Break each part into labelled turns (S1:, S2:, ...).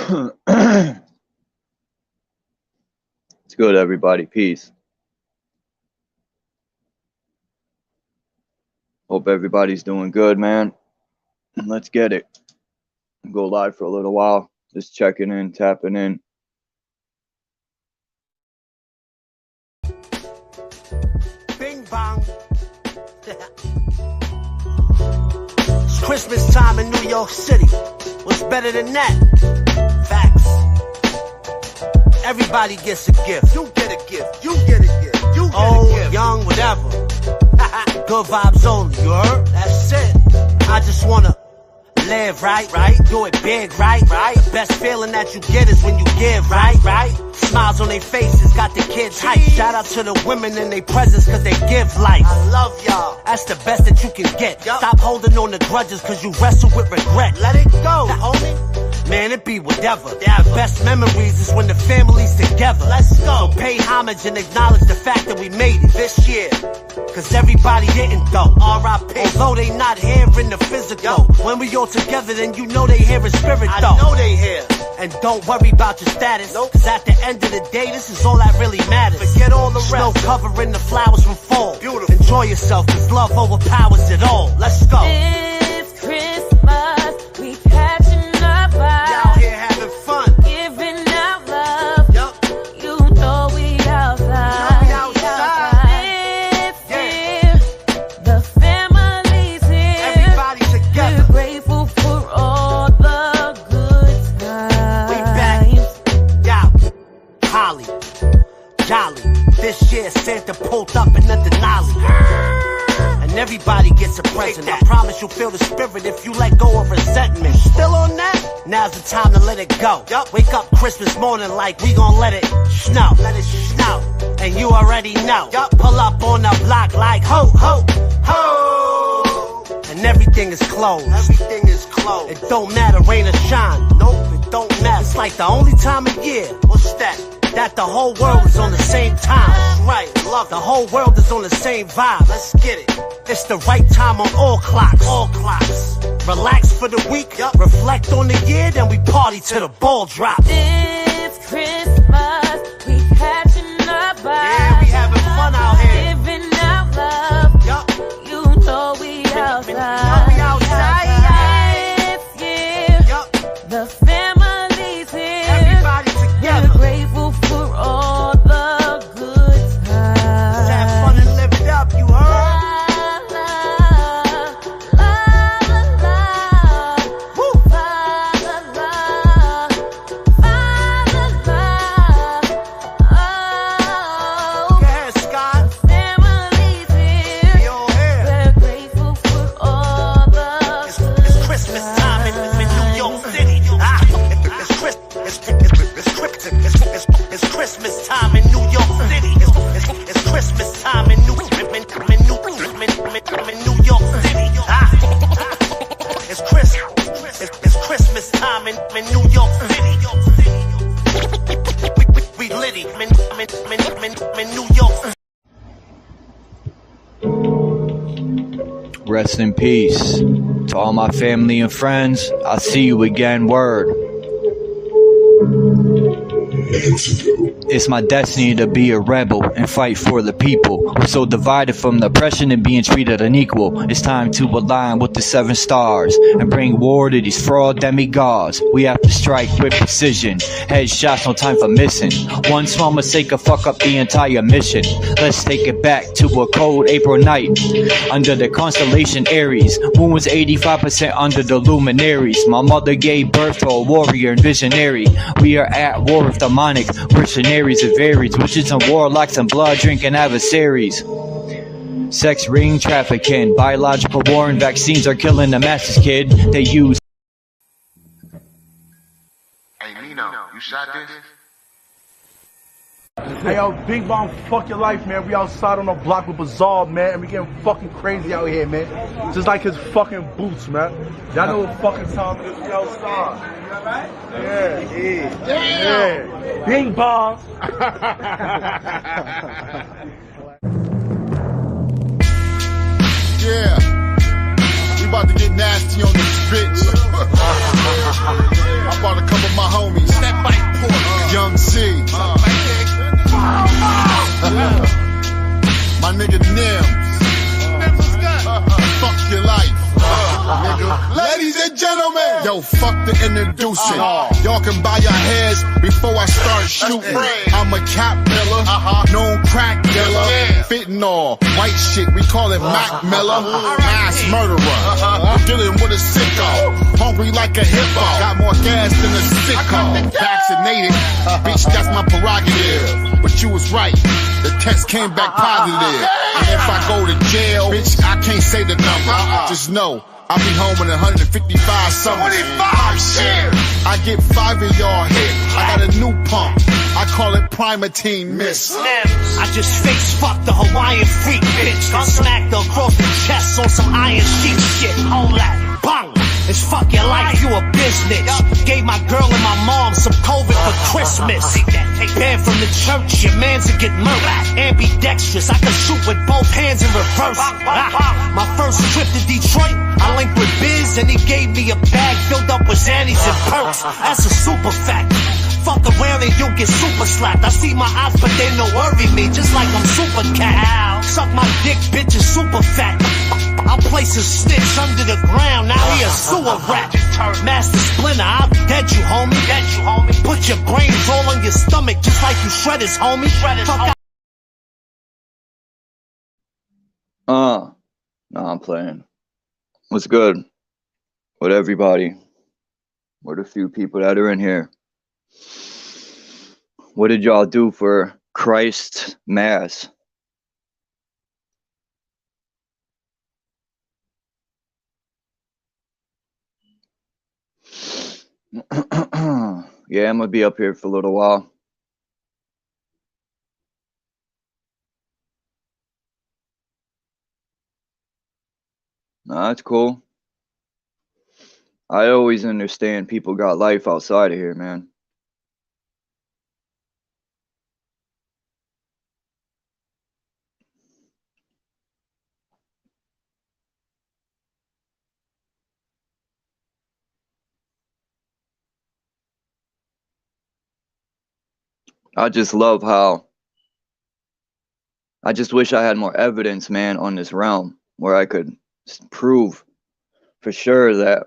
S1: It's good, everybody. Peace. Hope everybody's doing good, man. Let's get it. Go live for a little while. Just checking in, tapping in.
S2: Bing bong. It's Christmas time in New York City. What's better than that? Facts. Everybody gets a gift. You get a gift. You get a gift. You get a gift. Young, whatever. Good vibes only. You heard? That's it. I just wanna live right. Do it big, right? The best feeling that you get is when you give, right? Smiles on their faces, got the kids hype. Shout out to the women in their presence, cause they give life. I love y'all. That's the best that you can get. Stop holding on to grudges, cause you wrestle with regret. Let it go, homie. Man, it be whatever. The best memories is when the family's together. Let's go. So pay homage and acknowledge the fact that we made it this year. Cause everybody didn't though. R.I.P. Although they not here in the physical. When we all together, then you know they here in spirit though. I know they here. And don't worry about your status. Cause at the end of the day, this is all that really matters. Forget all the rest. Snow covering the flowers from fall. Beautiful. Enjoy yourself, cause love overpowers it all. Let's go.
S3: It's Christmas, we catching up vibes.
S2: Out here having fun.
S3: Giving out love. You know we outside.
S2: We outside.
S3: It's here. The family's here.
S2: Everybody together.
S3: We're grateful for all the good times.
S2: We back. Holly. Jolly. This year Santa pulled up in the Denali. And everybody gets a present. I promise you'll feel the spirit if you let go of resentment. Still on that? Now's the time to let it go. Wake up Christmas morning like we gon' let it snow. Let it snow. And you already know. Pull up on the block like ho, ho, ho. And everything is closed. Everything is closed. It don't matter, rain or shine. Nope, it don't matter. It's like the only time of year. What's that? That the whole world is on the same time. Right, love. The whole world is on the same vibe. Let's get it. It's the right time on all clocks. All clocks. Relax for the week. Reflect on the year, then we party till the ball drops.
S3: It's Christmas, we catching up vibes.
S2: Yeah, we having fun out here.
S3: Giving out love. You know we outside.
S2: We outside.
S3: It's here. The family's here.
S2: Everybody together.
S3: We're grateful for all the good times.
S2: Have fun and live it up, you heard? It's Christmas time in New York City. It's Christmas time in New York City. It's Christmas time in New York City. We litty in New York.
S1: Rest in peace. To all my family and friends, I'll see you again. Word. It's my destiny to be a rebel and fight for the people. We're so divided from the oppression and being treated unequal. It's time to align with the 7 stars and bring war to these fraud demigods. We have to strike with precision. Headshots, no time for missing. One small mistake could fuck up the entire mission. Let's take it back to a cold April night under the constellation Aries. Moon was 85% under the luminaries. My mother gave birth to a warrior and visionary. We are at war with demonic mercenaries. It varies, witches and warlocks and blood drinking adversaries. Sex, ring, trafficking, biological war and vaccines are killing the masses, kid. They use.
S4: Hey Nino, you shot this?
S5: Hey yo, Bing Bong, fuck your life, man. We outside on the block with Bazaar, man, and we getting fucking crazy out here, man. Just like his fucking boots, man. Y'all know what fucking time it is. We outside. Yeah. Damn. Yeah. Bing Bong.
S4: Yeah. We about to get nasty on this bitch. I brought a couple of my homies.
S6: fuck the introducing. Y'all can bow your heads before I start shooting. I'm a cap miller, known crack dealer, fentanyl, white shit, we call it Mac Miller, mass murderer, dealing with a sicko, hungry like a hippo, got more gas than a sicko, vaccinated, bitch, that's my prerogative, but you was right, the test came back positive, and if I go to jail, bitch, I can't say the number, just know, I'll be home in 155 summers. 25 shares. I get 5 of y'all hit. I got a new pump. I call it Primatine Miss.
S2: I just face fucked the Hawaiian freak bitch. I smacked her across the chest on some iron sheet shit. Hold that. Bang. It's fuck your life, you a business. Gave my girl and my mom some COVID for Christmas. Banned from the church, your mans will get murdered. Ambidextrous, I can shoot with both hands in reverse. My first trip to Detroit, I linked with Biz and he gave me a bag filled up with Xannies and perks. That's a super fact. Fuck around and you'll get super slapped. I see my eyes, but they no worry me, just like I'm super cat. Suck my dick, bitch is super fat. I'll place a snitch under the ground, now he a sewer rat. Master Splinter, I'll dead you, homie. Put your brains all on your stomach, just like you shredders, homie. Fuck
S1: No, I'm playing. What's good with everybody? What a few people that are in here. What did y'all do for Christ's Mass? Yeah, I'm gonna be up here for a little while. Nah, that's cool. I always understand people got life outside of here, man. I just love how I just wish I had more evidence, man, on this realm where I could prove for sure that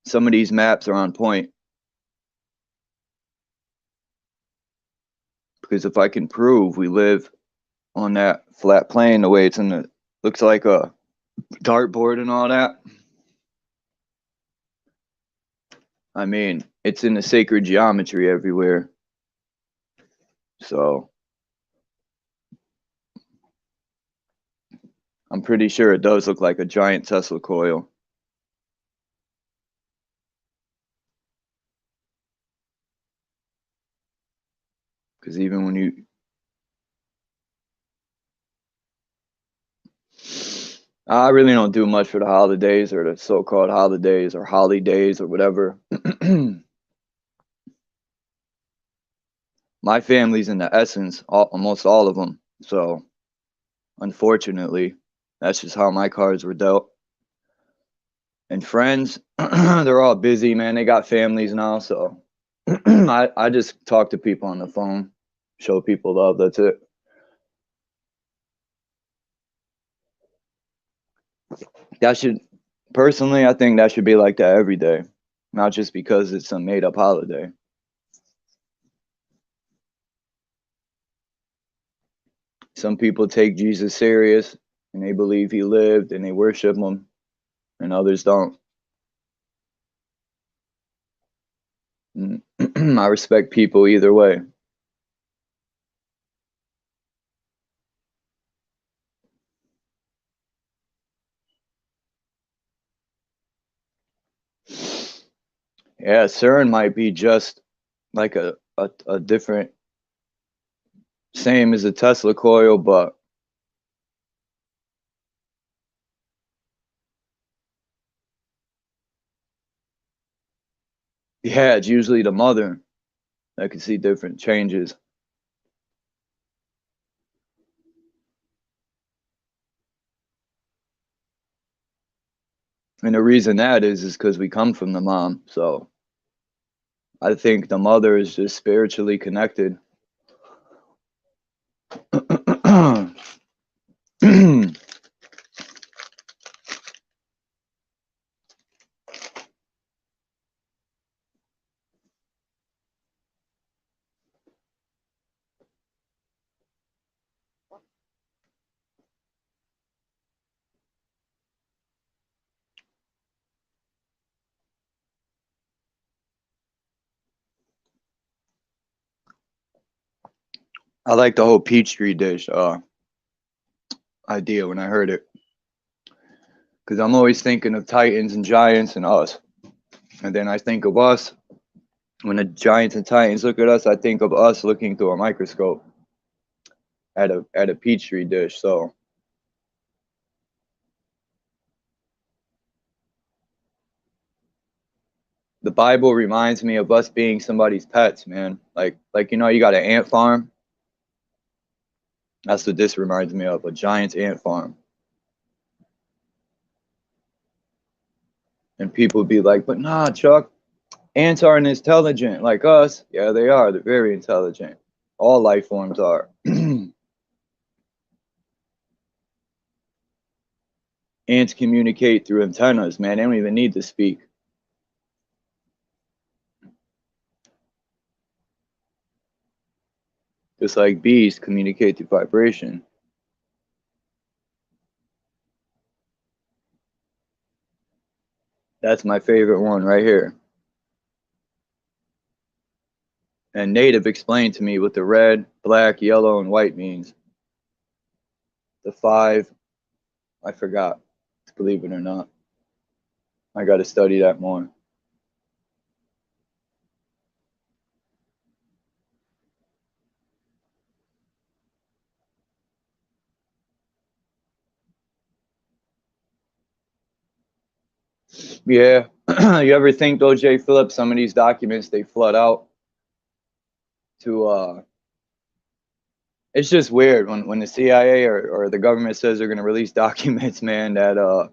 S1: some of these maps are on point. Because if I can prove we live on that flat plane the way it's in the, looks like a dartboard and all that. I mean, it's in the sacred geometry everywhere. So I'm pretty sure it does look like a giant Tesla coil. Because even when you... I really don't do much for the holidays or the so-called holidays or holidays or whatever. My family's in the essence, almost all of them. So, unfortunately, that's just how my cards were dealt. And friends, they're all busy, man. They got families now, so I just talk to people on the phone, show people love. That's it. That should, personally, I think that should be like that every day, not just because it's a made-up holiday. Some people take Jesus serious and they believe he lived and they worship him, and others don't. I respect people either way. Yeah, CERN might be just like a different, same as a Tesla coil, but yeah, it's usually the mother that can see different changes. And the reason that is because we come from the mom. So I think the mother is just spiritually connected. I like the whole Peachtree dish idea when I heard it, because I'm always thinking of Titans and Giants and us, and then I think of us. When the Giants and Titans look at us, I think of us looking through a microscope at a Peachtree dish. So the Bible reminds me of us being somebody's pets, man. Like you know, you got an ant farm. That's what this reminds me of, a Giants ant farm. And people would be like, but nah, Chuck, ants aren't intelligent like us. Yeah, they are. They're very intelligent. All life forms are. Ants communicate through antennas, man. They don't even need to speak. Just like bees communicate through vibration. That's my favorite one right here. And Native explained to me what the red, black, yellow, and white means. The five, I forgot, believe it or not. I got to study that more. Yeah. You ever think though, Jay Phillips, some of these documents they flood out to it's just weird when the CIA or the government says they're gonna release documents, man, that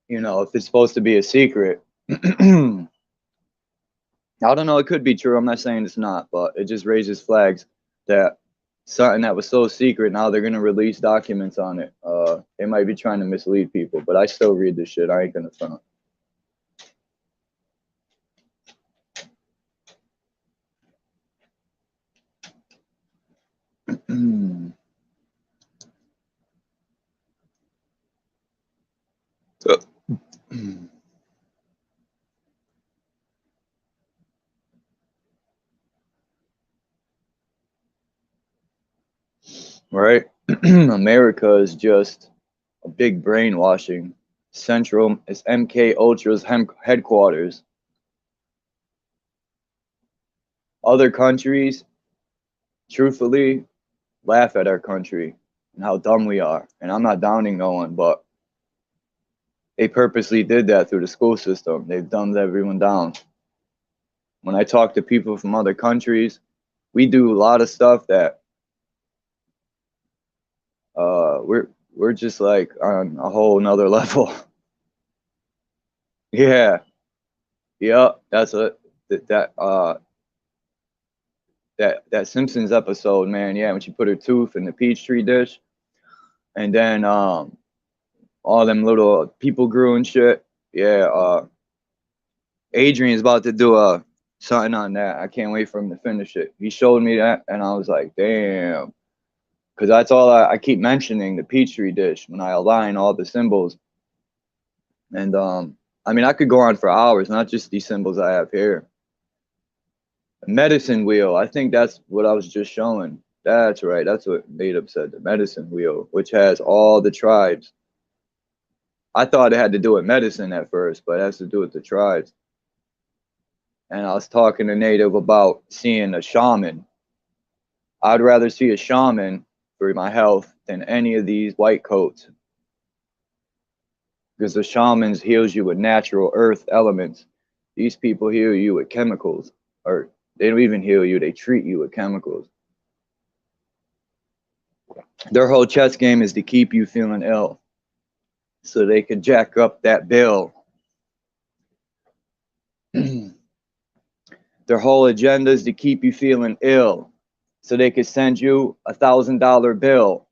S1: you know, if it's supposed to be a secret. I don't know, it could be true. I'm not saying it's not, but it just raises flags that something that was so secret, now they're gonna release documents on it. They might be trying to mislead people, but I still read this shit. I ain't gonna front. Right? America is just a big brainwashing. Central is MK Ultra's headquarters. Other countries, truthfully, laugh at our country and how dumb we are. And I'm not downing no one, but they purposely did that through the school system. They've dumbed everyone down. When I talk to people from other countries, we do a lot of stuff that we're just like on a whole nother level. Yeah. Yep. That's a that Simpsons episode, man. Yeah, when she put her tooth in the Peachtree dish, and then all them little people grew and shit. Yeah, Adrian's about to do a something on that. I can't wait for him to finish it. He showed me that, and I was like, damn, because that's all I keep mentioning, the Peachtree dish, when I align all the symbols. And I mean, I could go on for hours, not just these symbols I have here. Medicine wheel. I think that's what I was just showing. That's right. That's what Native said. The medicine wheel, which has all the tribes. I thought it had to do with medicine at first, but it has to do with the tribes. And I was talking to Native about seeing a shaman. I'd rather see a shaman for my health than any of these white coats. Because the shamans heals you with natural earth elements. These people heal you with chemicals, or they don't even heal you, they treat you with chemicals. Their whole chess game is to keep you feeling ill so they can jack up that bill. Their whole agenda is to keep you feeling ill so they could send you $1,000 bill.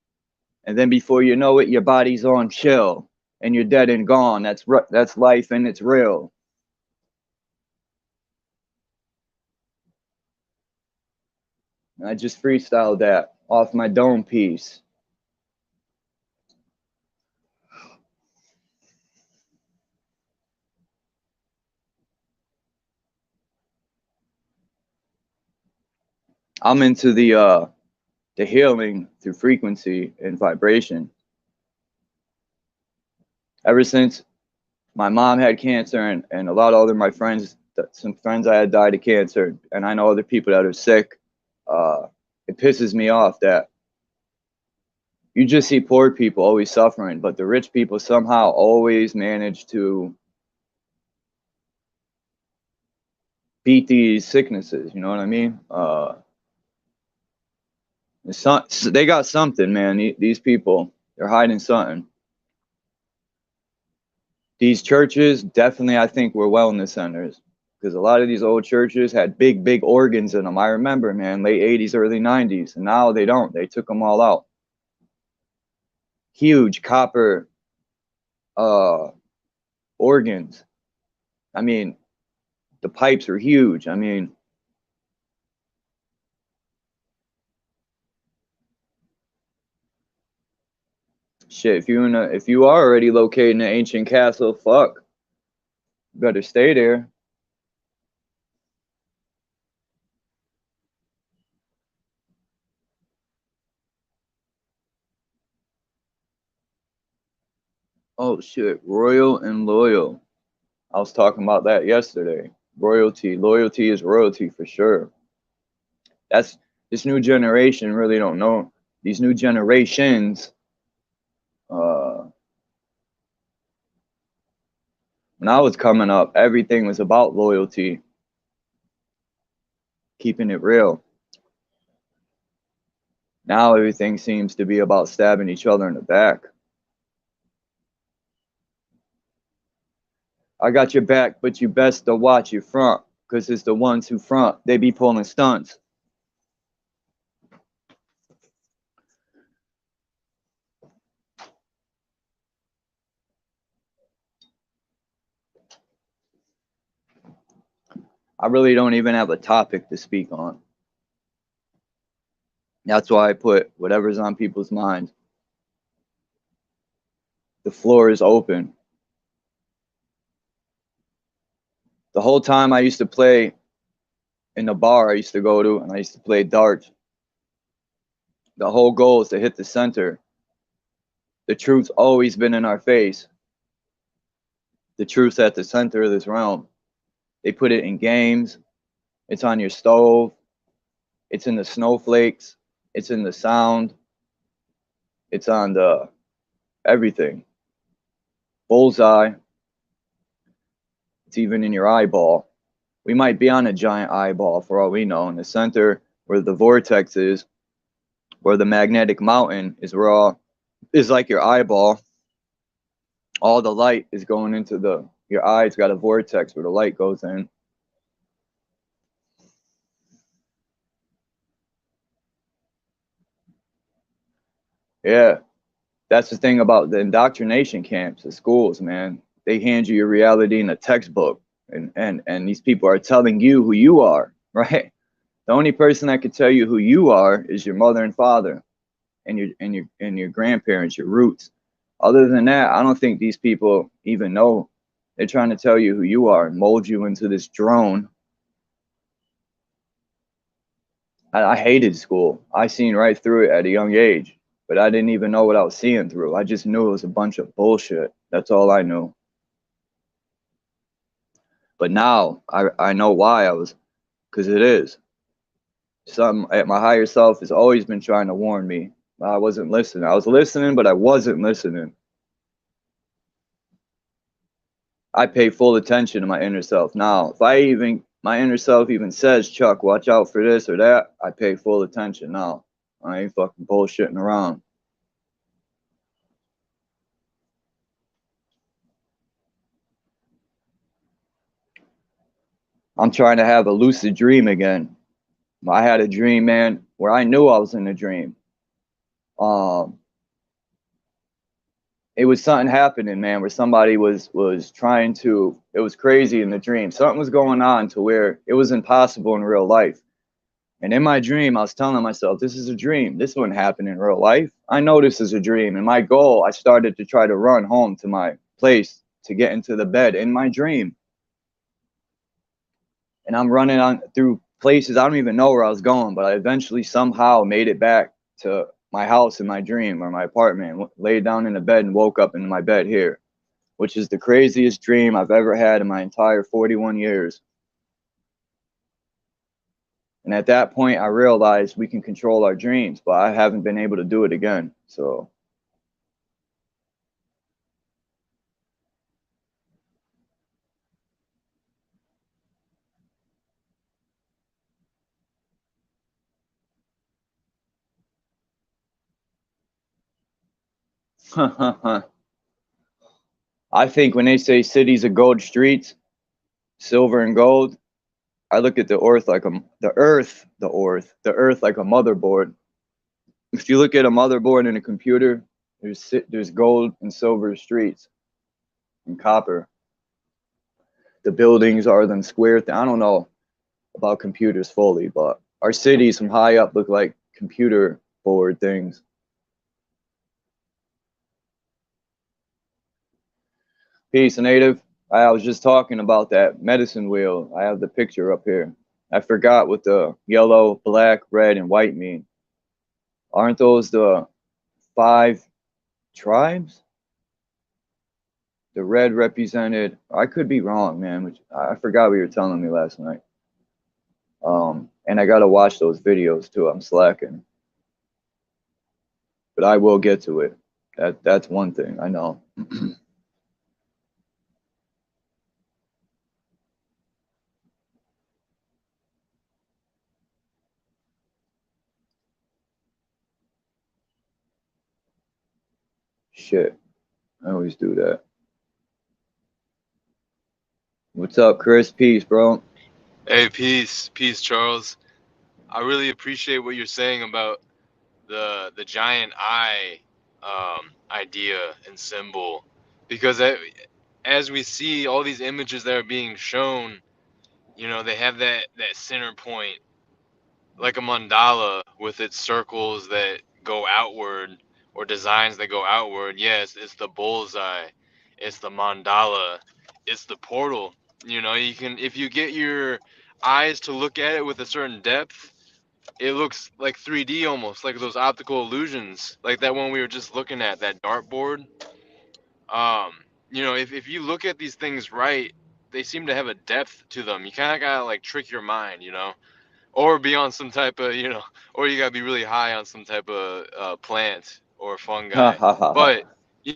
S1: And then before you know it, your body's on chill and you're dead and gone. That's life and it's real. I just freestyled that off my dome piece.
S7: I'm into the healing through frequency and vibration. Ever since my mom had cancer and a lot of other my friends, some friends I had died of cancer, and I know other people that are sick, it pisses me off that you just see poor people always suffering, but the rich people somehow always manage to beat these sicknesses. You know what I mean? They got something, man. These people, they're hiding something. These churches, definitely, I think, were wellness centers, because a lot of these old churches had big organs in them. I remember, man, late 80s, early 90s, and now they don't. They took them all out. Huge copper organs. I mean, the pipes are huge. I mean, shit, if you are already located in an ancient castle, fuck, you better stay there. Oh shit, royal and loyal. I was talking about that yesterday. Loyalty is royalty for sure. That's this new generation really don't know. These new generations, when I was coming up, everything was about loyalty, keeping it real. Now everything seems to be about stabbing each other in the back. I got your back, but you best to watch your front, because it's the ones who front, they be pulling stunts. I really don't even have a topic to speak on. That's why I put whatever's on people's minds. The floor is open. The whole time I used to play in the bar I used to go to, and I used to play darts. The whole goal is to hit the center. The truth's always been in our face. The truth's at the center of this realm. They put it in games. It's on your stove. It's in the snowflakes. It's in the sound. It's on the everything. Bullseye. It's even in your eyeball. We might be on a giant eyeball for all we know. In the center where the vortex is, where the magnetic mountain is, where all is like your eyeball. All the light is going into your eye's got a vortex where the light goes in. Yeah, that's the thing about the indoctrination camps, the schools, man. They hand you your reality in a textbook, and these people are telling you who you are, right? The only person that can tell you who you are is your mother and father, and your grandparents, your roots. Other than that, I don't think these people even know. They're trying to tell you who you are and mold you into this drone. I hated school. I seen right through it at a young age, but I didn't even know what I was seeing through. I just knew it was a bunch of bullshit. That's all I knew. But now I know why because it is. Something at my higher self has always been trying to warn me. I wasn't listening. I was listening, but I wasn't listening. I pay full attention to my inner self now. If my inner self even says, Chuck, watch out for this or that, I pay full attention now. I ain't fucking bullshitting around. I'm trying to have a lucid dream again. I had a dream, man, where I knew I was in a dream. It was something happening, man, where somebody was trying to, it was crazy in the dream. Something was going on to where it was impossible in real life. And in my dream, I was telling myself, this is a dream. This wouldn't happen in real life. I know this is a dream. And my goal, I started to try to run home to my place to get into the bed in my dream. And I'm running on through places. I don't even know where I was going, but I eventually somehow made it back to my house in my dream or my apartment, laid down in the bed and woke up in my bed here, which is the craziest dream I've ever had in my entire 41 years. And at that point, I realized we can control our dreams, but I haven't been able to do it again. So I think when they say cities of gold streets, silver and gold, I look at the earth like the earth like a motherboard. If you look at a motherboard in a computer, there's gold and silver streets and copper. The buildings are them square. I don't know about computers fully, but our cities from high up look like computer board things. Peace, native. I was just talking about that medicine wheel. I have the picture up here. I forgot what the yellow, black, red, and white mean. Aren't those the 5 tribes? The red represented, I could be wrong, man, which I forgot what you were telling me last night. And I gotta watch those videos too. I'm slacking. But I will get to it. That's one thing I know. Shit. I always do that. What's up, Chris? Peace, bro.
S8: Hey, peace, Charles. I really appreciate what you're saying about the giant eye idea and symbol, because as we see all these images that are being shown, they have that center point, like a mandala with its circles that go outward or designs that go outward. Yes, it's the bullseye, it's the mandala, it's the portal. You can, if you get your eyes to look at it with a certain depth, it looks like 3D, almost like those optical illusions, like that one we were just looking at, that dartboard. If you look at these things right, they seem to have a depth to them. You kind of gotta like trick your mind, or be on some type of, or you gotta be really high on some type of plant or fungi. But you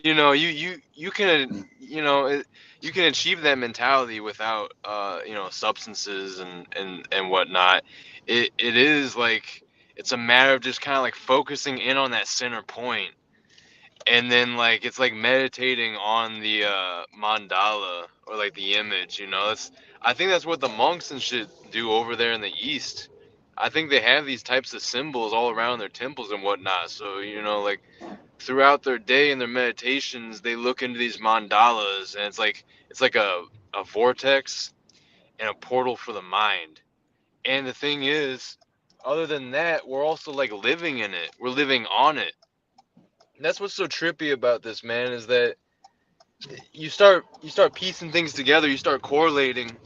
S8: can you can achieve that mentality without substances and whatnot. It is like, it's a matter of just kind of like focusing in on that center point, and then like it's like meditating on the mandala, or like the image. I think that's what the monks and shit do over there in the East. I think they have these types of symbols all around their temples and whatnot. So, like throughout their day and their meditations, they look into these mandalas, and it's like a vortex and a portal for the mind. And the thing is, other than that, we're also like living in it. We're living on it. And that's what's so trippy about this, man, is that you start piecing things together, you start correlating,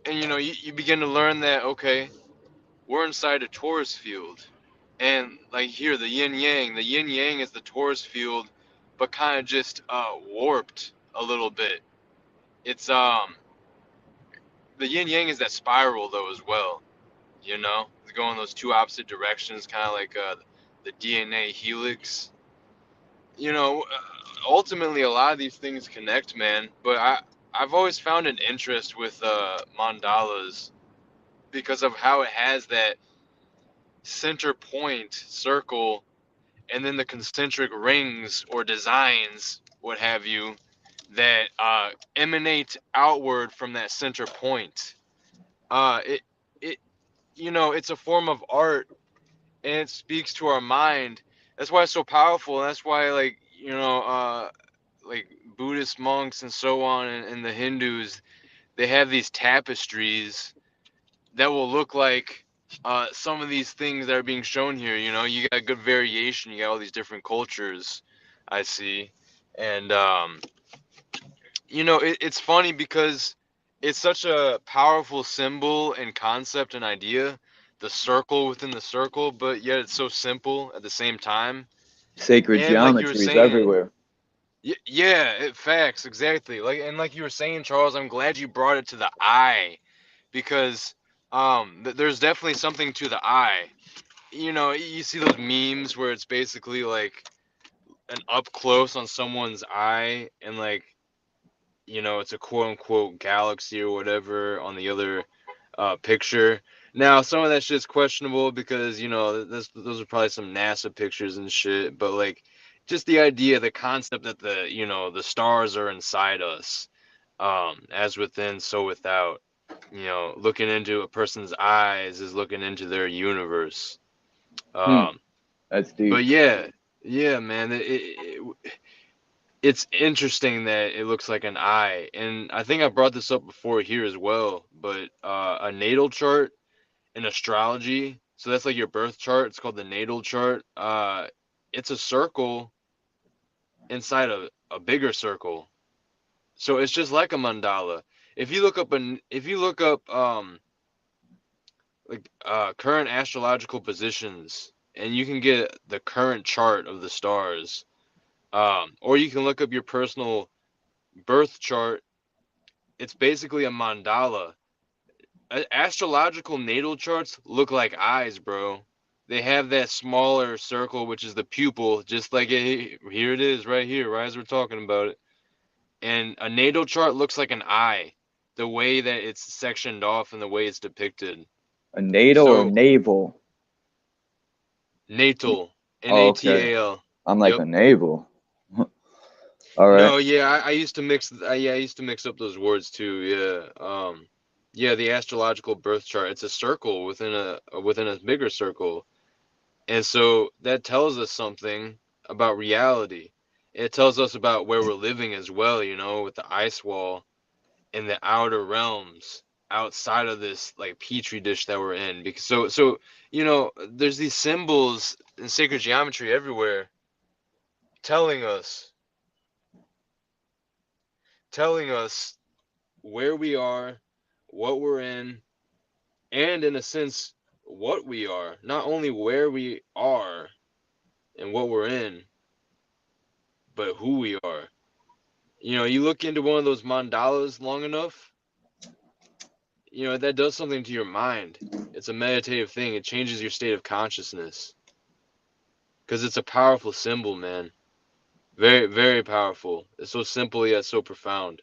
S8: and you begin to learn that, okay, we're inside a torus field. And like here, the yin yang is the torus field, but kind of just warped a little bit. It's the yin yang is that spiral though as well. It's going those two opposite directions, kind of like the DNA helix. Ultimately a lot of these things connect, man. But I've always found an interest with mandalas because of how it has that center point circle, and then the concentric rings or designs, what have you, that emanate outward from that center point. It's a form of art, and it speaks to our mind. That's why it's so powerful, and that's why, like, like Buddhist monks and so on, and the Hindus, they have these tapestries that will look like some of these things that are being shown here. You got good variation. You got all these different cultures, I see. And it's funny because it's such a powerful symbol and concept and idea, the circle within the circle, but yet it's so simple at the same time.
S7: Sacred
S8: And like you were
S7: geometry is
S8: saying,
S7: everywhere.
S8: yeah, facts, exactly. Like you were saying, Charles, I'm glad you brought it to the eye, because there's definitely something to the eye. You know, you see those memes where it's basically like an up close on someone's eye, and like, you know, it's a quote unquote galaxy or whatever on the other picture. Now, some of that shit's questionable because, you know, those are probably some NASA pictures and shit, but like, just the idea, the concept that the, you know, the stars are inside us, as within, so without. You know, looking into a person's eyes is looking into their universe.
S7: Hmm,
S8: Um,
S7: that's deep.
S8: but yeah, yeah, man, it's interesting that it looks like an eye, and I think I brought this up before here as well. But a natal chart in astrology, so that's like your birth chart. It's called the natal chart. It's a circle inside a bigger circle, so it's just like a mandala. If you look up like current astrological positions, and you can get the current chart of the stars, or you can look up your personal birth chart. It's basically a mandala. Astrological natal charts look like eyes, bro. They have that smaller circle, which is the pupil, just like here it is, right here, right as we're talking about it. And a natal chart looks like an eye, the way that it's sectioned off and the way it's depicted.
S7: A natal or
S8: So
S7: naval?
S8: natal,
S7: Oh, okay.
S8: Natal.
S7: I'm like
S8: Yep.
S7: a naval. All right.
S8: No, yeah, I used to mix. Yeah, I used to mix up those words too. Yeah. Yeah, the astrological birth chart. It's a circle within a bigger circle, and so that tells us something about reality. It tells us about where we're living as well. You know, with the ice wall and the outer realms outside of this like petri dish that we're in. Because so you know, there's these symbols in sacred geometry everywhere telling us telling us where we are, what we're and in a sense, what we are. Not only where we are and what we're in, but who we are. You know, you look into one of those mandalas long enough, you know, that does something to your mind. It's a meditative thing. It changes your state of consciousness. Because it's a powerful symbol, man. Very, very powerful. It's so simple yet so profound.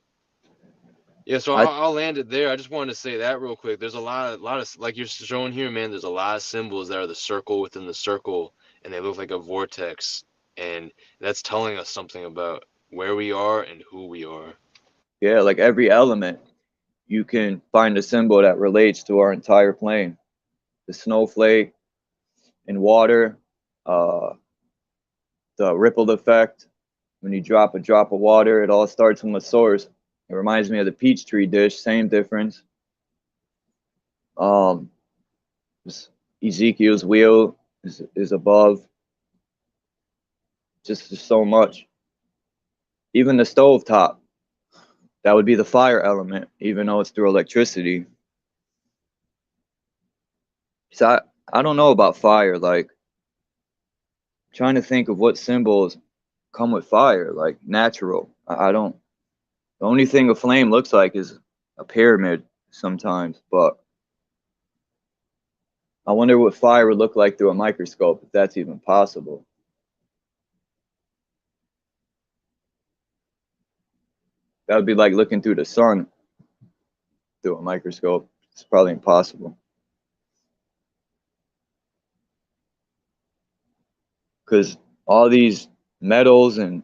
S8: Yeah, so
S7: I
S8: I'll land it there. I just wanted to say that real quick. There's a lot of like you're showing here, man. There's a lot of symbols that are the circle within the circle, and they look like a vortex, and that's telling us something about where we are and who we are.
S7: Yeah, like every element, you can find a symbol that relates to our entire plane. The snowflake in water, uh, the ripple effect. When you drop a drop of water, it all starts from the source. It reminds me of the peach tree dish, same difference. Um, Ezekiel's wheel is above. Just so much. Even the stove top, that would be the fire element, even though it's through electricity. So I don't know about fire. Like, trying to think of what symbols come with fire, like natural. I don't. The only thing a flame looks like is a pyramid sometimes, but I wonder what fire would look like through a microscope, if that's even possible. That would be like looking through the sun through a microscope. It's probably impossible. Because all these metals and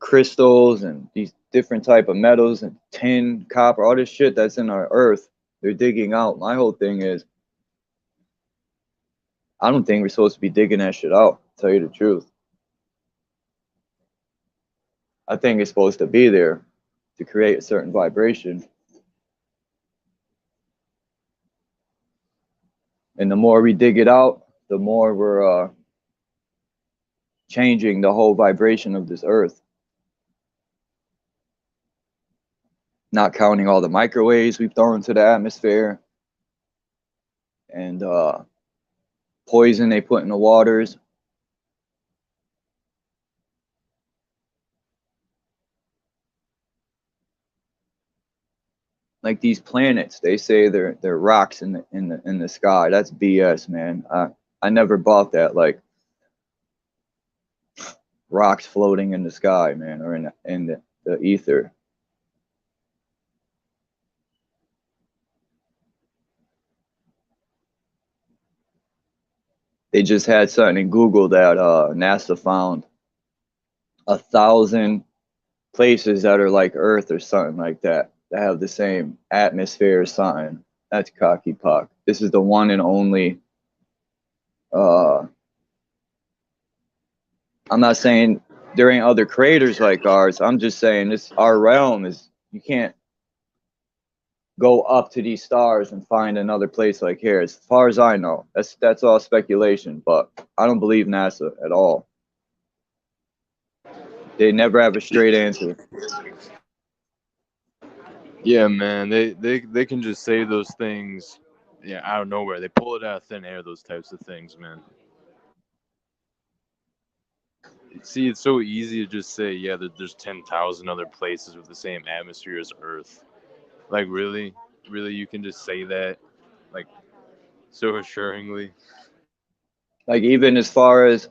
S7: crystals and these different type of metals and tin, copper, all this shit that's in our earth, they're digging out. My whole thing is, I don't think we're supposed to be digging that shit out, to tell you the truth. I think it's supposed to be there to create a certain vibration. And the more we dig it out, the more we're changing the whole vibration of this earth. not counting all the microwaves we've thrown into the atmosphere and poison they put in the waters. Like these planets, they say they're rocks in the sky. That's BS, man. I never bought that. Like rocks floating in the sky, man, or in the ether. They just had something in Google that NASA found 1,000 places that are like Earth or something like that have the same atmosphere or something. That's cocky puck. This is the one and only. I'm not saying there ain't other craters like ours. I'm just saying this our realm is you can't go up to these stars and find another place like here. As far as I know, that's all speculation. But I don't believe NASA at all. They never have a straight answer.
S8: Yeah, man, they can just say those things, yeah, out of nowhere. They pull it out of thin air. Those types of things, man. See, it's so easy to just say, yeah, there's 10,000 other places with the same atmosphere as Earth. Like, really, you can just say that, like, so assuringly.
S7: Like even as far as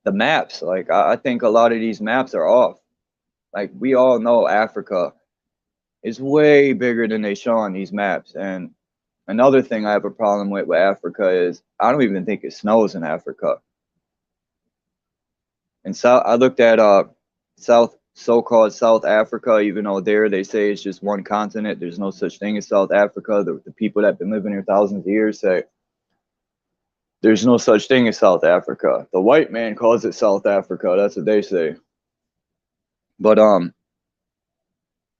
S7: the maps, like I think a lot of these maps are off. Like we all know Africa is way bigger than they show on these maps. And another thing I have a problem with Africa is I don't even think it snows in Africa. And so I looked at so-called South Africa, even though there they say it's just one continent. There's no such thing as South Africa. The people that have been living here thousands of years say there's no such thing as South Africa. The white man calls it South Africa. That's what they say. But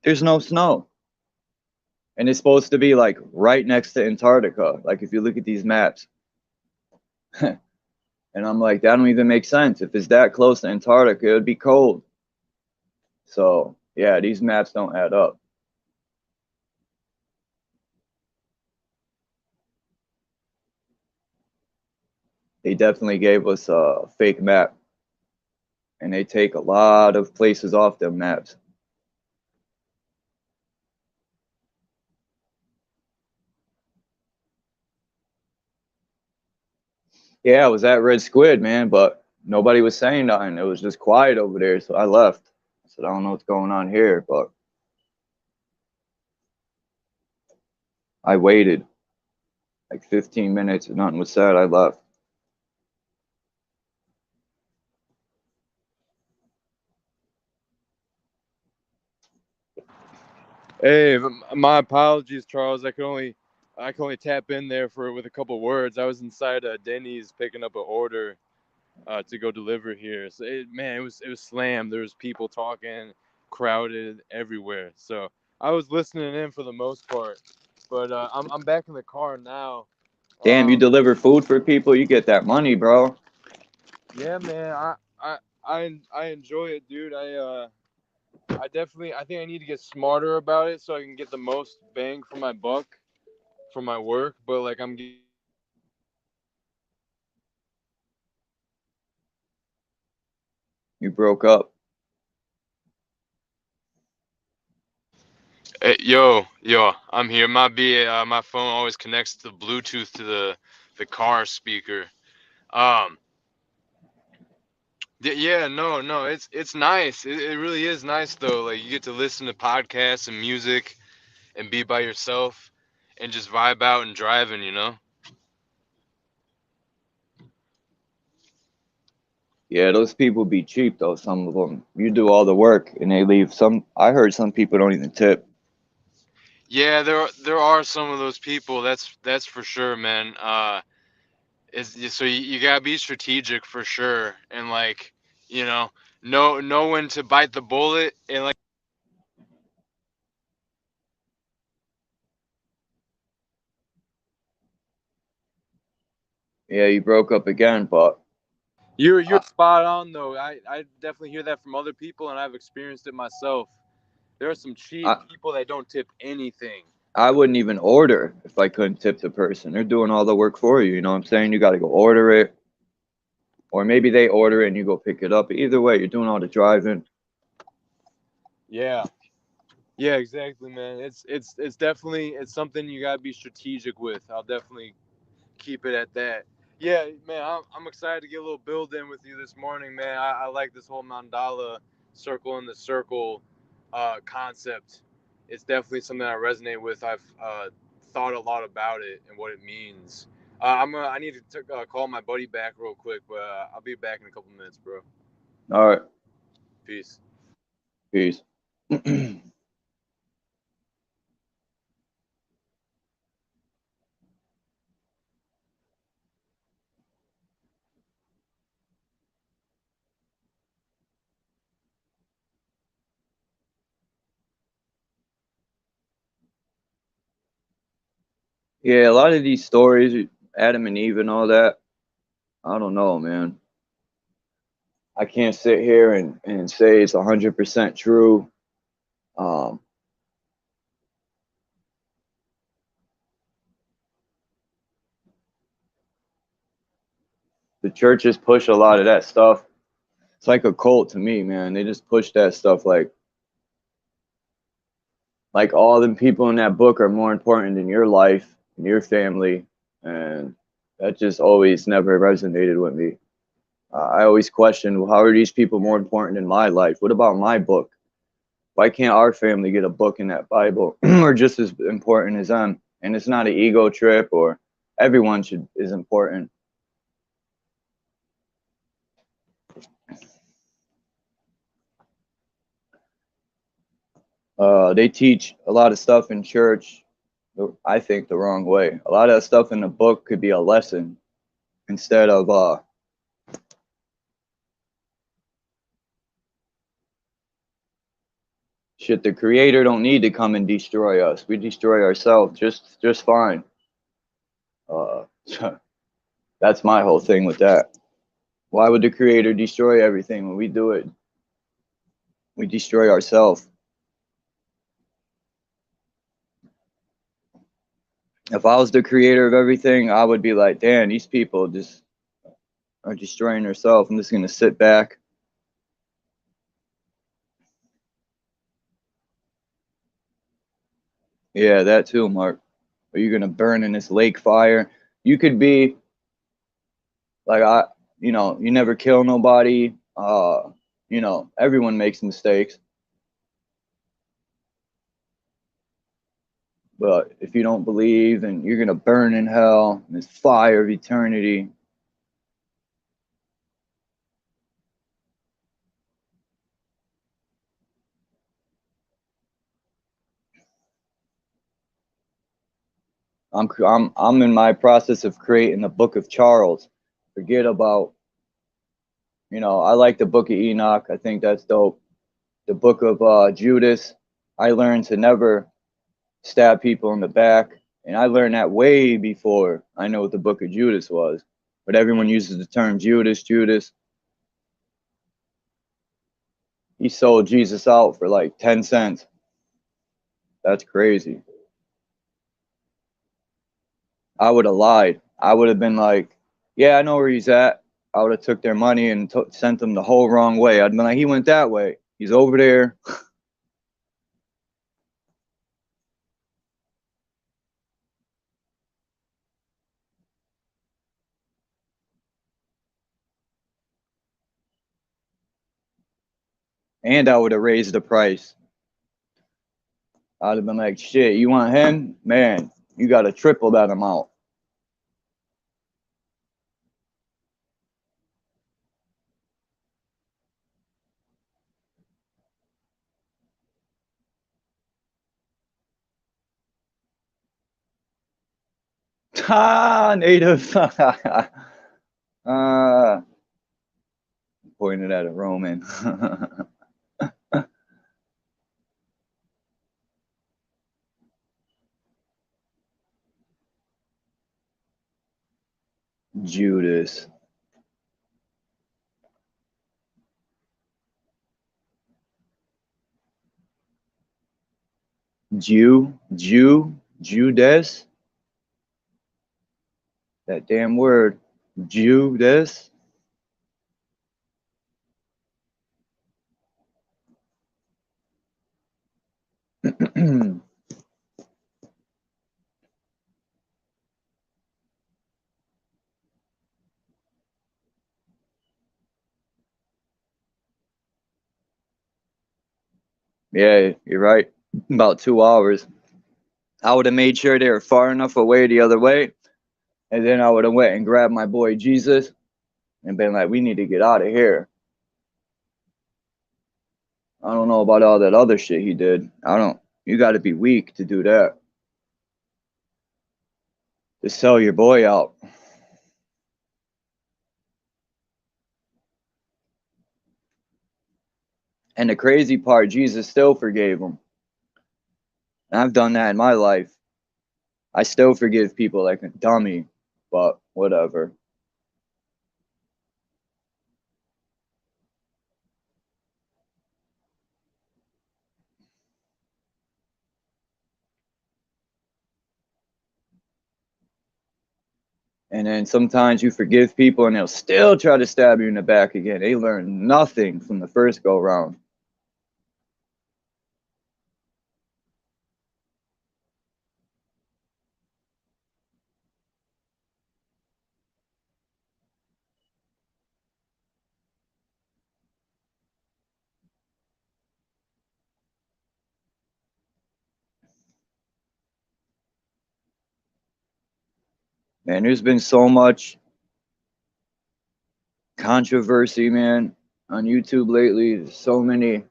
S7: there's no snow. And it's supposed to be like right next to Antarctica. Like if you look at these maps. And I'm like, that don't even make sense. If it's that close to Antarctica, it would be cold. So yeah, these maps don't add up. They definitely gave us a fake map. And they take a lot of places off them maps. Yeah, I was at Red Squid, man, but nobody was saying nothing. It was just quiet over there, so I left. I said, I don't know what's going on here, but I waited like 15 minutes and nothing was said. I left.
S8: Hey, my apologies, Charles. I can only tap in there with a couple words. I was inside Denny's picking up an order to go deliver here. So it was slammed. There was people talking, crowded everywhere. So I was listening in for the most part. But I'm back in the car now.
S7: Damn, you deliver food for people, you get that money, bro.
S8: Yeah, man. I enjoy it, dude. I think I need to get smarter about it so I can get the most bang for my buck for my work. But like
S7: You broke up.
S8: Hey, yo, I'm here. My phone always connects the Bluetooth to the car speaker. Yeah, no, it's nice. It really is nice though. Like you get to listen to podcasts and music and be by yourself and just vibe out and driving, you know?
S7: Yeah, those people be cheap though, some of them. You do all the work and they leave some. I heard some people don't even tip.
S8: Yeah, there are some of those people. That's for sure, man. So you gotta be strategic for sure, and like know when to bite the bullet, and like
S7: Yeah, you broke up again, but
S8: you're spot on though. I definitely hear that from other people, and I've experienced it myself. There are some cheap
S7: I,
S8: people that don't tip anything.
S7: I wouldn't even order if I couldn't tip the person. They're doing all the work for you. You know what I'm saying? You got to go order it, or maybe they order it and you go pick it up. Either way, you're doing all the driving.
S8: Yeah. Yeah, exactly, man. It's definitely it's something you gotta be strategic with. I'll definitely keep it at that. Yeah, man, I'm excited to get a little build in with you this morning, man. I like this whole mandala circle in the circle concept. It's definitely something I resonate with. I've thought a lot about it and what it means. I need to call my buddy back real quick, but I'll be back in a couple minutes, bro.
S7: All right.
S8: Peace.
S7: Peace. Yeah, a lot of these stories, Adam and Eve and all that, I don't know, man. I can't sit here and say it's 100% true. Um, the churches push a lot of that stuff. It's like a cult to me, man. They just push that stuff like all the people in that book are more important than your life and your family, and that just always never resonated with me. I always questioned, well, how are these people more important in my life? What about my book? Why can't our family get a book in that Bible or just as important as them? And it's not an ego trip, or everyone is important. They teach a lot of stuff in church, I think, the wrong way. A lot of that stuff in the book could be a lesson instead of shit. The creator don't need to come and destroy us. We destroy ourselves just fine. Uh, that's my whole thing with that. Why would the creator destroy everything when we do it? We destroy ourselves. If I was the creator of everything, I would be like, damn, these people just are destroying themselves. I'm just gonna sit back. Yeah, that too, Mark. Are you gonna burn in this lake fire? You could be like you never kill nobody. Everyone makes mistakes. But if you don't believe, then you're gonna burn in hell, in this fire of eternity. I'm in my process of creating the Book of Charles. Forget about, I like the Book of Enoch. I think that's dope. The Book of Judas. I learned to never stab people in the back, and I learned that way before I know what the Book of Judas was. But everyone uses the term Judas. He sold Jesus out for like 10 cents. That's crazy. I would have lied. I would have been like, yeah, I know where he's at. I would have took their money and sent them the whole wrong way. I'd been like, he went that way. He's over there. And I would have raised the price. I'd have been like, shit, you want him? Man, you got to triple that amount. Native. Pointed at a Roman. Judas. Judas. That damn word, Judas. Yeah, you're right. About 2 hours. I would have made sure they were far enough away the other way, and then I would have went and grabbed my boy Jesus and been like, we need to get out of here. I don't know about all that other shit he did. You got to be weak to do that. To sell your boy out. And the crazy part, Jesus still forgave him. And I've done that in my life. I still forgive people like a dummy, but whatever. And then sometimes you forgive people and they'll still try to stab you in the back again. They learned nothing from the first go round. Man, there's been so much controversy, man, on YouTube lately. There's so many.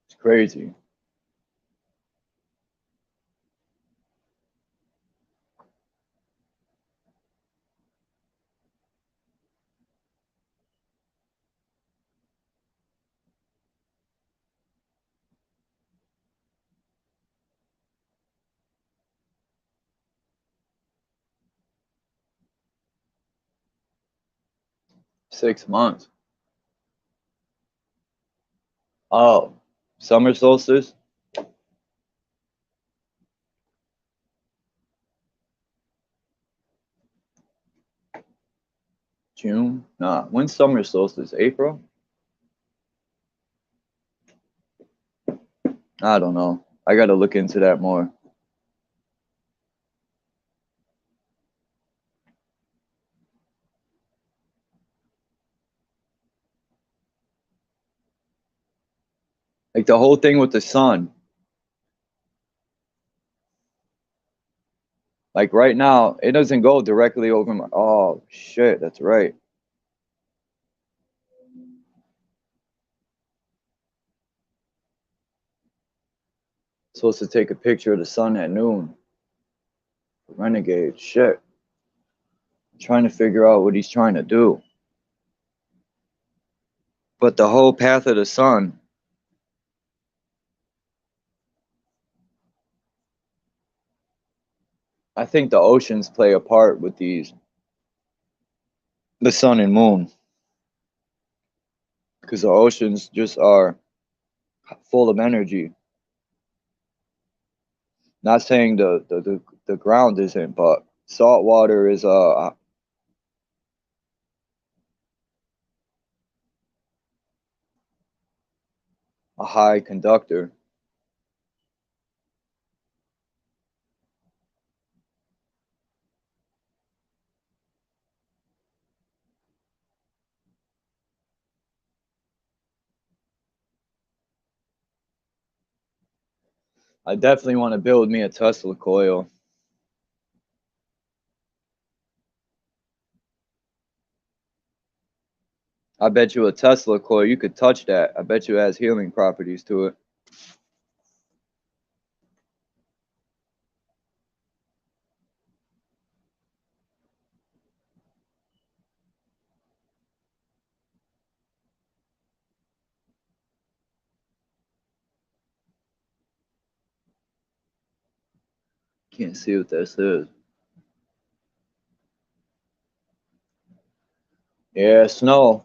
S7: It's crazy. Six months. Oh, summer solstice? June? Nah, when's summer solstice? April? I don't know. I gotta look into that more. Like the whole thing with the sun. Like right now, it doesn't go directly over my. Oh, shit, that's right. Supposed to take a picture of the sun at noon. Renegade, shit. I'm trying to figure out what he's trying to do. But the whole path of the sun. I think the oceans play a part with these. The sun and moon. Because the oceans just are full of energy. Not saying the ground isn't, but salt water is a high conductor. I definitely want to build me a Tesla coil. I bet you a Tesla coil, you could touch that. I bet you it has healing properties to it. Can't see what this is. Yeah, snow.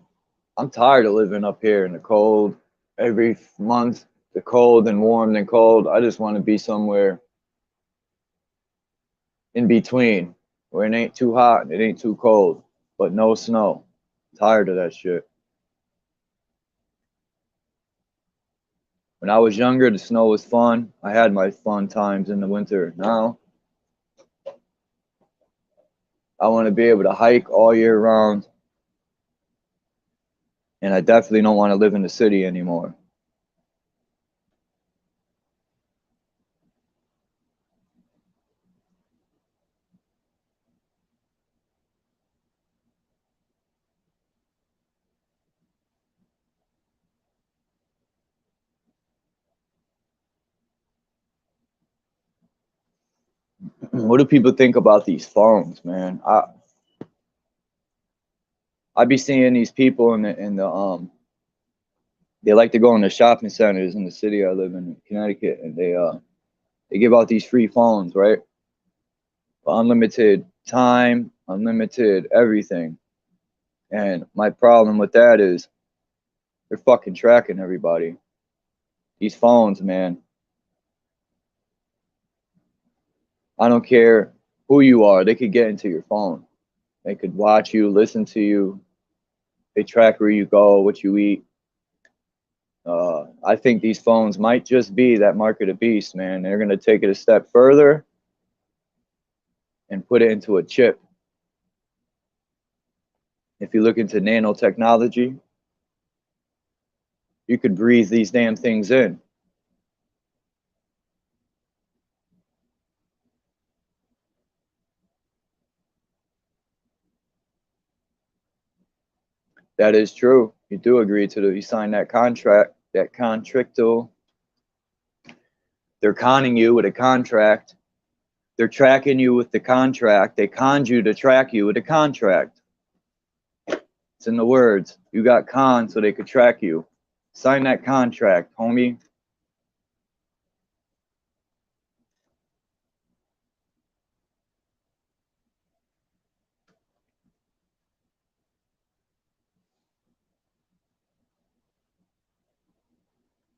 S7: I'm tired of living up here in the cold. Every month, the cold and warm and cold. I just want to be somewhere in between where it ain't too hot and it ain't too cold, but no snow. Tired of that shit. When I was younger, the snow was fun. I had my fun times in the winter. Now, I want to be able to hike all year round. And I definitely don't want to live in the city anymore. What do people think about these phones, man? I be seeing these people in the they like to go in the shopping centers in the city I live in Connecticut, and they give out these free phones, right? Unlimited time, unlimited everything. And my problem with that is they're fucking tracking everybody. These phones, man. I don't care who you are, they could get into your phone. They could watch you, listen to you. They track where you go, what you eat. I think these phones might just be that mark of the beast, man. They're going to take it a step further and put it into a chip. If you look into nanotechnology, you could breathe these damn things in. That is true. You do agree to you sign that contract, that contractual. They're conning you with a contract. They're tracking you with the contract. They conned you to track you with a contract. It's in the words. You got conned so they could track you. Sign that contract, homie.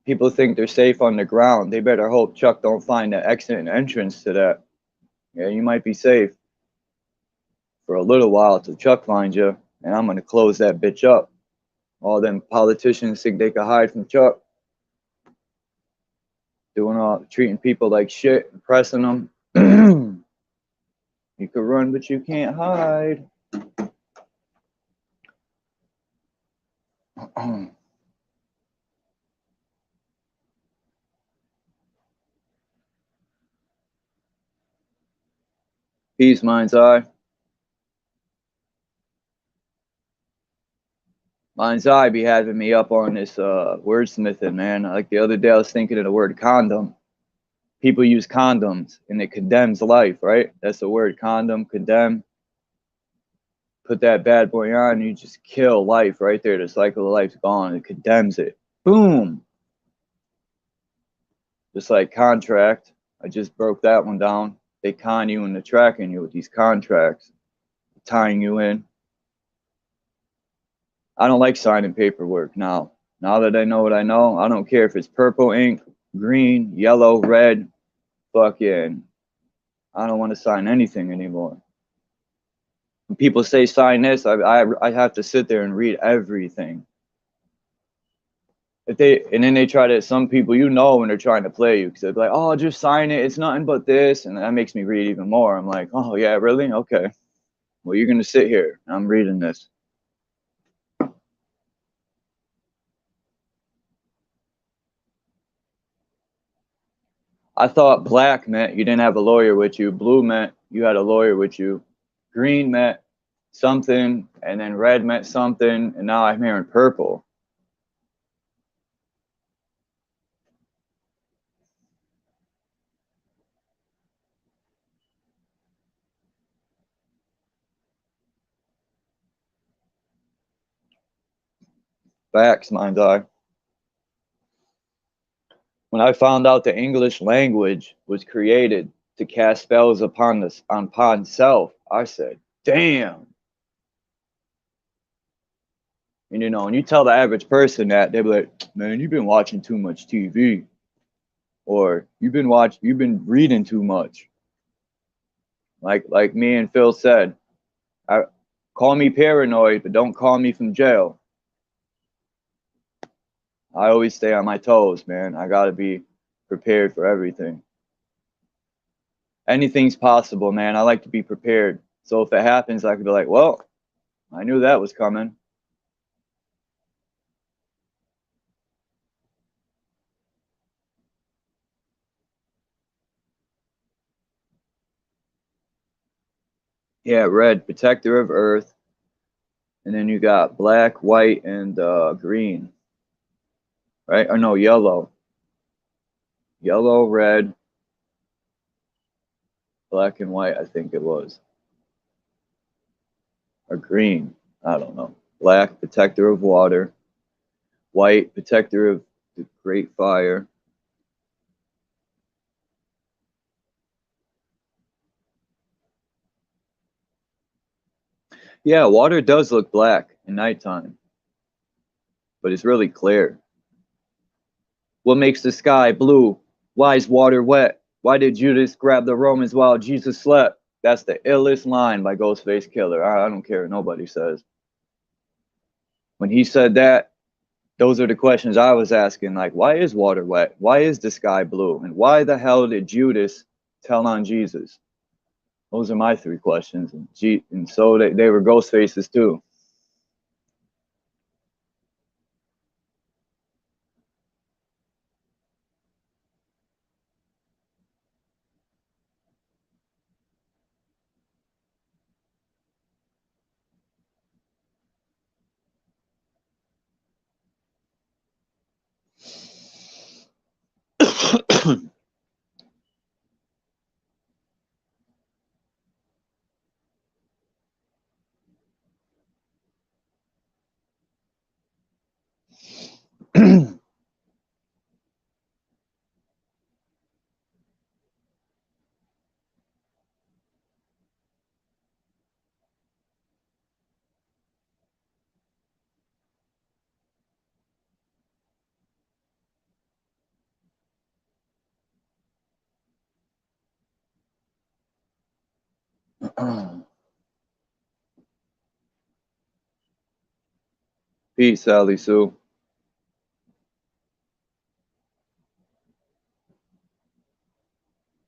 S7: People think they're safe on the ground. They better hope Chuck don't find the exit and entrance to that. Yeah, you might be safe for a little while till Chuck finds you, and I'm gonna close that bitch up. All them politicians think they can hide from Chuck. Treating people like shit, oppressing them. You can run, but you can't hide. Peace, Mind's Eye. Mind's Eye be having me up on this wordsmithing, man. Like the other day, I was thinking of the word condom. People use condoms, and it condemns life, right? That's the word, condom, condemn. Put that bad boy on, you just kill life right there. The cycle of life's gone. It condemns it. Boom. Just like contract. I just broke that one down. They con you into tracking you with these contracts, tying you in. I don't like signing paperwork now. Now that I know what I know, I don't care if it's purple ink, green, yellow, red, fucking, I don't want to sign anything anymore. When people say sign this, I have to sit there and read everything. And then they try to, some people, you know, when they're trying to play you, because they're like, oh, just sign it, it's nothing but this, and that makes me read even more. I'm like, oh yeah, really? Okay. Well, you're gonna sit here, I'm reading this. I thought black meant you didn't have a lawyer with you. Blue meant you had a lawyer with you. Green meant something, and then red meant something, and now I'm hearing purple. Facts, Mind's Eye. When I found out the English language was created to cast spells upon self, I said, damn. And you know, and you tell the average person that, they'll be like, man, you've been watching too much TV, or you've been reading too much. Like me and Phil said, call me paranoid, but don't call me from jail. I always stay on my toes, man. I gotta be prepared for everything. Anything's possible, man. I like to be prepared. So if it happens, I could be like, well, I knew that was coming. Yeah, red, protector of Earth. And then you got black, white, and green. Right? Or no, yellow. Yellow, red, black, and white, I think it was. Or green. I don't know. Black, protector of water. White, protector of the great fire. Yeah, water does look black at nighttime, but it's really clear. What makes the sky blue? Why is water wet? Why did Judas grab the Romans while Jesus slept? That's the illest line by Ghostface Killer. I don't care what nobody says. When he said that, those are the questions I was asking. Like, why is water wet? Why is the sky blue? And why the hell did Judas tell on Jesus? Those are my three questions. And so they were ghost faces too. Peace, Sally Sue.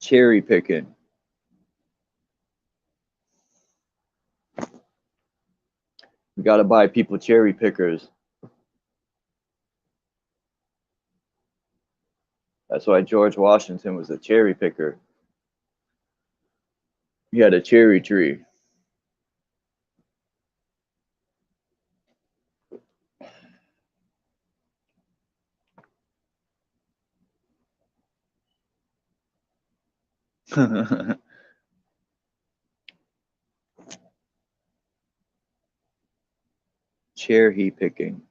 S7: Cherry picking. We got to buy people cherry pickers. That's why George Washington was a cherry picker. He had a cherry tree. Cherry picking.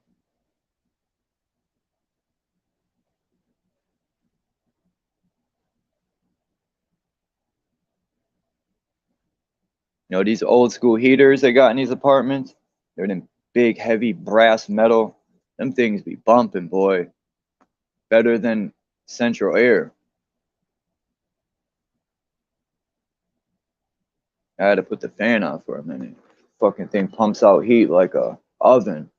S7: You know, these old school heaters they got in these apartments, they're them big, heavy brass metal. Them things be bumping, boy. Better than central air. I had to put the fan on for a minute. Fucking thing pumps out heat like a oven.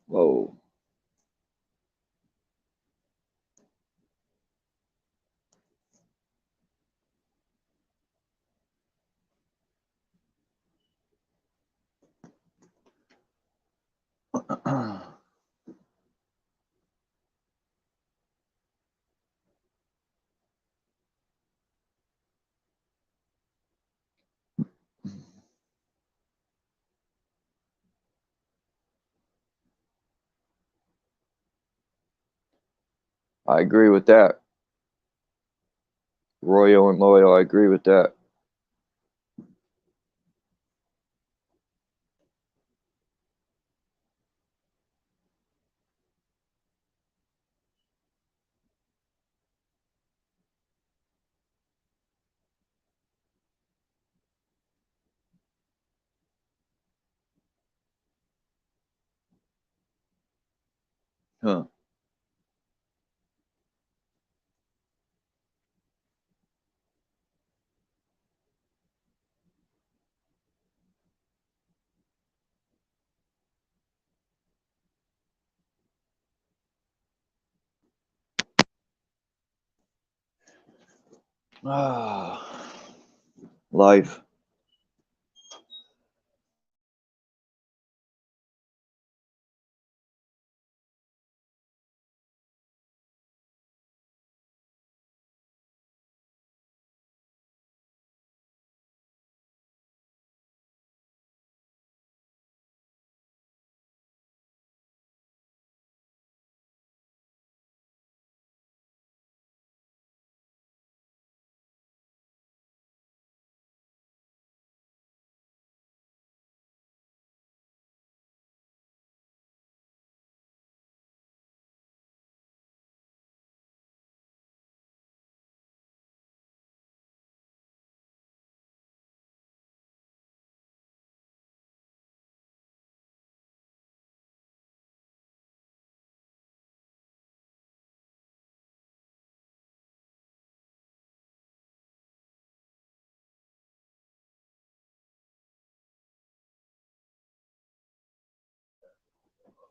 S7: Whoa. I agree with that. Royal and loyal. I agree with that. Huh. Ah, life.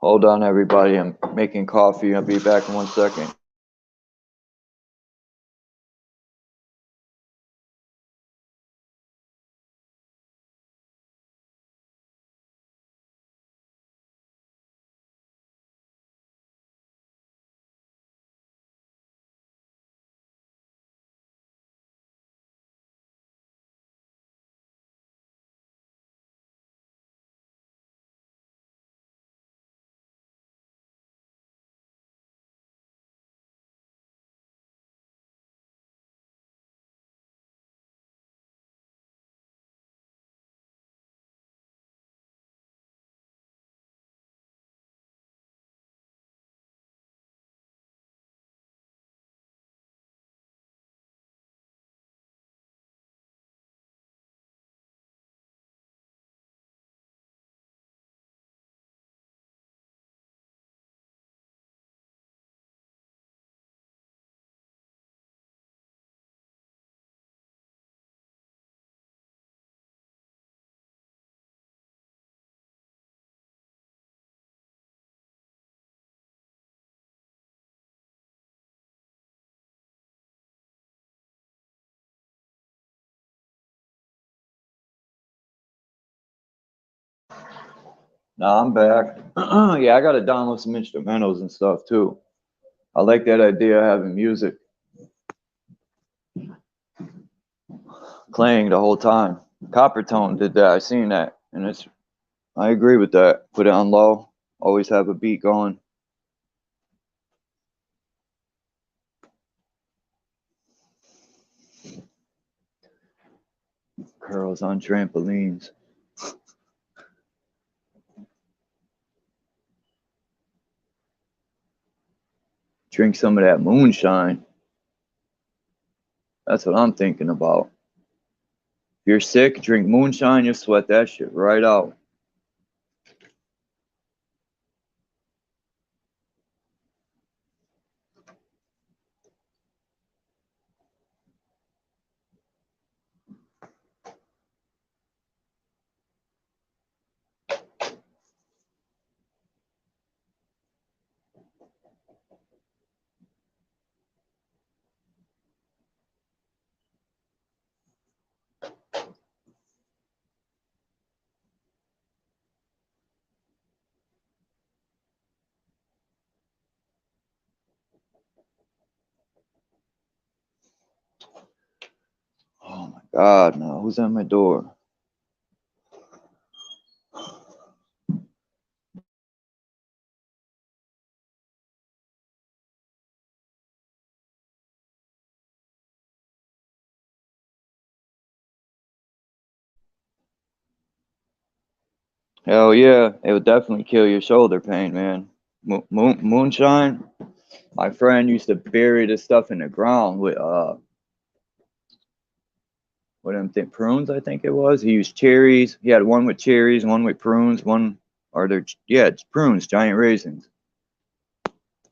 S7: Hold on, everybody. I'm making coffee. I'll be back in 1 second. Nah, I'm back. Yeah, I gotta download some instrumentals and stuff too. I like that idea of having music playing the whole time. Coppertone did that. I seen that, and I agree with that. Put it on low. Always have a beat going. Girls on trampolines. Drink some of that moonshine. That's what I'm thinking about. If you're sick, drink moonshine, you'll sweat that shit right out. Oh my God, now who's at my door? Hell yeah, it would definitely kill your shoulder pain, man. Moonshine. My friend used to bury this stuff in the ground with what them prunes, I think it was. He used cherries. He had one with cherries, one with prunes, one or they're yeah, it's prunes, giant raisins.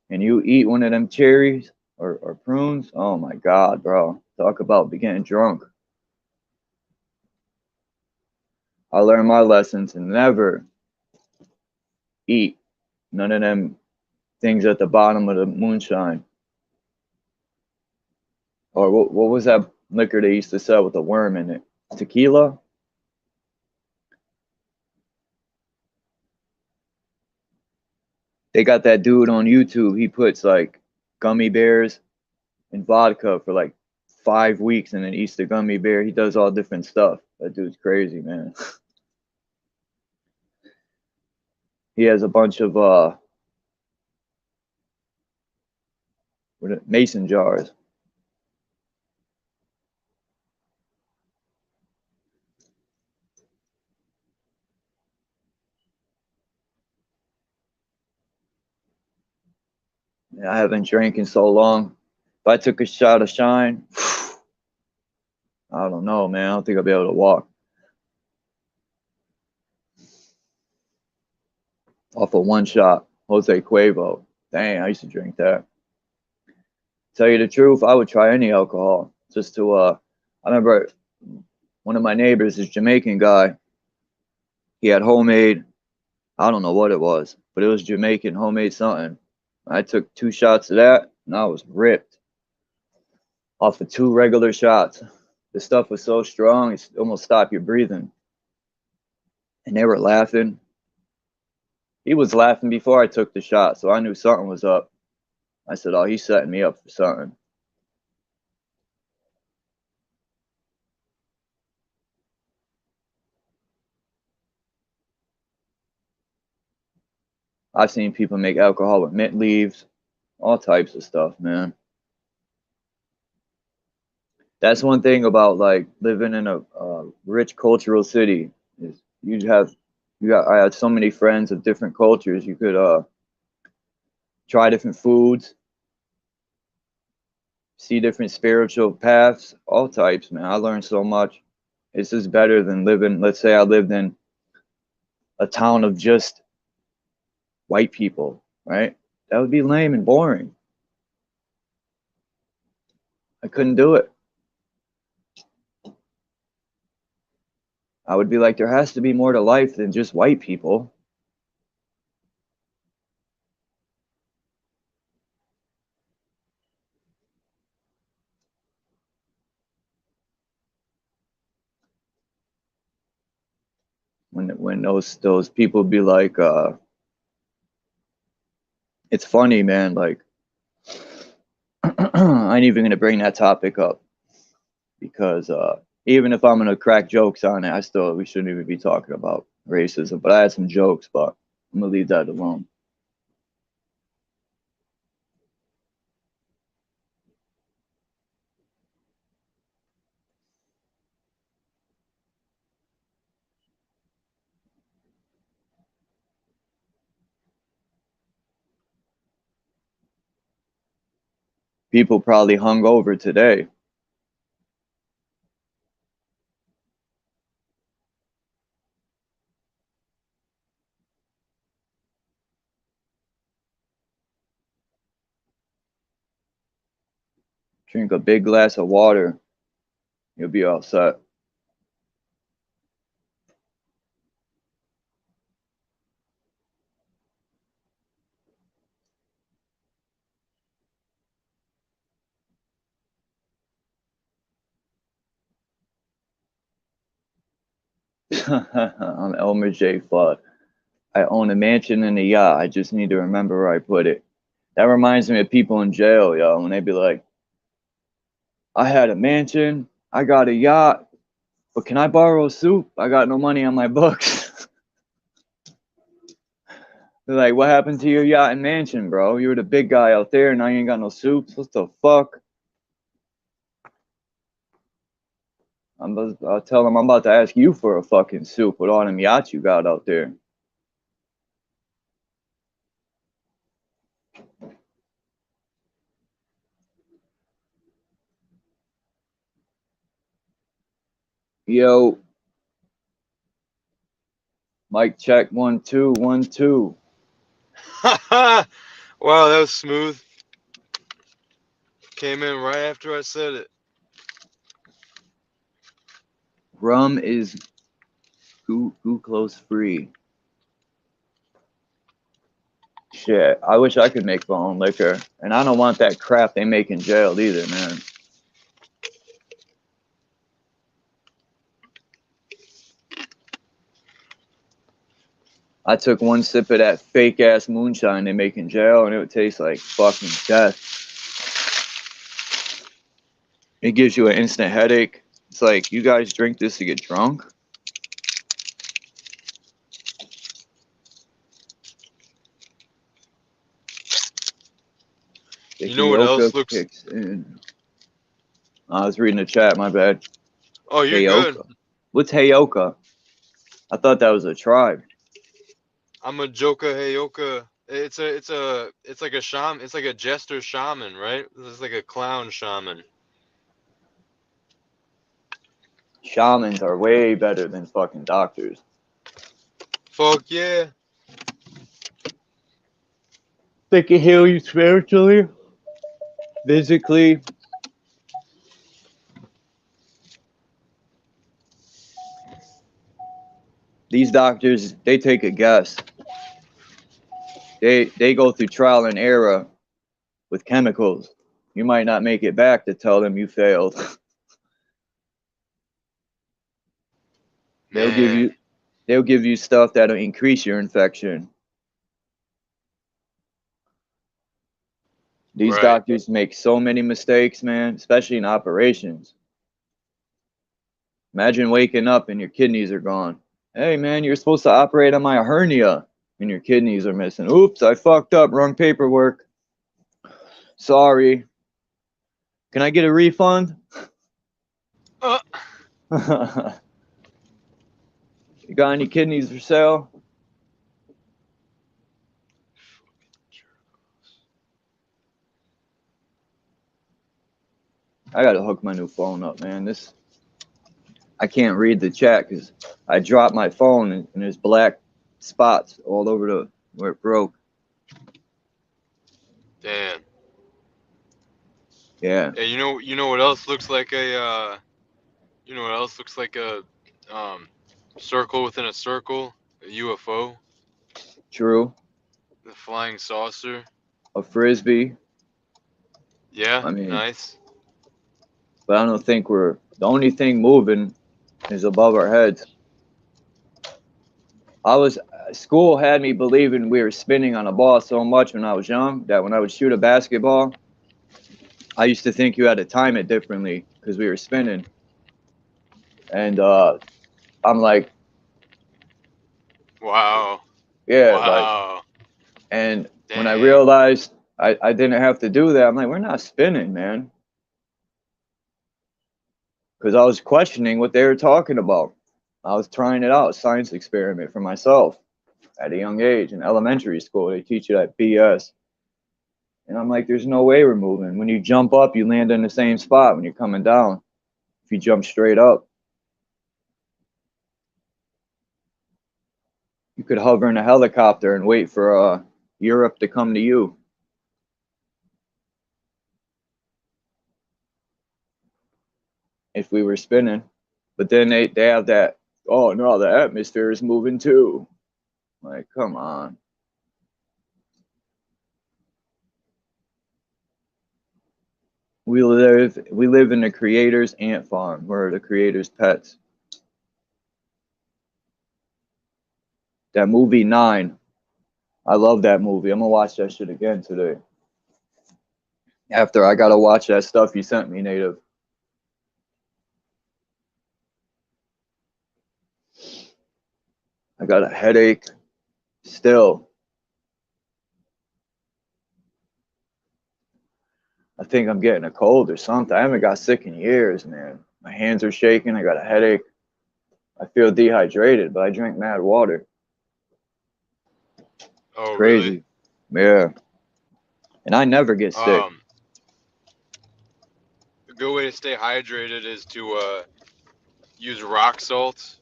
S7: And you eat one of them cherries or prunes, oh my god, bro. Talk about getting drunk. I learned my lessons and never eat none of them things at the bottom of the moonshine. Or what was that liquor they used to sell with the worm in it? Tequila? They got that dude on YouTube. He puts like gummy bears and vodka for like 5 weeks and then eats the gummy bear. He does all different stuff. That dude's crazy, man. He has a bunch of mason jars. Yeah, I haven't drank in so long. If I took a shot of Shine, I don't know, man. I don't think I'll be able to walk. Off of one shot, Jose Cuervo. Dang, I used to drink that. Tell you the truth, I would try any alcohol just to. I remember one of my neighbors, this Jamaican guy. He had homemade. I don't know what it was, but it was Jamaican homemade something. I took 2 shots of that, and I was ripped off of 2 regular shots. The stuff was so strong, it almost stopped your breathing. And they were laughing. He was laughing before I took the shot, so I knew something was up. I said, oh, he's setting me up for something. I've seen people make alcohol with mint leaves, all types of stuff, man. That's one thing about like living in a rich cultural city is I had so many friends of different cultures. You could try different foods, see different spiritual paths, all types, man. I learned so much. It's just better than living. Let's say I lived in a town of just white people, right? That would be lame and boring. I couldn't do it. I would be like, there has to be more to life than just white people. When those people be like, it's funny, man. Like, I ain't even gonna bring that topic up because even if I'm gonna crack jokes on it, we shouldn't even be talking about racism. But I had some jokes, but I'm gonna leave that alone. People probably hung over today. Drink a big glass of water, you'll be all set. I'm Elmer J. Fudd. I own a mansion and a yacht. I just need to remember where I put it. That reminds me of people in jail, yo, when they be like, I had a mansion, I got a yacht, but can I borrow a soup? I got no money on my books. They're like, what happened to your yacht and mansion, bro? You were the big guy out there, and now you ain't got no soups? What the fuck? I'll tell him I'm about to ask you for a fucking soup with all them yachts you got out there. Yo, mic check 1 2 1 2.
S8: Wow, that was smooth. Came in right after I said it.
S7: Rum is glucose free. Shit, I wish I could make my own liquor, and I don't want that crap they make in jail either, man. I took one sip of that fake ass moonshine they make in jail, and it would taste like fucking death. It gives you an instant headache. It's like, you guys drink this to get drunk?
S8: You know what else looks?
S7: Kicks in. I was reading the chat, my bad.
S8: Oh, you're
S7: Heyoka.
S8: good.
S7: What's Heyoka? I thought that was a tribe.
S8: I'm a Joka Heyoka. It's like a shaman. It's like a jester shaman, right? It's like a clown shaman.
S7: Shamans are way better than fucking doctors.
S8: Fuck yeah.
S7: They can heal you spiritually, physically. These doctors, they take a guess. They go through trial and error with chemicals. You might not make it back to tell them you failed. They'll give you stuff that'll increase your infection. These
S8: Right.
S7: doctors make so many mistakes, man, especially in operations. Imagine waking up and your kidneys are gone. Hey, man, you're supposed to operate on my hernia and your kidneys are missing. Oops, I fucked up. Wrong paperwork. Sorry. Can I get a refund? You got any kidneys for sale? I gotta hook my new phone up, man. I can't read the chat because I dropped my phone and there's black spots all over where it broke.
S8: Damn.
S7: Yeah.
S8: Hey, you know what else looks like a circle within a circle? A UFO?
S7: True.
S8: The flying saucer?
S7: A frisbee.
S8: Yeah,
S7: I mean,
S8: nice.
S7: But I don't think the only thing moving is above our heads. School had me believing we were spinning on a ball so much when I was young that when I would shoot a basketball, I used to think you had to time it differently because we were spinning. And I'm like,
S8: Wow.
S7: yeah.
S8: Wow.
S7: And
S8: Dang.
S7: when I realized I didn't have to do that, I'm like, we're not spinning, man. Because I was questioning what they were talking about. I was trying it out, a science experiment for myself at a young age in elementary school. They teach you that BS. And I'm like, there's no way we're moving. When you jump up, you land in the same spot when you're coming down. If you jump straight up, you could hover in a helicopter and wait for Europe to come to you. If we were spinning. But then they have that, oh no, the atmosphere is moving too. Like, come on. We live in the creator's ant farm. We're the creator's pets. That movie 9. I love that movie. I'm gonna watch that shit again today. After I gotta watch that stuff you sent me, Native. I got a headache still. I think I'm getting a cold or something. I haven't got sick in years, man. My hands are shaking. I got a headache. I feel dehydrated, but I drink mad water.
S8: Oh,
S7: Crazy.
S8: really?
S7: Yeah. And I never get sick.
S8: A good way to stay hydrated is to use rock salt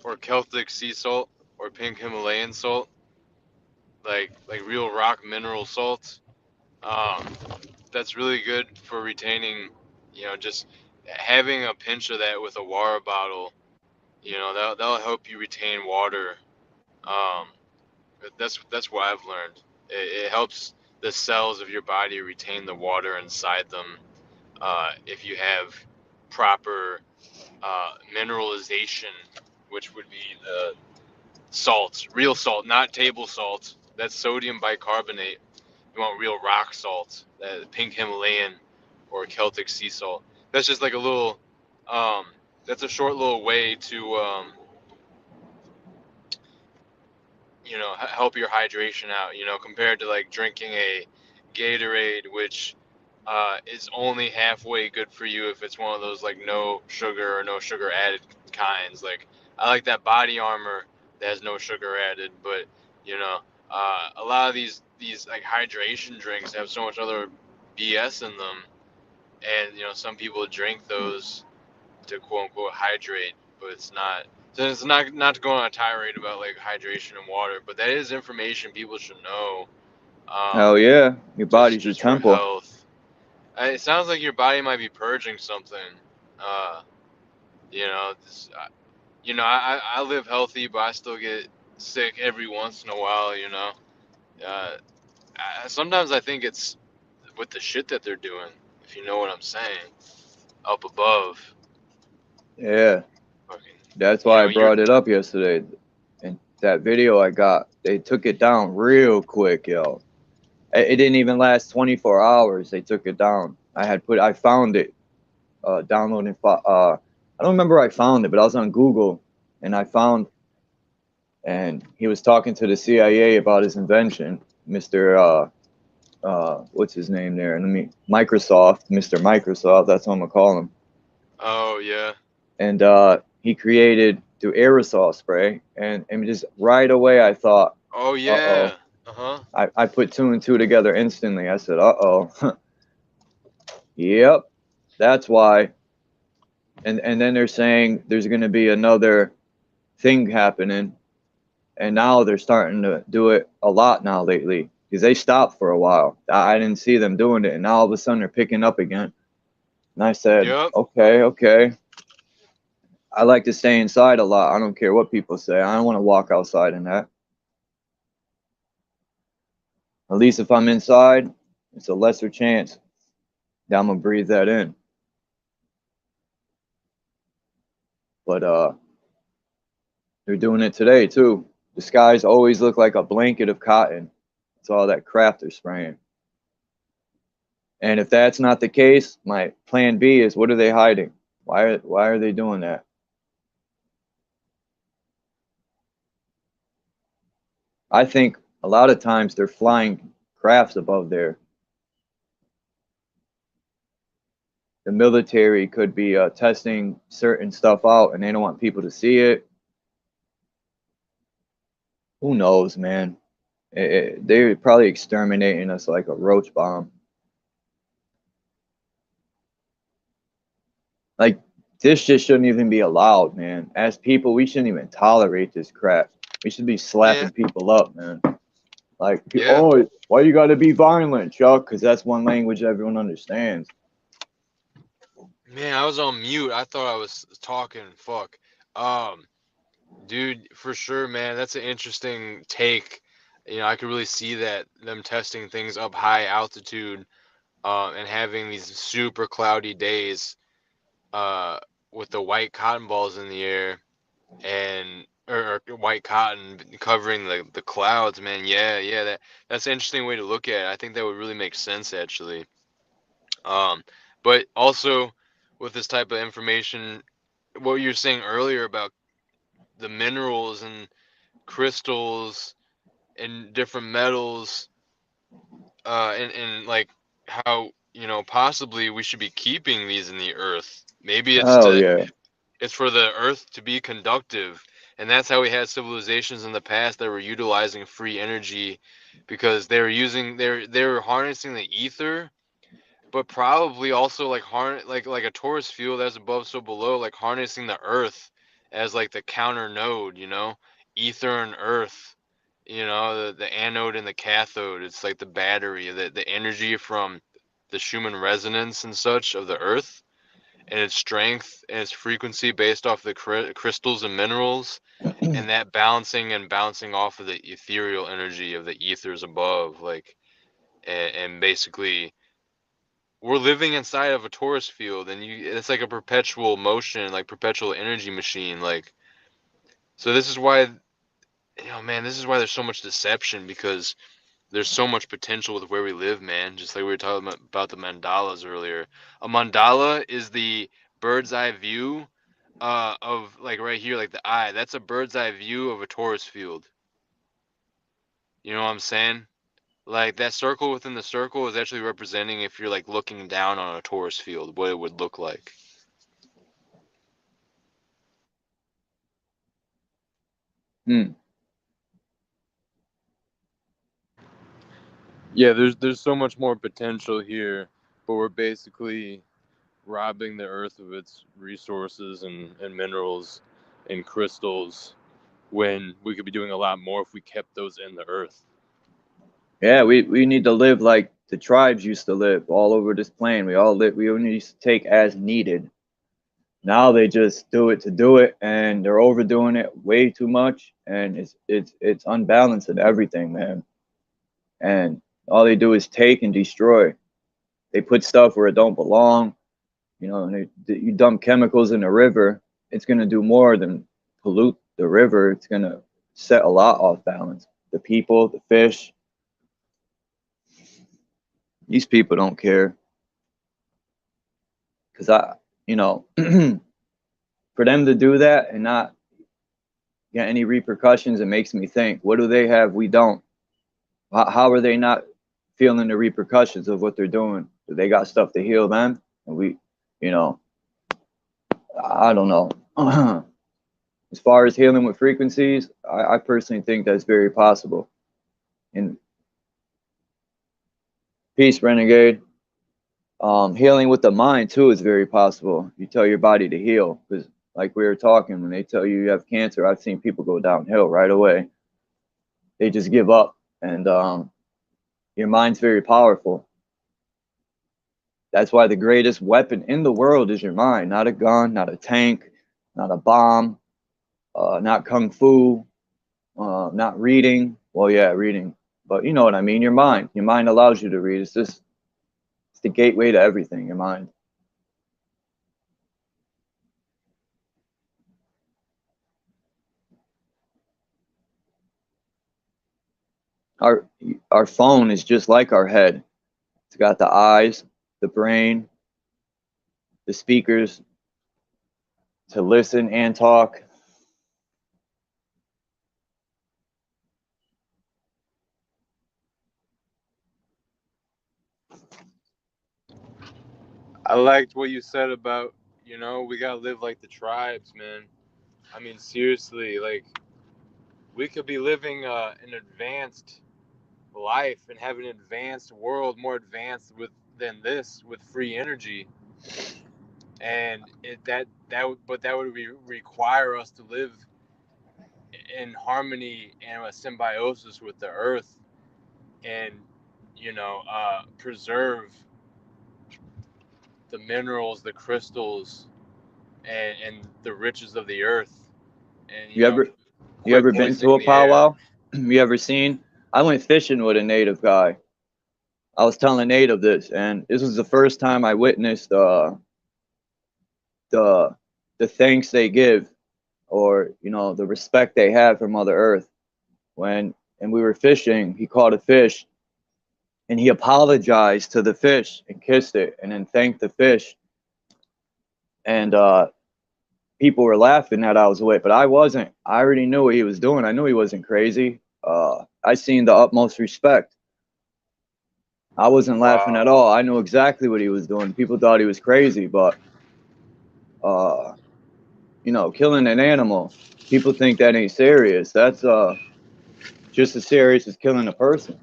S8: or Celtic sea salt or pink Himalayan salt, like real rock mineral salt. Um, that's really good for retaining, just having a pinch of that with a water bottle. That'll help you retain water. Um, that's what I've learned. It helps the cells of your body retain the water inside them. If you have proper mineralization, which would be the salts, real salt, not table salt. That's sodium bicarbonate. You want real rock salt, that pink Himalayan or Celtic sea salt. That's just like a little, that's a short little way to, help your hydration out, compared to like drinking a Gatorade, which is only halfway good for you if it's one of those like no sugar or no sugar added kinds. Like I like that Body Armor that has no sugar added, but you know, a lot of these like hydration drinks have so much other BS in them, and some people drink those to quote unquote hydrate, but it's not. So it's not to go on a tirade about like hydration and water, but that is information people should know.
S7: Hell yeah. Your body's your
S8: Just for
S7: temple.
S8: health. It sounds like your body might be purging something. Uh, I live healthy, but I still get sick every once in a while. Uh, sometimes I think it's with the shit that they're doing. If you know what I'm saying, up above.
S7: Yeah.
S8: Fucking,
S7: That's why I brought it up yesterday. And that video I got, they took it down real quick, yo. It didn't even last 24 hours. They took it down. I found it, downloading. I don't remember where I found it, but I was on Google, and and he was talking to the CIA about his invention, Mr. What's his name there? Microsoft, Mr. Microsoft. That's what I'm gonna call him.
S8: Oh yeah.
S7: And he created through aerosol spray, and just right away I thought,
S8: oh yeah, uh-huh.
S7: I put 2 and 2 together instantly. I said, uh-oh. Yep, that's why. And then they're saying there's going to be another thing happening, and now they're starting to do it a lot now lately, because they stopped for a while. I didn't see them doing it, and now all of a sudden they're picking up again. And I said,
S8: Yep.
S7: Okay. I like to stay inside a lot. I don't care what people say. I don't want to walk outside in that. At least if I'm inside, it's a lesser chance that I'm going to breathe that in. But they're doing it today too. The skies always look like a blanket of cotton. It's all that crap they're spraying. And if that's not the case, my plan B is, what are they hiding? Why are they doing that? I think a lot of times they're flying crafts above there. The military could be testing certain stuff out, and they don't want people to see it. Who knows, man? They're probably exterminating us like a roach bomb. Like, this just shouldn't even be allowed, man. As people, we shouldn't even tolerate this crap. We should be slapping people up, man. Like, oh, why you gotta be violent, Chuck? Because that's one language everyone understands.
S8: Man, I was on mute. I thought I was talking. Fuck. Dude, for sure, man. That's an interesting take. I could really see that them testing things up high altitude, and having these super cloudy days, with the white cotton balls in the air, and or white cotton covering the clouds, man. Yeah, that's an interesting way to look at it. I think that would really make sense, actually. But also with this type of information, what you were saying earlier about the minerals and crystals and different metals, and like how possibly we should be keeping these in the earth, Maybe it's
S7: Oh yeah.
S8: it's for the earth to be conductive. And that's how we had civilizations in the past that were utilizing free energy, because they were harnessing the ether, but probably also like like a torus field as above so below, like harnessing the earth as like the counter node, you know, ether and earth, you know, the anode and the cathode. It's like the battery, the energy from the Schumann resonance and such of the earth, and its strength and its frequency based off the crystals and minerals, and that balancing and bouncing off of the ethereal energy of the ethers above, like, and basically we're living inside of a torus field, and it's like a perpetual motion, like perpetual energy machine, like. So this is why, you know, man, this is why there's so much deception, because there's so much potential with where we live, man. Just like we were talking about the mandalas earlier. A mandala is the bird's eye view of, like, right here, like the eye. That's a bird's eye view of a torus field. You know what I'm saying? Like, that circle within the circle is actually representing, if you're like looking down on a torus field, what it would look like.
S7: Hmm.
S8: Yeah, there's so much more potential here, but we're basically robbing the earth of its resources and minerals and crystals, when we could be doing a lot more if we kept those in the earth.
S7: Yeah, we need to live like the tribes used to live all over this plane. We only used to take as needed. Now they just do it to do it, and they're overdoing it way too much, and it's unbalanced in everything, man. And all they do is take and destroy. They put stuff where it don't belong, you know. And you dump chemicals in the river, it's gonna do more than pollute the river. It's gonna set a lot off balance. The people, the fish. These people don't care, because you know, for them to do that and not get any repercussions, it makes me think, what do they have we don't? How are they not feeling the repercussions of what they're doing? Do they got stuff to heal them? And we, you know, I don't know. As far as healing with frequencies, I personally think that's very possible. And peace, Renegade. Healing with the mind too is very possible. You tell your body to heal, because like we were talking, when they tell you you have cancer, I've seen people go downhill right away. They just give up. And your mind's very powerful. That's why the greatest weapon in the world is your mind. Not a gun, not a tank, not a bomb, not kung fu, not reading. Well, yeah, reading, but you know what I mean. Your mind allows you to read. It's the gateway to everything, your mind. Our phone is just like our head. It's got the eyes, the brain, the speakers to listen and talk.
S8: I liked what you said about, you know, we gotta live like the tribes, man. I mean, seriously, like, we could be living an advanced life and have an advanced world, more advanced than this, with free energy, and that would require us to live in harmony and a symbiosis with the earth, and, you know, preserve the minerals, the crystals, and the riches of the earth. And
S7: you ever been to a powwow? You ever seen? I went fishing with a native guy. I was telling Native this, and this was the first time I witnessed the thanks they give, or you know, the respect they have for Mother Earth. And we were fishing, he caught a fish, and he apologized to the fish and kissed it, and then thanked the fish. And people were laughing that I was with, but I wasn't. I already knew what he was doing. I knew he wasn't crazy. I seen the utmost respect. I wasn't laughing at all. I knew exactly what he was doing. People thought he was crazy, but killing an animal. People think that ain't serious. That's just as serious as killing a person.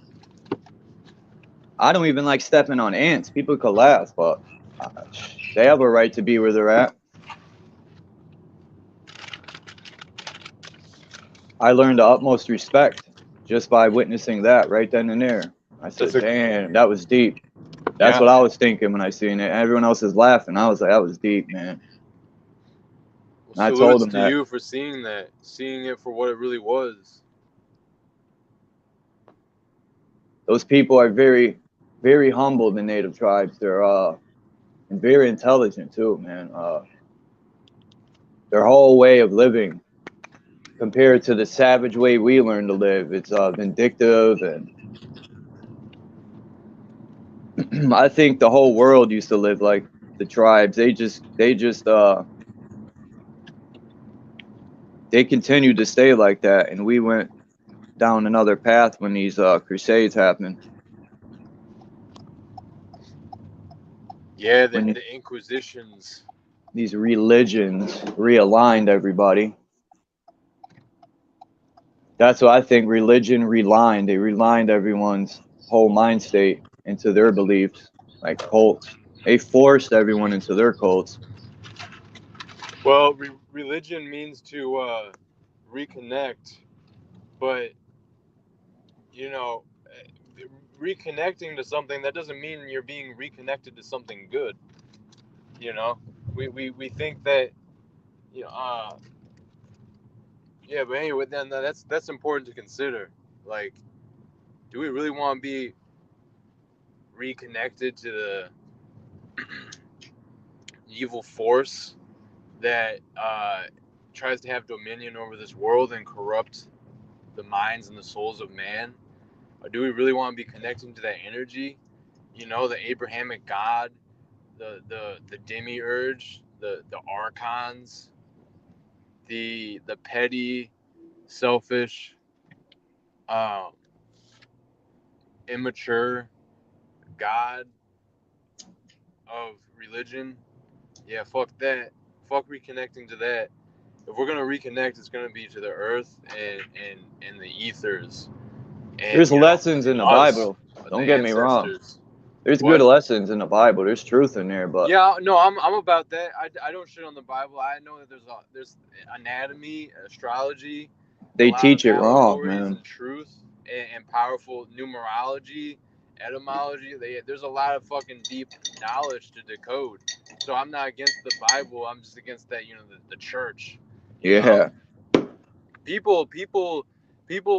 S7: I don't even like stepping on ants. People could laugh, but they have a right to be where they're at. I learned the utmost respect just by witnessing that right then and there. I said, damn, that was deep. That's what I was thinking when I seen it. Everyone else is laughing. I was like, that was deep, man.
S8: Well,
S7: I told him
S8: to
S7: that.
S8: you for seeing it for what it really was.
S7: Those people are very, very humble, the native tribes. They're very intelligent too, man. Their whole way of living compared to the savage way we learn to live, it's vindictive, and I think the whole world used to live like the tribes. They continued to stay like that, and we went down another path when these crusades happened.
S8: Yeah, the Inquisitions.
S7: These religions realigned everybody. That's what I think. Religion realigned. They realigned everyone's whole mind state into their beliefs, like cults. They forced everyone into their cults.
S8: Well, religion means to reconnect, but reconnecting to something, that doesn't mean you're being reconnected to something good. We think that but anyway, then that's important to consider. Like, do we really want to be reconnected to the evil force that tries to have dominion over this world and corrupt the minds and the souls of man? Or do we really want to be connecting to that energy? The Abrahamic God, the demiurge, the archons, the petty, selfish, immature God of religion? Yeah, fuck that. Fuck reconnecting to that. If we're gonna reconnect, it's gonna be to the earth and the ethers. And,
S7: There's lessons in the Bible. Don't get me wrong. There's good lessons in the Bible. There's truth in there, but
S8: yeah, no, I'm about that. I don't shit on the Bible. I know that there's anatomy, astrology.
S7: They teach it wrong, man.
S8: And truth and powerful numerology, etymology. There's a lot of fucking deep knowledge to decode. So I'm not against the Bible. I'm just against that, the church.
S7: Yeah.
S8: People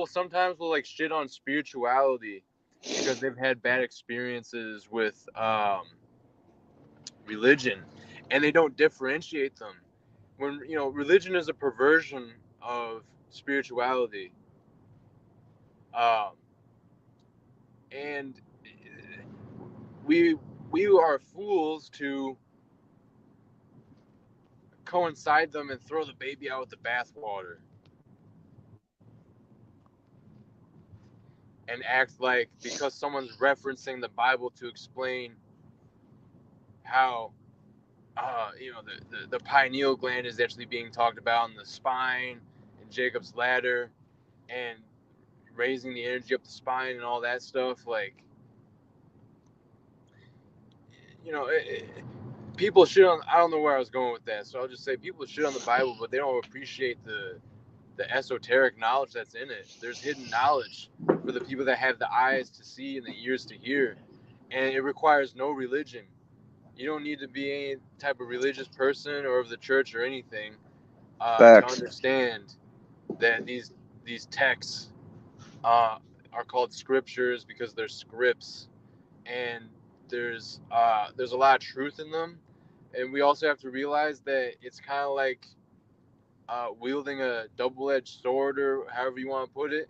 S8: sometimes will like shit on spirituality because they've had bad experiences with religion, and they don't differentiate them. When religion is a perversion of spirituality, and we are fools to coincide them and throw the baby out with the bathwater and act like because someone's referencing the Bible to explain how the pineal gland is actually being talked about in the spine and Jacob's ladder and raising the energy up the spine and all that stuff, like, people shit on, I don't know where I was going with that, so I'll just say people shit on the Bible, but they don't appreciate the esoteric knowledge that's in it. There's hidden knowledge for the people that have the eyes to see and the ears to hear, and it requires no religion. You don't need to be any type of religious person or of the church or anything to understand that these texts are called scriptures because they're scripts, and there's a lot of truth in them. And we also have to realize that it's kind of like wielding a double-edged sword, or however you want to put it.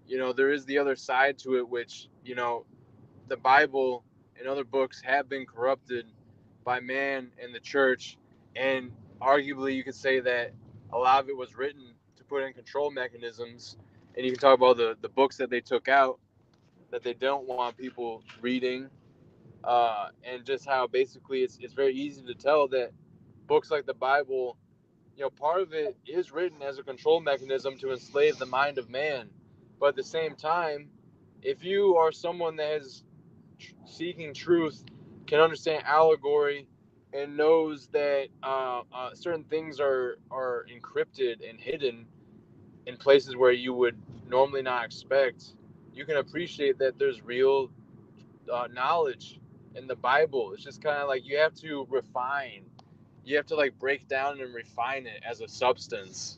S8: There is the other side to it, which the Bible and other books have been corrupted by man and the church, and arguably you could say that a lot of it was written to put in control mechanisms. And you can talk about the books that they took out that they don't want people reading, and just how basically it's very easy to tell that books like the Bible, you know, part of it is written as a control mechanism to enslave the mind of man. But at the same time, if you are someone that is seeking truth, can understand allegory, and knows that certain things are encrypted and hidden in places where you would normally not expect, you can appreciate that there's real knowledge in the Bible. It's just kind of like you have to refine, you have to like break down and refine it as a substance,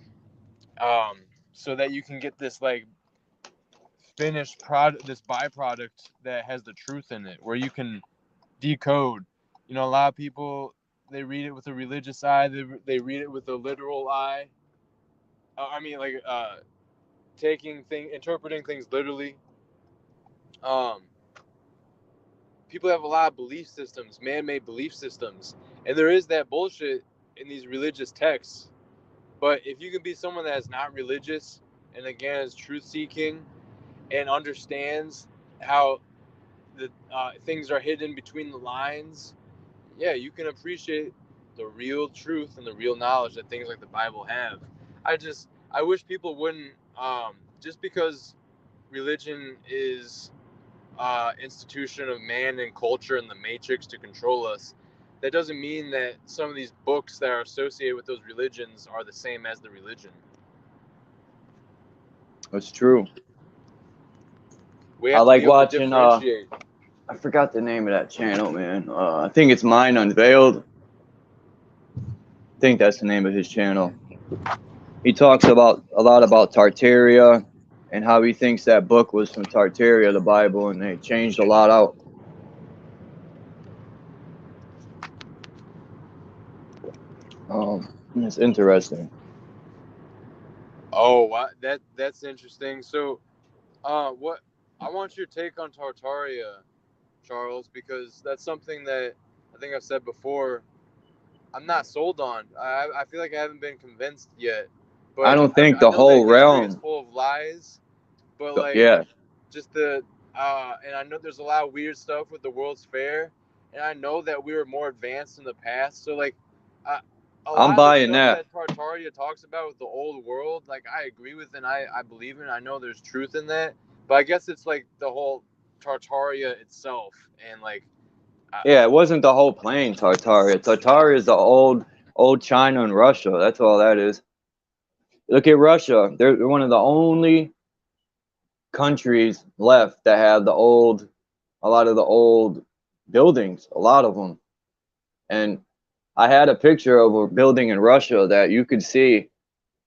S8: so that you can get this like finished product, this byproduct that has the truth in it, where you can decode. You know, a lot of people, they read it with a religious eye, they read it with a literal eye. Interpreting things literally. People have a lot of belief systems, man-made belief systems, and there is that bullshit in these religious texts. But if you can be someone that is not religious and again is truth-seeking and understands how the things are hidden between the lines, yeah, you can appreciate the real truth and the real knowledge that things like the Bible have. I wish people wouldn't, just because religion is institution of man and culture and the matrix to control us, that doesn't mean that some of these books that are associated with those religions are the same as the religion.
S7: That's true.
S8: We
S7: I
S8: have
S7: like
S8: to be able to
S7: watching.
S8: differentiate.
S7: I forgot the name of that channel, man. I think it's Mind Unveiled. I think that's the name of his channel. He talks about a lot about Tartaria and how he thinks that book was from Tartaria, the Bible, and they changed a lot out. It's interesting.
S8: Oh, that's interesting. So, what I want your take on Tartaria, Charles, because that's something that I think I've said before. I'm not sold on. I feel like I haven't been convinced yet. But
S7: I don't think
S8: I
S7: the
S8: know
S7: whole
S8: that history
S7: realm.
S8: is full of lies. But like,
S7: Yeah.
S8: just and I know there's a lot of weird stuff with the World's Fair, and I know that we were more advanced in the past. So like,
S7: I'm buying that.
S8: Tartaria talks about with the old world, like I agree with and I believe in. I know there's truth in that, but I guess it's like the whole Tartaria itself, and like.
S7: Yeah, it wasn't the whole plane, Tartaria. Tartaria is the old China and Russia. That's all that is. Look at Russia. They're one of the only countries left that have a lot of the old buildings, a lot of them. And I had a picture of a building in Russia that you could see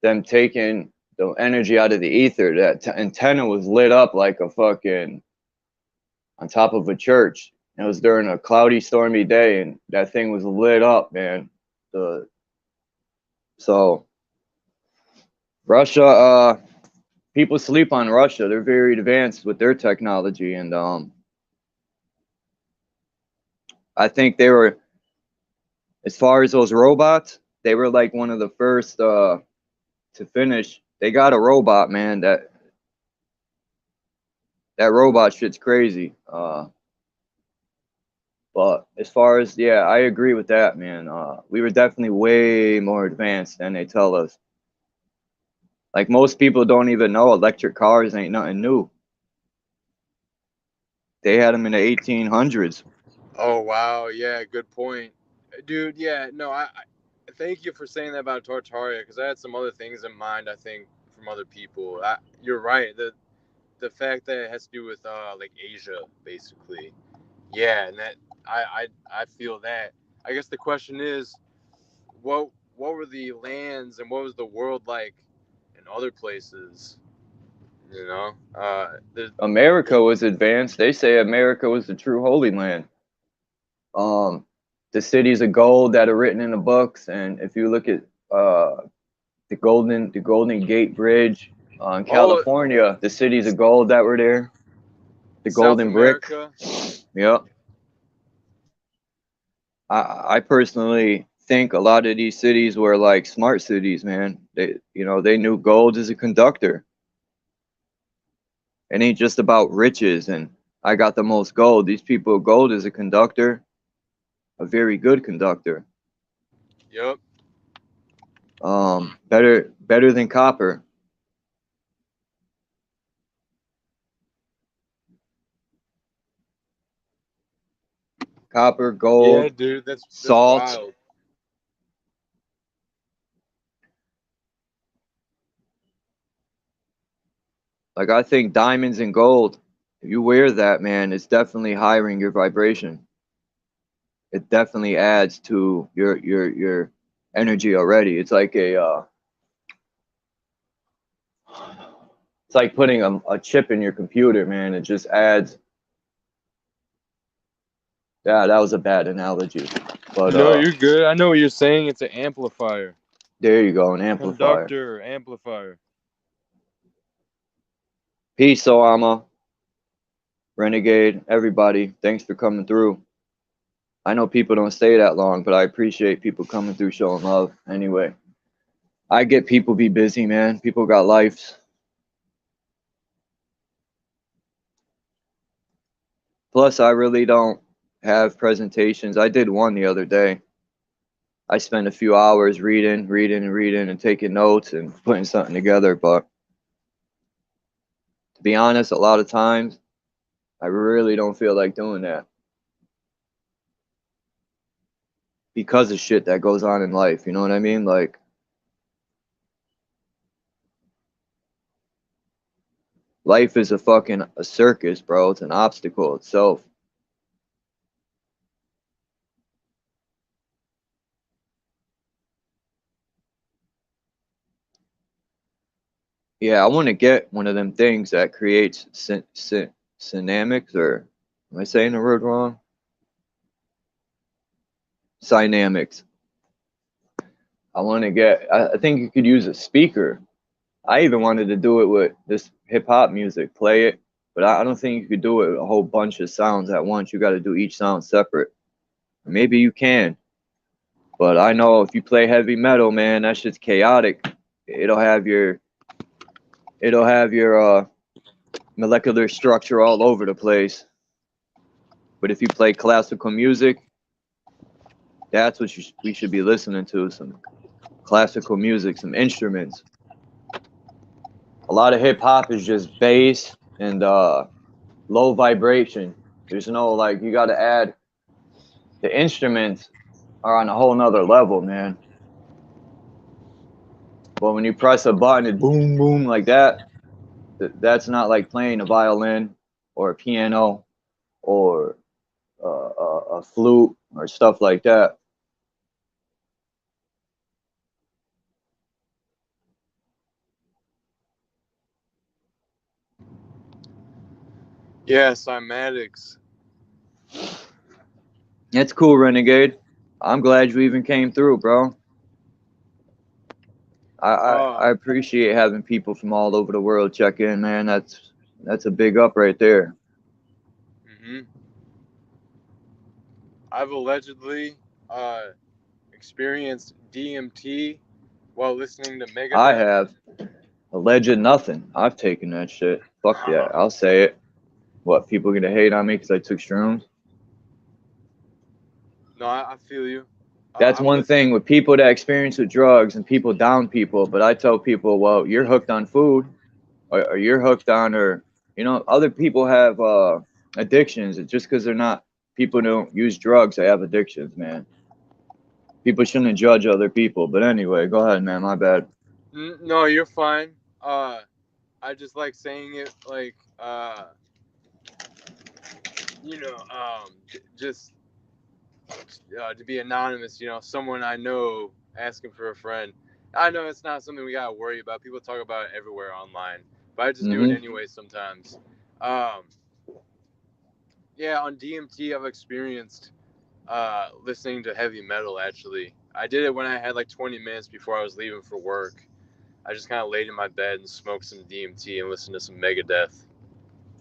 S7: them taking the energy out of the ether. That antenna was lit up like a fucking on top of a church. It was during a cloudy, stormy day, and that thing was lit up, man. So Russia, people sleep on Russia. They're very advanced with their technology, and I think they were, as far as those robots, they were like one of the first to finish. They got a robot, man. That robot shit's crazy. But as far as, yeah, I agree with that, man. We were definitely way more advanced than they tell us. Like, most people don't even know electric cars ain't nothing new. They had them in the 1800s.
S8: Oh, wow. Yeah, good point. Dude, yeah, no, I thank you for saying that about Tartaria, because I had some other things in mind, I think, from other people. You're right. The fact that it has to do with, like, Asia, basically. Yeah, and that I feel that. I guess the question is, what were the lands and what was the world like in other places? You know,
S7: America was advanced. They say America was the true Holy Land. The cities of gold that are written in the books, and if you look at the Golden Gate Bridge in California, the cities of gold that were there, the golden brick. Yep. I personally think a lot of these cities were like smart cities, man. They knew gold is a conductor. It ain't just about riches and I got the most gold. These people, gold is a conductor, a very good conductor.
S8: Yep.
S7: Better than copper. Copper,
S8: Yeah,
S7: gold,
S8: dude, that's
S7: salt.
S8: wild.
S7: Like I think diamonds and gold, if you wear that, man, it's definitely highering your vibration. It definitely adds to your energy already. It's like it's like putting a chip in your computer, man. It just adds. Yeah, that was a bad analogy, but
S8: No, you're good. I know what you're saying. It's an amplifier.
S7: there you go, an amplifier.
S8: Conductor, amplifier.
S7: Peace, Oama, Renegade, everybody. Thanks for coming through. I know people don't stay that long, but I appreciate people coming through showing love. Anyway, I get people be busy, man. People got lives. Plus, I really don't have presentations. I did one the other day. I spent a few hours reading and taking notes and putting something together. But to be honest, a lot of times I really don't feel like doing that because of shit that goes on in life. You know what I mean? Like, life is a circus, bro. It's an obstacle itself. Yeah, I want to get one of them things that creates dynamics, or am I saying the word wrong? Dynamics. I want to get. I think you could use a speaker. I even wanted to do it with this hip hop music, play it, but I don't think you could do it with a whole bunch of sounds at once. You got to do each sound separate. Maybe you can, but I know if you play heavy metal, man, that shit's chaotic. It'll have your molecular structure all over the place. But if you play classical music, that's what we should be listening to. Some classical music, some instruments. A lot of hip hop is just bass and low vibration. There's no, like, you got to add, the instruments are on a whole nother level, man. But when you press a button, it boom, boom like that. That's not like playing a violin or a piano or a flute or stuff like that.
S8: Yeah, cymatics.
S7: It's cool, Renegade. I'm glad you even came through, bro. I appreciate having people from all over the world check in, man. That's a big up right there.
S8: I've allegedly experienced DMT while listening to Megadeth.
S7: I have. Alleged nothing. I've taken that shit. Fuck yeah, I'll say it. What, people gonna hate on me because I took shrooms?
S8: No, I feel you.
S7: That's one thing with people that experience with drugs, and people down people. But I tell people, well, you're hooked on food, or you're hooked on, or other people have addictions. It's just because people don't use drugs, they have addictions, man. People shouldn't judge other people. But anyway, go ahead, man. My bad.
S8: No, you're fine. I just like saying it like just to be anonymous, someone I know asking for a friend. I know it's not something we gotta worry about. People talk about it everywhere online, but I just do it anyway sometimes. Yeah, on DMT, I've experienced listening to heavy metal. Actually, I did it when I had like 20 minutes before I was leaving for work. I just kind of laid in my bed and smoked some DMT and listened to some Megadeth.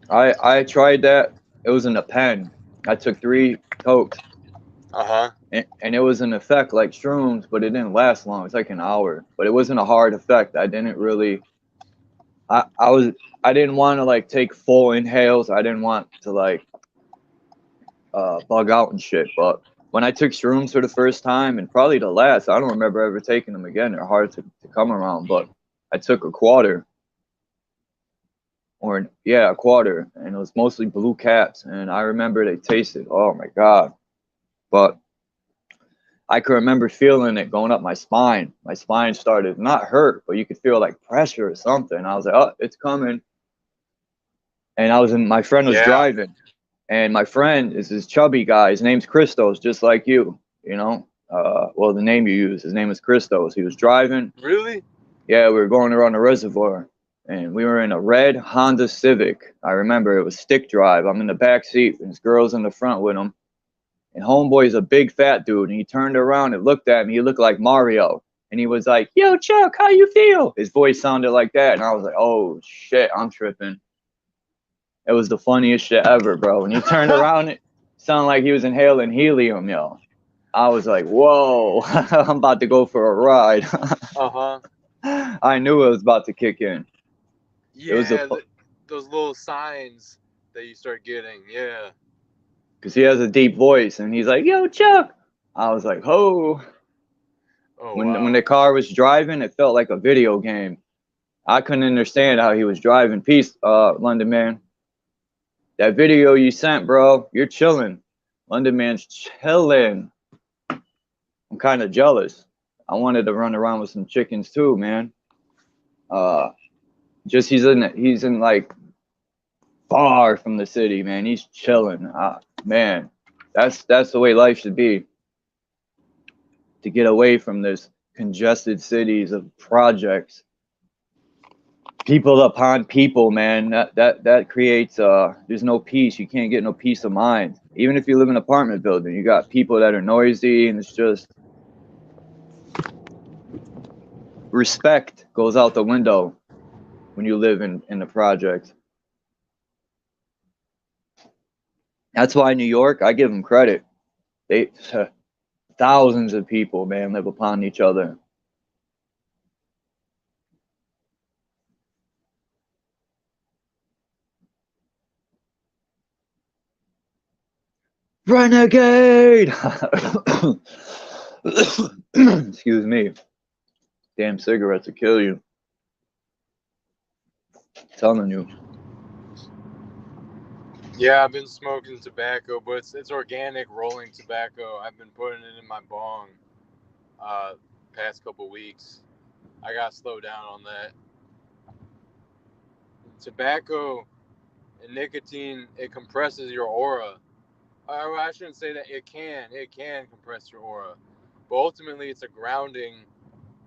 S7: I tried that. It was in a pen. I took 3 tokes. And it was an effect like shrooms, but it didn't last long. It's like an hour, but it wasn't a hard effect. I didn't really. I didn't want to like take full inhales. I didn't want to like bug out and shit. But when I took shrooms for the first time, and probably the last, I don't remember ever taking them again. They're hard to come around, but I took a quarter. Or yeah, a quarter, and it was mostly blue caps, and I remember they tasted, oh my god. But I can remember feeling it going up my spine. My spine started not hurt, but you could feel like pressure or something. I was like, oh, it's coming. And my friend was driving, and my friend is this chubby guy. His name's Christos, just like you, you know. Well, the name you use, his name is Christos. He was driving.
S8: Really?
S7: Yeah, we were going around the reservoir. And we were in a red Honda Civic. I remember it was stick drive. I'm in the back seat, and this girl's in the front with him. And homeboy's a big fat dude, and he turned around and looked at me. He looked like Mario. And he was like, yo, Chuck, how you feel? His voice sounded like that. And I was like, oh, shit, I'm tripping. It was the funniest shit ever, bro. When he turned around, it sounded like he was inhaling helium, yo. I was like, whoa, I'm about to go for a ride.
S8: Uh-huh.
S7: I knew it was about to kick in.
S8: Yeah, those little signs that you start getting, yeah.
S7: Because he has a deep voice, and he's like, yo, Chuck. I was like, oh. When the car was driving, it felt like a video game. I couldn't understand how he was driving. Peace, London Man. That video you sent, bro, you're chilling. London Man's chilling. I'm kind of jealous. I wanted to run around with some chickens too, man. Just he's in like far from the city, man. He's chilling. Man, that's the way life should be. To get away from this congested cities of projects, people upon people, man. That creates there's no peace. You can't get no peace of mind. Even if you live in an apartment building, you got people that are noisy, and it's just respect goes out the window when you live in the project. That's why New York, I give them credit. They thousands of people, man, live upon each other. Renegade! Excuse me. Damn cigarettes will kill you. I'm telling you.
S8: Yeah, I've been smoking tobacco, but it's organic rolling tobacco. I've been putting it in my bong past couple weeks. I gotta slow down on that. Tobacco and nicotine, it compresses your aura. I shouldn't say that. It can compress your aura, but ultimately it's a grounding.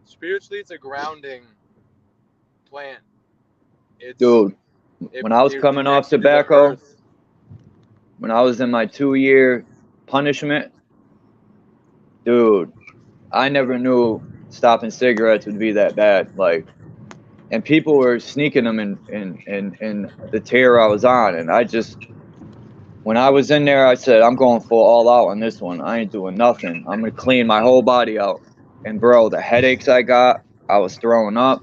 S8: Spiritually, it's a grounding plant.
S7: Dude, when I was coming off tobacco, when I was in my 2-year punishment, dude, I never knew stopping cigarettes would be that bad. Like, and people were sneaking them in the tier I was on, and I just, when I was in there, I said, I'm going full all out on this one. I ain't doing nothing. I'm gonna clean my whole body out. And bro, the headaches I got, I was throwing up.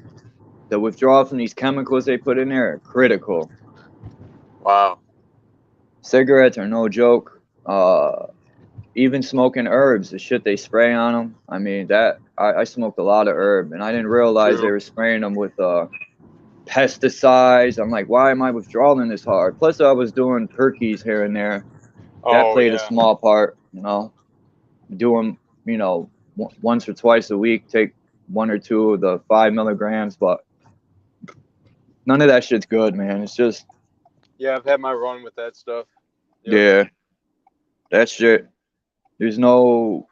S7: The withdrawal from these chemicals they put in there are critical.
S8: Wow.
S7: Cigarettes are no joke. Even smoking herbs, the shit they spray on them. I mean, I smoked a lot of herb, and I didn't realize they were spraying them with pesticides. I'm like, why am I withdrawing this hard? Plus, I was doing perkies here and there. That played a small part, you know. Do them, you know, once or twice a week. Take 1 or 2 of the 5 milligrams, but none of that shit's good, man. It's just.
S8: Yeah, I've had my run with that stuff. Yep.
S7: Yeah, that shit. There's no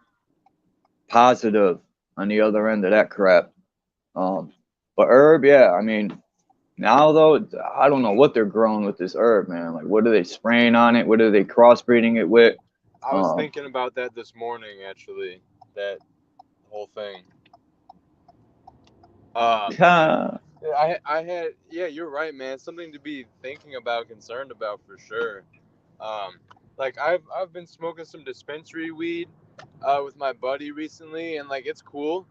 S7: positive on the other end of that crap. But herb, yeah, I mean, now though, I don't know what they're growing with this herb, man. Like, what are they spraying on it? What are they crossbreeding it with?
S8: I was thinking about that this morning, actually. That whole thing. I had, yeah, you're right, man. Something to be thinking about, concerned about for sure. Like I've been smoking some dispensary weed with my buddy recently, and like it's cool.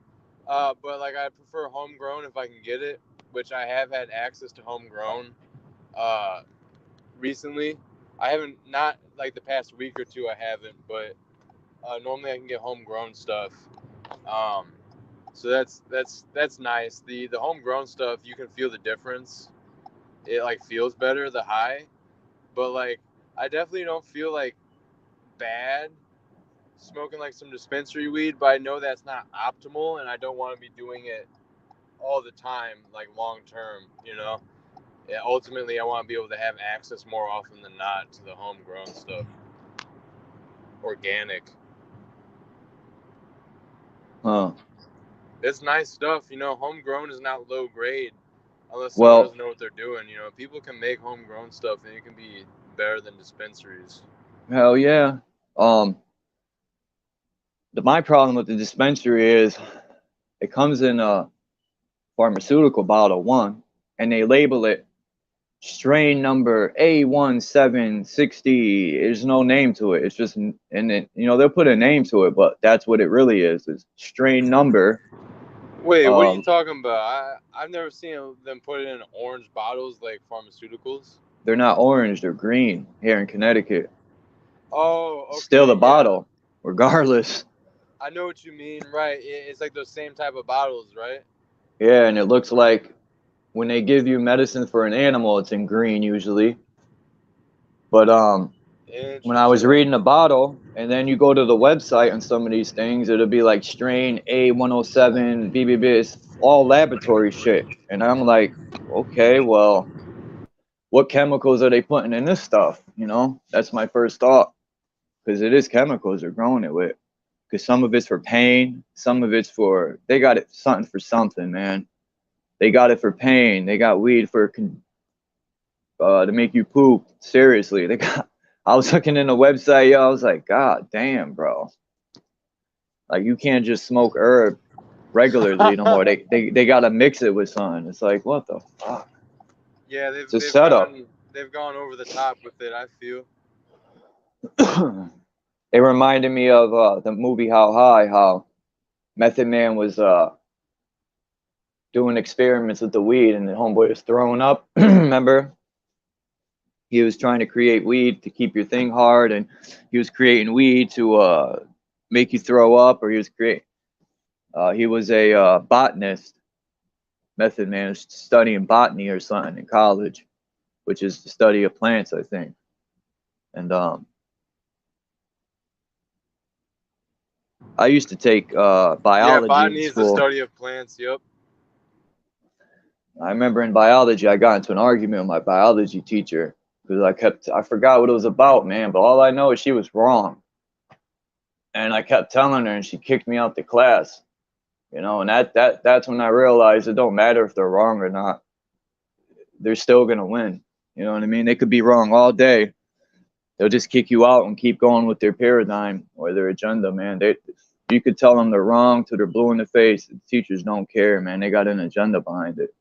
S8: But like I prefer homegrown if I can get it, which I have had access to homegrown recently. I haven't, not like the past week or two I haven't, but Normally I can get homegrown stuff. So that's nice. The homegrown stuff, you can feel the difference. It like feels better, the high, but like I definitely don't feel like bad smoking like some dispensary weed, but I know that's not optimal, and I don't want to be doing it all the time, like long term. Yeah, ultimately, I want to be able to have access more often than not to the homegrown stuff, organic.
S7: Huh.
S8: It's nice stuff. Homegrown is not low grade unless someone
S7: Well,
S8: doesn't know what they're doing. People can make homegrown stuff, and it can be better than dispensaries.
S7: hell yeah. Um, my problem with the dispensary is it comes in a pharmaceutical bottle, one, and they label it strain number A1760. There's no name to it. It's just, and it, they'll put a name to it, but that's what it really is. It's strain number.
S8: Wait, what are you talking about? I've never seen them put it in orange bottles like pharmaceuticals.
S7: They're not orange, they're green here in Connecticut.
S8: Oh, okay.
S7: Still the bottle, regardless.
S8: I know what you mean, right? It's like those same type of bottles, right?
S7: Yeah, and it looks like when they give you medicine for an animal, it's in green usually. But when I was reading the bottle, and then you go to the website on some of these things, it'll be like strain A107, BBB. It's all laboratory shit. And I'm like, okay, well, what chemicals are they putting in this stuff? That's my first thought. Because it is chemicals they're growing it with. Because some of it's for pain, some of it's they got it something for something, man. They got it for pain. They got weed for to make you poop. Seriously, I was looking in the website, yo. I was like, God damn, bro. Like you can't just smoke herb regularly no more. They gotta mix it with something. It's like, what the fuck?
S8: Yeah,
S7: it's a setup.
S8: They've gone over the top with it, I feel.
S7: It reminded me of the movie How High, how Method Man was doing experiments with the weed, and the homeboy was throwing up. Remember? He was trying to create weed to keep your thing hard, and he was creating weed to make you throw up, or he was a botanist. Method Man was studying botany or something in college, which is the study of plants, I think. And I used to take biology.
S8: Yeah, botany is the study of plants. Yep.
S7: I remember in biology, I got into an argument with my biology teacher because I forgot what it was about, man. But all I know is she was wrong, and I kept telling her, and she kicked me out the class. And that's when I realized it don't matter if they're wrong or not. They're still gonna win. You know what I mean? They could be wrong all day. They'll just kick you out and keep going with their paradigm or their agenda, man. You could tell them they're wrong till they're blue in the face. The teachers don't care, man. They got an agenda behind it.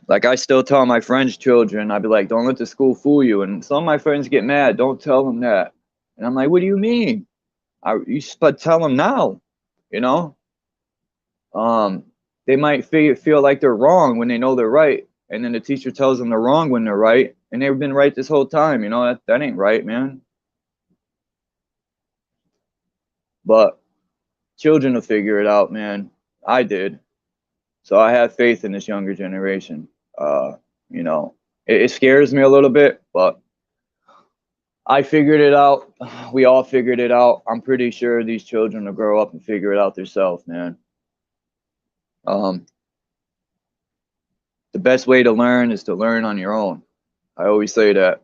S7: Like I still tell my friends' children, I'd be like, don't let the school fool you. And some of my friends get mad. Don't tell them that. And I'm like, what do you mean? You should tell them now. They might feel like they're wrong when they know they're right. And then the teacher tells them they're wrong when they're right. And they've been right this whole time. That ain't right, man. But children will figure it out, man. I did. So I have faith in this younger generation. It scares me a little bit, but I figured it out. We all figured it out. I'm pretty sure these children will grow up and figure it out themselves, man. The best way to learn is to learn on your own. I always say that.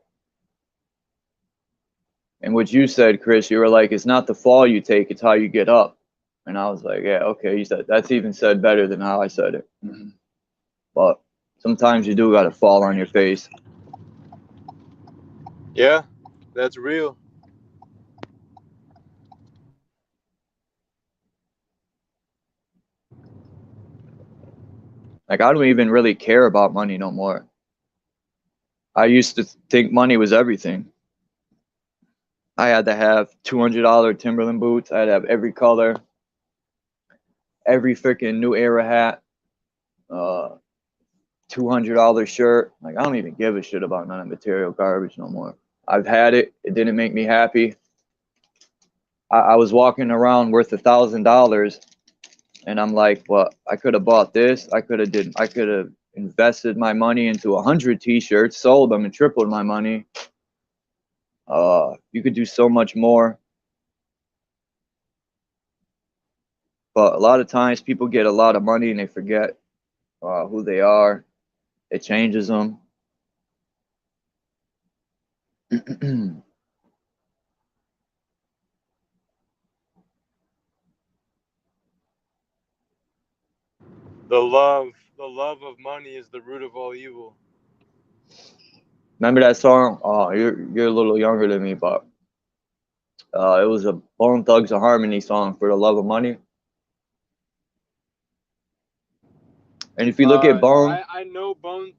S7: And what you said, Chris, you were like, it's not the fall you take, it's how you get up. And I was like, yeah, okay. You said that's even said better than how I said it. Mm-hmm. But sometimes you do got to fall on your face.
S8: Yeah, that's real.
S7: Like, I don't even really care about money no more. I used to think money was everything. I had to have $200 Timberland boots. I had to have every color, every freaking New Era hat, $200 shirt. Like, I don't even give a shit about none of material garbage no more. I've had it. It didn't make me happy. I was walking around worth $1,000, and I'm like, well, I could have bought this. I could have invested my money into 100 t-shirts, sold them, and tripled my money. You could do so much more. But a lot of times people get a lot of money and they forget who they are. It changes them.
S8: The love of money is the root of all evil.
S7: Remember that song? Oh, you're a little younger than me, but it was a Bone Thugs and Harmony song, For the Love of Money. And if you look at Bone,
S8: I know Bone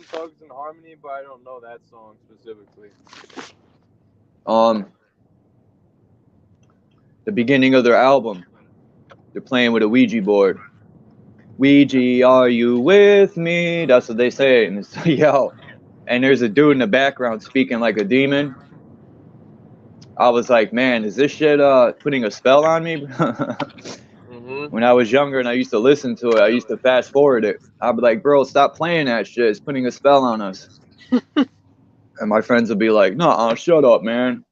S8: Thugs and Harmony, but I don't know that song specifically.
S7: the beginning of their album, they're playing with a Ouija board. Ouija, are you with me? That's what they say. And it's yo. And there's a dude in the background speaking like a demon. I was like, man, is this shit putting a spell on me? When I was younger and I used to listen to it, I used to fast forward it. I'd be like, bro, stop playing that shit. It's putting a spell on us. And my friends would be like, no, shut up, man.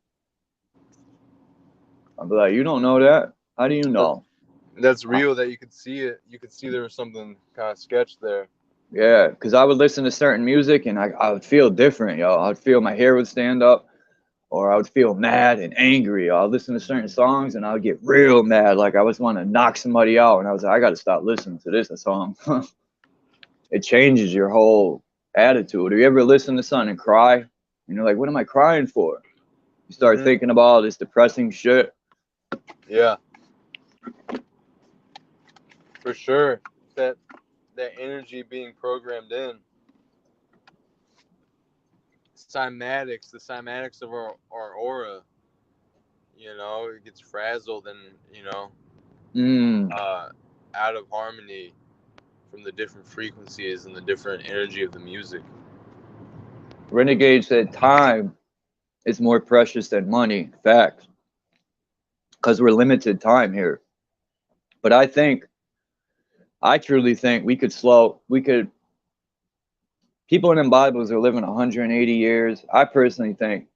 S7: I'd be like, you don't know that? How do you know?
S8: That's real that you could see it. You could see there was something kind of sketched there.
S7: Yeah, because I would listen to certain music and I would feel different, yo. I would feel my hair would stand up, or I would feel mad and angry. I'd listen to certain songs and I would get real mad. Like I was want to knock somebody out. And I was like, I got to stop listening to this song. It changes your whole attitude. Have you ever listened to something and cry? And you're like, what am I crying for? You start thinking about all this depressing shit.
S8: Yeah. For sure. That energy being programmed in. Cymatics, the cymatics of our aura, you know, it gets frazzled and, you know, out of harmony from the different frequencies and the different energy of the music.
S7: Renegade said time is more precious than money. Facts. Because we're limited time here. But I truly think people in them Bibles are living 180 years. I personally think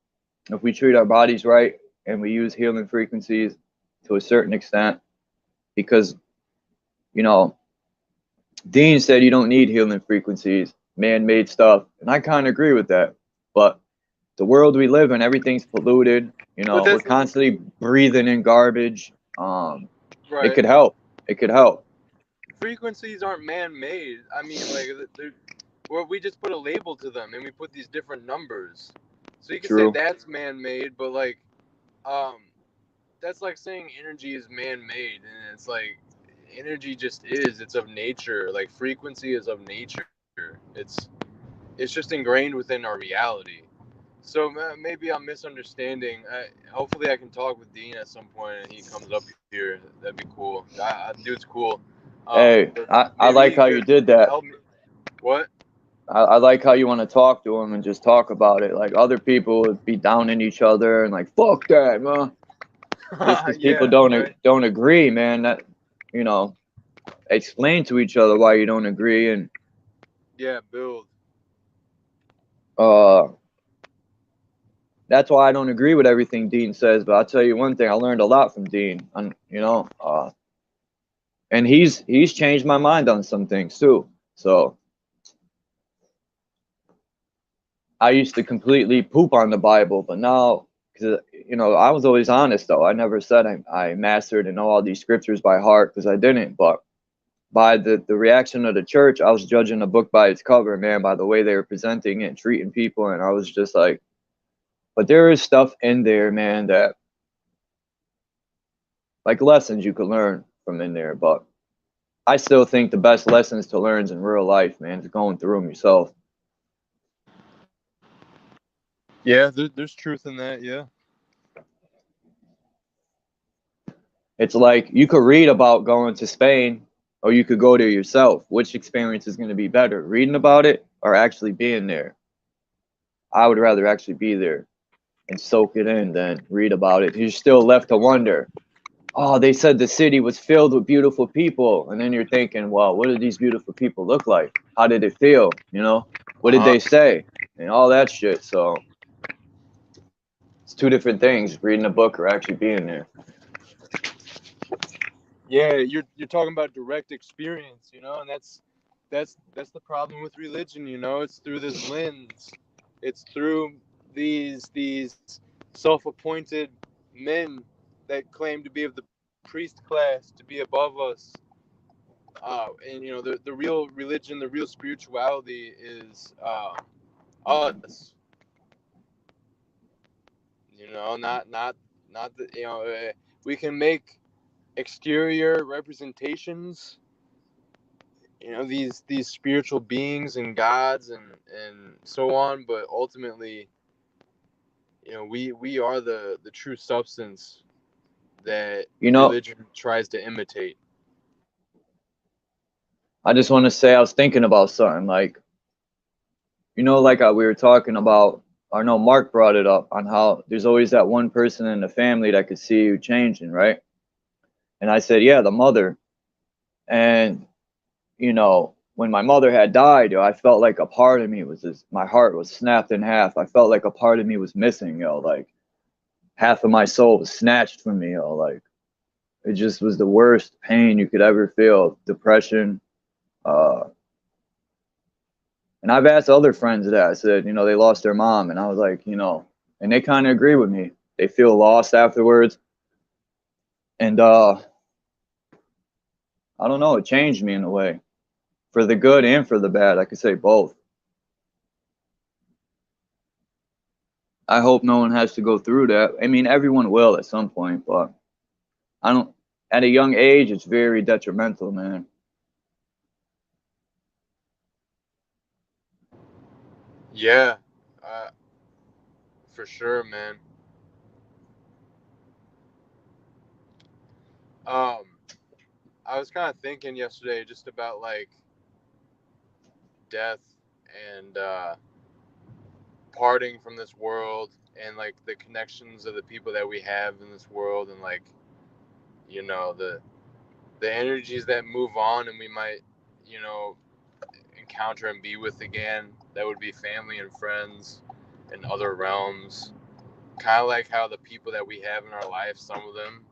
S7: if we treat our bodies right and we use healing frequencies to a certain extent, because, you know, Dean said you don't need healing frequencies, man-made stuff. And I kind of agree with that. But the world we live in, everything's polluted. You know, we're constantly breathing in garbage.
S8: Right.
S7: It could help. It could help.
S8: Frequencies aren't man-made. I mean, like, we just put a label to them and we put these different numbers. So you can say that's man-made, but like, that's like saying energy is man-made, and it's like energy just is. It's of nature. Like frequency is of nature. It's just ingrained within our reality. So maybe I'm misunderstanding. Hopefully I can talk with Dean at some point and he comes up here. That'd be cool. Dude's cool.
S7: Hey, I like how you did that.
S8: What?
S7: I like how you want to talk to him and just talk about it. Like other people would be downing each other and like, fuck that, man. Because people don't agree, man. That, you know, explain to each other why you don't agree and
S8: build.
S7: That's why I don't agree with everything Dean says. But I'll tell you one thing: I learned a lot from Dean. And you know, and he's changed my mind on some things too. So I used to completely poop on the Bible, but now, because you know, I was always honest though. I never said I mastered and know all these scriptures by heart, because I didn't. But by the reaction of the church, I was judging the book by its cover, man, by the way they were presenting it and treating people, and I was just like, but there is stuff in there, man, that like lessons you could learn from in there. But I still think the best lessons to learn is in real life, man, is going through them yourself.
S8: Yeah, there's truth in that, yeah.
S7: It's like you could read about going to Spain, or you could go there yourself. Which experience is going to be better, reading about it or actually being there? I would rather actually be there and soak it in than read about it. You're still left to wonder. Oh, they said the city was filled with beautiful people, and then you're thinking, well, what did these beautiful people look like? How did it feel? You know, what did they say, and all that shit. So it's two different things: reading a book or actually being there.
S8: Yeah, you're talking about direct experience, you know, and that's the problem with religion, you know. It's through this lens. It's through these self-appointed men that claim to be of the priest class, to be above us. And you know, the real religion, the real spirituality is us. You know, not the, you know, we can make exterior representations, you know, these spiritual beings and gods and so on, but ultimately, you know, we are the true substance that
S7: You know,
S8: religion tries to imitate.
S7: I just want to say I was thinking about something like, you know, like we were talking about, or no, Mark brought it up on how there's always that one person in the family that could see you changing, right? And I said, yeah, the mother. And, you know, when my mother had died, yo, I felt like a part of me was just, my heart was snapped in half. I felt like a part of me was missing, yo, like half of my soul was snatched from me, yo, like it just was the worst pain you could ever feel, depression. Uh, and I've asked other friends that. I said, you know, they lost their mom, and I was like, you know, and they kind of agree with me. They feel lost afterwards, and I don't know, it changed me in a way, for the good and for the bad. I could say both. I hope no one has to go through that. I mean, everyone will at some point, but I don't. At a young age, it's very detrimental, man.
S8: Yeah, for sure, man. Um, I was kind of thinking yesterday just about like death and parting from this world and like the connections of the people that we have in this world, and like, you know, the energies that move on and we might, you know, encounter and be with again, that would be family and friends in other realms. Kind of like how the people that we have in our life, some of them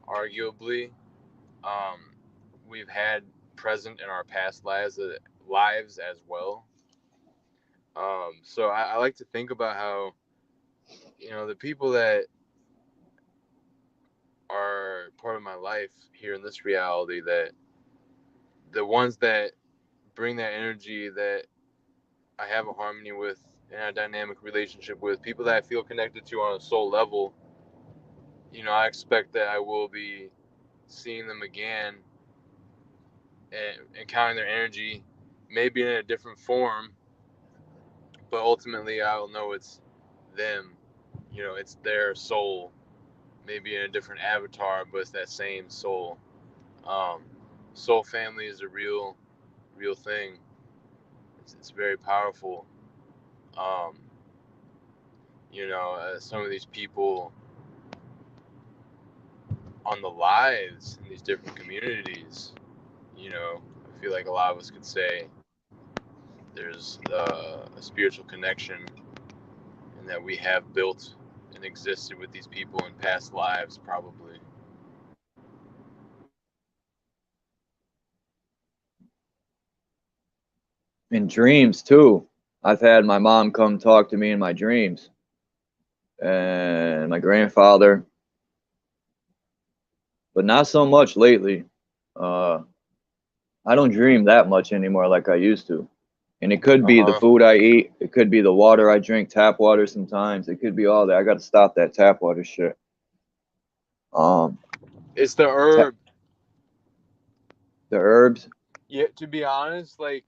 S8: arguably, um, we've had present in our past lives as well. So I like to think about how, you know, the people that are part of my life here in this reality, that the ones that bring that energy that I have a harmony with and a dynamic relationship with, people that I feel connected to on a soul level, you know, I expect that I will be seeing them again and encountering their energy, maybe in a different form, but ultimately I'll know it's them. You know, it's their soul, maybe in a different avatar, but it's that same soul. Um, Soul family is a real thing. It's very powerful. Um, you know, some of these people on the lives in these different communities, you know, I feel like a lot of us could say there's a spiritual connection, and that we have built and existed with these people in past lives, probably.
S7: In dreams too. I've had my mom come talk to me in my dreams, and my grandfather, but not so much lately. Uh, I don't dream that much anymore like I used to. And it could
S8: Uh
S7: be the
S8: huh.
S7: food I eat. It could be the water I drink, tap water sometimes. It could be all that. I got to stop that tap water shit. Um,
S8: It's the
S7: ta-
S8: herb.
S7: the herbs.
S8: Yeah, to be honest, like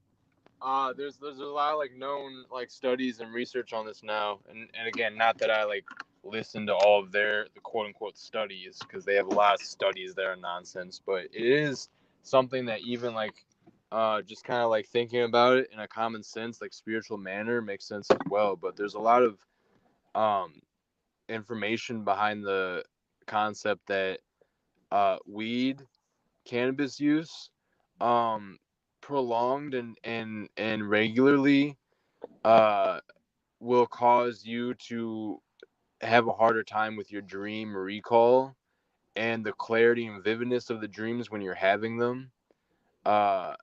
S8: there's a lot of like known like studies and research on this now, and again, not that I like listen to all of the quote unquote studies, because they have a lot of studies that are nonsense, but it is something that even like just kind of like thinking about it in a common sense, like spiritual manner makes sense as well. But there's a lot of information behind the concept that weed, cannabis use, prolonged and regularly will cause you to have a harder time with your dream recall and the clarity and vividness of the dreams when you're having them. Uh,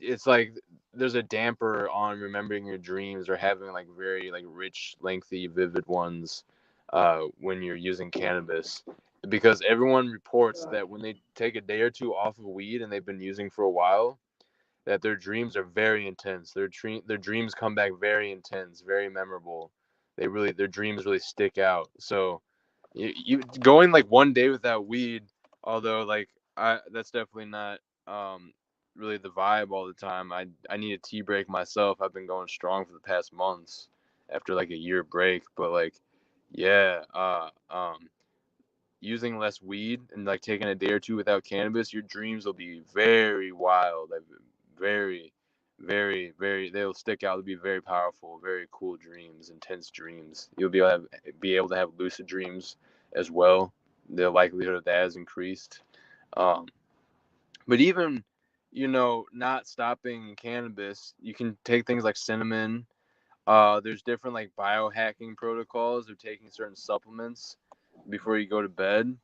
S8: it's like there's a damper on remembering your dreams or having like very like rich, lengthy, vivid ones when you're using cannabis. Because everyone reports that when they take a day or two off of weed and they've been using for a while, that their dreams are very intense. Their dreams come back very intense, very memorable. Their dreams really stick out. So you going like one day without weed, although like that's definitely not really the vibe all the time. I need a tea break myself. I've been going strong for the past months after like a year break, but like yeah, using less weed and like taking a day or two without cannabis, your dreams will be very wild, like very, very, very. They'll stick out. They'll be very powerful, very cool dreams, intense dreams. You'll be able to have lucid dreams as well. The likelihood of that has increased. Um, but even not stopping cannabis, you can take things like cinnamon. There's different like biohacking protocols of taking certain supplements before you go to bed.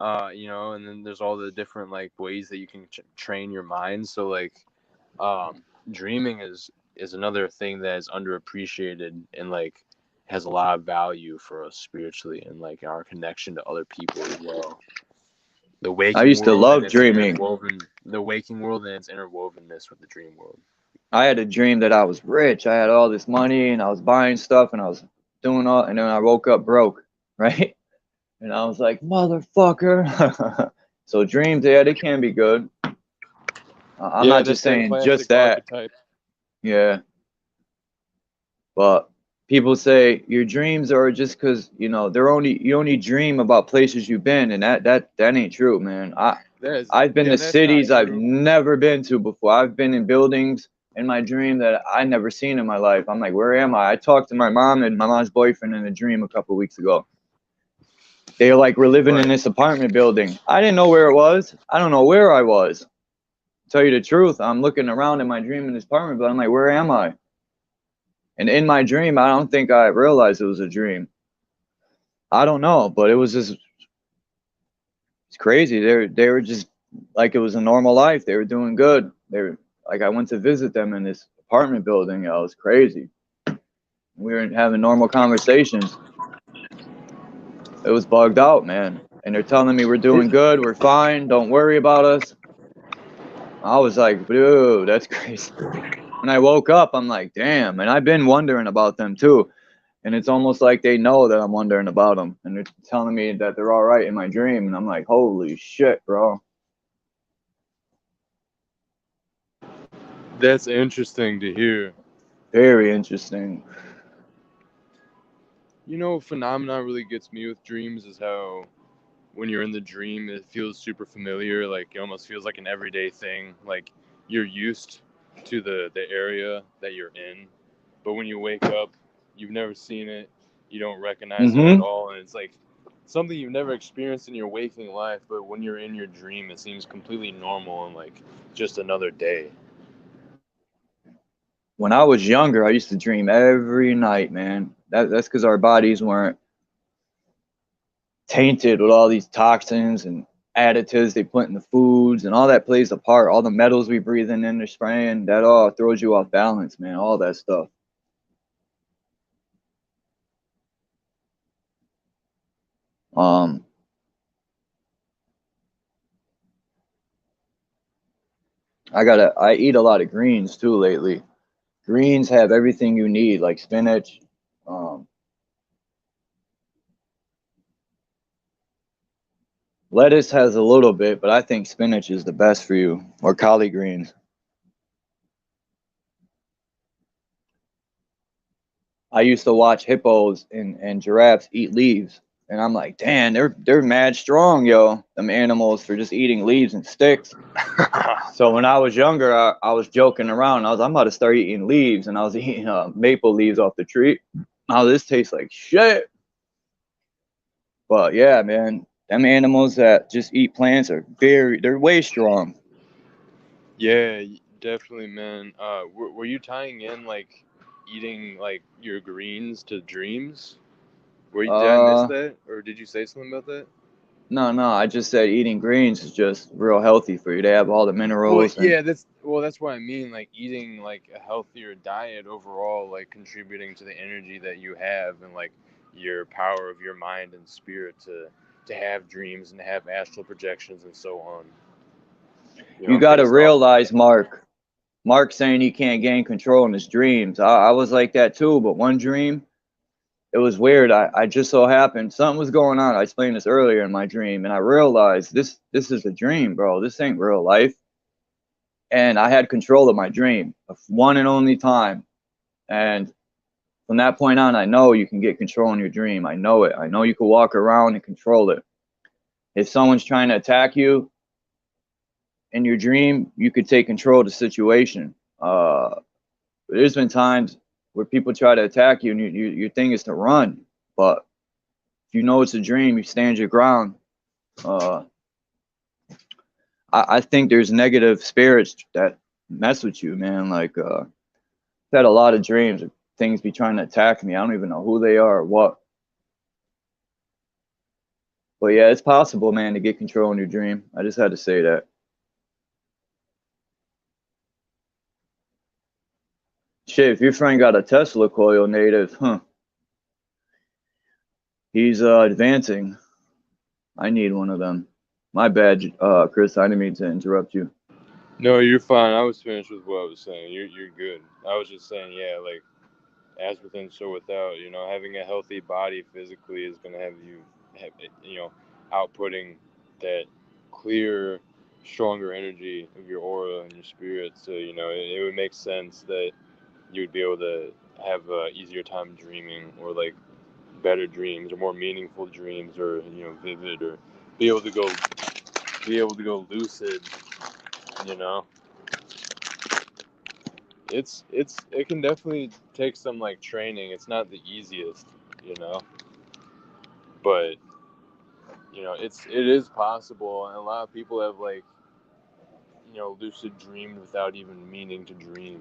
S8: And then there's all the different like ways that you can train your mind. So like, dreaming is another thing that is underappreciated and like has a lot of value for us spiritually and like our connection to other people as well. The waking
S7: I used to
S8: world
S7: love
S8: and its
S7: dreaming.
S8: the waking world and its interwovenness with the dream world.
S7: I had a dream that I was rich. I had all this money and I was buying stuff and I was doing all, and then I woke up broke, right? And I was like, motherfucker. So dreams, yeah, they can be good. I'm not just saying just that.
S8: Archetype.
S7: Yeah. But people say your dreams are just because, you only dream about places you've been, and that ain't true, man. I've been to cities I've never been to before. I've been in buildings in my dream that I never seen in my life. I'm like, where am I? I talked to my mom and my mom's boyfriend in a dream a couple weeks ago. They were like, we're living in this apartment building. I didn't know where it was. I don't know where I was. Tell you the truth, I'm looking around in my dream in this apartment, but I'm like, where am I? And in my dream, I don't think I realized it was a dream. I don't know, but it was just, it's crazy. They were just like it was a normal life. They were doing good. They were like, I went to visit them in this apartment building. It was crazy. We were having normal conversations. It was bugged out, man. And they're telling me we're doing good, we're fine, don't worry about us. I was like, dude, that's crazy. When I woke up, I'm like, damn. And I've been wondering about them too. And it's almost like they know that I'm wondering about them. And they're telling me that they're all right in my dream. And I'm like, holy shit, bro.
S8: That's interesting to hear.
S7: Very interesting.
S8: Phenomenon really gets me with dreams is how when you're in the dream, it feels super familiar. Like it almost feels like an everyday thing. Like you're used to the area that you're in, but when you wake up, you've never seen it. You don't recognize it at all, and it's like something you've never experienced in your waking life. But when you're in your dream, it seems completely normal and like just another day.
S7: When I was younger, I used to dream every night, man. That's because our bodies weren't tainted with all these toxins and additives they put in the foods, and all that plays a part. All the metals we breathe in they're spraying, that all throws you off balance, man. All that stuff. I eat a lot of greens too lately. Greens have everything you need, like spinach. Lettuce has a little bit, but I think spinach is the best for you, or collard greens. I used to watch hippos and giraffes eat leaves. And I'm like, damn, they're mad strong, yo. Them animals for just eating leaves and sticks. So when I was younger, I was joking around. I'm about to start eating leaves, and I was eating maple leaves off the tree. Oh, this tastes like shit. But yeah, man, them animals that just eat plants they're way strong.
S8: Yeah, definitely, man. Were you tying in like eating like your greens to dreams? Did I miss that, or did you say something about that?
S7: No, I just said eating greens is just real healthy for you. They have all the
S8: Well,
S7: minerals and
S8: yeah, that's what I mean. Like eating like a healthier diet overall, like contributing to the energy that you have and like your power of your mind and spirit to have dreams and to have astral projections and so on.
S7: you got to realize, Mark saying he can't gain control in his dreams. I was like that too, but one dream, it was weird. I just so happened something was going on. I explained this earlier in my dream, and I realized this is a dream, bro. This ain't real life. And I had control of my dream, one and only time. And from that point on, I know you can get control in your dream. I know it. I know you can walk around and control it. If someone's trying to attack you in your dream, you could take control of the situation. There's been times where people try to attack you, and your thing is to run. But if you know it's a dream, you stand your ground. I think there's negative spirits that mess with you, man. Like, I've had a lot of dreams of things be trying to attack me. I don't even know who they are or what. But yeah, it's possible, man, to get control in your dream. I just had to say that. Shit, if your friend got a Tesla coil native, he's advancing. I need one of them. My bad, Chris. I didn't mean to interrupt you.
S8: No, you're fine. I was finished with what I was saying. You're good. I was just saying, yeah, like as within, so without. You know, having a healthy body physically is gonna have you, outputting that clear, stronger energy of your aura and your spirit. So it would make sense that you would be able to have an easier time dreaming, or like better dreams, or more meaningful dreams, or vivid, or be able to go lucid. It can definitely take some like training. It's not the easiest, but it is possible, and a lot of people have like lucid dreamed without even meaning to dream.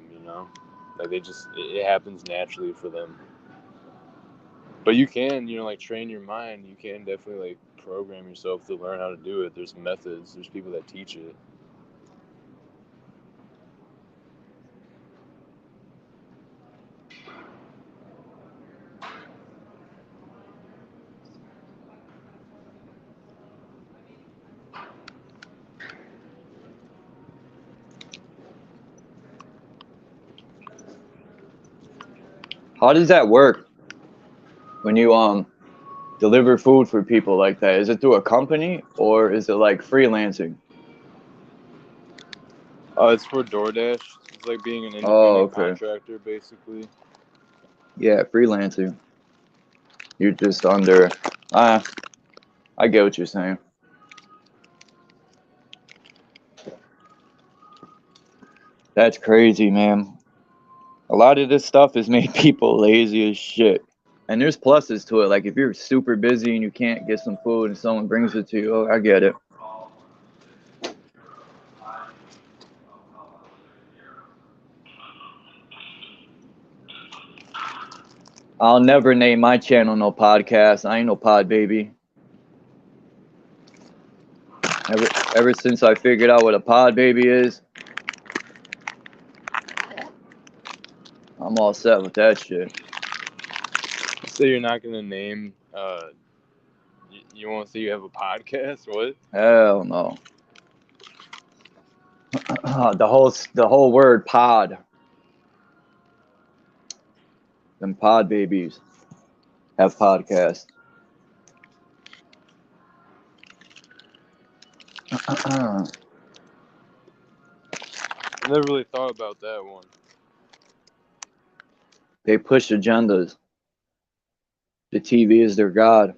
S8: Like it happens naturally for them. But you can like train your mind. You can definitely like program yourself to learn how to do it. There's methods. There's people that teach it.
S7: How does that work when you deliver food for people like that? Is it through a company or is it like freelancing?
S8: It's for DoorDash. It's like being an independent contractor, basically.
S7: Yeah, freelancing. You're just under. I get what you're saying. That's crazy, man. A lot of this stuff has made people lazy as shit. And there's pluses to it. Like if you're super busy and you can't get some food and someone brings it to you, oh, I get it. I'll never name my channel no podcast. I ain't no pod baby. Ever since I figured out what a pod baby is, I'm all set with that shit.
S8: So you're not gonna name? You won't say you have a podcast? What?
S7: Hell no. The whole word pod. Them pod babies have podcasts.
S8: I never really thought about that one.
S7: They push agendas. The TV is their god.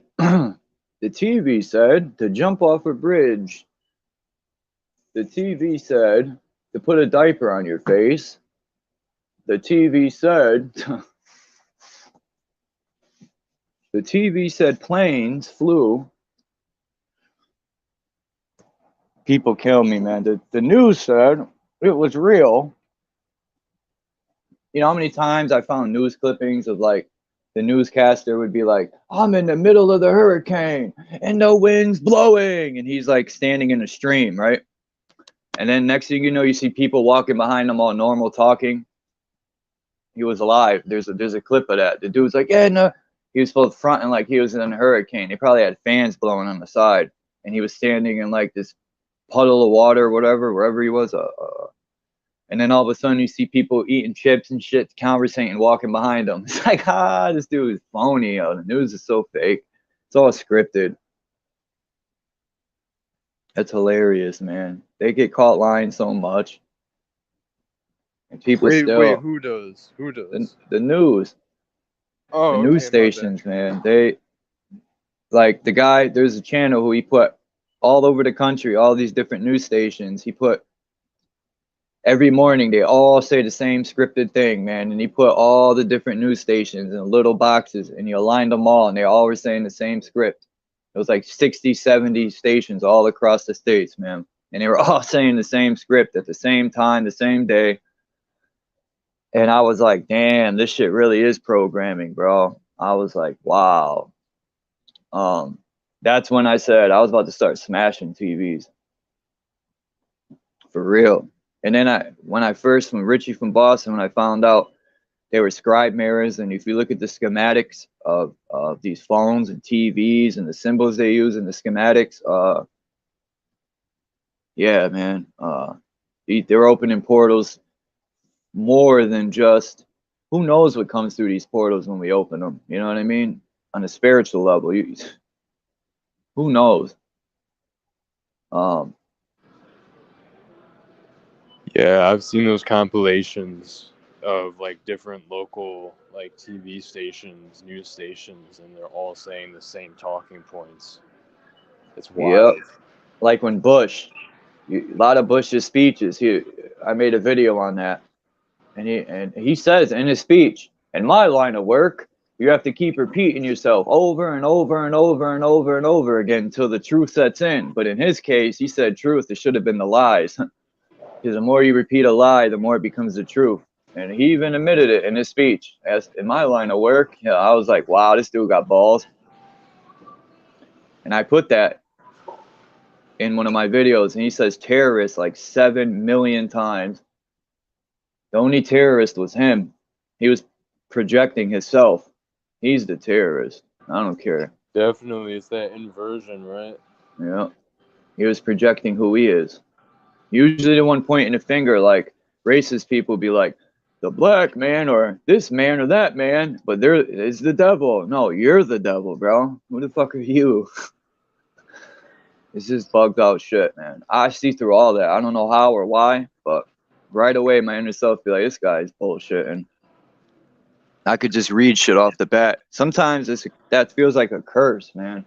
S7: The TV said to jump off a bridge. The TV said to put a diaper on your face. The TV said the TV said planes flew. People kill me, man. The news said it was real. You know how many times I found news clippings of like the newscaster would be like, I'm in the middle of the hurricane and the wind's blowing. And he's like standing in a stream, right? And then next thing you know, you see people walking behind him all normal talking. He was alive. There's a clip of that. The dude's like, yeah, no. He was both fronting like he was in a hurricane. He probably had fans blowing on the side. And he was standing in like this puddle of water or whatever, wherever he was. And then all of a sudden you see people eating chips and shit, conversating, walking behind them. It's like, this dude is phony. The news is so fake. It's all scripted. That's hilarious, man. They get caught lying so much. And people
S8: Wait,
S7: still...
S8: wait, who does? Who does?
S7: The news.
S8: Oh,
S7: the news stations, man. They... Like, the guy, there's a channel who he put all over the country, all these different news stations. He put... Every morning, they all say the same scripted thing, man. And he put all the different news stations in little boxes, and he aligned them all, and they all were saying the same script. It was like 60, 70 stations all across the states, man. And they were all saying the same script at the same time, the same day. And I was like, damn, this shit really is programming, bro. I was like, wow. That's when I said I was about to start smashing TVs. For real. And then when Richie from Boston, when I found out they were scribe mirrors, and if you look at the schematics of these phones and TVs and the symbols they use in the schematics, yeah, man, they're opening portals more than just, who knows what comes through these portals when we open them, you know what I mean? On a spiritual level, who knows?
S8: Yeah, I've seen those compilations of like different local like TV stations, news stations, and they're all saying the same talking points. It's wild.
S7: Yep. Like when Bush, a lot of Bush's speeches, I made a video on that, and he says in his speech, in my line of work, you have to keep repeating yourself over and over and over and over and over again until the truth sets in. But in his case, he said truth. It should have been the lies. Because the more you repeat a lie, the more it becomes the truth. And he even admitted it in his speech. As in my line of work, I was like, wow, this dude got balls. And I put that in one of my videos, and he says terrorist like 7 million times. The only terrorist was him. He was projecting himself. He's the terrorist. I don't care.
S8: Definitely, it's that inversion, right?
S7: Yeah. He was projecting who he is. Usually the one pointing the finger, like racist people be like, the black man or this man or that man, but there is the devil. No, you're the devil, bro. Who the fuck are you? It's just bugged out shit, man. I see through all that. I don't know how or why, but right away my inner self be like, this guy's bullshitting. I could just read shit off the bat. Sometimes that feels like a curse, man.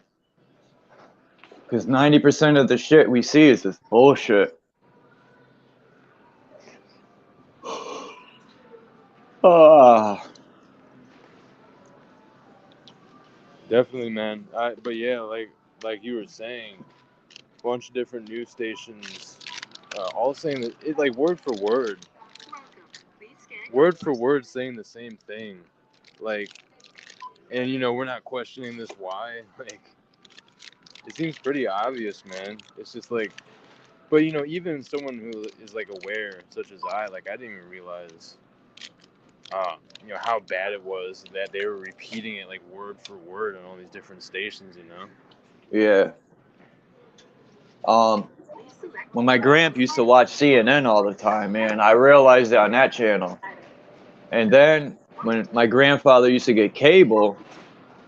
S7: Because 90% of the shit we see is just bullshit.
S8: Definitely, man. But yeah, like you were saying, a bunch of different news stations, all saying that it like word for word saying the same thing. Like, and you know, we're not questioning this why. Like, it seems pretty obvious, man. It's just like, but you know, even someone who is like aware, such as I didn't even realize. You know, how bad it was that they were repeating it like word for word on all these different stations, you know?
S7: Yeah. When my grandpa used to watch CNN all the time, man, I realized that on that channel. And then when my grandfather used to get cable,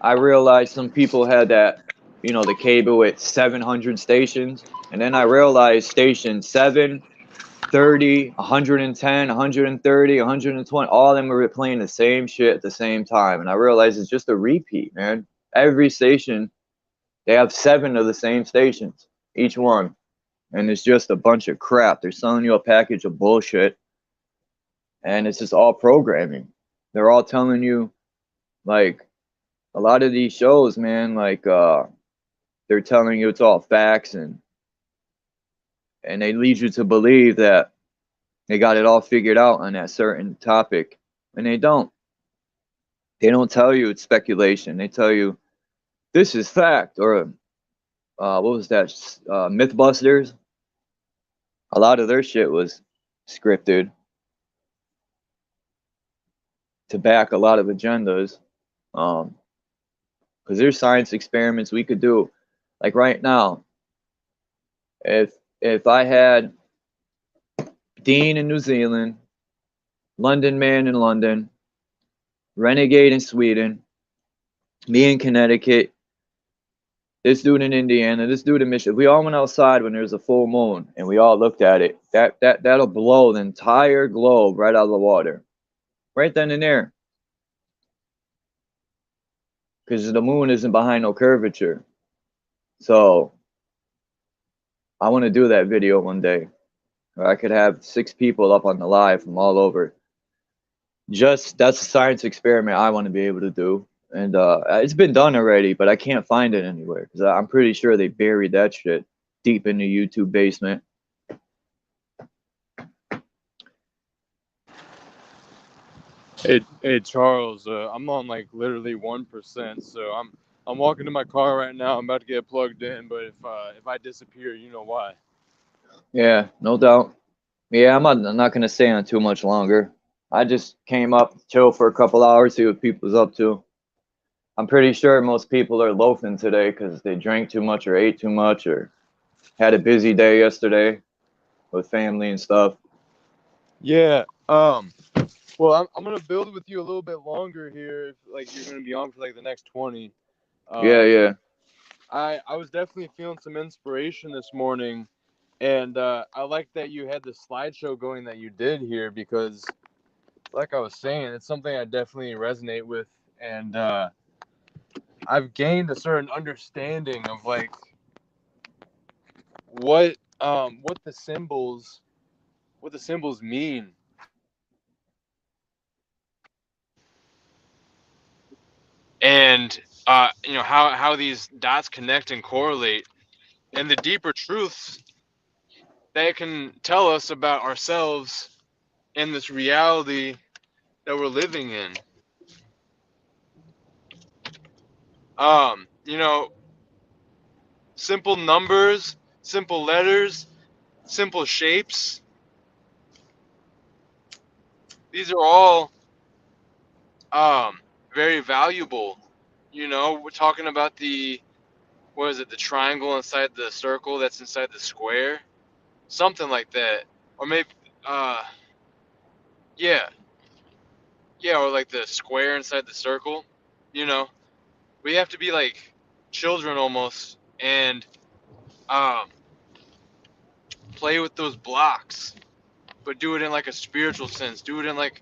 S7: I realized some people had that, you know, the cable with 700 stations. And then I realized station 7, 30, 110, 130, 120, all of them were playing the same shit at the same time. And I realized it's just a repeat, man. Every station They have 7 of the same stations, each one. And it's just a bunch of crap. They're selling you a package of bullshit. And it's just all programming. They're all telling you, like, a lot of these shows, man, like, they're telling you it's all facts, and they lead you to believe that they got it all figured out on that certain topic. And they don't. They don't tell you it's speculation. They tell you this is fact. Or what was that? Mythbusters. A lot of their shit was scripted to back a lot of agendas. Because there's science experiments we could do. Like right now, if I had Dean in New Zealand, London Man in London, Renegade in Sweden, me in Connecticut, this dude in Indiana, this dude in Michigan, we all went outside when there was a full moon and we all looked at it. That'll blow the entire globe right out of the water. Right then and there. Because the moon isn't behind no curvature. So I want to do that video one day. Or I could have 6 people up on the live from all over. Just, that's a science experiment I want to be able to do. And it's been done already, but I can't find it anywhere. Because I'm pretty sure they buried that shit deep in the YouTube basement.
S9: Hey Charles, I'm on like literally 1%, so I'm walking to my car right now. I'm about to get plugged in, but if I disappear, you know why.
S7: Yeah, no doubt. Yeah, I'm not gonna stay on too much longer. I just came up, chill for a couple hours, see what people's up to. I'm pretty sure most people are loafing today because they drank too much or ate too much or had a busy day yesterday with family and stuff.
S9: Yeah. Well, I'm gonna build with you a little bit longer here. If, like, you're gonna be on for like the next 20.
S7: Yeah.
S9: I was definitely feeling some inspiration this morning, and I like that you had the slideshow going that you did here because, like I was saying, it's something I definitely resonate with, and I've gained a certain understanding of like what the symbols mean.
S8: And how these dots connect and correlate, and the deeper truths that it can tell us about ourselves and this reality that we're living in. Simple numbers, simple letters, simple shapes. These are all very valuable. We're talking about the triangle inside the circle that's inside the square, something like that, or maybe yeah, or like the square inside the circle. We have to be like children almost and play with those blocks, but do it in like a spiritual sense. Do it in like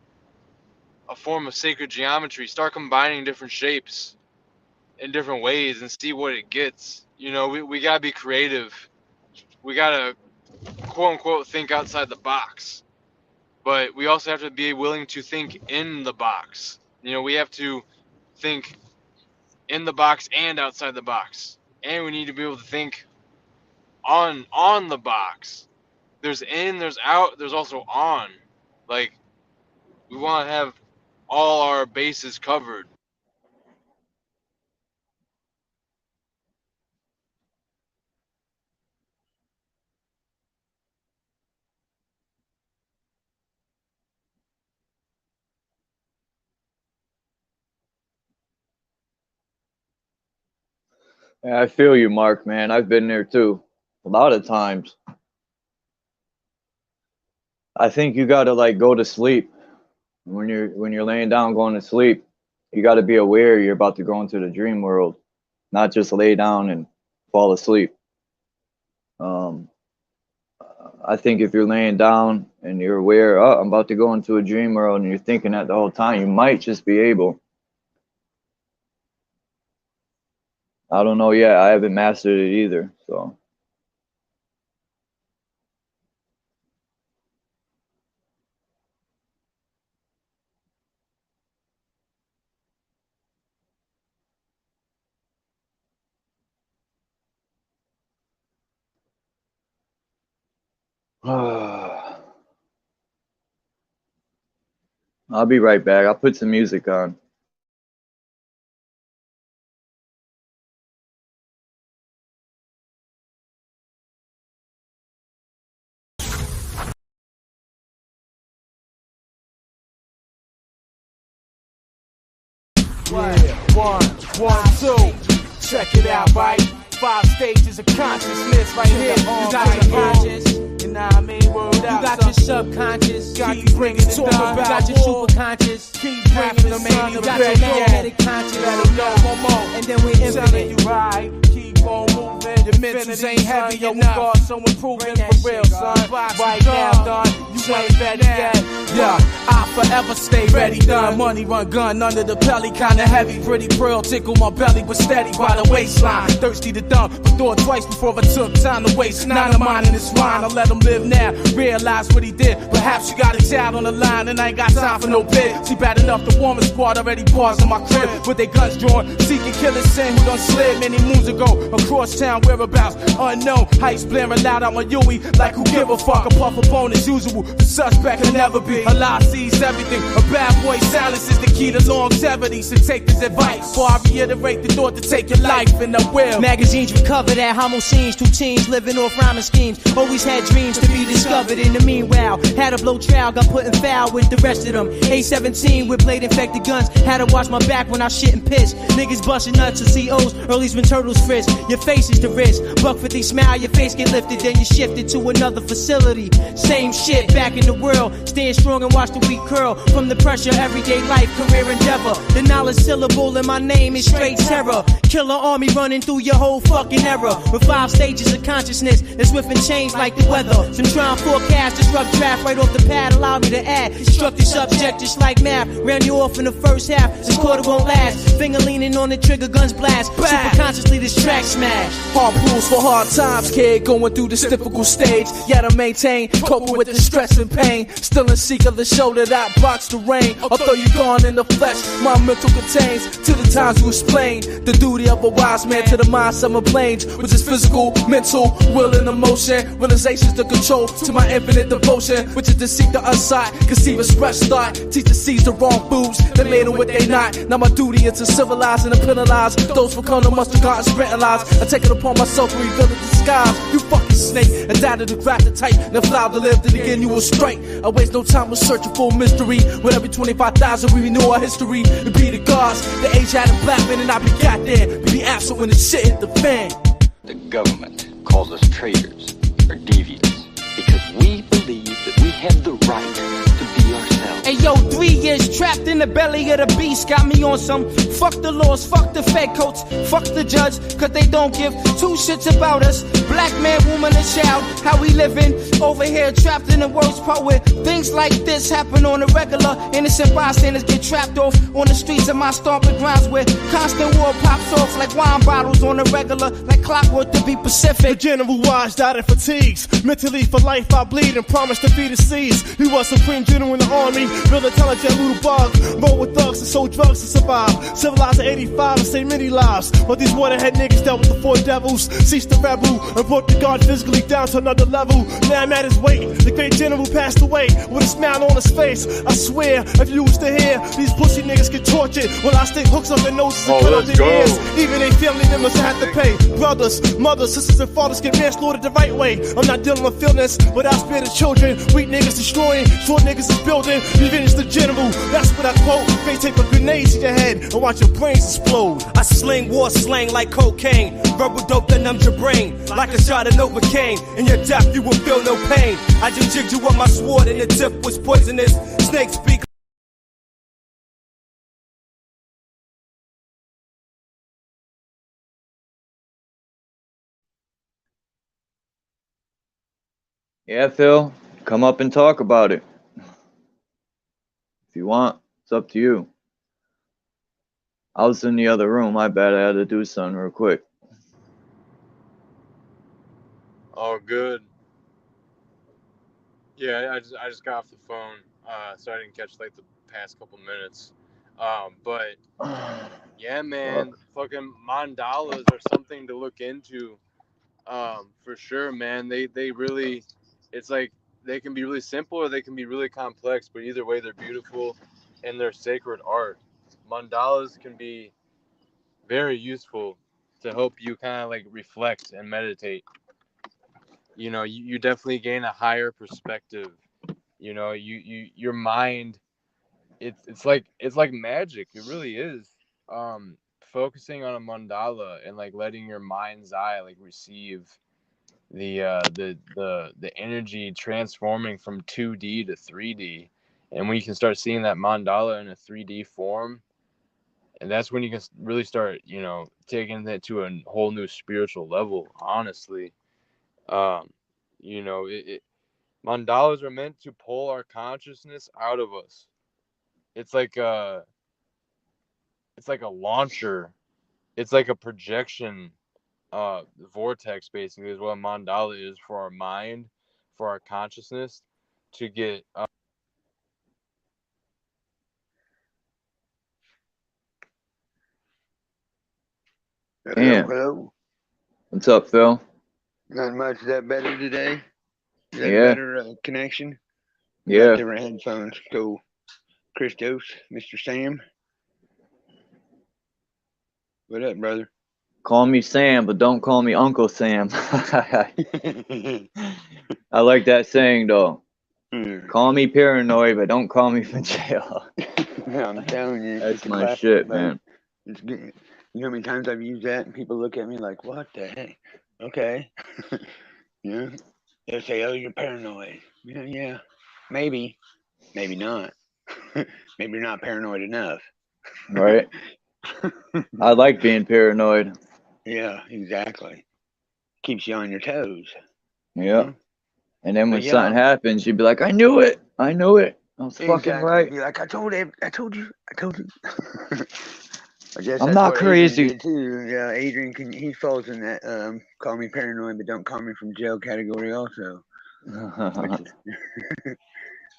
S8: a form of sacred geometry. Start combining different shapes in different ways and see what it gets. We gotta be creative. We gotta quote unquote think outside the box, but we also have to be willing to think in the box. We have to think in the box and outside the box, and we need to be able to think on the box. There's in, there's out, there's also on. Like, we want to have all our bases covered.
S7: Yeah, I feel you, Mark, man. I've been there too. A lot of times. I think you gotta like go to sleep. When you're laying down going to sleep, you gotta be aware you're about to go into the dream world, not just lay down and fall asleep. I think if you're laying down and you're aware, oh, I'm about to go into a dream world, and you're thinking that the whole time, you might just be able. I don't know yet. I haven't mastered it either. So. I'll be right back. I'll put some music on.
S2: One, two. Check it out, right? 5 stages of consciousness right here. You got your conscious, you know what I mean? Word out, you got your subconscious, keep bringing it down. You got your superconscious, keep bringing them in. You got your magnetic conscious, let them know more. And then we infinite. You right, keep on moving. Your mentals ain't heavy enough. So improving for real, son. Right now, done. You ain't ready yet. Yeah, I forever stay ready, done. Money run gun under the belly, kinda heavy. Pretty pearl tickle my belly, but steady by the waistline. Thirsty to dump, but thought twice before I took time to waste. Nine of mine in this wine, I let him live now. Realize what he did. Perhaps you got a child on the line, and I ain't got time for no bid. See, bad enough the woman squad already paused in my crib with their guns drawn. Seeking killers, sin who done slid many moons ago. Across town, whereabouts unknown. Heights blaring loud out my Yui, like who give a fuck? A puff of bone as usual. The suspect can never be. A lie sees everything. A bad boy silence is the key to longevity. So take this advice before I reiterate the thought to take your life, and I will.
S10: Magazines recovered at homo scenes. 2 teens living off rhyming schemes. Always had dreams to be discovered. In the meanwhile, had a blow trial, got put in foul with the rest of them. A17 with blade infected guns. Had to watch my back when I shit and piss. Niggas busting nuts to COs. Early's when turtles frisk. Your face is the risk. $1.50 smile, your face get lifted, then you shifted to another facility. Same shit back in the world. Stand strong and watch the weak curl. From the pressure, everyday life, career endeavor. The knowledge syllable in my name is straight terror. Killer army running through your whole fucking era. With 5 stages of consciousness, it's swift and change like the weather. Some try and forecast this rough draft right off the pad. Allow me to add, struck the subject just like math. Ran you off in the first half, this quarter won't last. Finger leaning on the trigger, guns blast. Super consciously this track smash.
S2: Hard pools for hard times, kid, going through this difficult stage. Yet I maintain, coping with the stress and pain. Still in seek of the shoulder that blocks the rain. Although you gone in the flesh, my mental contains to the times you explain the duty of a wise man to the mind summer planes, which is physical, mental, will and emotion. Realizations to control to my infinite devotion, which is to seek the unside, conceive a fresh start. Teach the seeds the wrong foods that made them what they not. Now my duty is to civilize and to penalize those for color must have gotten spreading lies. I take it upon myself to reveal the disguise. You fucking snake, and doubted to crack the type, and fly to live, then again you will strike. I waste no time with searching for mystery. With every 25,000 we renew our history. We be the gods, the age had a black man, and I be got there. We be absent when the shit hit the fan.
S11: The government calls us traitors or deviants because we believe that we have the right to be ourselves.
S10: Hey yo, 3 years trapped in the belly of the beast got me on some fuck the laws, fuck the fed coats, fuck the judge, cause they don't give 2 shits about us. Black man, woman, and child, how we living over here trapped in the worst part where things like this happen on a regular. Innocent bystanders get trapped off on the streets of my stomping grounds where constant war pops off like wine bottles on a regular, like clockwork to be Pacific.
S12: The general Wise died of fatigues. Mentally for life I bleed and promise to feed the seas. He was supreme general in the army, real intelligent little bug. Roll with thugs and sold drugs to survive. Civilized in 85 and saved many lives. But these waterhead niggas dealt with the 4 devils. Ceased the rebel and brought the guard physically down to another level. Now I'm at his weight. The great general passed away with a smile on his face. I swear, if you was to hear, these pussy niggas get tortured. While I stick hooks up their noses and cut up their ears. Even they family members have to pay. Brothers, mothers, sisters, and fathers get manslaughtered the right way. I'm not dealing with feelings without sparing the children. Weak niggas destroying, short niggas is building. Revenge the general, that's what I quote. They take a grenade to your head and watch your brains explode.
S2: I sling war slang like cocaine. Verbal dope that numbs your brain. Like a shot of Novocaine. In your death you will feel no pain. I just jigged you with my sword and the tip was poisonous. Snakes speak.
S7: Yeah, Phil, come up and talk about it. If you want, it's up to you. I was in the other room. My bad, I had to do something real quick.
S9: Oh, good. Yeah, I just got off the phone, so I didn't catch like the past couple minutes. But yeah, man, fucking mandalas are something to look into. For sure, man. They really, it's like they can be really simple or they can be really complex, but either way, they're beautiful and they're sacred art. Mandalas can be very useful to help you kind of like reflect and meditate. You know, you definitely gain a higher perspective. You know, your mind, it's like magic. It really is. Focusing on a mandala and like letting your mind's eye like receive the energy transforming from 2D to 3D, and when you can start seeing that mandala in a 3D form, and that's when you can really start, you know, taking that to a whole new spiritual level. Honestly, um, you know, mandalas are meant to pull our consciousness out of us. It's like a launcher. It's like a projection vortex, basically, is what a mandala is for our mind, for our consciousness, to get
S13: Hello,
S7: Damn.
S13: hello.
S7: What's up, Phil?
S13: Not much. Is that better today? Is that
S7: Yeah.
S13: better connection?
S7: Yeah.
S13: Got different headphones. Cool. Christos, Mr. Sam. What up, brother?
S7: Call me Sam, but don't call me Uncle Sam. I like that saying though. Call me paranoid, but don't call me from jail.
S13: I'm telling you,
S7: That's
S13: it's a
S7: my
S13: classic,
S7: shit,
S13: buddy.
S7: man.
S13: It's good. You know how many times I've used that and people look at me like, what the heck? Okay. Yeah. They'll say, oh, you're paranoid. Yeah. Maybe. Maybe not. Maybe you're not paranoid enough.
S7: Right? I like being paranoid.
S13: Yeah, exactly. Keeps you on your toes.
S7: Yeah. And then when
S13: But yeah,
S7: something happens, you'd be like, I knew it. I knew it. I was fucking
S13: exactly.
S7: right.
S13: Be like, I told you. I told you. I guess
S7: I'm
S13: that's
S7: not
S13: what Adrian
S7: crazy.
S13: did too. Yeah, Adrian he falls in that call me paranoid, but don't call me from jail category also.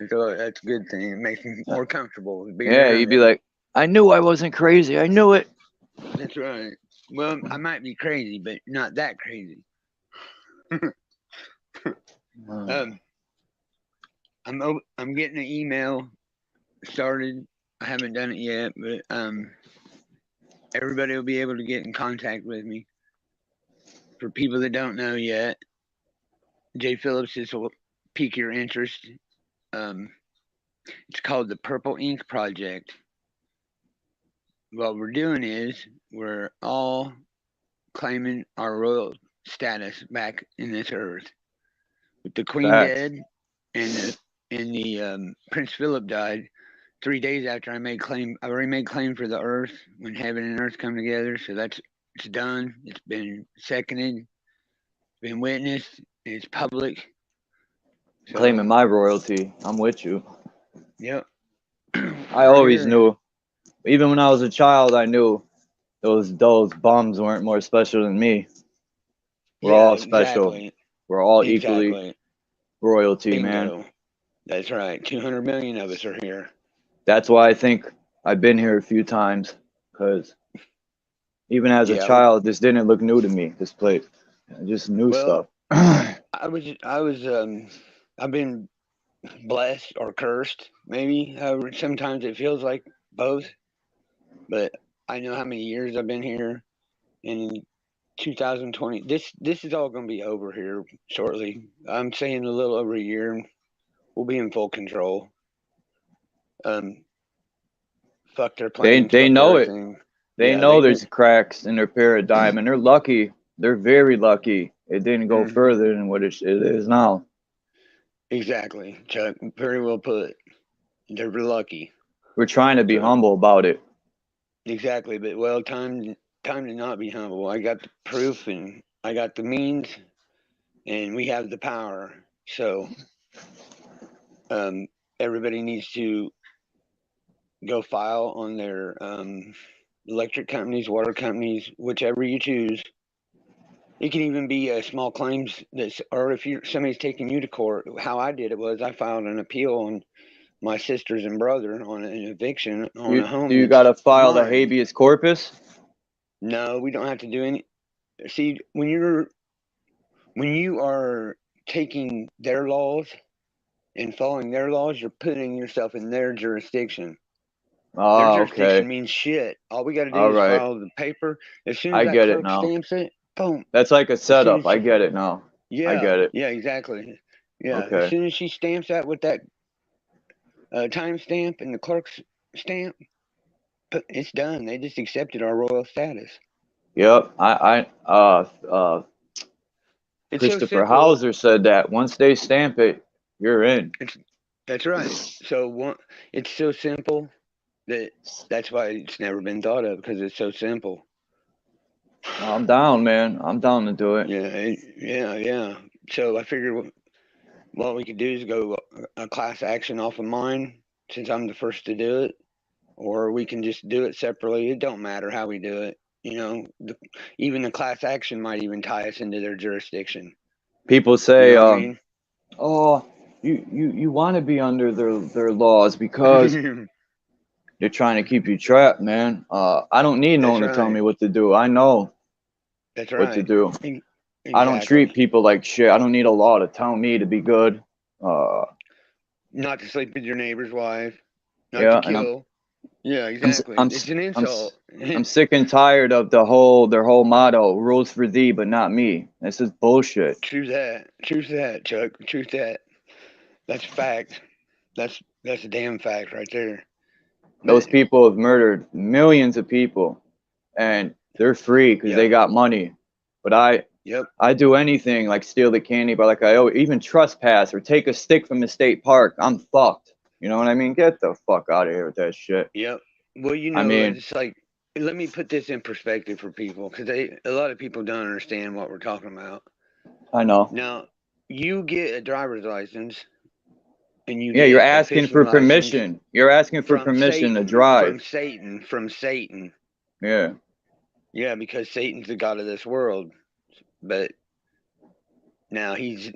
S13: So that's a good thing. It makes me more comfortable being
S7: Yeah,
S13: around
S7: you'd be
S13: that.
S7: like, I knew I wasn't crazy. I knew it.
S13: That's right. Well, I might be crazy, but not that crazy. I'm getting an email started. I haven't done it yet, but everybody will be able to get in contact with me. For people that don't know yet, Jay Phillips, this will pique your interest. It's called the Purple Ink Project. What we're doing is we're all claiming our royal status back in this earth. With the Queen
S7: Facts.
S13: dead and the Prince Philip died 3 days after I made claim. I already made claim for the earth when heaven and earth come together. So it's done. It's been seconded, been witnessed, and it's public. So,
S7: Claiming my royalty. I'm with you.
S13: Yep.
S7: I always knew. Even when I was a child, I knew those bums weren't more special than me. We're all special.
S13: Exactly.
S7: We're all equally royalty,
S13: Bingo.
S7: man.
S13: That's right. 200 million of us are here.
S7: That's why I think I've been here a few times, because even as a child, this didn't look new to me. This place, I just knew stuff.
S13: I've been blessed or cursed, maybe. Sometimes it feels like both, but I know how many years I've been here. And in 2020, this is all going to be over here shortly. I'm saying a little over a year, and we'll be in full control. Fuck their plans.
S7: They know it. They know
S13: they
S7: there's cracks in their paradigm, and they're lucky. They're very lucky. It didn't go further than what it is now.
S13: Exactly, Chuck. Very well put. They're lucky.
S7: We're trying to be humble about it.
S13: Exactly, but time to not be humble. I got the proof, and I got the means, and we have the power. So, everybody needs to go file on their electric companies, water companies, whichever you choose. It can even be small claims that's, or if somebody's taking you to court. How I did it was I filed an appeal on my sisters and brother on an eviction on a home.
S7: Do you
S13: that's
S7: got to file the
S13: mine.
S7: habeas corpus?
S13: No, we don't have to do any. See, when you are taking their laws and following their laws, you're putting yourself in their jurisdiction.
S7: Oh,
S13: Their jurisdiction
S7: okay.
S13: means shit. All we got to do
S7: All
S13: is
S7: right.
S13: file the paper. As soon as
S7: I
S13: that
S7: get it
S13: clerk
S7: now.
S13: stamps it, boom.
S7: That's like a
S13: As soon
S7: setup.
S13: as
S7: I
S13: she,
S7: get it now.
S13: yeah,
S7: I get it.
S13: yeah, exactly. Yeah, as
S7: Okay.
S13: soon as she stamps that with that time stamp and the clerk's stamp, it's done. They just accepted our royal status.
S7: Yep.
S13: It's so
S7: Christopher
S13: simple.
S7: Hauser said that once they stamp it, you're in.
S13: That's right. So it's so simple that's why it's never been thought of, because it's so simple.
S7: I'm down, man. I'm down to do it.
S13: Yeah. So I figured what we could do is go a class action off of mine, since I'm the first to do it, or we can just do it separately. It don't matter how we do it. You know, even the class action might even tie us into their jurisdiction.
S7: People say,
S13: You know what I mean?
S7: "Oh, you want to be under their laws because they're trying to keep you trapped, man." I don't need no one to tell me what to do. I know
S13: That's
S7: what
S13: right.
S7: to do.
S13: Exactly.
S7: I don't treat people like shit. I don't need a law to tell me to be good.
S13: Not to sleep with your neighbor's wife. Not
S7: Yeah,
S13: to
S7: and
S13: kill. Yeah, exactly. It's an insult.
S7: I'm sick and tired of their whole motto: rules for thee, but not me. This is bullshit.
S13: Choose that, Chuck. Choose that. That's fact. That's a damn fact right there.
S7: Those people have murdered millions of people, and they're free because they got money. But I do anything like steal the candy, but like even trespass or take a stick from the state park, I'm fucked. You know what I mean? Get the fuck out of here with that shit.
S13: Yep. Well, you know,
S7: I mean,
S13: it's like, let me put this in perspective for people, because a lot of people don't understand what we're talking about.
S7: I know.
S13: Now, you get a driver's license, and you
S7: Yeah,
S13: get
S7: you're
S13: an
S7: asking
S13: official
S7: for permission.
S13: license
S7: You're asking for
S13: from
S7: permission to
S13: Satan,
S7: drive.
S13: From Satan.
S7: Yeah.
S13: Yeah, because Satan's the god of this world, but now he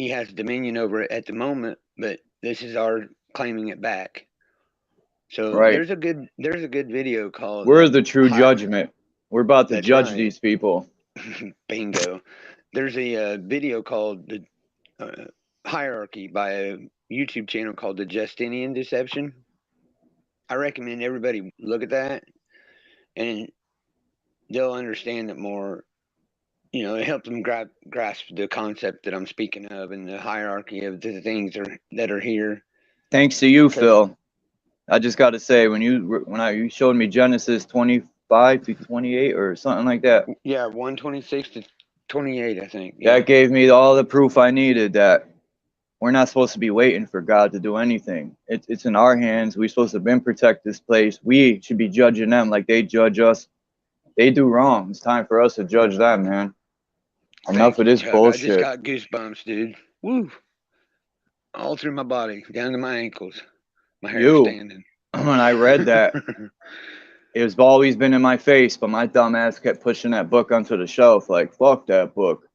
S13: has dominion over it at the moment. But this is our claiming it back. So
S7: Right.
S13: there's a good video called
S7: We're the true judgment. We're about to
S13: That's
S7: judge
S13: right.
S7: these people.
S13: Bingo. There's a video called the Hierarchy by a YouTube channel called The Justinian Deception. I recommend everybody look at that, and they'll understand it more. You know, it helps them grasp the concept that I'm speaking of and the hierarchy of the things that are here.
S7: Thanks to you, Phil. I just got to say, when you showed me Genesis 25 to 28 or something like that.
S13: Yeah, 126 to 28, I think.
S7: That gave me all the proof I needed that we're not supposed to be waiting for God to do anything. It's in our hands. We're supposed to protect this place. We should be judging them like they judge us. They do wrong. It's time for us to judge them, man. Enough of this bullshit.
S13: I just got goosebumps, dude. Woo. All through my body, down to my ankles. My hair standing.
S7: When I read that, it's always been in my face, but my dumb ass kept pushing that book onto the shelf like, fuck that book.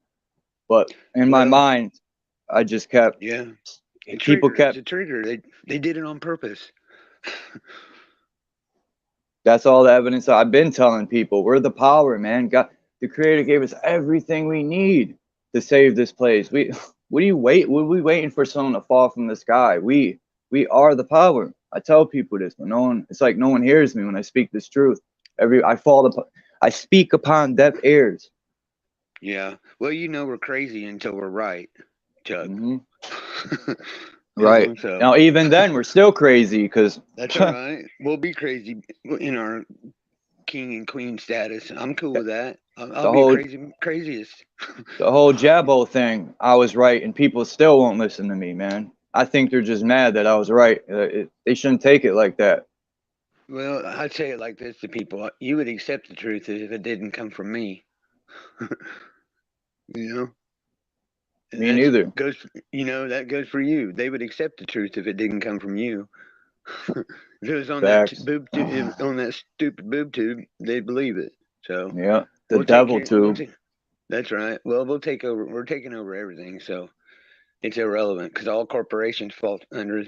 S7: But in my mind, I just kept.
S13: Yeah.
S7: People kept.
S13: It's a trigger. They did it on purpose.
S7: That's all the evidence I've been telling people. We're the power, man. God, the Creator gave us everything we need to save this place. What are you wait? What are we waiting for someone to fall from the sky? We are the power. I tell people this, but it's like no one hears me when I speak this truth. I speak upon deaf ears.
S13: Yeah. Well, you know we're crazy until we're right, Chuck.
S7: Mm-hmm. Right. So. Now, even then, we're still crazy because.
S13: That's all right. We'll be crazy in our king and queen status. I'm cool with that. I'll be craziest.
S7: The whole Jabbo thing, I was right, and people still won't listen to me, man. I think they're just mad that I was right. They shouldn't take it like that.
S13: Well, I'd say it like this to people. You would accept the truth if it didn't come from me. You know?
S7: Me neither.
S13: That goes for you. They would accept the truth if it didn't come from you. If it was on
S7: Facts.
S13: on that stupid boob tube, they'd believe it. So
S7: yeah, the devil tube.
S13: That's right. Well, we'll take over. We're taking over everything, so it's irrelevant because all corporations fall under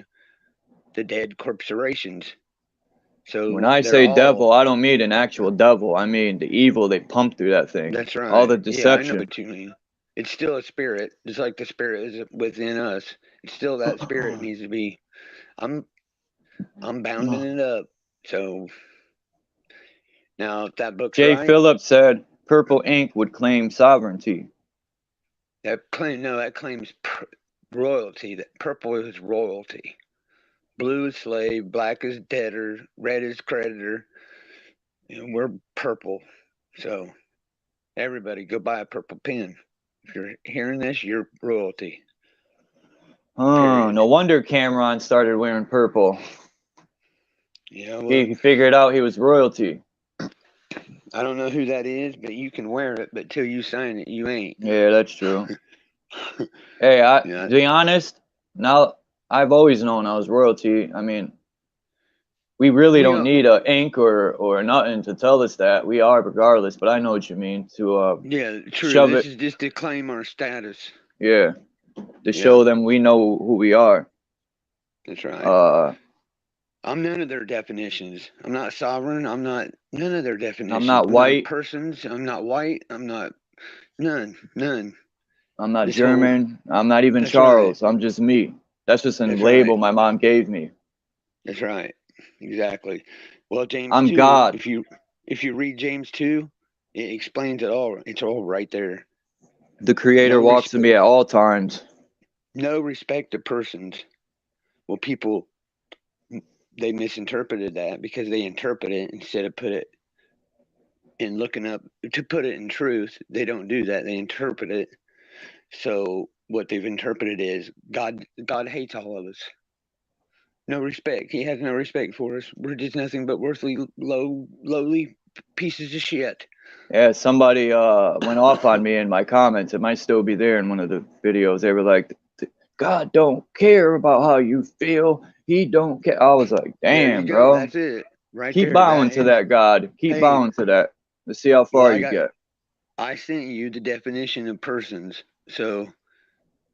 S13: the dead corporations. So
S7: When I
S13: they're
S7: say
S13: all.
S7: devil, I don't mean an actual devil. I mean the evil they pump through that thing.
S13: That's right.
S7: All the
S13: Yeah, I know
S7: deception.
S13: what you mean. It's still a spirit, just like the spirit is within us. It's still that spirit needs to be. I'm bounding it up. So now, if that book's
S7: J.
S13: right,
S7: Phillips said purple ink would claim sovereignty.
S13: that claims royalty. That purple is royalty. Blue is slave, black is debtor, red is creditor. And we're purple. So everybody go buy a purple pen. If you're hearing this, you're royalty.
S7: Oh, no wonder Cameron started wearing purple.
S13: Yeah, well,
S7: He figured out he was royalty.
S13: I don't know who that is, but you can wear it, but till you sign it, you ain't.
S7: Yeah, that's true. Hey, to be honest, now I've always known I was royalty. I mean, we really don't need a ink or nothing to tell us that. We are regardless, but I know what you mean. To
S13: Yeah, true.
S7: shove
S13: This
S7: it.
S13: is just to claim our status.
S7: Yeah, to show them we know who we are.
S13: That's right. I'm none of their definitions. I'm not sovereign. I'm not none of their definitions.
S7: I'm not white.
S13: Persons. I'm not white. I'm not none.
S7: I'm not
S13: This
S7: German. I'm not even
S13: That's
S7: Charles. I'm just me. That's just a
S13: That's
S7: label
S13: right.
S7: my mom gave me.
S13: That's right. Exactly. Well, James
S7: I'm
S13: 2,
S7: God.
S13: If you read James 2, it explains it all. It's all right there.
S7: The Creator walks with me at all times.
S13: No respect to persons. Well, people, they misinterpreted that because they interpret it instead of put it in looking up to put it in truth. They don't do that. They interpret it. So what they've interpreted is God hates all of us. No respect. He has no respect for us. We're just nothing but worthless, lowly pieces of shit.
S7: Yeah, somebody went off on me in my comments. It might still be there in one of the videos. They were like, God don't care about how you feel. He don't care. I was like, damn, bro.
S13: That's it. Right
S7: Keep
S13: there.
S7: bowing to that, God. Keep bowing to that. Let's see how far you get.
S13: I sent you the definition of persons. So,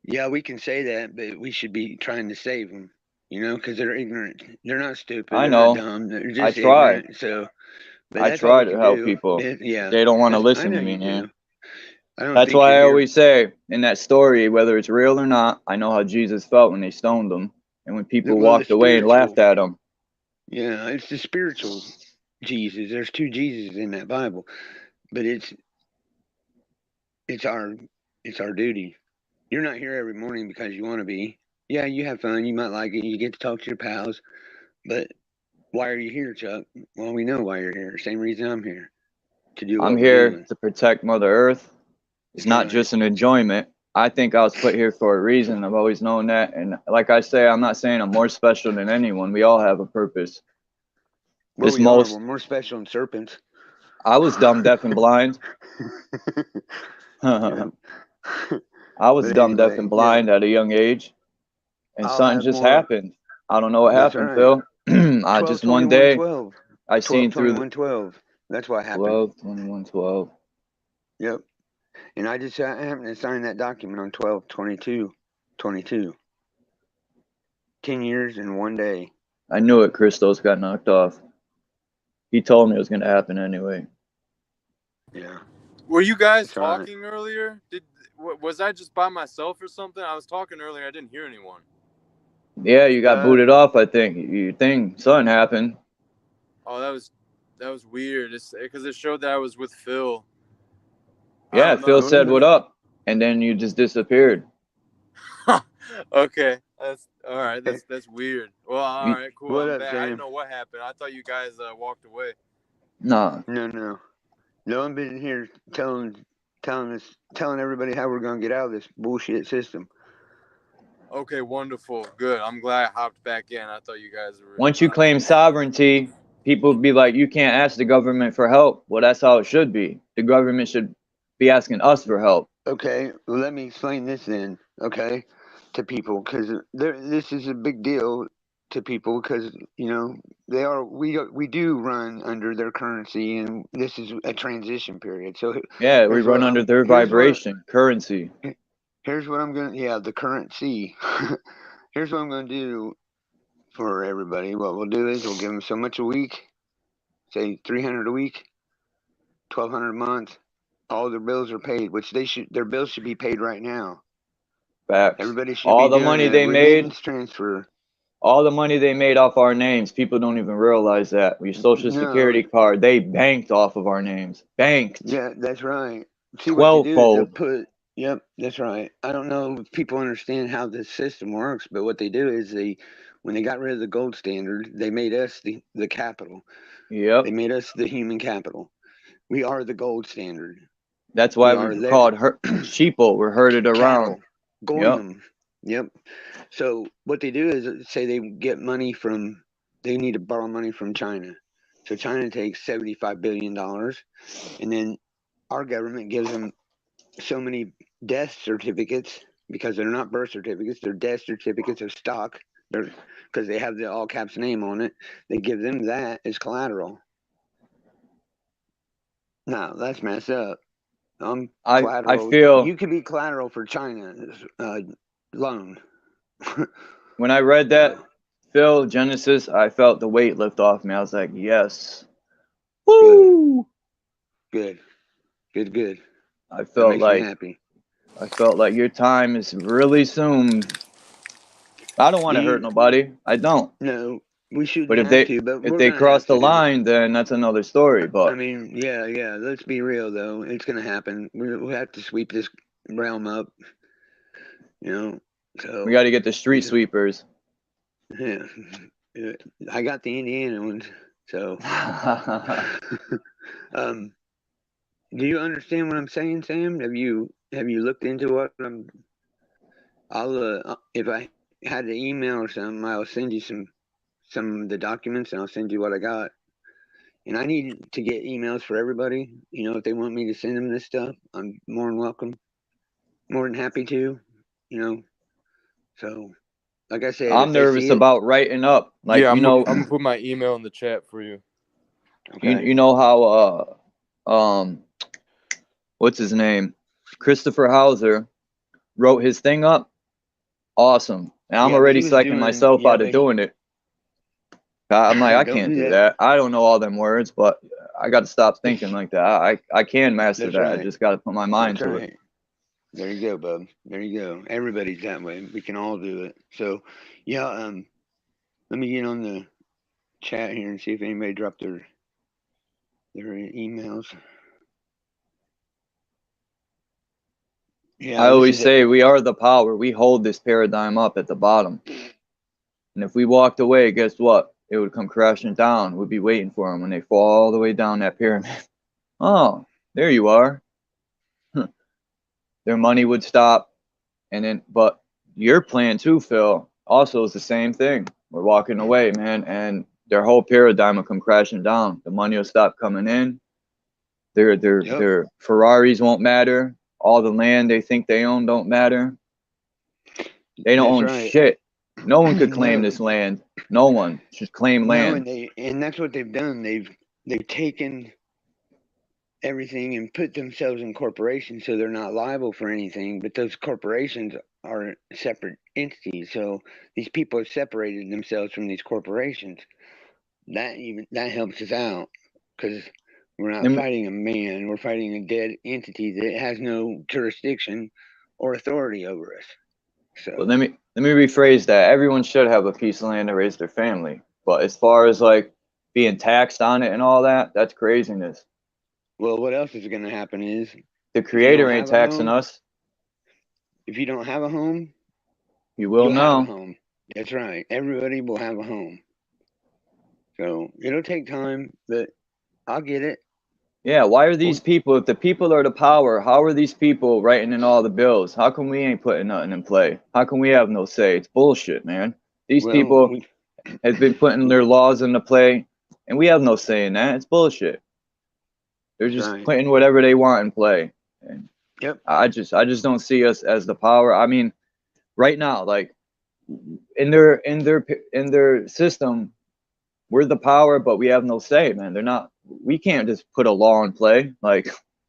S13: yeah, we can say that, but we should be trying to save them, you know, because they're ignorant. They're not stupid.
S7: I
S13: They're
S7: know.
S13: not dumb. They're just
S7: I try.
S13: ignorant. So, but
S7: I
S13: that's all
S7: try
S13: we
S7: to
S13: can
S7: help
S13: do.
S7: people.
S13: Yeah.
S7: They don't want to
S13: I
S7: listen
S13: know
S7: to me,
S13: you
S7: man.
S13: do. I don't
S7: That's
S13: think
S7: why I
S13: you're-
S7: always say in that story, whether it's real or not, I know how Jesus felt when they stoned him and when people
S13: Well,
S7: walked away and laughed at him.
S13: Yeah, it's the spiritual Jesus. There's two Jesuses in that Bible, but it's our duty. You're not here every morning because you want to be. Yeah, you have fun. You might like it. You get to talk to your pals. But why are you here, Chuck? Well, we know why you're here. Same reason I'm here. To do what
S7: I'm
S13: we're
S7: here
S13: doing.
S7: to protect Mother Earth. It's not just an enjoyment. I think I was put here for a reason. I've always known that. And like I say, I'm not saying I'm more special than anyone. We all have a purpose.
S13: Well, we're more special than serpents.
S7: I was dumb, deaf, and blind. I was dumb, deaf, and blind at a young age. And something just happened. I don't know what happened, Phil. I just one day, I seen through the
S13: 12. That's what happened.
S7: 12, 21, 12.
S13: Yep. And I just happened to sign that document on 12/22/22. 10 years in one day.
S7: I knew it. Christos got knocked off. He told me it was going to happen anyway.
S13: Yeah.
S9: Were you guys talking earlier? Was I just by myself or something? I was talking earlier. I didn't hear anyone.
S7: Yeah, you got booted off, I think. Your thing, something happened.
S9: Oh, that was weird. It's because it showed that I was with Phil.
S7: Yeah, Phil said, "What up?" And then you just disappeared.
S9: Okay, that's all right. That's weird. Well, all right, cool.
S13: What
S9: I'm
S13: up,
S9: back. I
S13: Sam?
S9: didn't know what happened. I thought you guys walked away.
S7: Nah.
S13: No. No one been here telling everybody how we're gonna get out of this bullshit system.
S9: Okay, wonderful, good. I'm glad I hopped back in. I thought you guys were.
S7: Once you claim sovereignty, people be like, "You can't ask the government for help." Well, that's how it should be. The government should be asking us for help.
S13: Okay, well, let me explain this then. Okay, to people because this is a big deal. to people because we do run under their currency, and this is a transition period. So
S7: Yeah, we run under their vibration, currency.
S13: Here's what I'm gonna the currency. Here's what I'm gonna do for everybody. What we'll do is we'll give them so much a week, say $300 a week, $1,200 a month. All their bills are paid, which their bills should be paid right now.
S7: Facts.
S13: Everybody should
S7: all
S13: be
S7: the
S13: doing
S7: money
S13: a
S7: they made,
S13: remittance transfer.
S7: all the money they made off our names. People don't even realize that. Your social security card, they banked off of our names. Banked.
S13: Yeah, that's right. See,
S7: 12-fold.
S13: Yep, that's right. I don't know if people understand how this system works, but what they do is when they got rid of the gold standard, they made us the capital.
S7: Yep.
S13: They made us the human capital. We are the gold standard.
S7: That's why we're called sheeple. We're herded around.
S13: Goyim. Yep. So what they do is say they need to borrow money from China. So China takes $75 billion, and then our government gives them so many death certificates, because they're not birth certificates, they're death certificates of stock. Because they have the all caps name on it. They give them that as collateral. No, that's messed up.
S7: I feel
S13: you could be collateral for China's loan.
S7: When I read that, Phil, Genesis, I felt the weight lift off me. I was like, yes. Woo!
S13: Good.
S7: I felt like your time is really soon. I don't want to hurt nobody. I don't.
S13: No, we shouldn't.
S7: But if they cross the line, then that's another story. But
S13: I mean, yeah. Let's be real, though. It's gonna happen. We have to sweep this realm up. So
S7: we got to get the street sweepers.
S13: Yeah, I got the Indiana ones. So, do you understand what I'm saying, Sam? Have you looked into what I'm? If I had the email or something, I'll send you some of the documents, and I'll send you what I got. And I need to get emails for everybody. If they want me to send them this stuff, I'm more than welcome, more than happy to. So, like I said,
S7: I'm nervous about writing up. Like,
S9: I'm gonna put my email in the chat for you.
S7: Okay. You know how what's his name? Christopher Hauser wrote his thing up. Awesome. And I'm already psyching myself out of doing it. I'm like, I can't do that. I don't know all them words, but I got to stop thinking like that. I can master that. Right. I just got to put my mind to it.
S13: There you go, bub. There you go. Everybody's that way. We can all do it. So, let me get on the chat here and see if anybody dropped their emails. Yeah,
S7: I always say we are the power. We hold this paradigm up at the bottom. And if we walked away, guess what? It would come crashing down. We'd be waiting for them when they fall all the way down that pyramid. Oh, there you are. Their money would stop. But your plan too, Phil, also is the same thing. We're walking away, man, and their whole paradigm will come crashing down. The money will stop coming in. Their Ferraris won't matter. All the land they think they own don't matter. They don't own shit. No one could claim this land. No one should claim land.
S13: And that's what they've done. They've taken everything and put themselves in corporations so they're not liable for anything. But those corporations are separate entities. So these people have separated themselves from these corporations. That helps us out because we're not fighting a man. We're fighting a dead entity that has no jurisdiction or authority over us. So
S7: well, let me rephrase that. Everyone should have a piece of land to raise their family. But as far as like being taxed on it and all that, that's craziness.
S13: Well, what else is going to happen is
S7: the creator ain't taxing us.
S13: If you don't have a home,
S7: you will know.
S13: Have a home. That's right. Everybody will have a home. So it'll take time, but I'll get it.
S7: Yeah, why are these people, if the people are the power, how are these people writing in all the bills? How come we ain't putting nothing in play? How come we have no say? It's bullshit, man. These people have been putting their laws into play, and we have no say in that. It's bullshit. They're just putting whatever they want in play. And I just don't see us as the power. I mean, right now, like in their system, we're the power, but we have no say, man. They're not. We can't just put a law in play. Like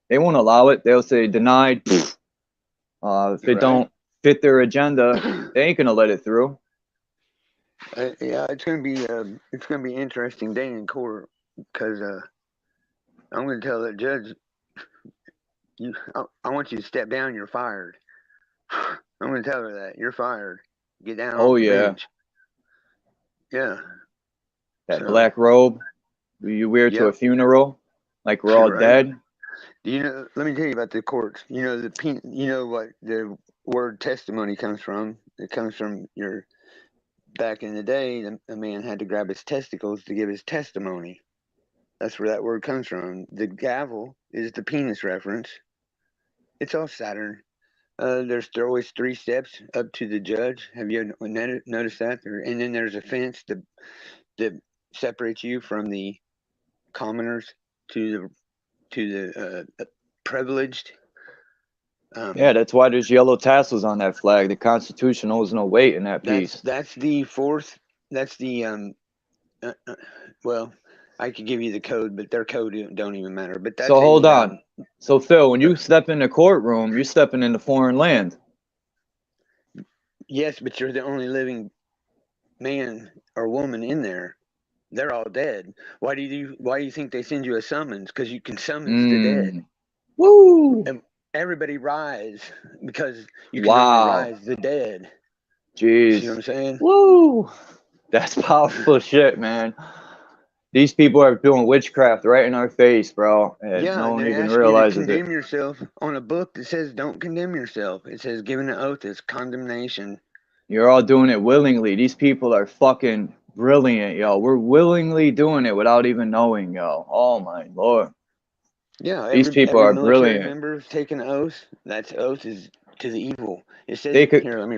S7: they won't allow it. They'll say denied. If it
S13: Right.
S7: don't fit their agenda, they ain't gonna let it through.
S13: Yeah, it's gonna be interesting day in court because I'm gonna tell that judge, I want you to step down. You're fired. I'm gonna tell her that you're fired. Get down
S7: Oh
S13: off the
S7: yeah,
S13: bench. Yeah.
S7: that
S13: So,
S7: black robe you wear to a
S13: yep.
S7: funeral, like we're all
S13: Right.
S7: dead.
S13: Do you know? Let me tell you about the courts. You know you know what the word testimony comes from. It comes from your. Back in the day, a man had to grab his testicles to give his testimony. That's where that word comes from. The gavel is the penis reference. It's all Saturn. There's always 3 steps up to the judge. Have you noticed that? And then there's a fence that separates you from the commoners to the privileged.
S7: Yeah, that's why there's yellow tassels on that flag. The Constitution holds no weight in that piece.
S13: That's the fourth. That's the well, I could give you the code, but their code don't even matter. But that's
S7: So hold on. So Phil, when you step in the courtroom, you're stepping into foreign land.
S13: Yes, but you're the only living man or woman in there. They're all dead. Why do you think they send you a summons? Because you can summons the dead.
S7: Woo!
S13: And everybody rise because you can
S7: Wow.
S13: only rise the dead.
S7: Jeez.
S13: See what I'm saying?
S7: Woo! That's powerful shit, man. These people are doing witchcraft right in our face, bro. And
S13: Yeah,
S7: no
S13: and
S7: one
S13: they
S7: even
S13: ask you to
S7: realizes it.
S13: condemn yourself on a book that says don't condemn yourself. It says giving an oath is condemnation.
S7: You're all doing it willingly. These people are fucking brilliant, yo. We're willingly doing it without even knowing, yo. Oh my lord.
S13: Yeah,
S7: These people
S13: every
S7: are
S13: military
S7: brilliant.
S13: member taking an oath. That oath is to the evil. It says
S7: They could
S13: here. Let me.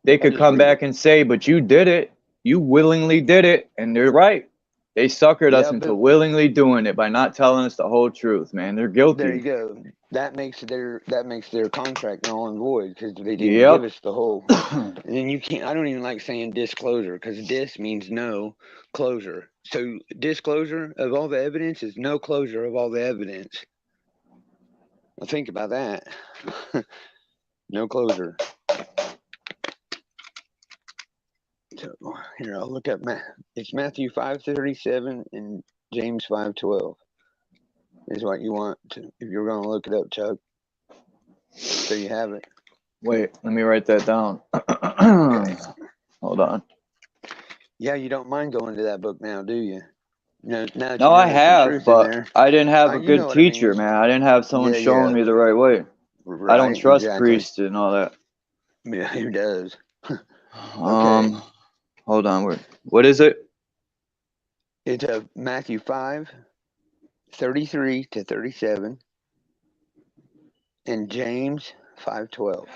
S7: They
S13: I'll
S7: could
S13: just
S7: come
S13: read it.
S7: back and say, but you did it. You willingly did it. And they're right. They suckered us
S13: Yeah,
S7: into
S13: but
S7: willingly doing it by not telling us the whole truth, man. They're
S13: there
S7: guilty.
S13: you go. That makes their contract null and void because they didn't
S7: Yep.
S13: give us the whole. And then you can't. I don't even like saying disclosure because dis means no closure. So disclosure of all the evidence is no closure of all the evidence. Well, think about that. No closure. So here, I'll look up it's Matthew 5:37 and James 5:12 is what you want to, if you're going to look it up, Chuck. So you have it.
S7: Wait, let me write that down.
S13: Okay.
S7: Hold on.
S13: Yeah, you don't mind going to that book now, do you? Now that
S7: No,
S13: you know
S7: I
S13: there's some
S7: have,
S13: truth in
S7: but
S13: there.
S7: I didn't have a
S13: You know
S7: good
S13: what I mean.
S7: teacher, man. I didn't have someone
S13: Yeah,
S7: showing me the right way. I don't
S13: Right,
S7: trust
S13: exactly.
S7: priests and all that.
S13: Yeah, who does? Okay.
S7: Hold on. What is it?
S13: It's Matthew 5:33 to 37 and James 5:12.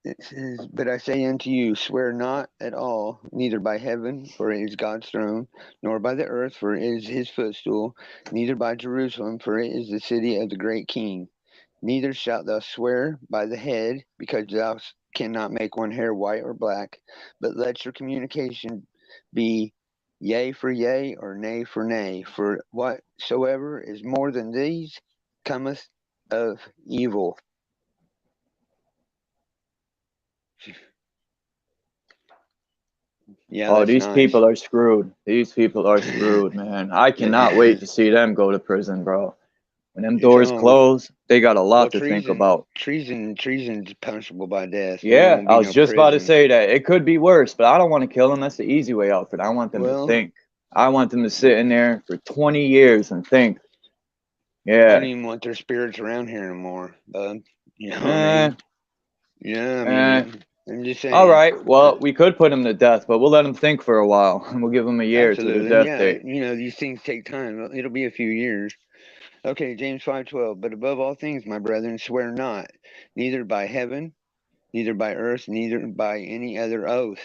S13: It says, but I say unto you, swear not at all, neither by heaven, for it is God's throne, nor by the earth, for it is his footstool, neither by Jerusalem, for it is the city of the great king. Neither shalt thou swear by the head, because thou cannot make one hair white or black, but let your communication be yea for yea, or nay for nay. For whatsoever is more than these cometh of evil. Yeah,
S7: Oh,
S13: that's
S7: these
S13: nice.
S7: people are screwed. These people are screwed, man. I cannot wait to see them go to prison, bro. When them doors close, they got a lot to think about.
S13: Treason's punishable by death.
S7: Yeah, I was just about to say that. It could be worse, but I don't want to kill them. That's the easy way out for them. I want them to think. I want them to sit in there for 20 years and think.
S13: I
S7: Yeah.
S13: don't even want their spirits around here anymore, bud. You know what I mean? Yeah, I mean, I'm just saying.
S7: All right. Well, we could put them to death, but we'll let them think for a while, and we'll give them a year to their death date.
S13: You know, these things take time. It'll be a few years. Okay, James 5:12. But above all things, my brethren, swear not, neither by heaven, neither by earth, neither by any other oath.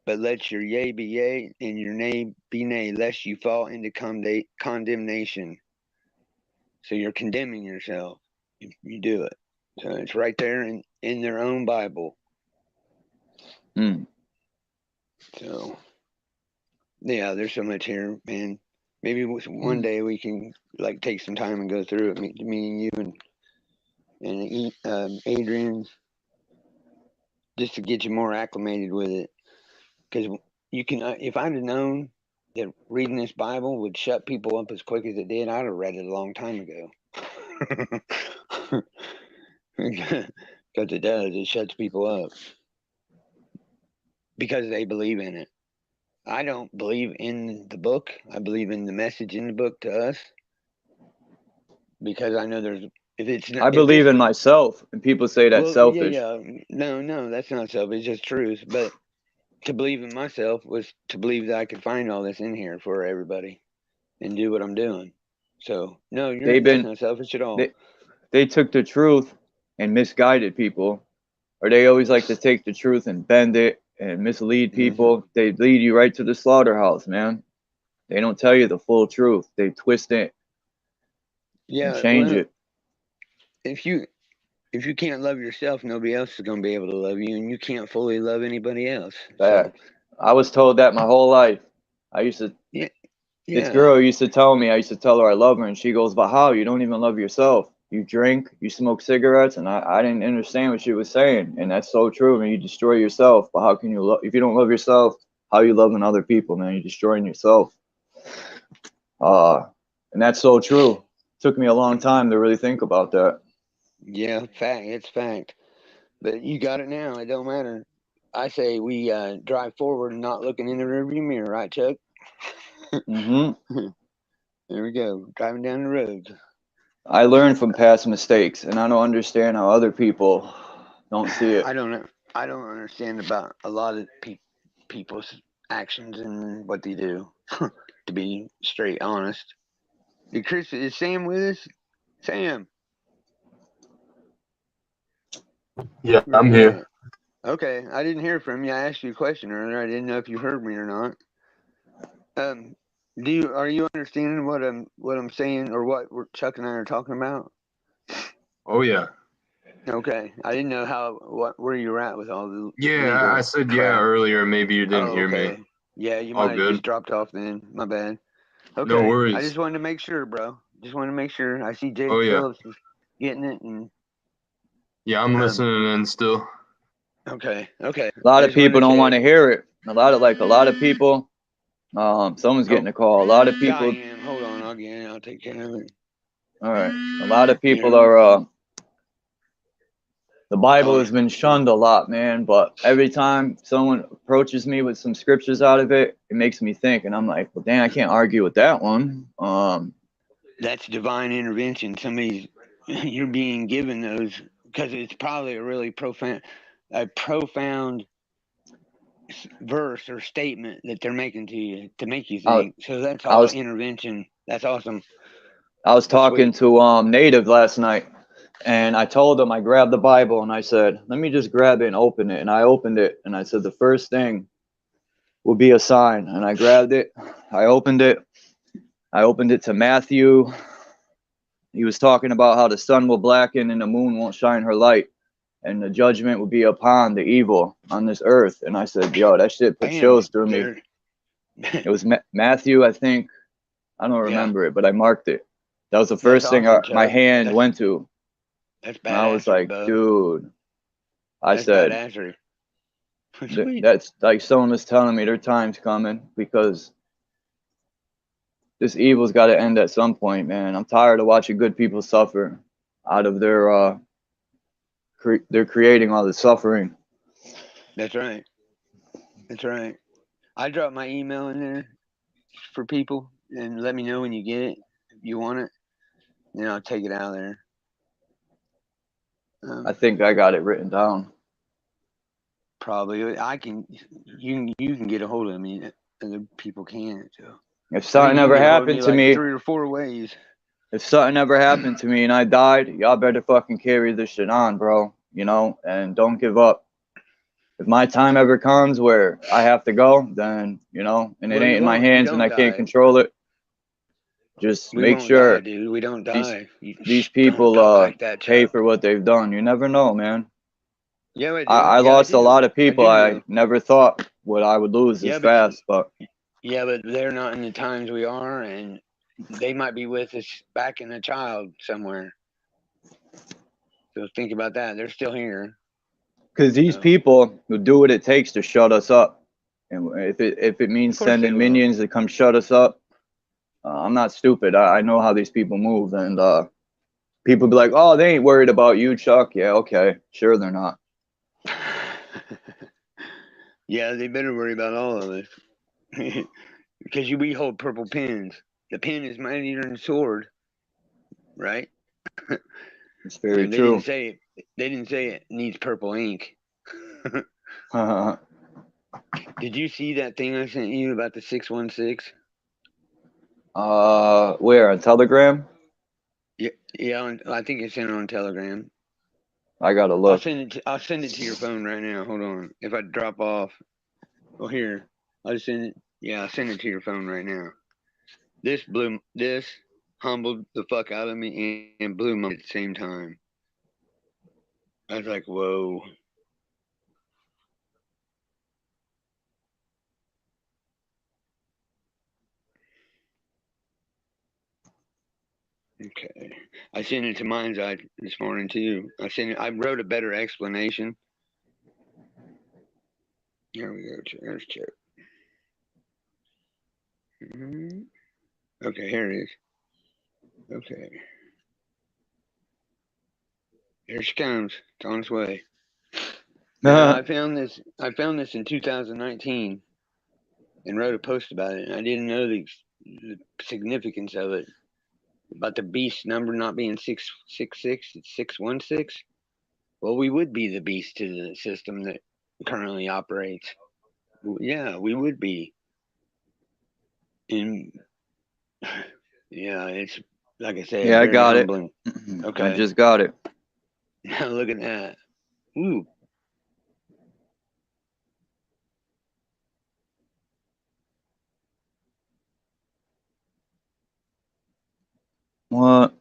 S13: But let your yea be yea, and your nay be nay, lest you fall into condemnation. So you're condemning yourself if you do it. So it's right there in their own Bible.
S7: Mm.
S13: So, yeah, there's so much here, man. Maybe one day we can like take some time and go through it. Me and you and Adrian, just to get you more acclimated with it. Because you can, if I'd have known that reading this Bible would shut people up as quick as it did, I'd have read it a long time ago. Because it does, it shuts people up because they believe in it. I don't believe in the book. I believe in the message in the book to us, because I know there's, if it's not,
S7: I believe in myself, and people say that's
S13: well,
S7: selfish.
S13: yeah, no, that's not selfish. It's just truth. But to believe in myself was to believe that I could find all this in here for everybody and do what I'm doing. So no, that's not selfish at all.
S7: They took the truth and misguided people, or they always like to take the truth and bend it and mislead people. They lead you right to the slaughterhouse, man. They don't tell you the full truth. They twist it and change it.
S13: If you can't love yourself, nobody else is going to be able to love you, and you can't fully love anybody else.
S7: Fact. I was told that my whole life. I used to. This girl used to tell me. I used to tell her I love her, and she goes, "But how? You don't even love yourself. You drink, you smoke cigarettes," and I didn't understand what she was saying, and that's so true. I mean, you destroy yourself, but how can you love if you don't love yourself? How are you loving other people, man? You're destroying yourself. And that's so true. Took me a long time to really think about that.
S13: Yeah, fact. It's fact. But you got it now. It don't matter. I say we drive forward and not looking in the rearview mirror, right, Chuck?
S7: Mm-hmm.
S13: There we go. Driving down the road.
S7: I learned from past mistakes, and I don't understand how other people don't see it.
S13: I don't understand about a lot of people's actions and what they do. To be straight honest. Is Sam with us? Sam.
S14: Yeah, I'm here.
S13: Okay, I didn't hear from you. I asked you a question earlier. I didn't know if you heard me or not. Are you understanding what I'm saying, or what Chuck and I are talking about?
S14: Oh yeah.
S13: Okay, I didn't know where you were at with all the.
S14: Yeah, I said
S13: crap.
S14: earlier. Maybe you didn't hear me.
S13: Yeah, you
S14: All
S13: might have
S14: good.
S13: just dropped off then. My bad. Okay.
S14: No worries.
S13: I just wanted to make sure, bro. Just wanted to make sure. I see Jake
S14: Oh, yeah.
S13: Phillips is getting it, and
S14: Yeah, I'm listening in still.
S13: okay.
S7: A lot of people don't want to hear it. A lot of people. Someone's getting a call. A lot of people.
S13: Yeah, I am. Hold on, I'll take care of it.
S7: All right. A lot of people are. The Bible has been shunned a lot, man. But every time someone approaches me with some scriptures out of it, it makes me think, and I'm like, well, dang, I can't argue with that one.
S13: That's divine intervention. You're being given those because it's probably a really profound verse or statement that they're making to you to make you think. So that's all intervention. That's awesome.
S7: I was talking to Native last night, and I told him I grabbed the Bible and I said, let me just grab it and open it. And I opened it and I said, the first thing will be a sign. And I grabbed it. I opened it to Matthew. He was talking about how the sun will blacken and the moon won't shine her light, and the judgment will be upon the evil on this earth. And I said, yo, that shit put chills through me. It was Matthew, I think. I don't remember it, but I marked it. That was the first thing my hand went to.
S13: That's badass.
S7: And I was like, dude. I said, that's like someone was telling me their time's coming, because this evil's got to end at some point, man. I'm tired of watching good people suffer out of their they're creating all the suffering.
S13: That's right. That's right. I drop my email in there for people, and let me know when you get it, if you want it, and I'll take it out of there.
S7: I think I got it written down.
S13: Probably. You can get a hold of me. Other people can't. So.
S7: If something ever happened to me,
S13: 3 or 4 ways.
S7: If something ever happened to me and I died, y'all better fucking carry this shit on, bro. You know, and don't give up. If my time ever comes where I have to go, then, you know, and it ain't in my hands and I can't control it, just make sure
S13: dude. We don't die.
S7: These people pay for what they've done. You never know, man.
S13: Yeah, I do.
S7: I
S13: Yeah,
S7: lost a lot of
S13: I
S7: people.
S13: do
S7: I
S13: know.
S7: never thought what I would lose
S13: Yeah,
S7: as
S13: but
S7: fast, but
S13: yeah, but they're not in the times we are, and they might be with us back in a child somewhere. So think about that. They're still here.
S7: because these
S13: So
S7: people will do what it takes to shut us up, and if it means
S13: of course they
S7: sending
S13: will.
S7: minions to come shut us up, I'm not stupid. I know how these people move, and people be like, "Oh, they ain't worried about you, Chuck." Yeah, okay, sure they're not.
S13: Yeah, they better worry about all of us because we hold purple pens. The pen is mightier than the sword, right?
S7: It's very
S13: And
S7: true.
S13: They didn't say it needs purple ink. Did you see that thing I sent you about the 616?
S7: Where on Telegram?
S13: Yeah. I think it's sent on Telegram.
S7: I gotta
S13: I'll
S7: look.
S13: send it to your phone right now. Hold on. If I drop off, well, here I'll just send it. Yeah, I'll send it to your phone right now. This humbled the fuck out of me and blew my mind at the same time. I was like, whoa. Okay. I sent it to Mind's Eye this morning too. I wrote a better explanation. Here we go. There's Chip. Okay, here it is. Okay. Here she comes. It's on its way. Now, I found this in 2019 and wrote a post about it. I didn't know the significance of it. About the beast number not being 666, it's 616. Well, we would be the beast to the system that currently operates. Yeah, we would be. And yeah, it's like I said,
S7: Yeah, I
S13: very
S7: got it.
S13: humbling. Okay.
S7: I just got it.
S13: Now look at that. Ooh.
S7: What?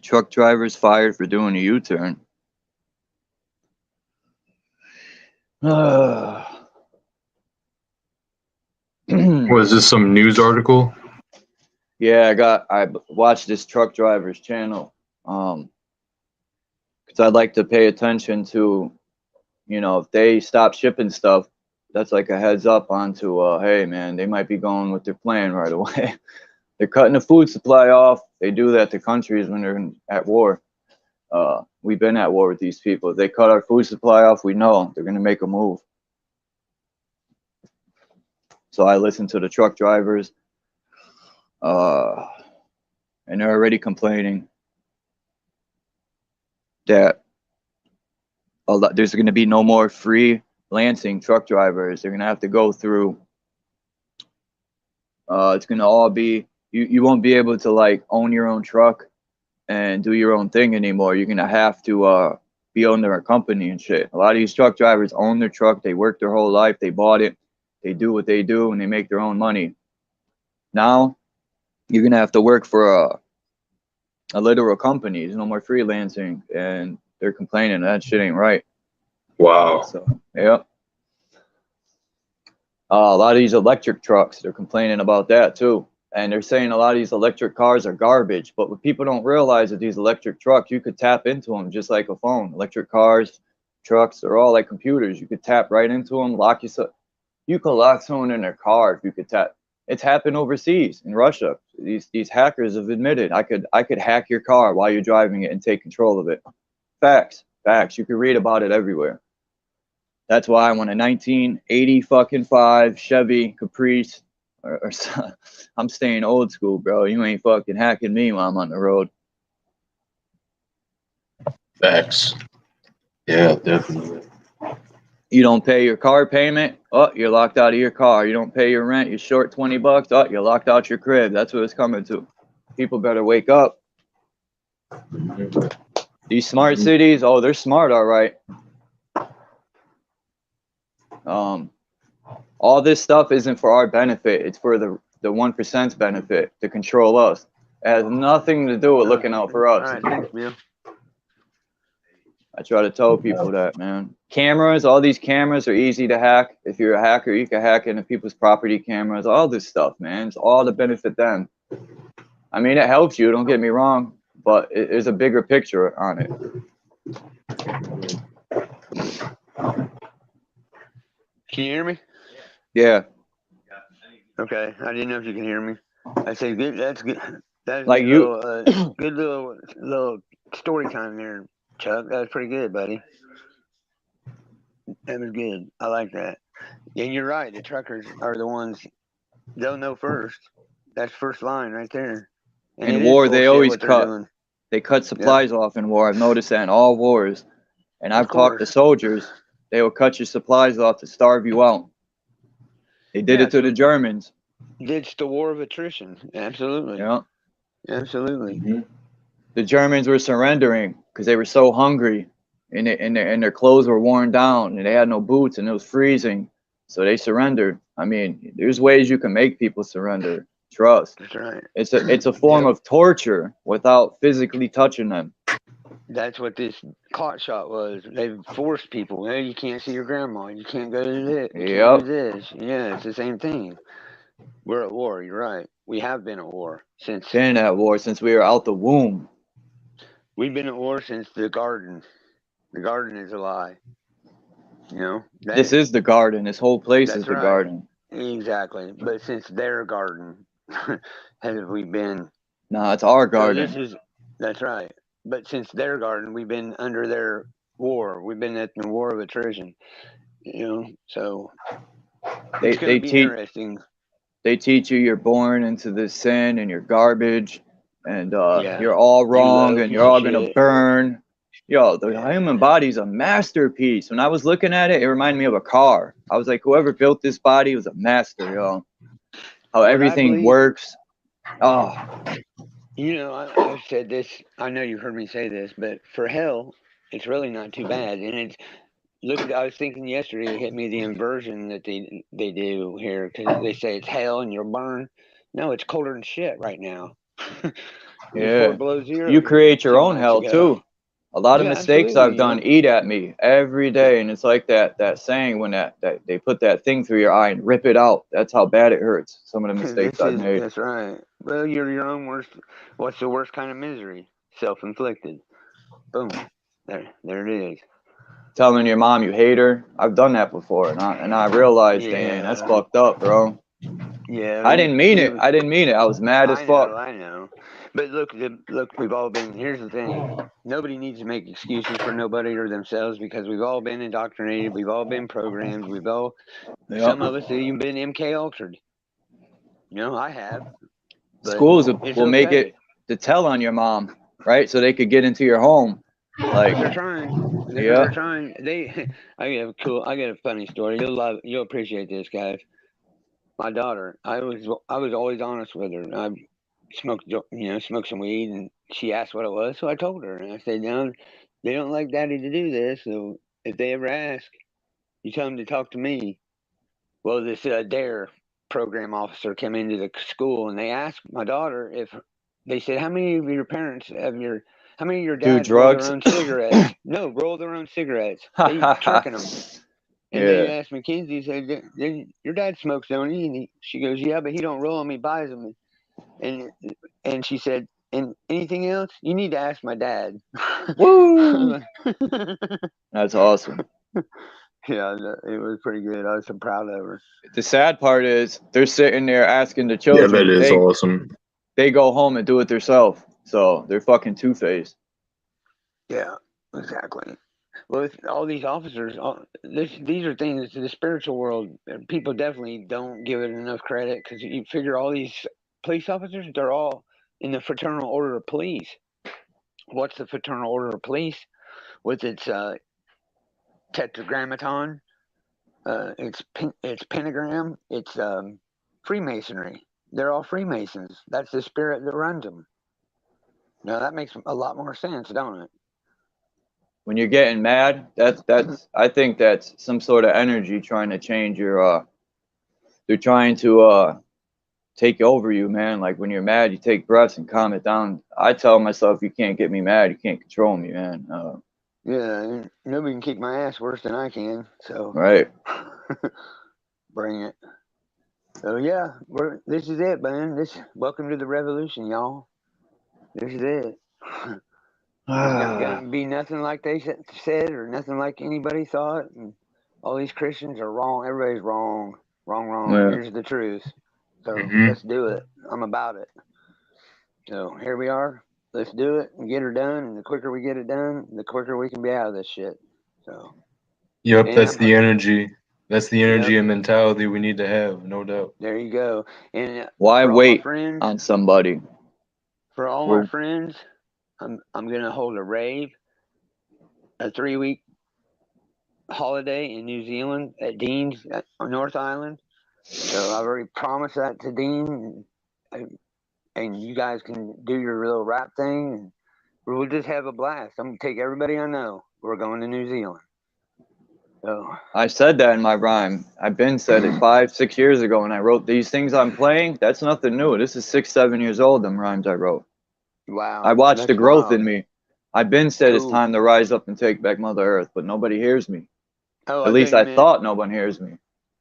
S7: Truck drivers fired for doing a U-turn.
S14: Was this some news article?
S7: Yeah, I watched this truck driver's channel. Because I'd like to pay attention to, if they stop shipping stuff, that's like a heads up onto, hey man, they might be going with their plan right away. They're cutting the food supply off. They do that to countries when they're at war. We've been at war with these people. If they cut our food supply off, we know they're going to make a move. So I listen to the truck drivers, and they're already complaining that there's going to be no more free Lansing truck drivers. They're going to have to go through. It's going to all be, you won't be able to like own your own truck and do your own thing anymore. You're going to have to be under a company and shit. A lot of these truck drivers own their truck. They work their whole life. They bought it. They do what they do and they make their own money. Now you're going to have to work for a literal company. There's no more freelancing, and they're complaining that shit ain't right.
S14: Wow.
S7: So, yeah. A lot of these electric trucks, they're complaining about that too. And they're saying a lot of these electric cars are garbage. But what people don't realize is these electric trucks, you could tap into them just like a phone. Electric cars, trucks, they're all like computers. You could tap right into them, lock yourself. You could lock someone in their car if you could tap. It's happened overseas in Russia. These hackers have admitted I could hack your car while you're driving it and take control of it. Facts. You can read about it everywhere. That's why I want a 1985 Chevy Caprice. Or I'm staying old school, bro. You ain't fucking hacking me while I'm on the road.
S14: Facts. Yeah, definitely.
S7: You don't pay your car payment, oh, you're locked out of your car. You don't pay your rent, you're short $20, oh, you're locked out your crib. That's what it's coming to. People better wake up. These smart cities, oh, they're smart, all right. All this stuff isn't for our benefit. It's for the 1%'s benefit to control us. It has nothing to do with looking out for us.
S13: All right, thanks, Bill.
S7: I try to tell people that, man. Cameras, all these cameras are easy to hack. If you're a hacker, you can hack into people's property cameras, all this stuff, man. It's all to benefit them. I mean, it helps you, don't get me wrong, but there's a bigger picture on it.
S13: Can you hear me?
S7: Yeah.
S13: Okay, I didn't know if you can hear me. I say good. That's good. That's
S7: Like
S13: good
S7: you-
S13: little, good little story time there, Chuck. That was pretty good, buddy. That was good. I like that. And you're right. The truckers are the ones. They'll know first. That's first line right there. And
S7: In
S13: it is
S7: war, they
S13: bullshit
S7: always
S13: what they're
S7: cut.
S13: doing.
S7: They cut supplies off in war. I've noticed that in all wars. And I've talked to soldiers. They will cut your supplies off to starve you out. They did it to the Germans.
S13: It's the war of attrition. Absolutely.
S7: Yeah.
S13: Absolutely.
S7: The Germans were surrendering because they were so hungry, and their clothes were worn down, and they had no boots, and it was freezing. So they surrendered. I mean, there's ways you can make people surrender. Trust.
S13: That's right.
S7: It's a form of torture without physically touching them.
S13: That's what this clot shot was. They forced people. Hey, you can't see your grandma. You can't go to this. You
S7: Yep.
S13: can't do this. Yeah, it's the same thing. We're at war. You're right. We have been at war since.
S7: Been at war since we were out the womb.
S13: We've been at war since the garden. The garden is a lie. You know.
S7: This is the garden. This whole place is
S13: That's
S7: the
S13: right.
S7: garden.
S13: Exactly. But since their garden, have we been?
S7: No, it's our
S13: So
S7: garden.
S13: that's right. But since their garden, we've been under their war. We've been at the war of attrition. You know, so
S7: They
S13: it's going
S7: they
S13: to be
S7: teach
S13: interesting.
S7: they teach you you're born into this sin and you're garbage and
S13: Yeah.
S7: you're all wrong
S13: low
S7: and
S13: piece
S7: you're all
S13: of
S7: gonna
S13: shit.
S7: burn. Yo, the human body's a masterpiece. When I was looking at it, it reminded me of a car. I was like, whoever built this body was a master, yo. How everything
S13: believe-
S7: works. Oh,
S13: You know, I've said this. I know you've heard me say this, but for hell, it's really not too bad. And it's look. I was thinking yesterday, it hit me the inversion that they do here because they say it's hell and you'll burn. No, it's colder than shit right now.
S7: yeah.
S13: Below zero.
S7: You create your
S13: 2
S7: own
S13: months
S7: hell
S13: ago.
S7: too. A lot of
S13: Yeah,
S7: mistakes
S13: absolutely,
S7: I've done eat at me every day, and it's like that saying when that they put that thing through your eye and rip it out. That's how bad it hurts. Some of the mistakes I've made.
S13: That's right. Well, you're your own worst. What's the worst kind of misery? Self-inflicted. Boom. There it is.
S7: Telling your mom you hate her. I've done that before, and I realized, dang, that's fucked up, bro.
S13: Yeah.
S7: I didn't mean it. I didn't mean it. I was mad as fuck.
S13: I know. But look, we've all been. Here's the thing: nobody needs to make excuses for nobody or themselves because we've all been indoctrinated. We've all been programmed. We've all.
S7: Yep.
S13: Some of us have even been MK Ultra'd. You know, I have. But
S7: Schools
S13: it's
S7: will make
S13: okay.
S7: it to tell on your mom, right? So they could get into your home. Like,
S13: They're trying. They're trying. I got a funny story. You'll appreciate this, guys. My daughter, I was always honest with her. I smoked some weed, and she asked what it was, so I told her, and I said, "No, they don't like Daddy to do this. So if they ever ask, you tell them to talk to me." Well, this DARE program officer came into the school, and they asked my daughter if they said, "How many of your parents how many of your
S7: Do
S13: dads roll
S7: drugs?
S13: their own cigarettes?" No, roll their own cigarettes. They tricking them. And they asked Mackenzie, said, "Your dad smokes, don't he?" And she goes, "Yeah, but he don't roll them. He buys them." And she said, "And anything else? You need to ask my dad."
S7: Woo! That's awesome.
S13: Yeah, it was pretty good. I was so proud of her.
S7: The sad part is they're sitting there asking the children.
S14: Yeah, that is
S7: they,
S14: awesome.
S7: They go home and do it themselves. So they're fucking two-faced.
S13: Yeah, exactly. Well, with all these officers, these are things in the spiritual world. People definitely don't give it enough credit because you figure all these police officers, they're all in the Fraternal Order of Police. What's the Fraternal Order of Police? With its tetragrammaton, it's pentagram, it's Freemasonry. They're all Freemasons. That's the spirit that runs them. Now that makes a lot more sense, don't it?
S7: When you're getting mad, that's I think that's some sort of energy trying to change your they're trying to take over you, man. Like when you're mad, you take breaths and calm it down. I tell myself, you can't get me mad, you can't control me, man.
S13: Yeah, and nobody can kick my ass worse than I can. So
S7: Right.
S13: bring it. So yeah, this is it, man. Welcome to the revolution, y'all. This is it. It's not gonna be nothing like they said or nothing like anybody thought. And all these Christians are wrong. Everybody's wrong. Wrong.
S7: Yeah.
S13: Here's the truth. So let's do it. I'm about it. So here we are. Let's do it and get her done. And the quicker we get it done, the quicker we can be out of this shit. So.
S14: Yep,
S13: And
S14: that's the energy. That's the energy and mentality we need to have, no doubt.
S13: There you go. And
S7: why
S13: for all my
S7: wait
S13: friends,
S7: on somebody?
S13: For all my friends, I'm gonna hold a rave, a 3-week holiday in New Zealand at Dean's on North Island. So I've already promised that to Dean, and you guys can do your little rap thing, and we'll just have a blast. I'm gonna take everybody I know. We're going to New Zealand. So
S7: I said that in my rhyme. I've been said it 5-6 years ago when I wrote these things I'm playing. That's nothing new. This is 6-7 years old, them rhymes I wrote.
S13: Wow.
S7: I watched
S13: that's
S7: the growth
S13: wild.
S7: in me. I've been said it's
S13: Cool.
S7: time to rise up and take back Mother Earth, but nobody hears me.
S13: Oh,
S7: At least
S13: thought you
S7: I
S13: meant-
S7: thought no one hears me.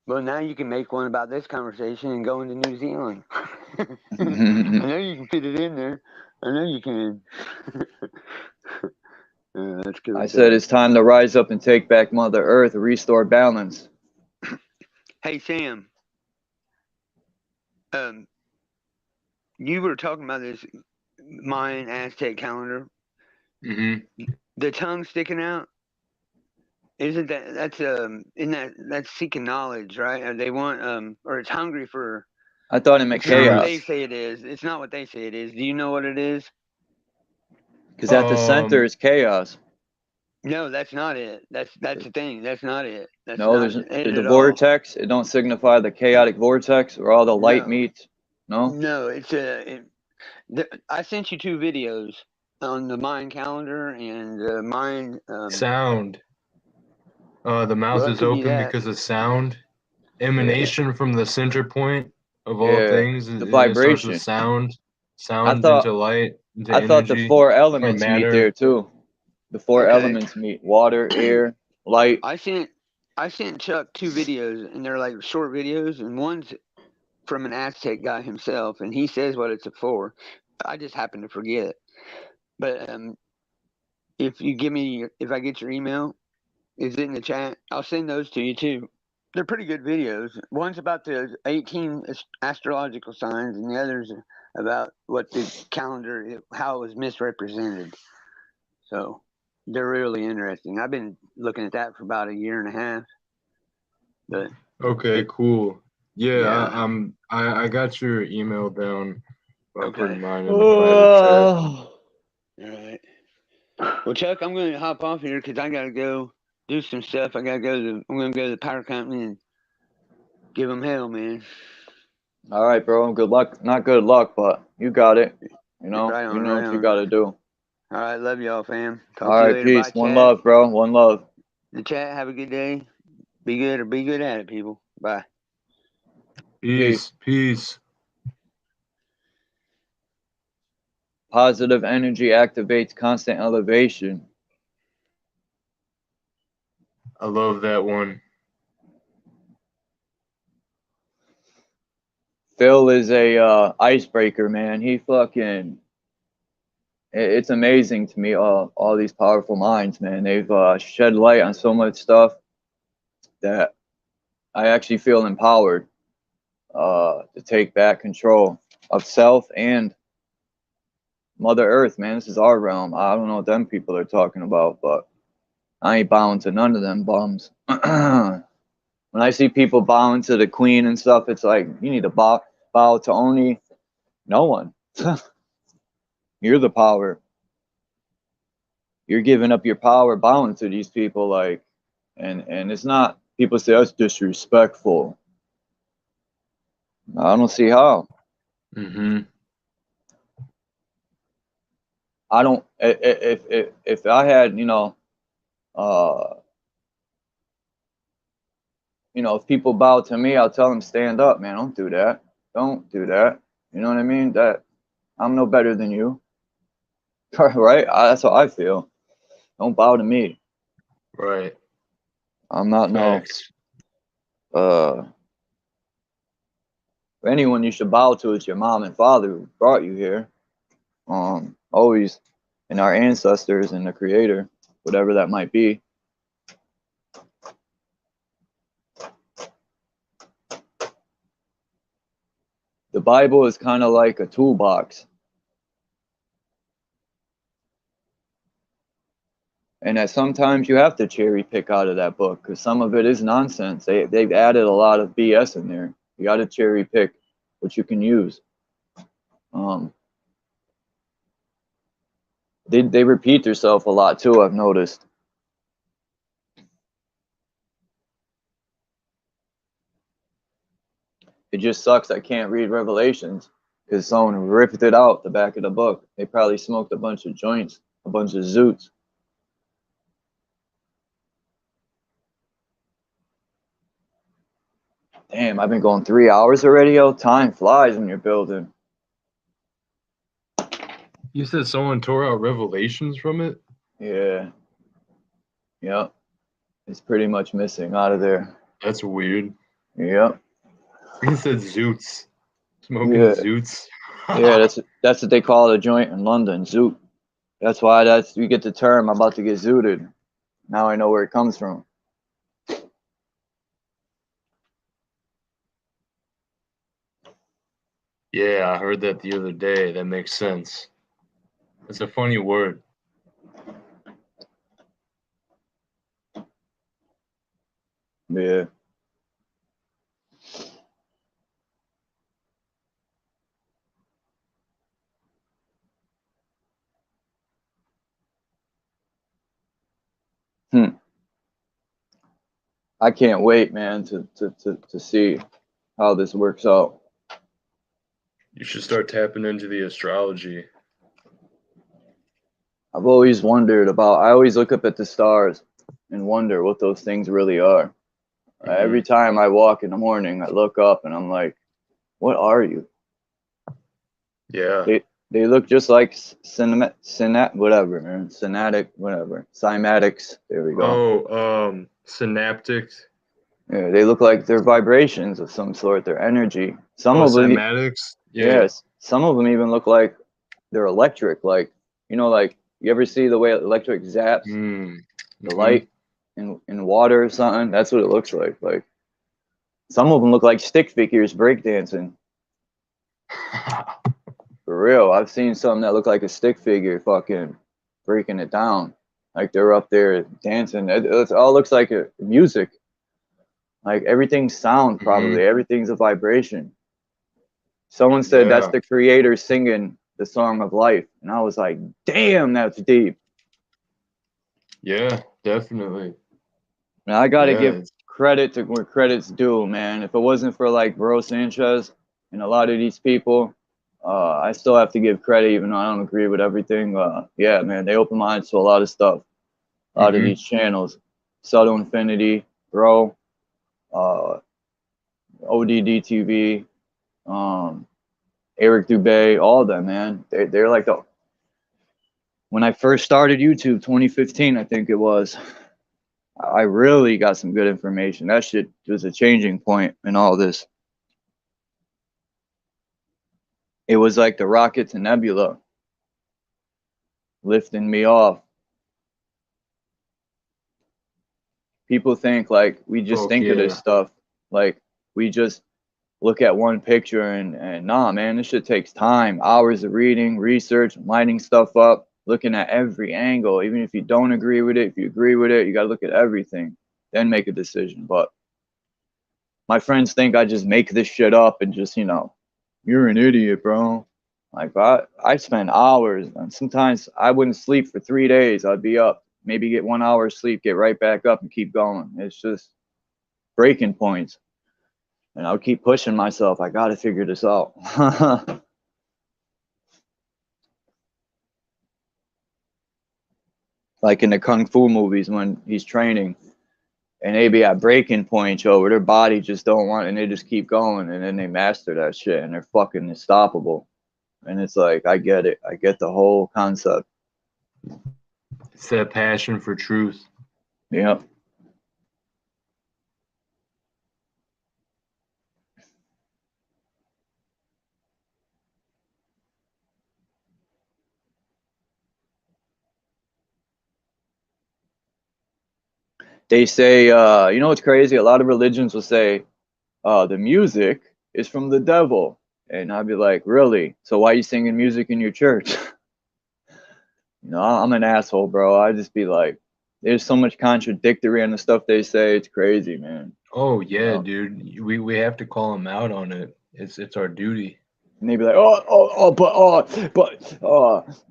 S13: Well, now you can make one about this conversation and go into New Zealand. I know you can fit it in there. I know you can. That's good.
S7: I said it's time to rise up and take back Mother Earth, restore balance.
S13: Hey, Sam. You were talking about this Mayan Aztec calendar.
S14: Mm-hmm.
S13: The tongue sticking out. Isn't that's seeking knowledge, right? Or they want or it's hungry for.
S7: I thought it meant
S13: It's not what
S7: chaos.
S13: they say it is. It's not what they say it is. Do you know what it is?
S7: Because at the center is chaos.
S13: No, that's not it. That's the thing. That's not it. That's
S7: No,
S13: not
S7: there's
S13: it
S7: the
S13: at all.
S7: vortex. It don't signify the chaotic vortex where all the light
S13: No.
S7: meets. No.
S13: No, it's I sent you 2 videos on the Mayan calendar and the Mayan
S14: Sound. The mouth
S13: Well, it
S14: is
S13: could be
S14: open
S13: that.
S14: because of sound. Emanation from the center point of all
S7: Yeah,
S14: things.
S7: the
S14: It starts
S7: vibration.
S14: with sound. Sound
S7: thought-
S14: into light. Into
S7: I thought the
S14: energy,
S7: 4
S14: from
S7: elements meet
S14: matter.
S7: there too. The 4
S13: Okay.
S7: elements meet: water, air, light.
S13: I sent Chuck 2 videos, and they're like short videos, and one's from an Aztec guy himself, and he says what it's for. I just happen to forget. But if I get your email, is it in the chat? I'll send those to you too. They're pretty good videos. One's about the 18 astrological signs, and the other's about what the calendar, how it was misrepresented. So they're really interesting. I've been looking at that for about 1.5 years. But
S14: Okay, cool. Yeah,
S13: Yeah.
S14: I got your email down. I'll put
S13: Okay.
S14: mine in the private chat.
S13: All right. Well, Chuck, I'm going to hop off here because I got to go do some stuff. I'm going to go to the power company and give them hell, man.
S7: All right, bro. Good luck. Not good luck, but you got it. You know,
S13: Right on,
S7: you know
S13: right
S7: what you
S13: on.
S7: got to do.
S13: All right. Love y'all, fam. Talk
S7: All
S13: to you
S7: right,
S13: later.
S7: peace.
S13: Bye,
S7: One
S13: chat.
S7: love, bro. One love.
S13: The chat, have a good day. Be good or be good at it, people. Bye.
S14: Peace. Peace.
S7: Positive energy activates constant elevation.
S14: I love that one.
S7: Phil is a icebreaker, man. He fucking. It's amazing to me, all these powerful minds, man. They've shed light on so much stuff that I actually feel empowered to take back control of self and Mother Earth, man. This is our realm. I don't know what them people are talking about, but I ain't bowing to none of them bums. When I see people bowing to the queen and stuff, it's like, you need to bow to only no one. You're the power. You're giving up your power bowing to these people, like, and it's not, people say that's disrespectful. I don't see how.
S14: Mm-hmm.
S7: I don't, if I had, if people bow to me, I'll tell them, stand up, man. Don't do that. Don't do that. You know what I mean? That I'm no better than you. Right? That's how I feel. Don't bow to me.
S14: Right.
S7: I'm not
S14: Facts.
S7: no. Anyone you should bow to is your mom and father who brought you here. Always, and our ancestors and the Creator, whatever that might be. The Bible is kind of like a toolbox. And that sometimes you have to cherry pick out of that book because some of it is nonsense. They've added a lot of BS in there. You got to cherry pick what you can use. They repeat themselves a lot too, I've noticed. It just sucks I can't read Revelations because someone ripped it out the back of the book. They probably smoked a bunch of joints, a bunch of zoots. Damn, I've been going 3 hours already, yo. Time flies when you're building.
S14: You said someone tore out Revelations from it?
S7: Yeah. Yep. It's pretty much missing out of there.
S14: That's weird.
S7: Yep.
S14: You said zoots. Smoking
S7: Yeah.
S14: zoots.
S7: Yeah, that's what they call a joint in London, zoot. That's why you get the term I'm about to get zooted. Now I know where it comes from.
S14: Yeah, I heard that the other day. That makes sense. It's a funny word.
S7: Yeah. I can't wait, man, to see how this works out.
S14: You should start tapping into the astrology.
S7: I've always wondered about, I always look up at the stars and wonder what those things really are. Every time I walk in the morning, I look up and I'm like, what are you?
S14: Yeah.
S7: They look just like cymatics. There we go.
S14: Oh, synaptic.
S7: Yeah, they look like they're vibrations of some sort. They're energy. Some of them,
S14: cymatics. Yeah.
S7: Yes. Some of them even look like they're electric. Like, you know, like you ever see the way electric zaps the light in water or something? That's what it looks like. Like some of them look like stick figures breakdancing. For real, I've seen some that look like a stick figure fucking breaking it down. Like they're up there dancing. It all looks like a music. Like everything's sound probably. Everything's a vibration. Someone said that's the Creator singing the song of life. And I was like, damn, that's deep.
S14: Yeah, definitely.
S7: Now I gotta give credit to where credit's due, man. If it wasn't for like Bro Sanchez and a lot of these people, I still have to give credit even though I don't agree with everything. Yeah, man, they open my eyes to a lot of stuff. A lot of these channels. Subtle Infinity, Bro, ODD TV, Eric Dubay, all of them, man. They're like the, when I first started YouTube, 2015, I think it was, I really got some good information. That shit was a changing point in all this. It was like the rocket to Nebula, lifting me off. People think like we just think of this stuff, like we just look at one picture and nah, man, this shit takes time, hours of reading, research, lining stuff up, looking at every angle. Even if you don't agree with it, if you agree with it, you gotta look at everything, then make a decision. But my friends think I just make this shit up and just, you know, you're an idiot, bro. Like I spend hours, and sometimes I wouldn't sleep for 3 days. I'd be up, maybe get 1 hour of sleep, get right back up and keep going. It's just breaking points. And I'll keep pushing myself. I got to figure this out. Like in the Kung Fu movies when he's training and they be at breaking points, yo, where their body just don't want, and they just keep going, and then they master that shit and they're fucking unstoppable. And it's like, I get it. I get the whole concept.
S14: It's that passion for truth.
S7: Yeah. They say, you know what's crazy? A lot of religions will say, the music is from the devil. And I'd be like, really? So why are you singing music in your church? You know, I'm an asshole, bro. I just be like, there's so much contradictory on the stuff they say. It's crazy, man.
S14: Oh yeah, dude. We have to call them out on it. It's our duty.
S7: And they be like,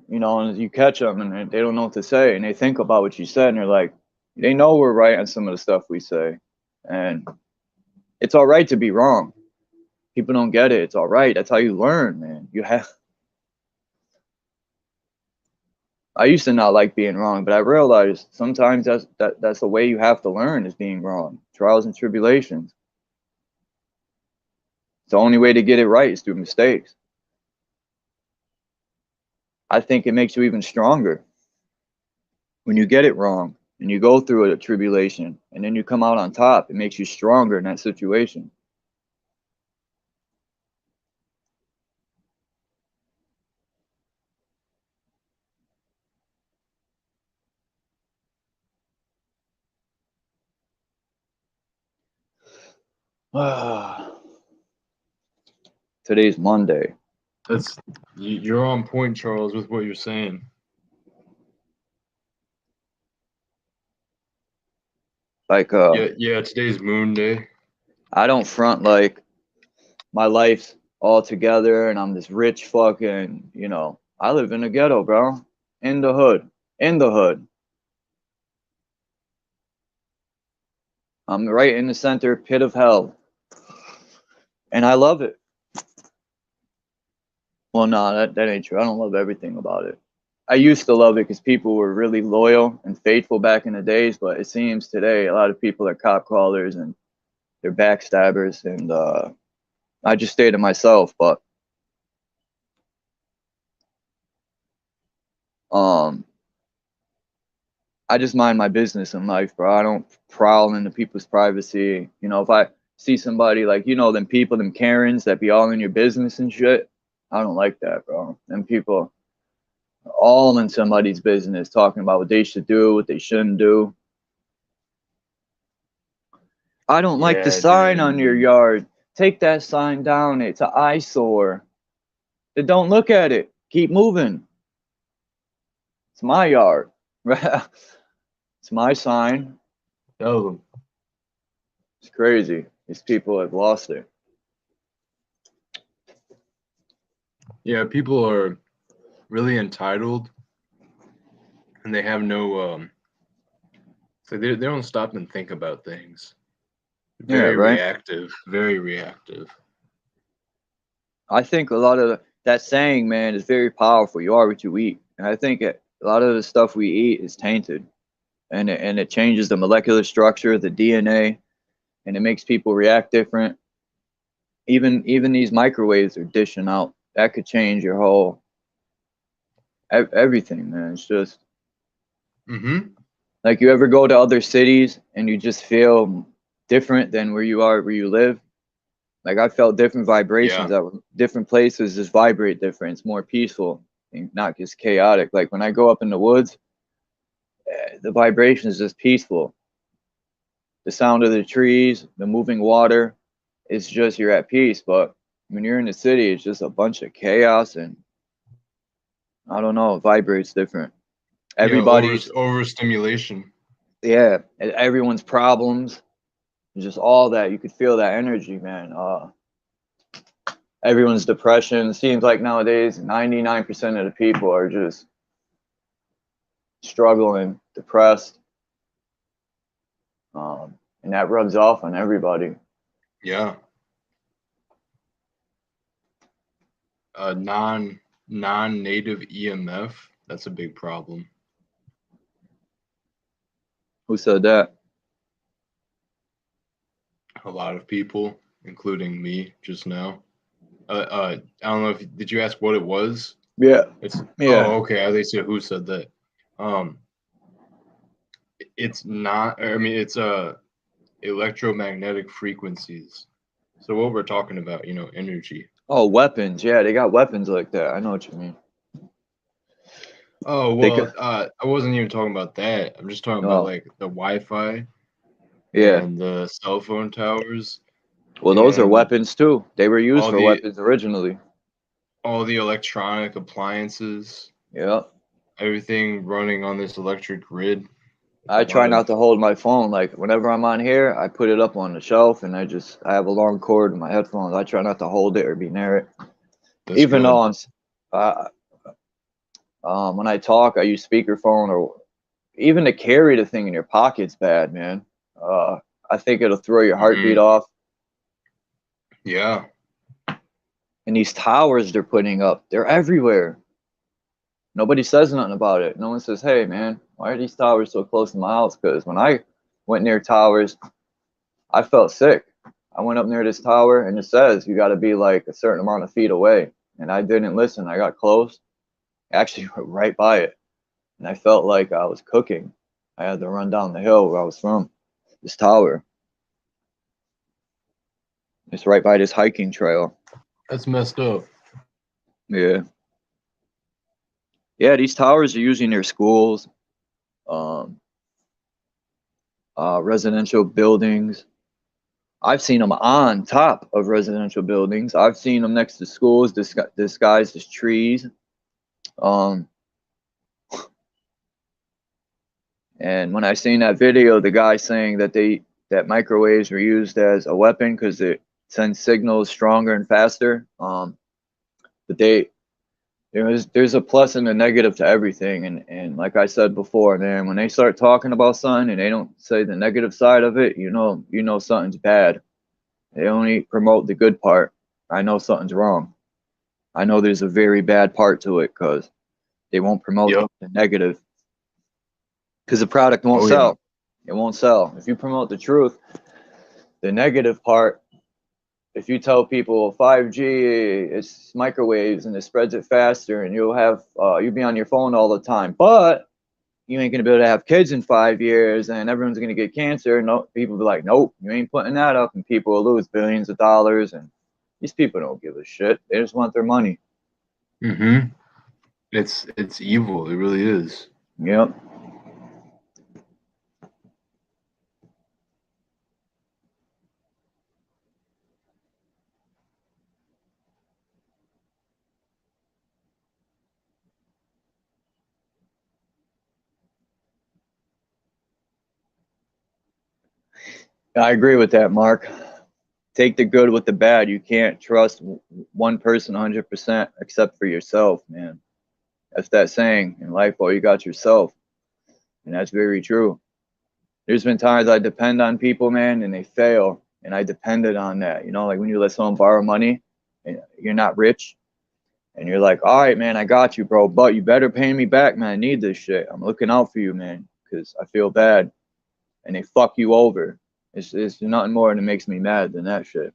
S7: you know, and you catch them and they don't know what to say. And they think about what you said and they're like, they know we're right on some of the stuff we say. And it's all right to be wrong. People don't get it. It's all right. That's how you learn, man. I used to not like being wrong, but I realized sometimes that's the way you have to learn, is being wrong. Trials and tribulations. It's the only way to get it right is through mistakes. I think it makes you even stronger when you get it wrong and you go through a tribulation and then you come out on top. It makes you stronger in that situation. Today's Monday.
S14: You're on point, Charles, with what you're saying.
S7: Like
S14: yeah, today's Moon Day.
S7: I don't front like my life's all together and I'm this rich fucking, you know, I live in the ghetto, bro. In the hood. In the hood. I'm right in the center pit of hell. And I love it. Well, no, that ain't true. I don't love everything about it. I used to love it because people were really loyal and faithful back in the days, but it seems today a lot of people are cop callers and they're backstabbers, and I just stay to myself. But I just mind my business in life, bro. I don't prowl into people's privacy. You know, if I see somebody like, you know, them people, them Karens that be all in your business and shit, I don't like that, bro. Them people all in somebody's business, talking about what they should do, what they shouldn't do. I don't like the sign on your yard. Take that sign down. It's an eyesore. Then don't look at it. Keep moving. It's my yard. It's my sign.
S14: Oh.
S7: It's crazy. These people have lost it.
S14: Yeah, people are really entitled, and they have no so they don't stop and think about things. Very reactive. Very reactive.
S7: I think a lot of that saying, man, is very powerful. You are what you eat. And I think a lot of the stuff we eat is tainted, and it changes the molecular structure, the DNA, and it makes people react different. Even these microwaves are dishing out. That could change your whole everything, man. It's just like, you ever go to other cities and you just feel different than where you live? Like, I felt different vibrations at different places. Just vibrate different. It's more peaceful and not just chaotic. Like when I go up in the woods, the vibration is just peaceful. The sound of the trees, the moving water, it's just, you're at peace. But when you're in the city, it's just a bunch of chaos, and I don't know, it vibrates different. Everybody's
S14: overstimulation.
S7: Yeah, everyone's problems, just all that. You could feel that energy, man. Everyone's depression. It seems like nowadays 99% of the people are just struggling, depressed, and that rubs off on everybody.
S14: Yeah. Non-native EMF, that's a big problem.
S7: Who said that?
S14: A lot of people, including me just now. I don't know if did you ask what it was?
S7: Yeah.
S14: It's
S7: yeah.
S14: Oh, okay. They said who said that. it's not. I mean, it's electromagnetic frequencies. So what we're talking about, energy.
S7: Oh, weapons. Yeah, they got weapons like that. I know what you mean.
S14: Oh
S7: They
S14: well,
S7: could,
S14: I wasn't even talking about that. I'm just talking about
S7: oh,
S14: like the Wi-Fi
S7: yeah.
S14: and the cell phone towers
S7: Well, those are
S14: and
S7: weapons too. They were used
S14: all
S7: for
S14: the
S7: weapons originally.
S14: electronic appliances,
S7: Yeah.
S14: everything running on this electric grid.
S7: I
S14: A
S7: try
S14: lot
S7: not
S14: of
S7: to hold my phone. Like whenever I'm on here, I put it up on the shelf and I have a long cord in my headphones. I try not to hold it or be near it.
S14: that's
S7: Even
S14: good.
S7: though when I talk, I use speakerphone, or even to carry the thing in your pocket's bad, man. I think it'll throw your heartbeat off.
S14: Yeah.
S7: And these towers they're putting up, they're everywhere. Nobody says nothing about it. No one says, hey, man, why are these towers so close to my house? Because when I went near towers, I felt sick. I went up near this tower, and it says you got to be like a certain amount of feet away. And I didn't listen. I got close. I actually went right by it. And I felt like I was cooking. I had to run down the hill where I was from, this tower. It's right by this hiking trail.
S14: That's messed up.
S7: Yeah. Yeah, these towers are using their schools, residential buildings. I've seen them on top of residential buildings. I've seen them next to schools disguised as trees. And when I seen that video, the guy saying that microwaves were used as a weapon because it sends signals stronger and faster. But there's a plus and a negative to everything, and like I said before, man, when they start talking about something and they don't say the negative side of it, you know something's bad. They only promote the good part. I know something's wrong. I know there's a very bad part to it because they won't promote the negative. Because the product won't sell. It won't sell. If you promote the truth, the negative part, if you tell people 5G, it's microwaves and it spreads it faster and you'll be on your phone all the time, but you ain't gonna be able to have kids in 5 years and everyone's gonna get cancer. No, people be like, nope, you ain't putting that up, and people will lose billions of dollars. And these people don't give a shit. They just want their money.
S14: Mm-hmm. It's evil. It really is.
S7: Yep. I agree with that, Mark. Take the good with the bad. You can't trust one person 100% except for yourself, man. That's that saying, in life, all you got yourself. And that's very true. There's been times I depend on people, man, and they fail. And I depended on that. Like when you let someone borrow money and you're not rich and you're like, all right, man, I got you, bro, but you better pay me back, man. I need this shit. I'm looking out for you, man, because I feel bad. And they fuck you over. It's nothing more that makes me mad than that shit.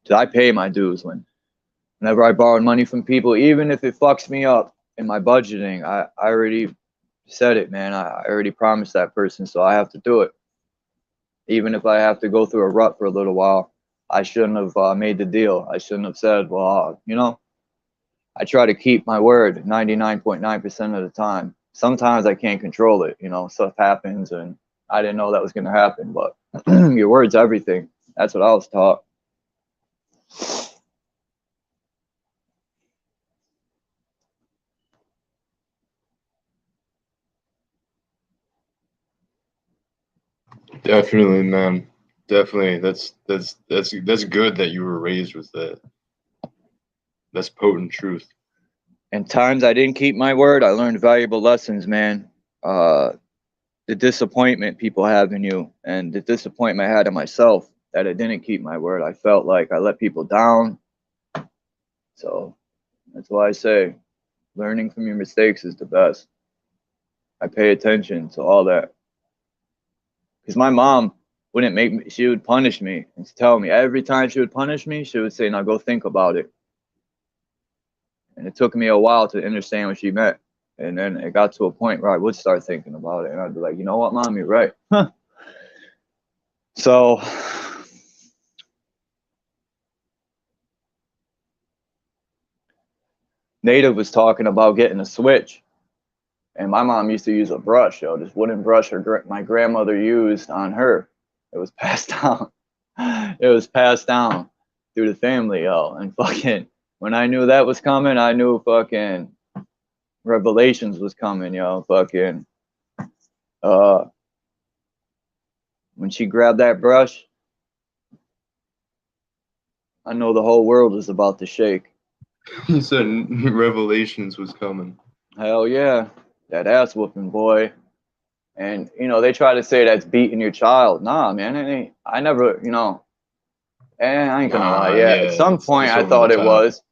S7: So I pay my dues whenever I borrowed money from people, even if it fucks me up in my budgeting. I already said it, man. I already promised that person, so I have to do it. Even if I have to go through a rut for a little while, I shouldn't have made the deal. I shouldn't have said, well, I try to keep my word 99.9% of the time. Sometimes I can't control it. Stuff happens and I didn't know that was going to happen, but your word's everything. That's what I was taught.
S14: Definitely, man. Definitely. That's good that you were raised with that. That's potent truth.
S7: And times I didn't keep my word, I learned valuable lessons, man. The disappointment people have in you and the disappointment I had in myself that I didn't keep my word. I felt like I let people down. So that's why I say learning from your mistakes is the best. I pay attention to all that. Because my mom wouldn't make me, she would punish me and tell me every time she would punish me, she would say, now go think about it. And it took me a while to understand what she meant. And then it got to a point where I would start thinking about it, and I'd be like, you know what, Mom, you're right. So Native was talking about getting a Switch, and my mom used to use a brush, yo, this wooden brush my grandmother used on her. It was passed down. It was passed down through the family, yo. And fucking, when I knew that was coming, I knew fucking Revelations was coming, yo. Fucking, when she grabbed that brush, I know the whole world is about to shake.
S14: You said Revelations was coming.
S7: Hell yeah, that ass whooping, boy. And you know, they try to say that's beating your child. Nah, man, it ain't. I never, you know. And I ain't gonna lie. Yeah, at some point I thought it was.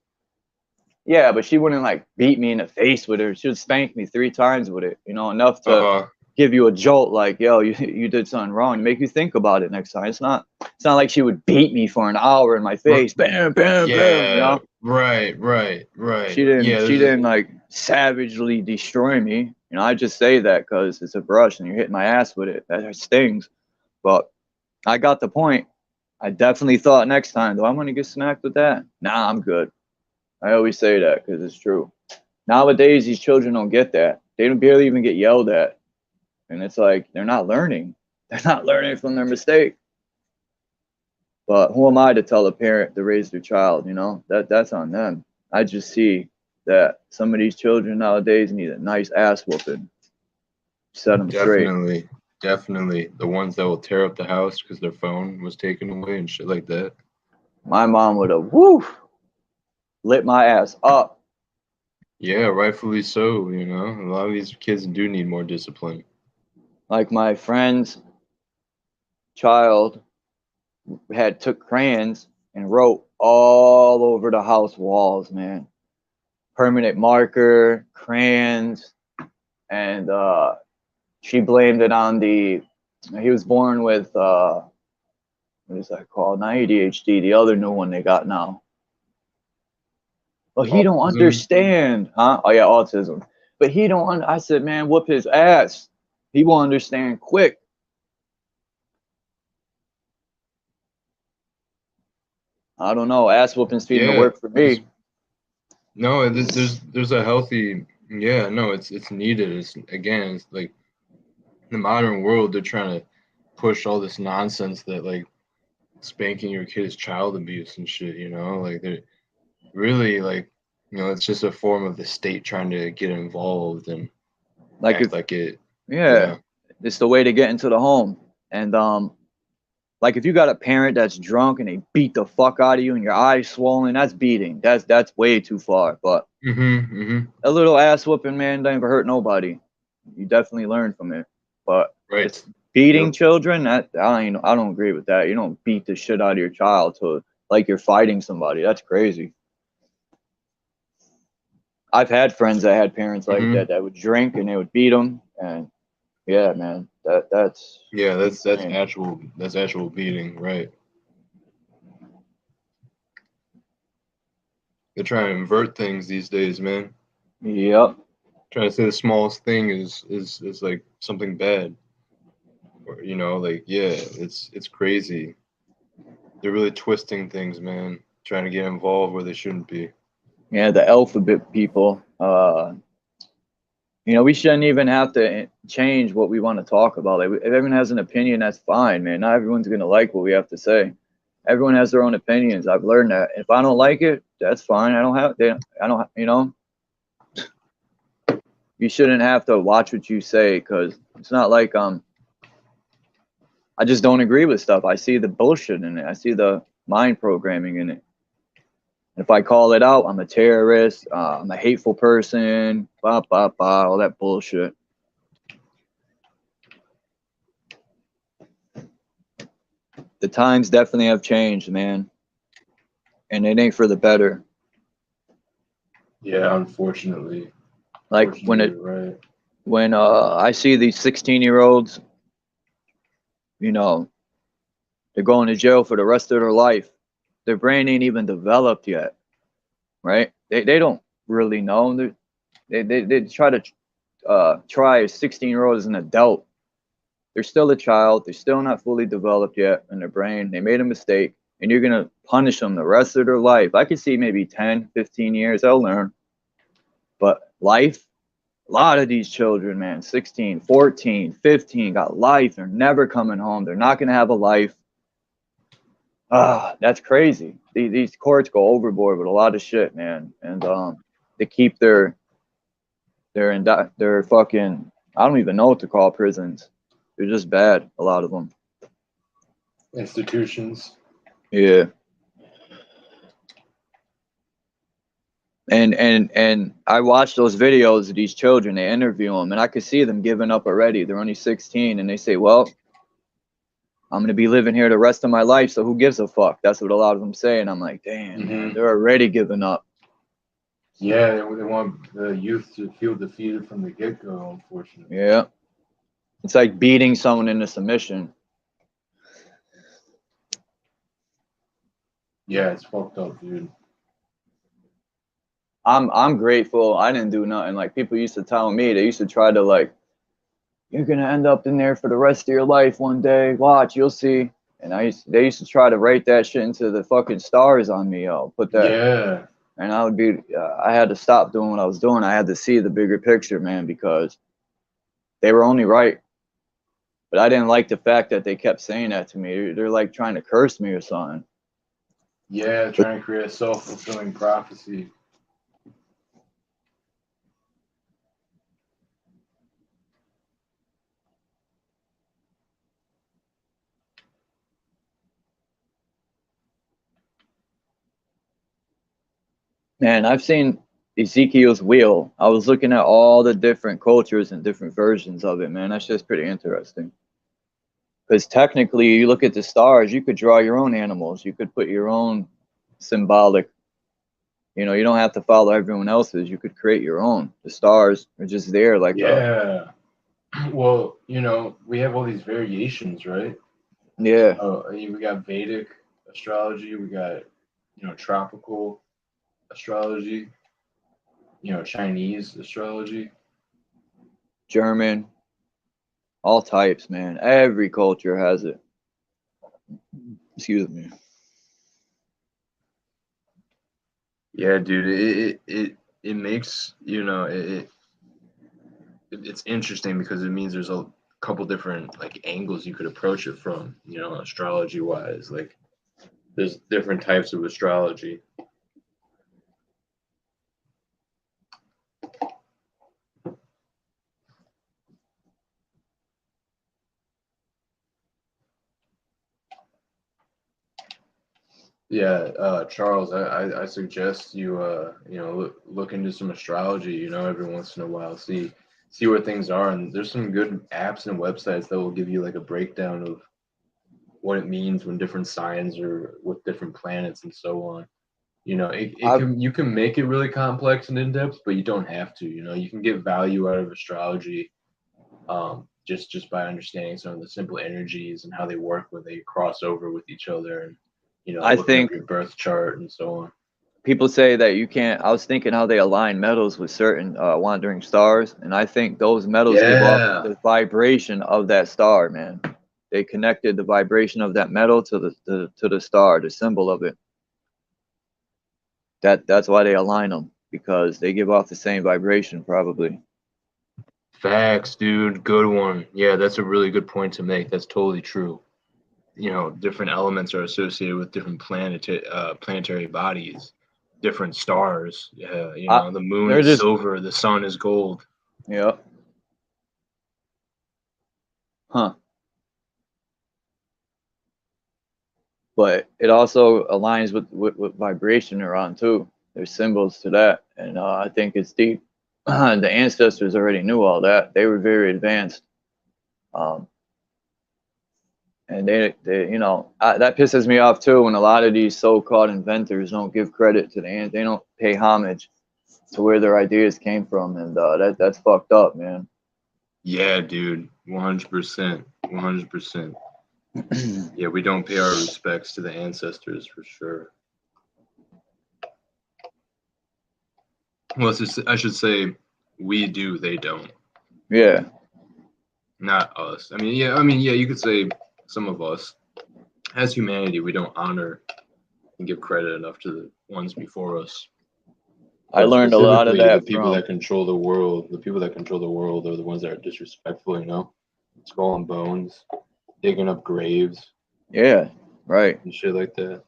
S7: Yeah, but she wouldn't like beat me in the face with it. She would spank me 3 times with it. You know, enough to give you a jolt. Like, yo, you did something wrong. Make you think about it next time. It's not like she would beat me for an hour in my face. Bam, bam,
S14: Yeah,
S7: bam. You know.
S14: Right.
S7: She didn't like savagely destroy me. You know, I just say that because it's a brush and you're hitting my ass with it. That stings. But I got the point. I definitely thought next time, do I want to get smacked with that? Nah, I'm good. I always say that because it's true. Nowadays, these children don't get that. They don't barely even get yelled at. And it's like, they're not learning. They're not learning from their mistake. But who am I to tell a parent to raise their child? You know, that's on them. I just see that some of these children nowadays need a nice ass whooping. Set them straight.
S14: Definitely. The ones that will tear up the house because their phone was taken away and shit like that.
S7: My mom would have, lit my ass up.
S14: Yeah, rightfully so. You know, a lot of these kids do need more discipline.
S7: Like my friend's child took crayons and wrote all over the house walls, man. Permanent marker, crayons, and she blamed it on he was born with what is that called? Not ADHD, the other new one they got now. Well, he don't understand, huh? Oh yeah, autism. But he don't. I said, man, whoop his ass. He will understand quick. I don't know. Ass whooping seems to work for me.
S14: No, there's a healthy. Yeah, no, it's needed. It's like in the modern world, they're trying to push all this nonsense that like spanking your kid is child abuse and shit. You know, like they're really like, you know, it's just a form of the state trying to get involved and
S7: like
S14: act like it.
S7: Yeah, it's the way to get into the home. And like if you got a parent that's drunk and they beat the fuck out of you and your eyes swollen, that's beating. That's way too far. But a little ass whooping, man, don't ever hurt nobody. You definitely learn from it. But it's beating children, I don't agree with that. You don't beat the shit out of your child to like you're fighting somebody. That's crazy. I've had friends that had parents like that would drink and they would beat them, and yeah, man, that's
S14: actual beating, right? They're trying to invert things these days, man.
S7: Yep.
S14: Trying to say the smallest thing is like something bad, or you know, like it's crazy. They're really twisting things, man. Trying to get involved where they shouldn't be.
S7: Yeah, the alphabet people. You know, we shouldn't even have to change what we want to talk about. Like, if everyone has an opinion, that's fine, man. Not everyone's gonna like what we have to say. Everyone has their own opinions. I've learned that. If I don't like it, that's fine. You know. You shouldn't have to watch what you say because it's not like I just don't agree with stuff. I see the bullshit in it. I see the mind programming in it. If I call it out, I'm a terrorist, I'm a hateful person, all that bullshit. The times definitely have changed, man. And it ain't for the better.
S14: Yeah, unfortunately.
S7: Like when I see these 16-year-olds, you know, they're going to jail for the rest of their life. Their brain ain't even developed yet, right? They don't really know. They try to try a 16-year-old as an adult. They're still a child. They're still not fully developed yet in their brain. They made a mistake, and you're going to punish them the rest of their life. I could see maybe 10, 15 years. They'll learn. But life, a lot of these children, man, 16, 14, 15, got life. They're never coming home. They're not going to have a life. That's crazy. These courts go overboard with a lot of shit, man. And they keep their fucking, I don't even know what to call prisons. They're just bad, a lot of them.
S14: Institutions.
S7: Yeah. And I watch those videos of these children. They interview them, and I could see them giving up already. They're only 16, and they say, well, I'm going to be living here the rest of my life, so who gives a fuck? That's what a lot of them say, and I'm like, damn, man, they're already giving up.
S14: Yeah, they want the youth to feel defeated from the get-go, unfortunately.
S7: Yeah. It's like beating someone into submission.
S14: Yeah, it's fucked up, dude.
S7: I'm grateful I didn't do nothing. Like, people used to tell me, they used to try to, like, you're gonna end up in there for the rest of your life one day. Watch, you'll see. And they used to try to write that shit into the fucking stars on me, yo. Put that.
S14: Yeah.
S7: And I would be, I had to stop doing what I was doing. I had to see the bigger picture, man, because they were only right. But I didn't like the fact that they kept saying that to me. They're like trying to curse me or something.
S14: Yeah, trying to create a self-fulfilling prophecy.
S7: Man, I've seen Ezekiel's Wheel. I was looking at all the different cultures and different versions of it, man. That's just pretty interesting. Because technically, you look at the stars, you could draw your own animals. You could put your own symbolic, you know, you don't have to follow everyone else's. You could create your own. The stars are just there like
S14: yeah. Well, you know, we have all these variations, right?
S7: Yeah.
S14: We got Vedic astrology. We got, you know, tropical astrology. You know, Chinese astrology.
S7: German. All types, man. Every culture has it. Excuse me.
S14: Yeah, dude. It makes, you know, it's interesting because it means there's a couple different like angles you could approach it from, you know, astrology wise. Like there's different types of astrology. Yeah, Charles, I suggest you you know, look into some astrology, you know, every once in a while, see where things are, and there's some good apps and websites that will give you like a breakdown of what it means when different signs are with different planets and so on. You know, you can make it really complex and in depth, but you don't have to. You know, you can get value out of astrology, just by understanding some of the simple energies and how they work when they cross over with each other, and you know,
S7: I
S14: looking
S7: think
S14: up your birth chart and so on.
S7: people say that you can't. I was thinking how they align metals with certain wandering stars, and I think those metals give off the vibration of that star, man. They connected the vibration of that metal to the star, the symbol of it. That's why they align them, because they give off the same vibration, probably.
S14: Facts, dude. Good one. Yeah, that's a really good point to make. That's totally true. You know, different elements are associated with different planetary bodies, different stars. Yeah, you know, the moon is silver, the sun is gold.
S7: Yeah. Huh. But it also aligns with vibration they're on too. There's symbols to that, and I think it's deep. The ancestors already knew all that. They were very advanced. And they you know, that pisses me off too when a lot of these so-called inventors don't give credit to they don't pay homage to where their ideas came from, and that's fucked up, man.
S14: Yeah, dude, 100%, 100%. Yeah, we don't pay our respects to the ancestors for sure. Well, I should say, we do, they don't.
S7: Yeah.
S14: Not us. I mean, yeah, you could say some of us. As humanity, we don't honor and give credit enough to the ones before us.
S7: I learned a lot of
S14: Specifically,
S7: that
S14: the people
S7: from
S14: that control the world. The people that control the world are the ones that are disrespectful, you know? Skull and bones, digging up graves.
S7: Yeah, right.
S14: And shit like that.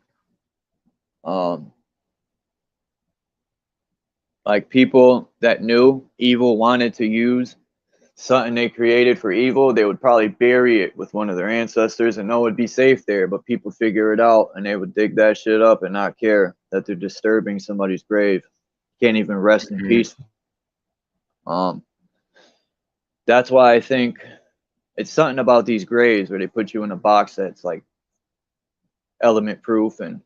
S7: Like people that knew evil wanted to use something they created for evil, they would probably bury it with one of their ancestors and know it'd be safe there, but people figure it out and they would dig that shit up and not care that they're disturbing somebody's grave. Can't even rest in peace. That's why I think it's something about these graves where they put you in a box that's like element proof and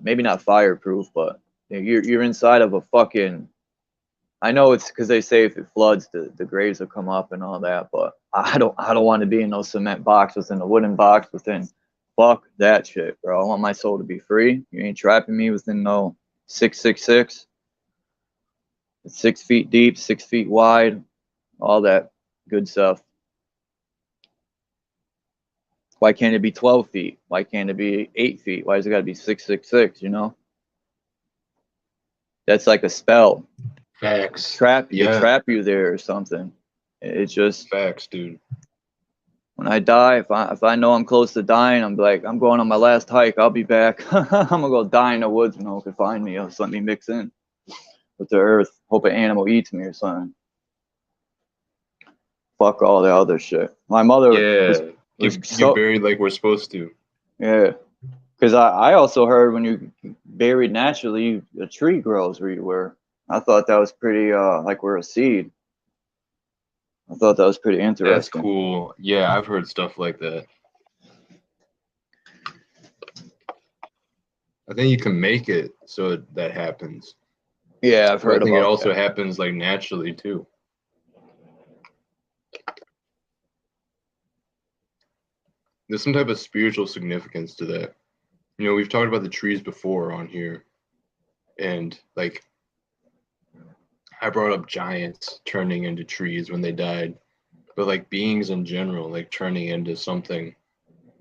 S7: maybe not fireproof, but you're inside of a fucking, I know it's because they say if it floods, the graves will come up and all that, but I don't want to be in no cement box within a wooden box within. Fuck that shit, bro. I want my soul to be free. You ain't trapping me within no 666. It's 6 feet deep, 6 feet wide, all that good stuff. Why can't it be 12 feet? Why can't it be 8 feet? Why does it got to be 666? You know, that's like a spell.
S14: Facts.
S7: Trap you there or something. It's just
S14: facts, dude.
S7: When I die, if I know I'm close to dying, I'm like, I'm going on my last hike. I'll be back. I'm gonna go die in the woods. No one can find me. Just let me mix in with the earth. Hope an animal eats me or something. Fuck all the other shit. My mother was
S14: you buried like we're supposed to.
S7: Yeah. Because I also heard when you buried naturally, a tree grows where you were. I thought that was pretty, like we're a seed. I thought that was pretty interesting.
S14: That's cool. Yeah, I've heard stuff like that. I think you can make it so that happens.
S7: Yeah, I've heard about that.
S14: I think it also happens like naturally too. There's some type of spiritual significance to that. You know, we've talked about the trees before on here. And like I brought up giants turning into trees when they died, but like beings in general, like turning into something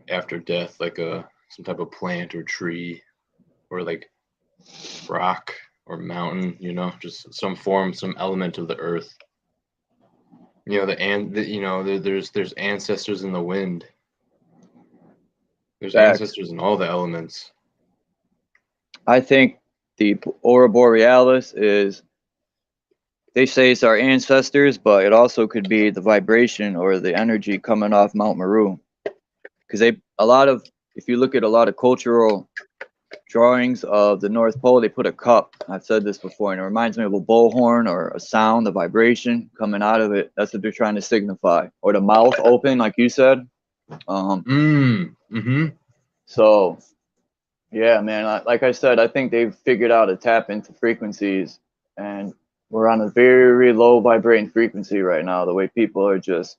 S14: after death, like some type of plant or tree, or like rock or mountain, you know, just some form, some element of the earth. You know, there's ancestors in the wind. There's ancestors in all the elements.
S7: I think the Aurora Borealis is, they say it's our ancestors, but it also could be the vibration or the energy coming off Mount Meru. Because if you look at a lot of cultural drawings of the North Pole, they put a cup. I've said this before, and it reminds me of a bullhorn or a sound, the vibration coming out of it. That's what they're trying to signify. Or the mouth open, like you said. So, yeah, man, like I said, I think they've figured out to tap into frequencies, and we're on a very low vibrating frequency right now. The way people are just,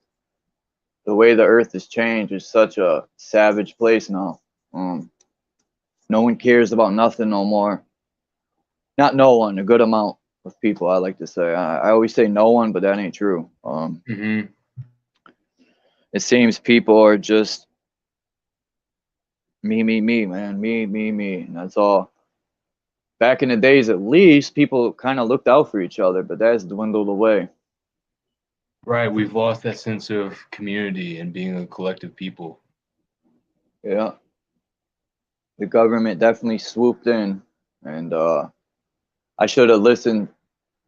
S7: the way the earth has changed is such a savage place now. No one cares about nothing no more. Not no one, a good amount of people, I like to say. I always say no one, but that ain't true. It seems people are just me, man. Me. And that's all. Back in the days, at least, people kind of looked out for each other, but that's dwindled away.
S14: Right, we've lost that sense of community and being a collective people.
S7: Yeah. The government definitely swooped in, and I should have listened.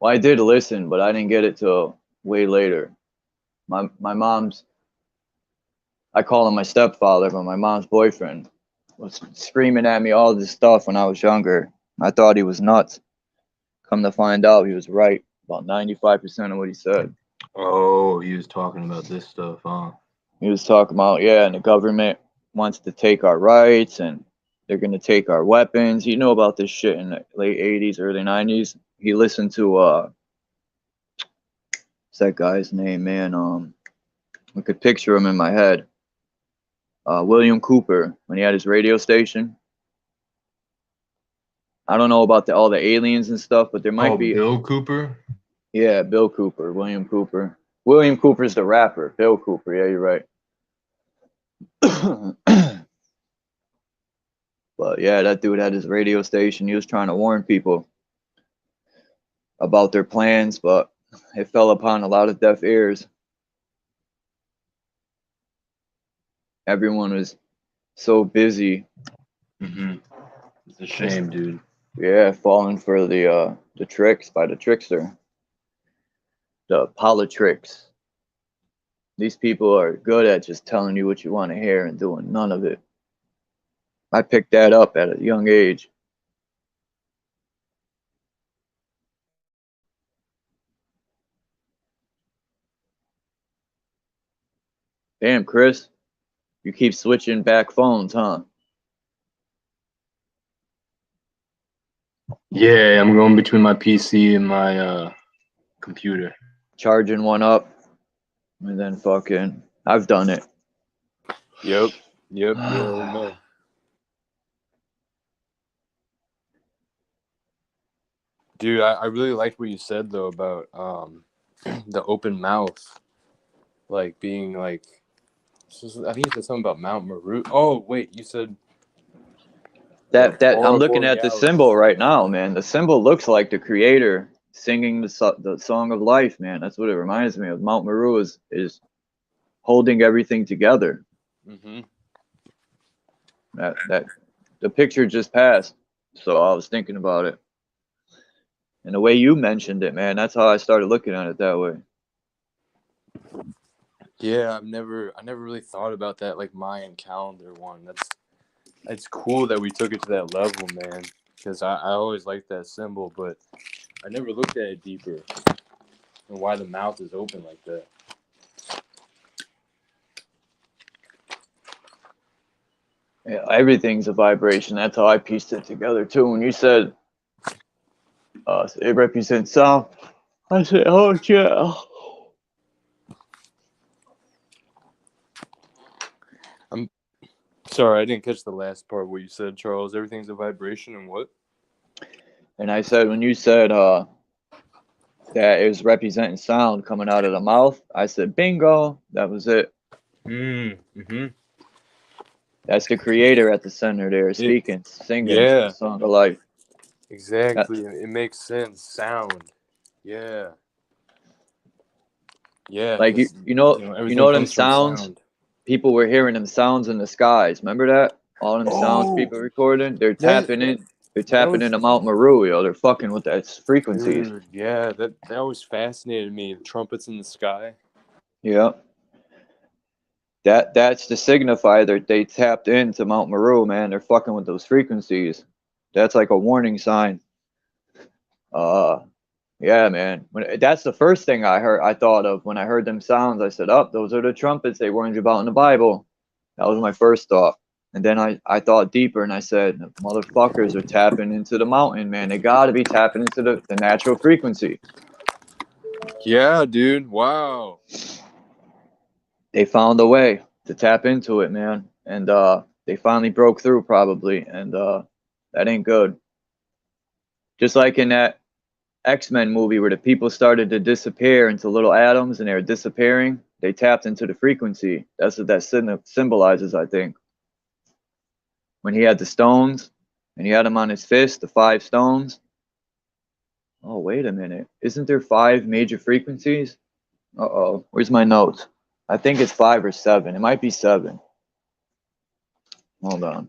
S7: Well, I did listen, but I didn't get it till way later. My mom's, I call him my stepfather, but my mom's boyfriend was screaming at me all this stuff when I was younger. I thought he was nuts. Come to find out, he was right about 95% of what he said.
S14: Oh, he was talking about this stuff, huh?
S7: He was talking about, yeah, and the government wants to take our rights, and they're going to take our weapons. He knew about this shit in the late 80s, early 90s. He listened to, what's that guy's name, man? I could picture him in my head. William Cooper, when he had his radio station. I don't know about all the aliens and stuff, but there might be.
S14: Bill Cooper?
S7: Yeah, Bill Cooper, William Cooper. William Cooper's the rapper. Bill Cooper, yeah, you're right. But yeah, that dude had his radio station. He was trying to warn people about their plans, but it fell upon a lot of deaf ears. Everyone was so busy.
S14: Mm-hmm. It's a shame, dude.
S7: Yeah, falling for the tricks by the trickster. The politricks. These people are good at just telling you what you want to hear and doing none of it. I picked that up at a young age. Damn, Chris, you keep switching back phones, huh?
S14: Yeah, I'm going between my PC and my computer.
S7: Charging one up, and then fucking, I've done it.
S9: Yep. Yeah. Dude, I really liked what you said though about the open mouth, like being like. I think you said something about Mount Meru. Oh wait, you said
S7: that
S9: Aurora
S7: I'm looking at the
S9: Borealis.
S7: symbol right now, man. The symbol looks like the creator singing the song of life, man. That's what it reminds me of. Mount Meru is holding everything together.
S9: Mm-hmm.
S7: That the picture just passed, so I was thinking about it. And the way you mentioned it, man, that's how I started looking at it that way.
S9: Yeah, I never really thought about that like Mayan calendar one. That's cool that we took it to that level, man. Because I always liked that symbol, but I never looked at it deeper and why the mouth is open like that.
S7: Yeah, everything's a vibration. That's how I pieced it together too. When you said it represents sound, I said, oh yeah.
S9: I'm sorry, I didn't catch the last part of what you said, Charles. Everything's a vibration and what?
S7: And I said, when you said that it was representing sound coming out of the mouth, I said, bingo. That was it.
S9: Mm-hmm.
S7: That's the creator at the center there, speaking, singing
S9: yeah.
S7: the song of life.
S9: Exactly. It makes sense. Sound. Yeah. Yeah.
S7: Like you know them sounds.
S9: Sound.
S7: People were hearing them sounds in the skies. Remember that? All them sounds people recording. They're tapping in. They're tapping into Mount Meru, yo. They're fucking with that frequencies.
S9: Dude, yeah, that always fascinated me. The trumpets in the sky.
S7: Yeah. That's to signify that they tapped into Mount Meru, man. They're fucking with those frequencies. That's like a warning sign. Yeah, man. That's the first thing I thought of when I heard them sounds. I said, "Oh, those are the trumpets they warned you about in the Bible." That was my first thought. And then I thought deeper and I said, motherfuckers are tapping into the mountain, man. They gotta be tapping into the natural frequency.
S9: Yeah, dude. Wow.
S7: They found a way to tap into it, man. And they finally broke through probably. And that ain't good. Just like in that X-Men movie where the people started to disappear into little atoms and they were disappearing, they tapped into the frequency. That's what that symbolizes, I think. When he had the stones and he had them on his fist, the 5 stones. Oh, wait a minute. Isn't there 5 major frequencies? Uh-oh. Where's my notes? I think it's 5 or 7. It might be 7. Hold on.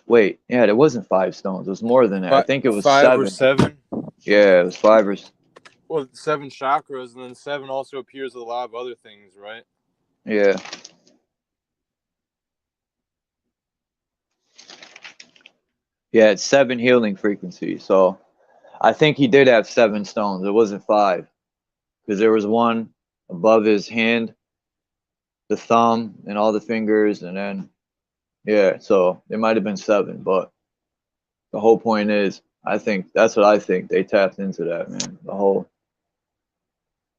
S7: Wait, yeah, there wasn't 5 stones. It was more than that. I think it was
S9: 5
S7: 7.
S9: or 7?
S7: Yeah, it was 5 or...
S9: Well, 7 chakras, and then 7 also appears with a lot of other things, right?
S7: Yeah. Yeah, it's 7 healing frequencies. So I think he did have 7 stones. It wasn't 5. Because there was one above his hand, the thumb, and all the fingers, and then, yeah, so it might have been 7. But the whole point is, I think, that's what I think. They tapped into that, man.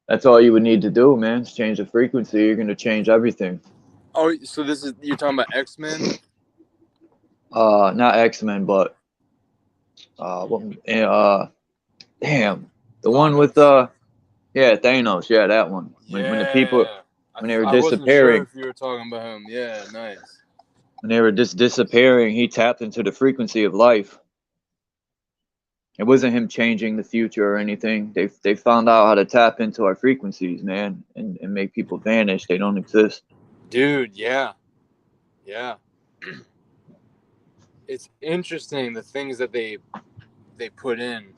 S7: That's all you would need to do, man. Is change the frequency. You're going to change everything.
S9: Oh, so you're talking about X-Men?
S7: Not X-Men, but damn, The one with yeah, Thanos. Yeah, that one. When the people when they were
S9: I wasn't sure
S7: disappearing,
S9: if you were talking about him. Yeah, nice.
S7: when they were just disappearing, he tapped into the frequency of life. It wasn't him changing the future or anything. They found out how to tap into our frequencies, man, and make people vanish. They don't exist.
S9: Dude, yeah. It's interesting the things that they put in.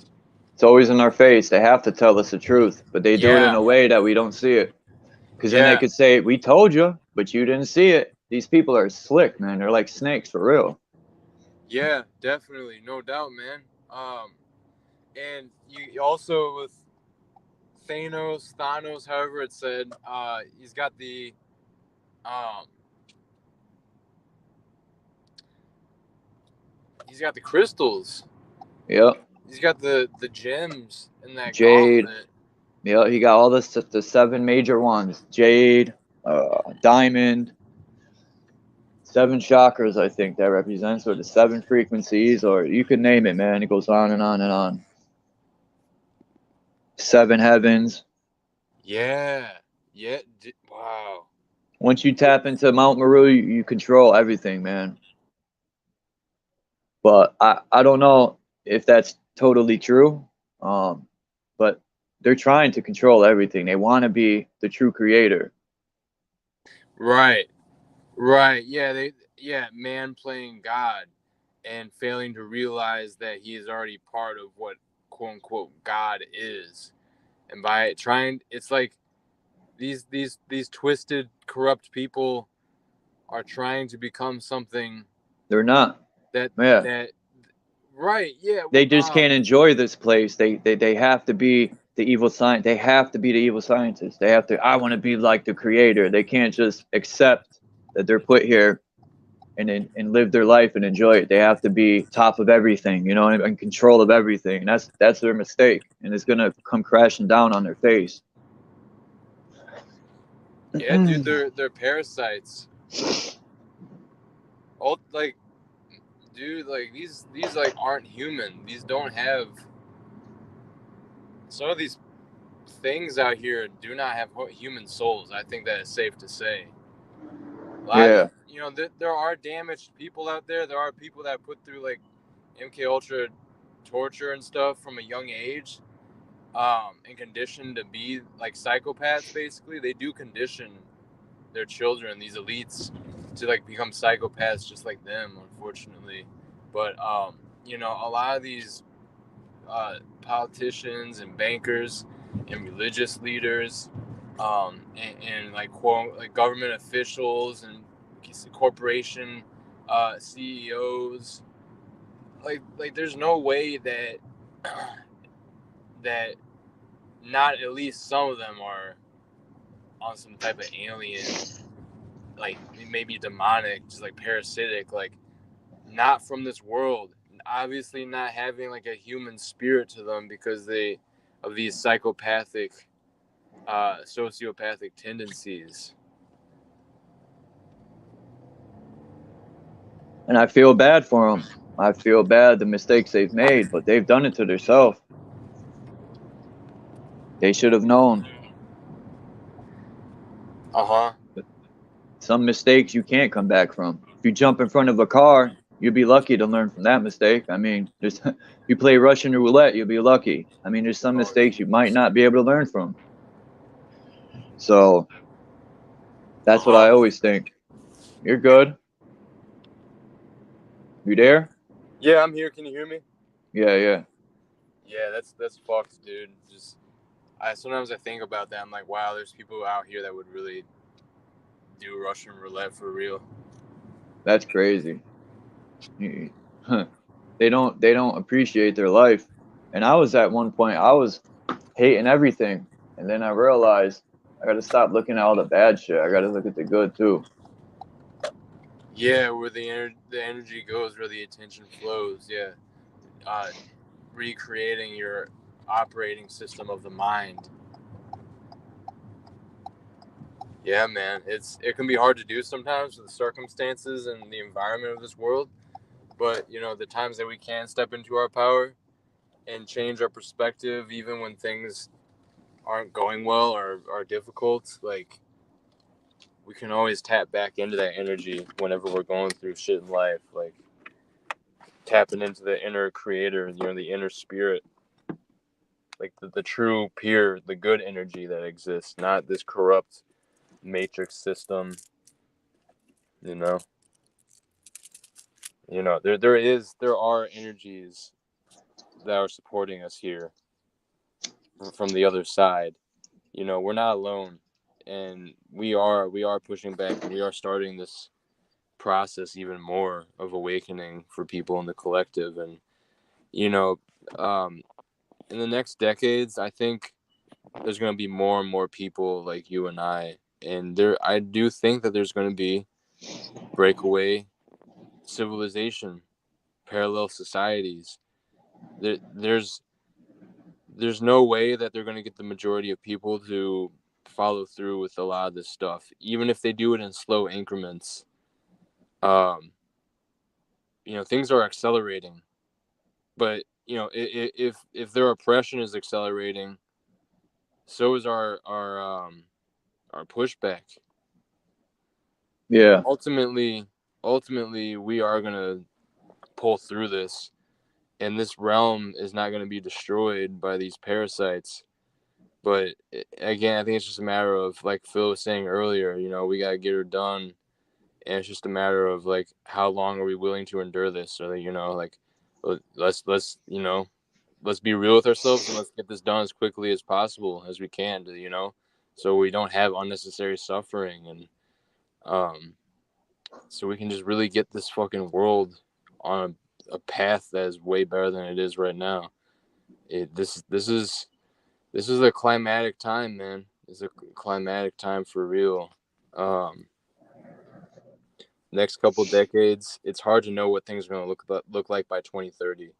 S7: It's always in our face. They have to tell us the truth, but they do it in
S9: Yeah.
S7: a way that we don't see it. Because then they
S9: Yeah.
S7: could say, "We told you, but you didn't see it." These people are slick, man. They're like snakes for real.
S9: Yeah, definitely, no doubt, man. And you also with Thanos, however it's said, he's got the crystals.
S7: Yep.
S9: He's got the gems in that
S7: Jade.
S9: gauntlet.
S7: Yeah, he got all the 7 major ones: Jade, Diamond, 7 chakras. I think that represents, or the 7 frequencies, or you could name it, man. It goes on and on and on. 7 heavens.
S9: Yeah. Wow.
S7: Once you tap into Mount Meru, you control everything, man. But I don't know if that's totally true. But they're trying to control everything. They want to be the true creator.
S9: Right. Yeah, man playing God and failing to realize that he is already part of what quote unquote God is. And by trying, it's like these twisted, corrupt people are trying to become something
S7: They're not.
S9: that right, yeah.
S7: They just can't enjoy this place. They have to be the evil science. They have to be the evil scientists. They have to. I want to be like the creator. They can't just accept that they're put here and live their life and enjoy it. They have to be top of everything, and in control of everything. And that's their mistake, and it's gonna come crashing down on their face.
S9: Yeah, dude, they're parasites. All like, dude, like these like aren't human. These don't have. Some of these things out here do not have human souls. I think that is safe to say.
S7: Yeah.
S9: There are damaged people out there. There are people that put through like MK Ultra torture and stuff from a young age, and conditioned to be like psychopaths. Basically, they do condition their children, these elites, to like become psychopaths just like them, unfortunately. But a lot of these politicians and bankers and religious leaders, and like quote like government officials and corporation CEOs, like there's no way that not at least some of them are on some type of alien, like maybe demonic, just like parasitic, like not from this world, obviously not having like a human spirit to them because of these psychopathic sociopathic tendencies.
S7: And I feel bad for them. I feel bad the mistakes they've made, but they've done it to themselves. They should have known. Some mistakes you can't come back from. If you jump in front of a car, you'd be lucky to learn from that mistake. I mean, if you play Russian roulette, you'll be lucky. I mean, there's some mistakes you might not be able to learn from. So that's what I always think. You're good. You there?
S9: Yeah, I'm here. Can you hear me?
S7: Yeah.
S9: Yeah, that's fucked, dude. Sometimes I think about that. I'm like, wow, there's people out here that would really do Russian roulette for real.
S7: That's crazy. They don't appreciate their life. And I was at one point, I was hating everything, and then I realized I got to stop looking at all the bad shit. I got to look at the good too.
S9: Yeah, where the energy goes, where the attention flows. Yeah, recreating your operating system of the mind. Yeah, man, it can be hard to do sometimes with the circumstances and the environment of this world, but the times that we can step into our power, and change our perspective even when things aren't going well or are difficult. Like, we can always tap back into that energy whenever we're going through shit in life. Like, tapping into the inner creator, the inner spirit, like the true pure, the good energy that exists, not this corrupt matrix system. You know, there are energies that are supporting us here from the other side. We're not alone, and we are pushing back, and we are starting this process even more of awakening for people in the collective. And in the next decades, I think there's going to be more and more people like you and and I do think that there's going to be breakaway civilization, parallel societies. There's no way that they're going to get the majority of people to follow through with a lot of this stuff, even if they do it in slow increments. Things are accelerating, but if their oppression is accelerating, so is our pushback.
S7: Yeah.
S9: Ultimately, we are gonna pull through this, and this realm is not going to be destroyed by these parasites. But again, I think it's just a matter of, like Phil was saying earlier, we got to get her done. And it's just a matter of, like, how long are we willing to endure this? Or, let's be real with ourselves, and let's get this done as quickly as possible as we can to, so we don't have unnecessary suffering. And so we can just really get this fucking world on a path that is way better than it is right now. This is a climatic time, man. It's a climatic time for real. Next couple decades, it's hard to know what things are going to look like by 2030.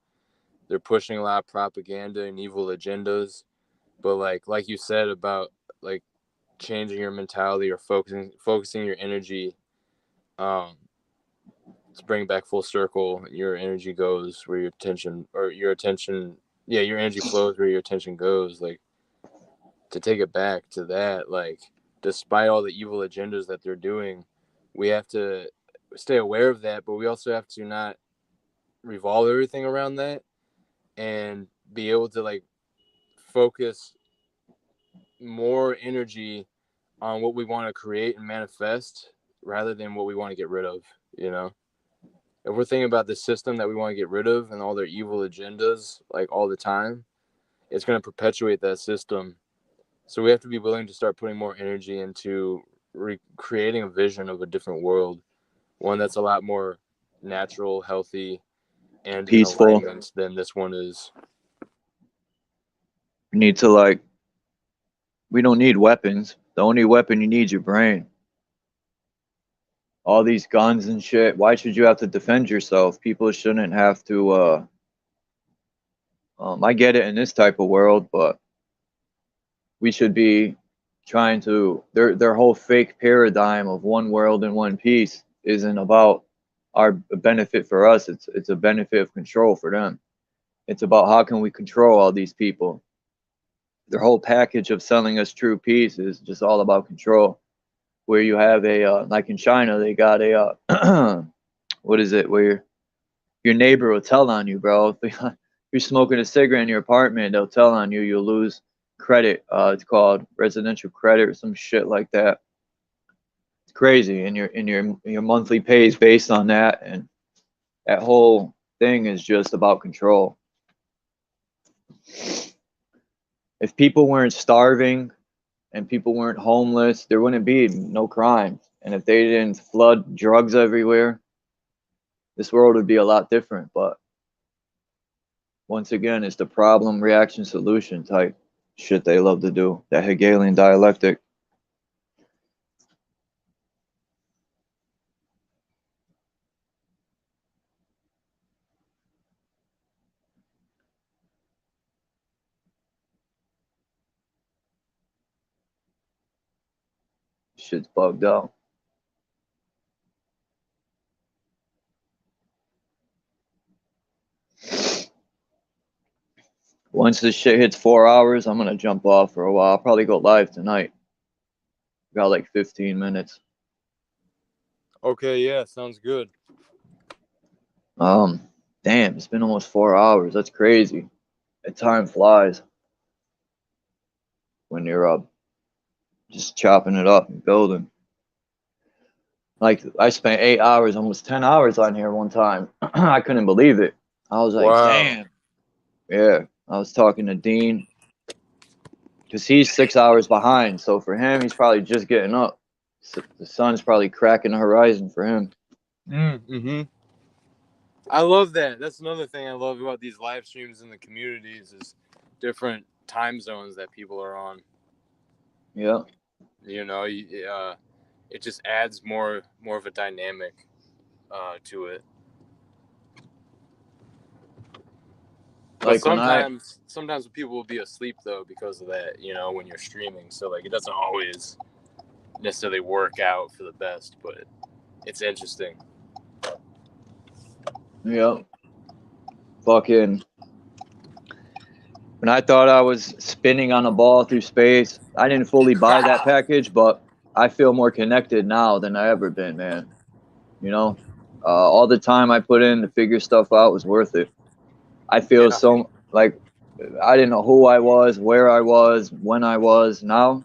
S9: They're pushing a lot of propaganda and evil agendas, but like you said about, like, changing your mentality or focusing your energy, to bring back full circle, your energy goes where your attention, your energy flows where your attention goes. Like, to take it back to that, like, despite all the evil agendas that they're doing, we have to stay aware of that, but we also have to not revolve everything around that, and be able to, like, focus more energy on what we want to create and manifest rather than what we want to get rid of. If we're thinking about the system that we want to get rid of and all their evil agendas, like, all the time, it's going to perpetuate that system. So we have to be willing to start putting more energy into creating a vision of a different world, one that's a lot more natural, healthy, and
S7: peaceful.
S9: in alignment than this one is.
S7: You need to, we don't need weapons. The only weapon you need is your brain. All these guns and shit, why should you have to defend yourself? People shouldn't have to, I get it in this type of world, but we should be trying to, their whole fake paradigm of one world and one peace isn't about our benefit for us. It's a benefit of control for them. It's about how can we control all these people. Their whole package of selling us true peace is just all about control. Where you have like in China, they got what is it, where your neighbor will tell on you, bro. If you're smoking a cigarette in your apartment, they'll tell on you, you'll lose credit. It's called residential credit or some shit like that. It's crazy, and your monthly pay is based on that, and that whole thing is just about control. If people weren't starving and people weren't homeless, there wouldn't be no crime. And if they didn't flood drugs everywhere, this world would be a lot different. But once again, it's the problem, reaction, solution type shit they love to do, that Hegelian dialectic. Shit's bugged out. Once this shit hits 4 hours, I'm gonna jump off for a while. I'll probably go live tonight. Got like 15 minutes.
S9: Okay, yeah, sounds good.
S7: Damn, it's been almost 4 hours. That's crazy. And time flies when you're just chopping it up and building. Like, I spent 8 hours, almost 10 hours on here one time. I couldn't believe it. I was like,
S9: Wow.
S7: damn. Yeah, I was talking to Dean because he's 6 hours behind. So for him, he's probably just getting up. So the sun's probably cracking the horizon for him.
S9: Mm-hmm. I love that. That's another thing I love about these live streams in the communities is different time zones that people are on.
S7: Yeah.
S9: You know, it just adds more of a dynamic to it. But
S7: Like
S9: sometimes people will be asleep though because of that, you know, when you're streaming. So like it doesn't always necessarily work out for the best, but it's interesting.
S7: Yeah. Fucking. When I thought I was spinning on a ball through space, I didn't fully buy that package, but I feel more connected now than I ever been, man. You know, all the time I put in to figure stuff out was worth it. I feel so like I didn't know who I was, where I was, when I was. Now,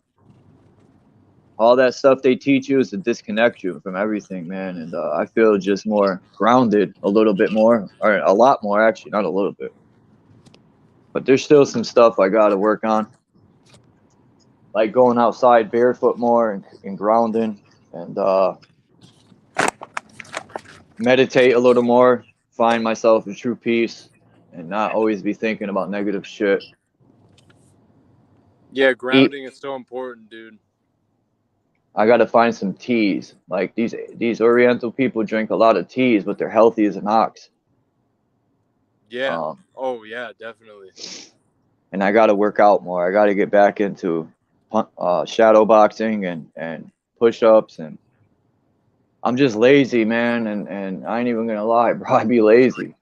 S7: all that stuff they teach you is to disconnect you from everything, man. And I feel just more grounded a little bit more, or a lot more, actually, not a little bit. But there's still some stuff I got to work on. Like going outside barefoot more and grounding and meditate a little more, find myself in true peace and not always be thinking about negative shit.
S9: Yeah, grounding is so important, dude.
S7: I got to find some teas. Like these Oriental people drink a lot of teas, but they're healthy as an ox.
S9: Yeah. Oh, yeah, definitely.
S7: And I got to work out more. I got to get back into shadow boxing and push-ups. And I'm just lazy, man. And I ain't even going to lie, bro. I be lazy.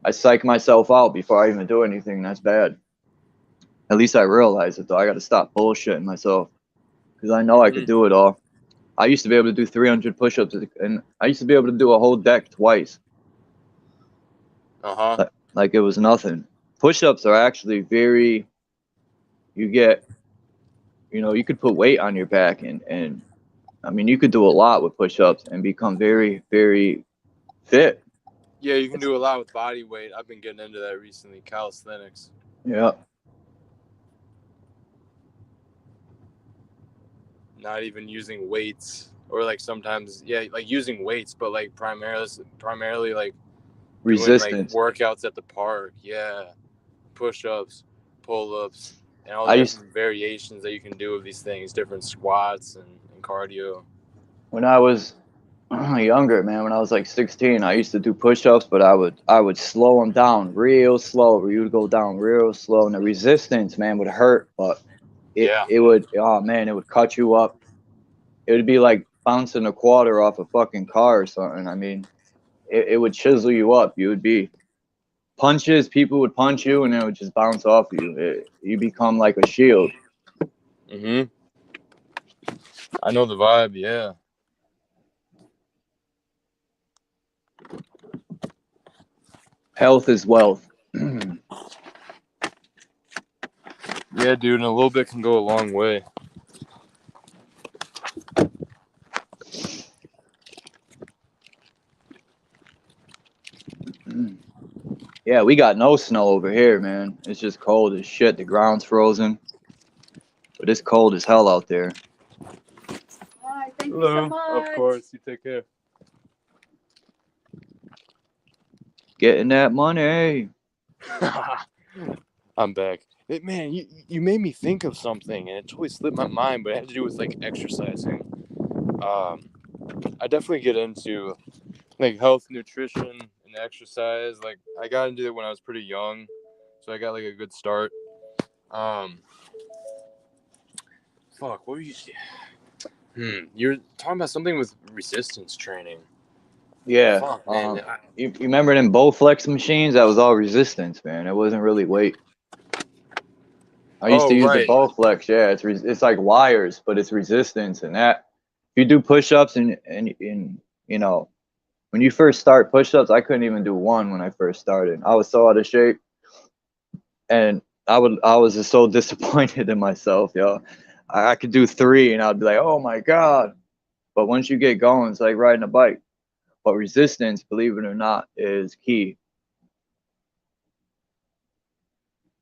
S7: I psych myself out before I even do anything. That's bad. At least I realize it, though. I got to stop bullshitting myself because I know I could do it all. I used to be able to do 300 push-ups, and I used to be able to do a whole deck twice. Like it was nothing. Push-ups are actually very, you could put weight on your back and I mean, you could do a lot with push-ups and become very, very fit.
S9: Yeah, you can do a lot with body weight. I've been getting into that recently, calisthenics.
S7: Yeah.
S9: Not even using weights or like sometimes, like using weights, but like primarily like
S7: resistance,
S9: doing, like, workouts at the park. Yeah. Push-ups, pull-ups, and all the different variations that you can do of these things, different squats and cardio.
S7: When I was younger, man, when I was like 16, I used to do push-ups, but I would slow them down real slow. You would go down real slow, and the resistance, man, would hurt, but it would, oh man, it would cut you up. It would be like bouncing a quarter off a fucking car or something. I mean, it would chisel you up. You would be punches, people would punch you, and it would just bounce off of you. You become like a shield.
S9: Mm-hmm. I know the vibe, yeah.
S7: Health is wealth.
S9: Yeah, dude, and a little bit can go a long way.
S7: Yeah, we got no snow over here, man. It's just cold as shit. The ground's frozen. But it's cold as hell out there.
S3: Hi, thank
S9: Hello.
S3: you so much.
S9: Of course, you take care.
S7: Getting that money.
S9: I'm back. Hey, man, you made me think of something, and it totally slipped my mind, but it had to do with, like, exercising. I definitely get into, like, health, nutrition, and exercise. Like, I got into it when I was pretty young, so I got, like, a good start. Fuck, what were you... You're talking about something with resistance training.
S7: Yeah.
S9: Fuck, man.
S7: You remember them Bowflex machines? That was all resistance, man. It wasn't really weight. I used to use the
S9: right.
S7: Bowflex. Yeah, it's like wires, but it's resistance, and that if you do push-ups and you know, when you first start push-ups, I couldn't even do one when I first started. I was so out of shape, and I was just so disappointed in myself, yo. I could do 3, and I'd be like, oh my god. But once you get going, it's like riding a bike. But resistance, believe it or not, is key.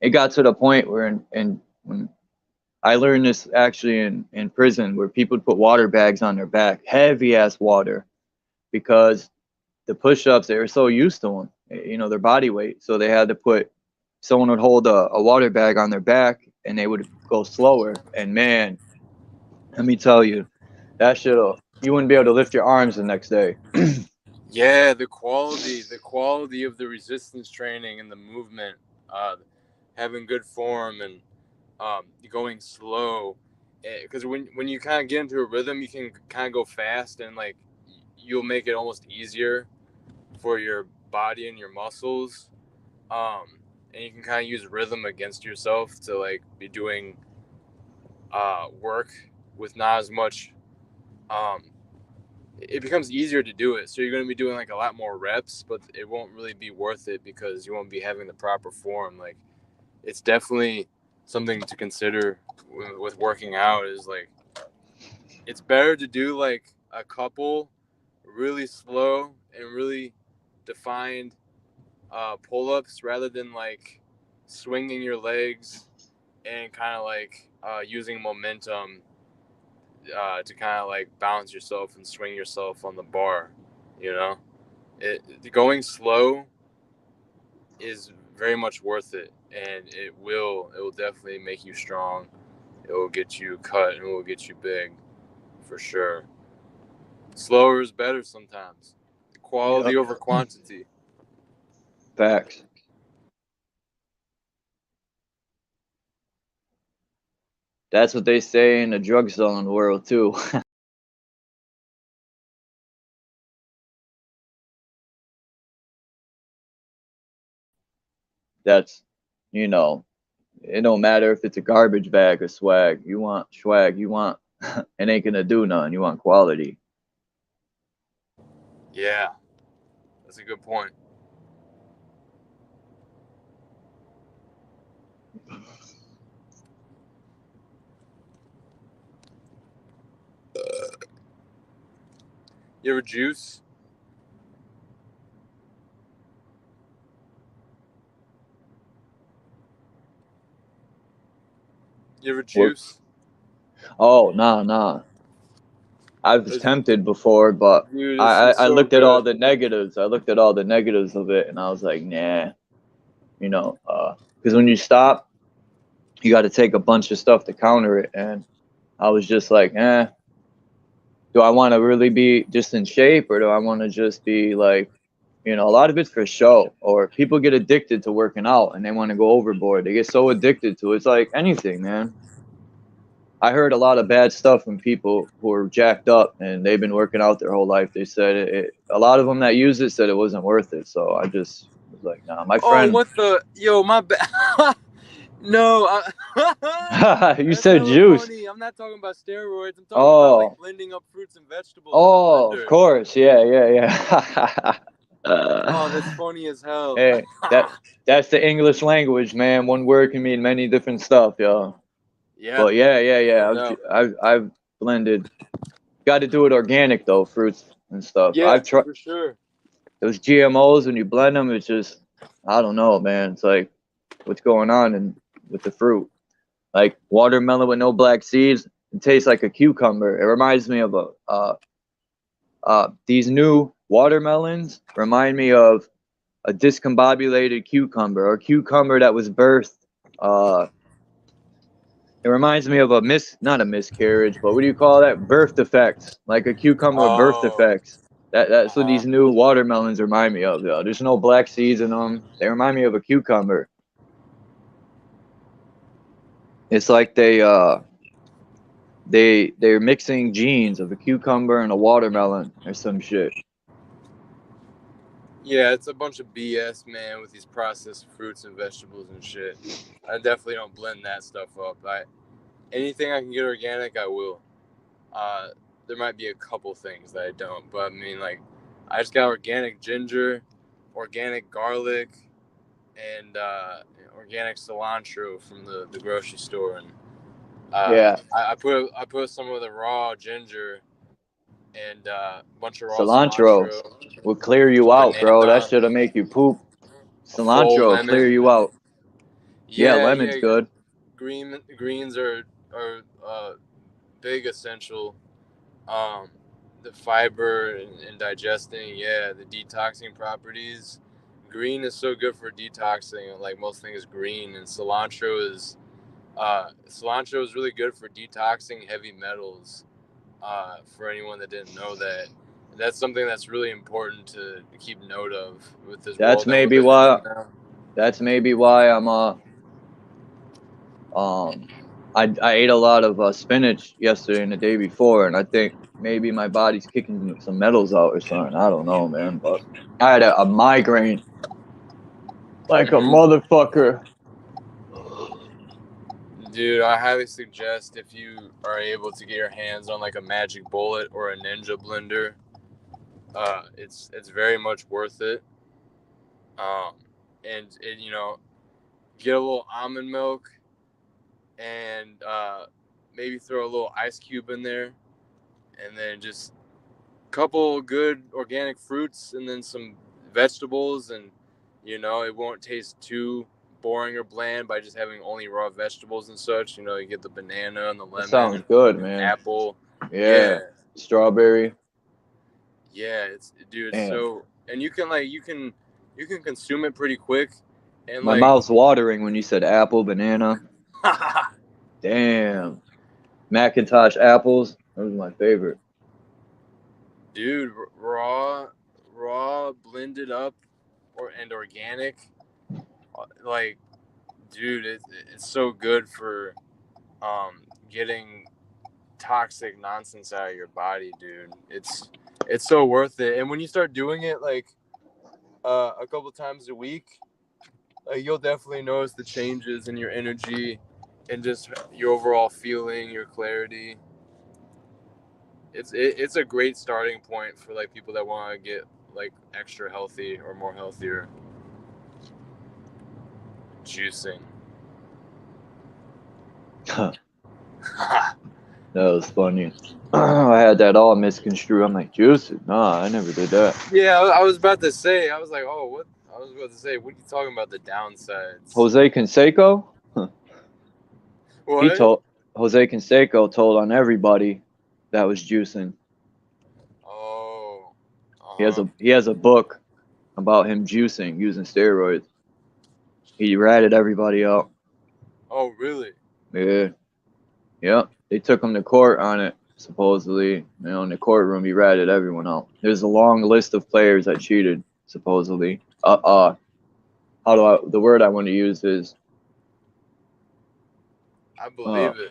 S7: It got to the point where when I learned this actually in prison, where people would put water bags on their back, heavy ass water, because the push-ups, they were so used to them, you know, their body weight. So they had to put, someone would hold a water bag on their back and they would go slower. And man, let me tell you, that shit'll, you wouldn't be able to lift your arms the next day.
S9: Yeah, the quality of the resistance training and the movement, having good form and going slow, because when you kind of get into a rhythm, you can kind of go fast and like you'll make it almost easier for your body and your muscles, and you can kind of use rhythm against yourself to like be doing work with not as much. It becomes easier to do it, so you're going to be doing like a lot more reps, but it won't really be worth it because you won't be having the proper form. Like, it's definitely something to consider with working out. Is like, it's better to do like a couple really slow and really defined pull-ups rather than like swinging your legs and kind of like using momentum to kind of like balance yourself and swing yourself on the bar. You know, going slow is very much worth it, and it will definitely make you strong. It will get you cut and it will get you big for sure. Slower is better sometimes. Quality over quantity.
S7: Facts. That's what they say in the drug selling world too. That's, you know, it don't matter if it's a garbage bag or swag. You want swag, you want it ain't gonna do nothing. You want quality.
S9: Yeah, that's a good point. You ever juice? You ever juice?
S7: Oh, nah. I was tempted before, but
S9: Dude,
S7: I
S9: so
S7: looked at all
S9: good.
S7: the negatives. I looked at all the negatives of it, and I was like, nah, you know, because when you stop, you got to take a bunch of stuff to counter it, and I was just like, do I want to really be just in shape, or do I want to just be like, you know, a lot of it's for show, or people get addicted to working out and they want to go overboard. They get so addicted to it. It's like anything, man. I heard a lot of bad stuff from people who are jacked up and they've been working out their whole life. They said a lot of them that use it said it wasn't worth it. So I just was like, nah, my friend.
S9: Oh, what the? Yo, my bad. No.
S7: You said juice.
S9: Funny. I'm not talking about steroids. I'm talking about like blending up fruits and vegetables.
S7: Oh, of course. Yeah.
S9: Oh, that's funny as hell.
S7: Hey, that's the English language, man. One word can mean many different stuff, yo.
S9: Yeah.
S7: But yeah. I've blended. Got to do it organic though, fruits and stuff.
S9: Yeah,
S7: I've tried
S9: for sure.
S7: those GMOs when you blend them. It's just, I don't know, man. It's like, what's going on with the fruit? Like watermelon with no black seeds, it tastes like a cucumber. It reminds me of these new watermelons remind me of a discombobulated cucumber, or a cucumber that was birthed. It reminds me of not a miscarriage, but what do you call that? Birth defects, like a cucumber with birth defects. That's what these new watermelons remind me of. Though. There's no black seeds in them. They remind me of a cucumber. It's like they're mixing genes of a cucumber and a watermelon or some shit.
S9: Yeah, it's a bunch of BS, man, with these processed fruits and vegetables and shit. I definitely don't blend that stuff up. Anything I can get organic, I will. There might be a couple things that I don't, but I mean, like, I just got organic ginger, organic garlic, and organic cilantro from the grocery store, and
S7: Yeah.
S9: I put some of the raw ginger and a bunch of raw
S7: Cilantro
S9: cilantro,
S7: will clear you
S9: some
S7: out, bro. That
S9: banana,
S7: shit'll make you poop.
S9: a full
S7: Cilantro will clear
S9: lemon.
S7: you out. Yeah,
S9: Yeah,
S7: lemon's good.
S9: greens are big essential. The fiber and digesting, yeah, the detoxing properties. Green is so good for detoxing, like most things green, and cilantro is really good for detoxing heavy metals. For anyone that didn't know that, that's something that's really important to keep note of with this
S7: That's
S9: world that we're
S7: maybe
S9: living
S7: why.
S9: in now.
S7: That's maybe why I ate a lot of spinach yesterday and the day before, and I think maybe my body's kicking some metals out or something. I don't know, man. But I had a migraine like a motherfucker.
S9: Dude, I highly suggest if you are able to get your hands on like a Magic Bullet or a Ninja Blender, it's very much worth it. And get a little almond milk and maybe throw a little ice cube in there, and then just a couple good organic fruits and then some vegetables, and it won't taste too boring or bland by just having only raw vegetables and such. You get the banana and the lemon.
S7: That sounds good, man.
S9: Apple.
S7: Yeah. Strawberry.
S9: Yeah, it's
S7: Damn.
S9: so, and you can consume it pretty quick. And
S7: My mouth's watering when you said apple, banana.
S9: mouth.
S7: Damn. Macintosh apples. Those are my favorite.
S9: Dude, raw blended up and organic, like, dude, it's so good for getting toxic nonsense out of your body, dude. It's so worth it. And when you start doing it like a couple times a week, you'll definitely notice the changes in your energy and just your overall feeling, your clarity. It's a great starting point for like people that want to get like extra healthy or more healthier. Juicing.
S7: That was funny. I had that all misconstrued. I'm like, juicing? Nah, I never did that.
S9: Yeah, I was about to say. I was like, oh, what? I was about to say, what are you talking about? The downsides.
S7: Jose Canseco?
S9: What?
S7: Jose Canseco told on everybody that was juicing.
S9: Oh.
S7: He has a book about him juicing using steroids. He ratted everybody out.
S9: Oh, really?
S7: Yeah. Yep. They took him to court on it, supposedly. In the courtroom, he ratted everyone out. There's a long list of players that cheated, supposedly. The word I want to use is...
S9: I believe it.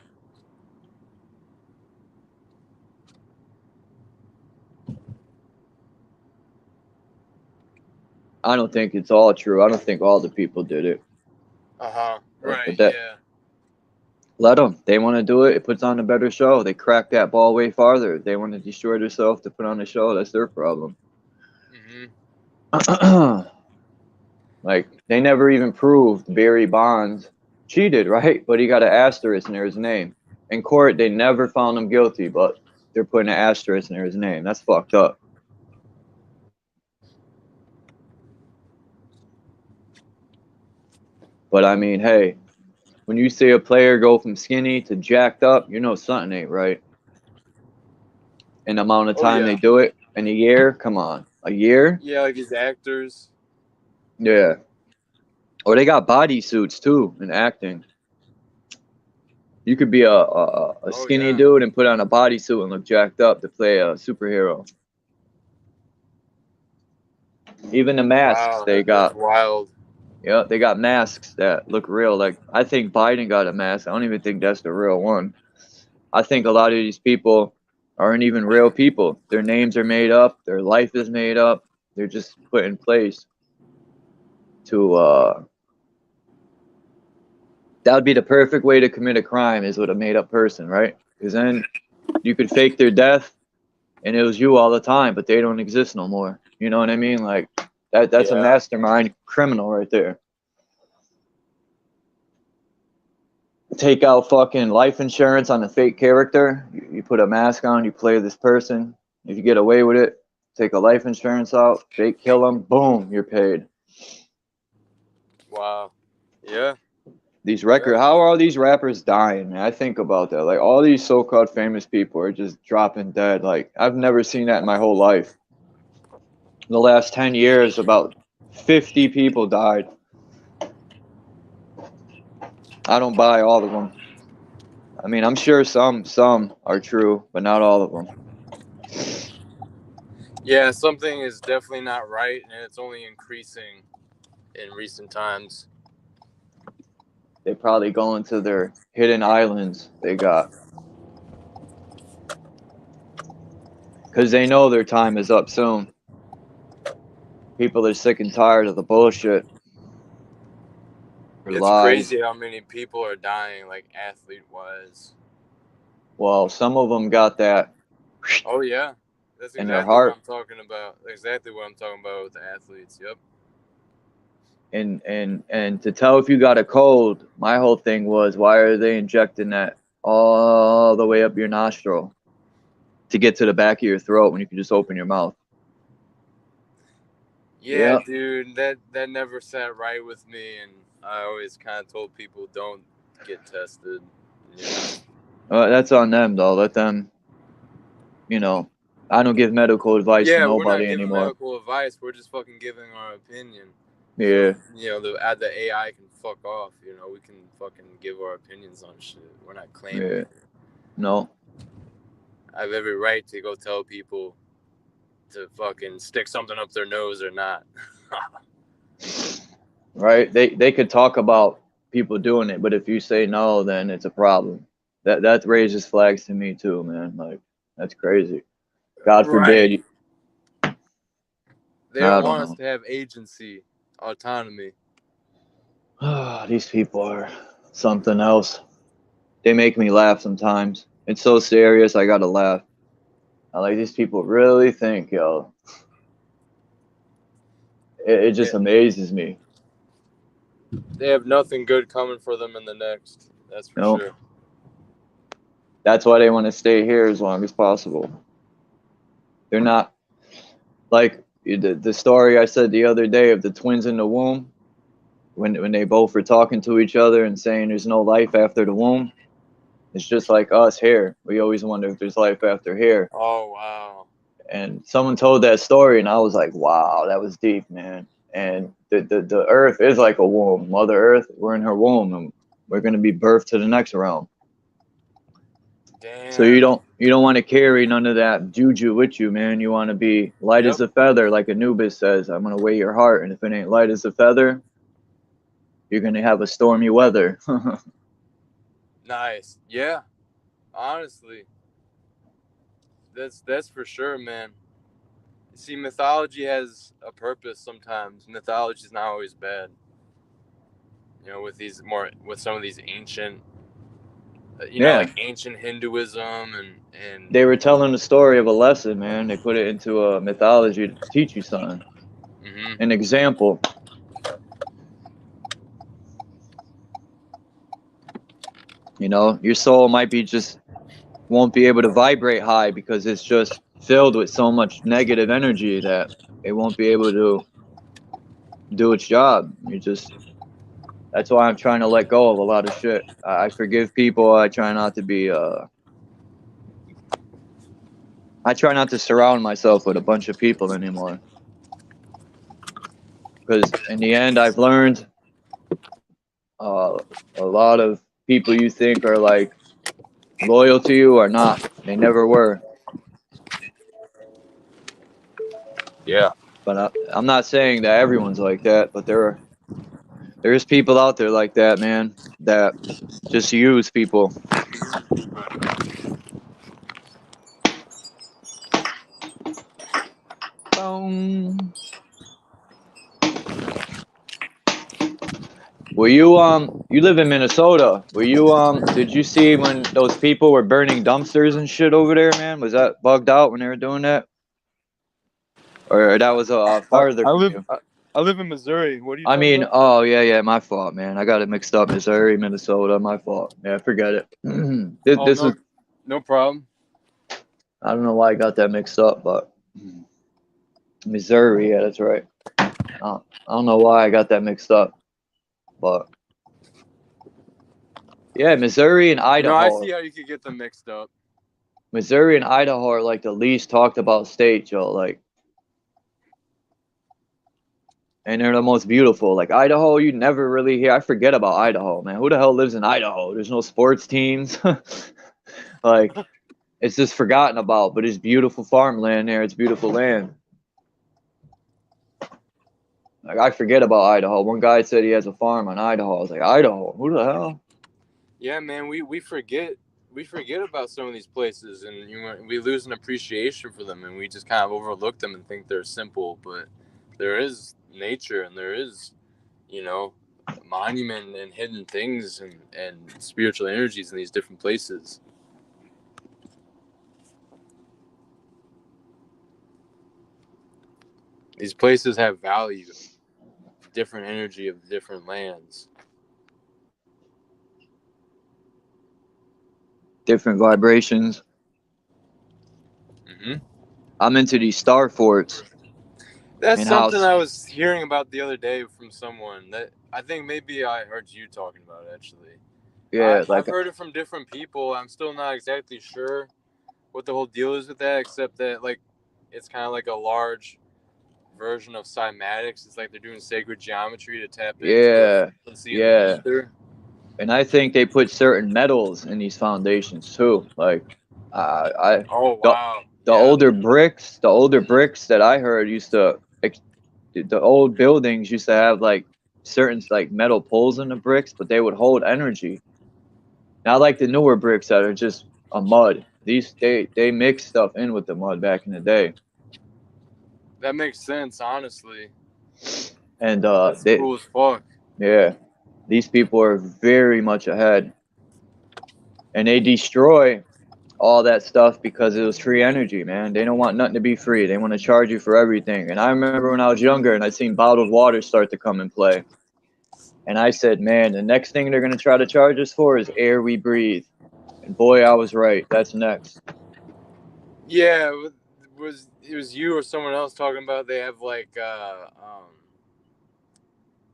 S7: I don't think it's all true. I don't think all the people did it.
S9: Right,
S7: yeah. Let them. They want to do it. It puts on a better show. They crack that ball way farther. They want to destroy themselves to put on a show. That's their problem. Like, they never even proved Barry Bonds cheated, right? But he got an asterisk near his name. In court, they never found him guilty, but they're putting an asterisk near his name. That's fucked up. But I mean, hey, when you see a player go from skinny to jacked up, you know something ain't right. In the amount of time they do it, in a year, come on, a year?
S9: Yeah, like these actors.
S7: Yeah. Or they got body suits too in acting. You could be a skinny dude and put on a bodysuit and look jacked up to play a superhero. Even the masks they got.
S9: Wild.
S7: Yeah, they got masks that look real. Like, I think Biden got a mask. I don't even think that's the real one. I think a lot of these people aren't even real people. Their names are made up. Their life is made up. They're just put in place to that would be the perfect way to commit a crime, is with a made up person, right? Because then you could fake their death and it was you all the time, but they don't exist no more. You know what I mean? Like that's a mastermind criminal right there. Take out fucking life insurance on a fake character. You put a mask on, you play this person. If you get away with it, take a life insurance out, fake kill them, boom, you're paid.
S9: Wow. Yeah.
S7: These how are all these rappers dying, man? I think about that. Like, all these so-called famous people are just dropping dead. Like, I've never seen that in my whole life. The last 10 years, about 50 people died. I don't buy all of them. I mean, I'm sure some are true, but not all of them.
S9: Yeah, something is definitely not right, and it's only increasing in recent times.
S7: They probably go into their hidden islands they got. Because they know their time is up soon. People are sick and tired of the bullshit.
S9: It's
S7: Lies.
S9: crazy how many people are dying, like athlete-wise.
S7: Well, some of them got that.
S9: Oh, yeah. That's
S7: in their
S9: exactly
S7: heart.
S9: what I'm talking about. Exactly what I'm talking about with the athletes. Yep.
S7: And to tell if you got a cold, my whole thing was, why are they injecting that all the way up your nostril to get to the back of your throat when you can just open your mouth?
S9: Yeah, dude, that never sat right with me, and I always kind of told people don't get tested. Yeah.
S7: That's on them, though. Let them, I don't give medical advice to nobody
S9: we're not giving
S7: anymore.
S9: medical advice. We're just fucking giving our opinion.
S7: Yeah.
S9: The AI can fuck off. We can fucking give our opinions on shit. We're not claiming it.
S7: No.
S9: I have every right to go tell people to fucking stick something up their nose or not.
S7: Right? They could talk about people doing it, but if you say no, then it's a problem. That raises flags to me too, man. Like, that's crazy. God forbid.
S9: Right. They don't want us to have agency, autonomy.
S7: These people are something else. They make me laugh sometimes. It's so serious, I gotta laugh. I like, these people really think, yo. It just amazes me.
S9: They have nothing good coming for them in the next. That's for sure.
S7: That's why they want to stay here as long as possible. They're not like the story I said the other day of the twins in the womb, when they both were talking to each other and saying there's no life after the womb. It's just like us here. We always wonder if there's life after here.
S9: Oh, wow.
S7: And someone told that story, and I was like, wow, that was deep, man. And the earth is like a womb. Mother Earth, we're in her womb, and we're going to be birthed to the next realm.
S9: Damn.
S7: So you don't want to carry none of that juju with you, man. You want to be light as a feather, like Anubis says. I'm going to weigh your heart, and if it ain't light as a feather, you're going to have a stormy weather.
S9: Nice. Yeah. Honestly. That's for sure, man. See, mythology has a purpose sometimes. Mythology is not always bad. With some of these ancient like ancient Hinduism and
S7: they were telling the story of a lesson, man. They put it into a mythology to teach you something.
S9: Mm-hmm.
S7: An example. Your soul might be won't be able to vibrate high because it's just filled with so much negative energy that it won't be able to do its job. That's why I'm trying to let go of a lot of shit. I forgive people. I try not to be, I try not to surround myself with a bunch of people anymore. Because in the end, I've learned a lot of people you think are like loyal to you are not. They never were.
S9: Yeah.
S7: But I'm not saying that everyone's like that, but there's people out there like that, man, that just use people. Boom. Were you you live in Minnesota? Were you did you see when those people were burning dumpsters and shit over there, man? Was that bugged out when they were doing that? Or that was farther from you?
S9: I live in Missouri. What are you
S7: I
S9: talking
S7: mean,
S9: about?
S7: oh yeah, my fault, man. I got it mixed up. Missouri, Minnesota, my fault. Yeah, forget it. This is
S9: No problem.
S7: I don't know why I got that mixed up, but Missouri, yeah, that's right. I don't know why I got that mixed up, but yeah, Missouri and Idaho.
S9: No, I see how you could get them mixed up.
S7: Missouri and Idaho are like the least talked about states, yo. Like, and they're the most beautiful. Like Idaho, you never really hear. I forget about Idaho, man. Who the hell lives in Idaho? There's no sports teams. Like, it's just forgotten about. But it's beautiful farmland there. It's beautiful land. Like, I forget about Idaho. One guy said he has a farm in Idaho. I was like, Idaho? Who the hell?
S9: Yeah, man, we forget about some of these places, and we lose an appreciation for them, and we just kind of overlook them and think they're simple. But there is nature, and there is, monument and hidden things and spiritual energies in these different places. These places have value, different energy of different lands.
S7: Different vibrations.
S9: Mm-hmm.
S7: I'm into these star forts.
S9: That's something I was hearing about the other day from someone that I think maybe I heard you talking about, actually.
S7: Yeah,
S9: I've heard it from different people. I'm still not exactly sure what the whole deal is with that, except that it's kind of like a large version of cymatics. It's like they're doing sacred geometry to tap into the frequency of the ether.
S7: And I think they put certain metals in these foundations too. Like, the older bricks that I heard the old buildings used to have like certain like metal poles in the bricks, but they would hold energy. Not like the newer bricks that are just a mud. They mix stuff in with the mud back in the day.
S9: That makes sense, honestly.
S7: And
S9: that's cool as fuck.
S7: Yeah. These people are very much ahead. And they destroy all that stuff because it was free energy, man. They don't want nothing to be free. They want to charge you for everything. And I remember when I was younger and I seen bottled water start to come and play. And I said, man, the next thing they're going to try to charge us for is air we breathe. And boy, I was right. That's next.
S9: Yeah, it was you or someone else talking about they have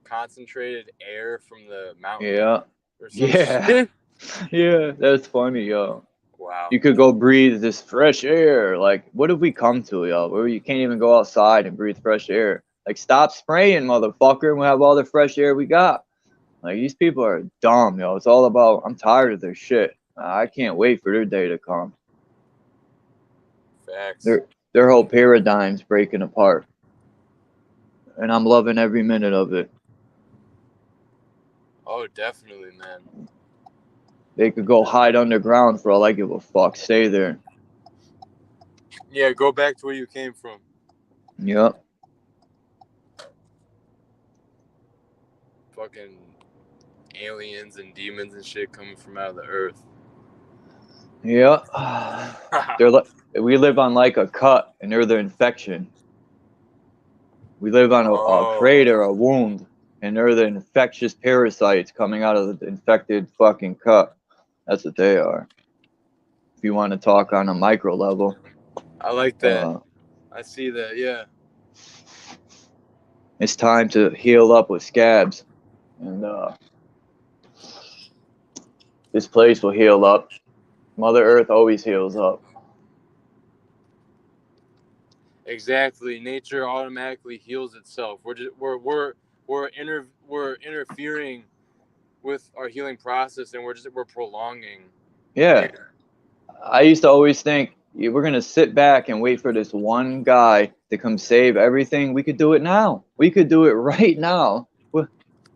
S9: concentrated air from the mountain.
S7: Yeah. Yeah, that's funny, yo.
S9: Wow.
S7: You could go breathe this fresh air. Like, what have we come to, yo? Where you can't even go outside and breathe fresh air. Like, stop spraying, motherfucker, and we'll have all the fresh air we got. Like, these people are dumb, yo. It's all about, I'm tired of their shit. I can't wait for their day to come.
S9: Facts.
S7: Their whole paradigm's breaking apart. And I'm loving every minute of it.
S9: Oh, definitely, man.
S7: They could go hide underground for all I give a fuck. Stay there.
S9: Yeah, go back to where you came from.
S7: Yep.
S9: Fucking aliens and demons and shit coming from out of the earth.
S7: Yeah. They're like, we live on like a cut, and they're the infection. We live on a crater, a wound, and they're the infectious parasites coming out of the infected fucking cut. That's what they are. If you want to talk on a micro level.
S9: I like that. I see that, yeah.
S7: It's time to heal up with scabs. And this place will heal up. Mother Earth always heals up.
S9: Exactly. Nature automatically heals itself. We're interfering with our healing process, and we're prolonging.
S7: Yeah. I used to always think we're gonna sit back and wait for this one guy to come save everything. We could do it now. We could do it right now.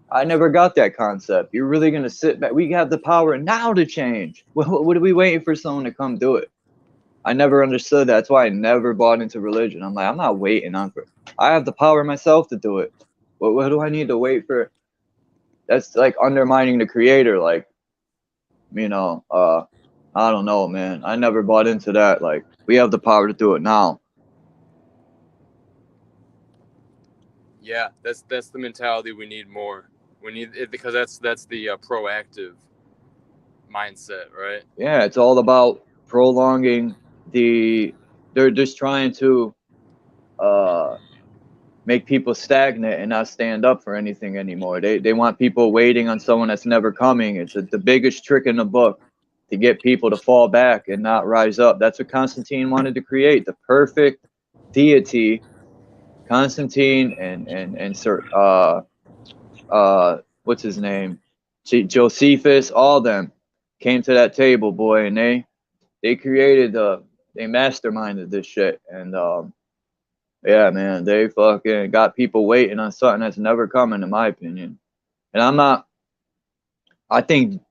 S7: I never got that concept. You're really gonna sit back. We have the power now to change. What are we waiting for someone to come do it? I never understood that. That's why I never bought into religion. I'm like, I'm not waiting on for. I have the power myself to do it. What do I need to wait for that's like undermining the creator. Like, you know, I don't know, man. I never bought into that. Like, we have the power to do it now.
S9: Yeah, that's the mentality we need more. We need it because that's the proactive mindset, right?
S7: Yeah, it's all about prolonging they're just trying to make people stagnant and not stand up for anything anymore. They want people waiting on someone that's never coming. It's the biggest trick in the book to get people to fall back and not rise up. That's what Constantine wanted to create, the perfect deity. Constantine and Sir what's his name? Josephus, all them came to that table, boy, and they created they masterminded this shit. And yeah, man, they fucking got people waiting on something that's never coming, in my opinion. And I think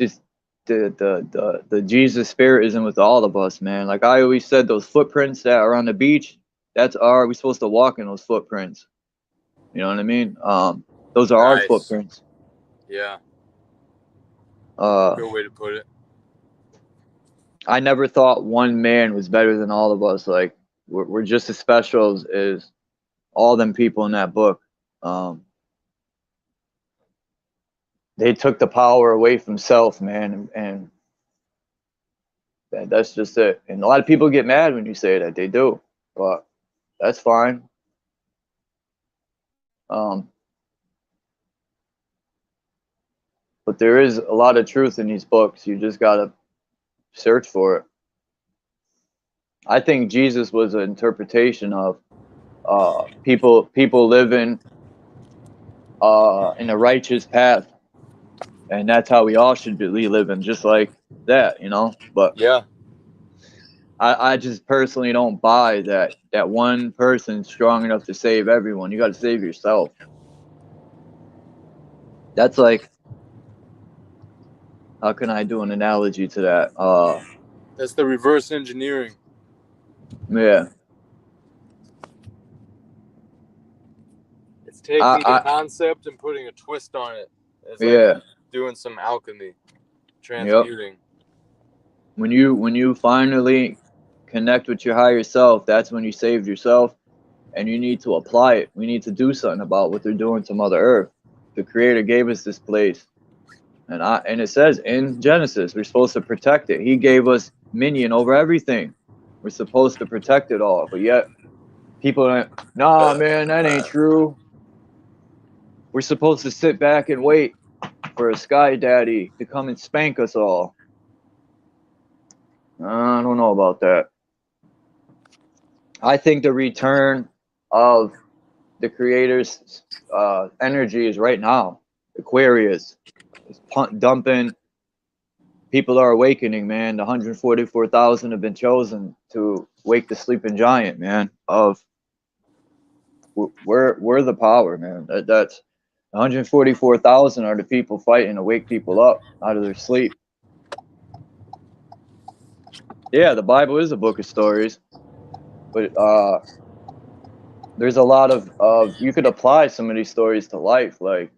S7: just the Jesus spirit isn't with all of us, man. Like I always said, those footprints that are on the beach, we're supposed to walk in those footprints. You know what I mean? Those are our footprints.
S9: Yeah. Good way to put it.
S7: I never thought one man was better than all of us. Like we're just as special as all them people in that book. They took the power away from self, man, and that's just it. And a lot of people get mad when you say that. They do, but that's fine. But there is a lot of truth in these books. You just gotta search for it. I think Jesus was an interpretation of people living in a righteous path, and that's how we all should be living, just like that, you know. But
S9: yeah,
S7: I just personally don't buy that one person's strong enough to save everyone. You got to save yourself. That's like, how can I do an analogy to that?
S9: That's the reverse engineering.
S7: Yeah.
S9: It's taking the concept and putting a twist on it. It's like doing some alchemy, transmuting.
S7: Yep. When you finally connect with your higher self, that's when you saved yourself, and you need to apply it. We need to do something about what they're doing to Mother Earth. The Creator gave us this place, and it says in Genesis we're supposed to protect it. He gave us dominion over everything. We're supposed to protect it all, but yet people are, nah, man, that ain't true. We're supposed to sit back and wait for a sky daddy to come and spank us all. I don't know about that. I think the return of the Creator's energy is right now. Aquarius is dumping. People are awakening, man. The 144,000 have been chosen to wake the sleeping giant, man. We're the power, man. That's 144,000 are the people fighting to wake people up out of their sleep. Yeah, the Bible is a book of stories, but there's a lot of you could apply some of these stories to life. Like,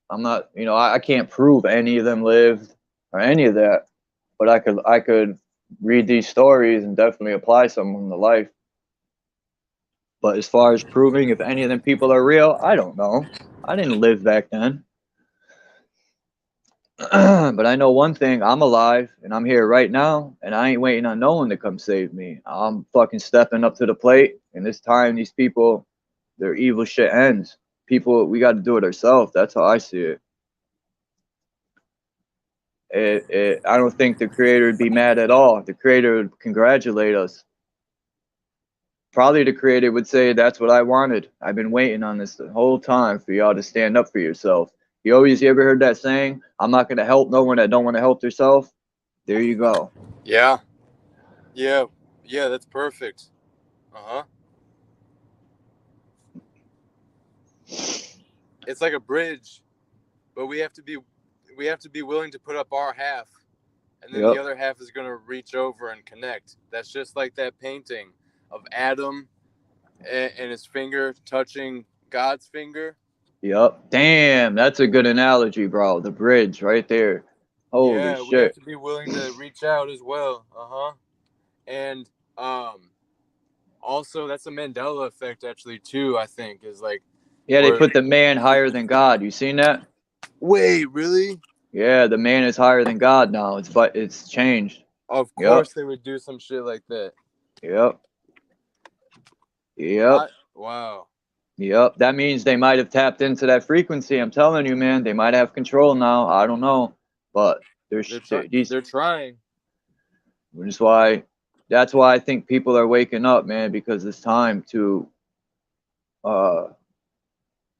S7: I'm not, you know, I can't prove any of them lived or any of that, but I could read these stories and definitely apply some of them to life. But as far as proving if any of them people are real, I don't know. I didn't live back then. But I know one thing, I'm alive and I'm here right now, and I ain't waiting on no one to come save me. I'm fucking stepping up to the plate, and this time these people, their evil shit ends. People, we got to do it ourselves. That's how I see it. I don't think the Creator would be mad at all. The Creator would congratulate us. Probably the Creator would say, that's what I wanted. I've been waiting on this the whole time for y'all to stand up for yourself. You ever heard that saying, I'm not going to help no one that don't want to help themselves? There you go.
S9: Yeah. Yeah, that's perfect. Uh-huh. It's like a bridge, but we have to be willing to put up our half, and then the other half is going to reach over and connect. That's just like that painting of Adam and his finger touching God's finger.
S7: Yup. Damn, that's a good analogy, bro. The bridge right there. Holy
S9: Yeah, we have
S7: shit.
S9: to be willing to reach out as well. And also that's a Mandela effect actually too, I think, is like
S7: Yeah, they
S9: where
S7: put the man higher than God. You seen that?
S9: wait, really?
S7: Yeah, the man is higher than God now. It's changed.
S9: Of
S7: Yep.
S9: course they would do some shit like that.
S7: Yep. Yep.
S9: Wow.
S7: Yep. That means they might have tapped into that frequency. I'm telling you, man. They might have control now. I don't know, but
S9: They're trying.
S7: Which is why, that's why I think people are waking up, man, because it's time to, you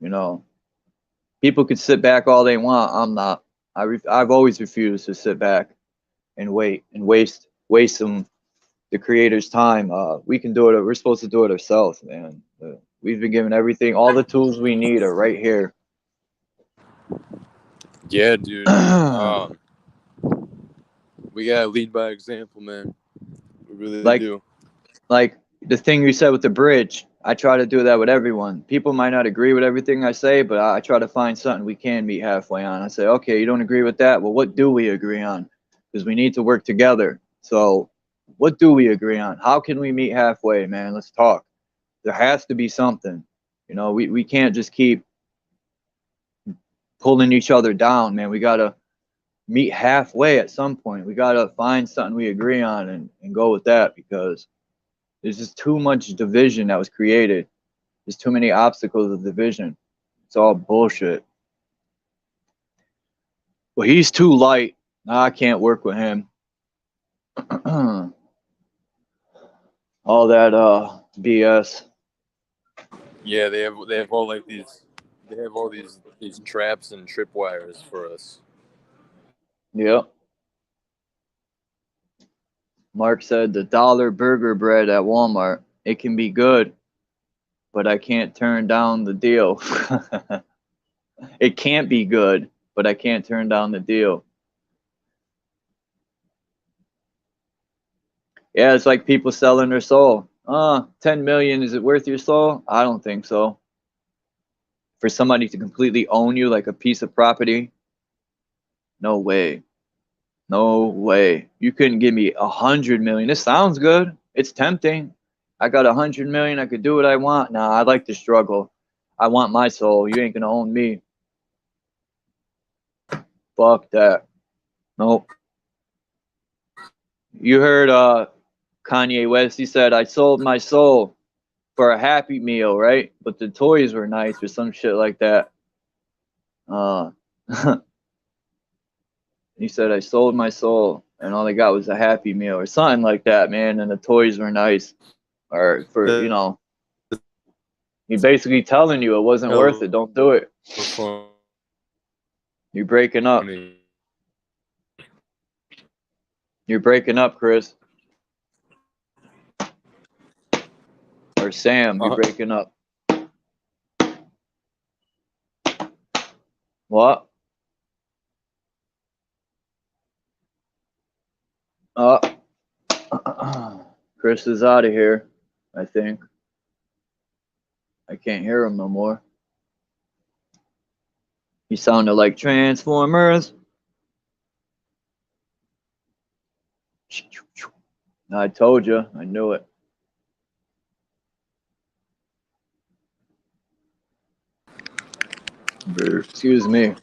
S7: know, people could sit back all they want. I'm not. I've always refused to sit back and wait and waste the creator's time. We can do it. We're supposed to do it ourselves, man. We've been given everything. All the tools we need are right here.
S9: Yeah, dude. We gotta lead by example, man. We really do.
S7: Like the thing you said with the bridge, I try to do that with everyone. People might not agree with everything I say, but I try to find something we can meet halfway on. I say, okay, you don't agree with that? Well, what do we agree on? Because we need to work together. So what do we agree on? How can we meet halfway, man? Let's talk. There has to be something. You know, we can't just keep pulling each other down, man. We got to meet halfway at some point. We got to find something we agree on and go with that, because there's just too much division that was created. There's too many obstacles of division. It's all bullshit. Well, he's too light. I can't work with him. All that BS.
S9: Yeah, they have all like these traps and tripwires for us.
S7: Yep. Mark said the dollar burger bread at Walmart, it can be good, but I can't turn down the deal. It can't be good, but I can't turn down the deal. Yeah, it's like people selling their soul. 10 million, is it worth your soul? I don't think so. For somebody to completely own you like a piece of property, no way. No way. You couldn't give me 100 million. This sounds good. It's tempting. I got 100 million. I could do what I want. Nah, I like to struggle. I want my soul. You ain't gonna own me. Fuck that. Nope. You heard Kanye West. He said, I sold my soul for a Happy Meal, right? But the toys were nice or some shit like that. He said, I sold my soul and all I got was a Happy Meal or something like that, man. And the toys were nice. Or for, you know, he's basically telling you it wasn't worth it. Don't do it. You're breaking up. You're breaking up, Chris. Or Sam, you're breaking up. What? Chris is out of here, I think. I can't hear him no more. He sounded like Transformers. I told you. I knew it. Excuse me.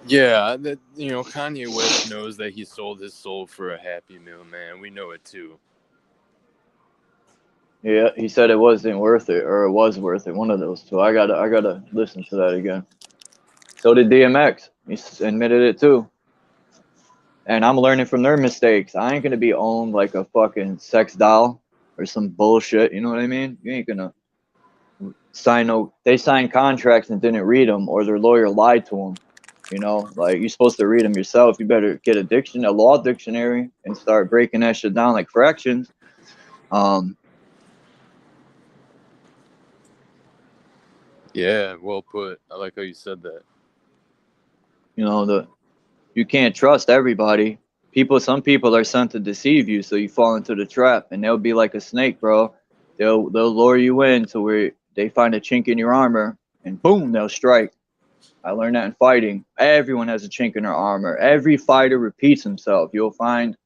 S9: Yeah, Kanye West knows that he sold his soul for a Happy Meal, man. We know it too.
S7: Yeah, he said it wasn't worth it, or it was worth it. One of those two. I gotta listen to that again. So did DMX. He admitted it too. And I'm learning from their mistakes. I ain't gonna be owned like a fucking sex doll or some bullshit. You know what I mean? You ain't gonna they signed contracts and didn't read them, or their lawyer lied to them. You know, like, you're supposed to read them yourself. You better get a law dictionary, and start breaking that shit down like fractions.
S9: Yeah, well put. I like how you said that.
S7: You know, you can't trust everybody. Some people are sent to deceive you, so you fall into the trap, and they'll be like a snake, bro. They'll lure you in to where they find a chink in your armor, and boom, they'll strike. I learned that in fighting. Everyone has a chink in their armor. Every fighter repeats himself. You'll find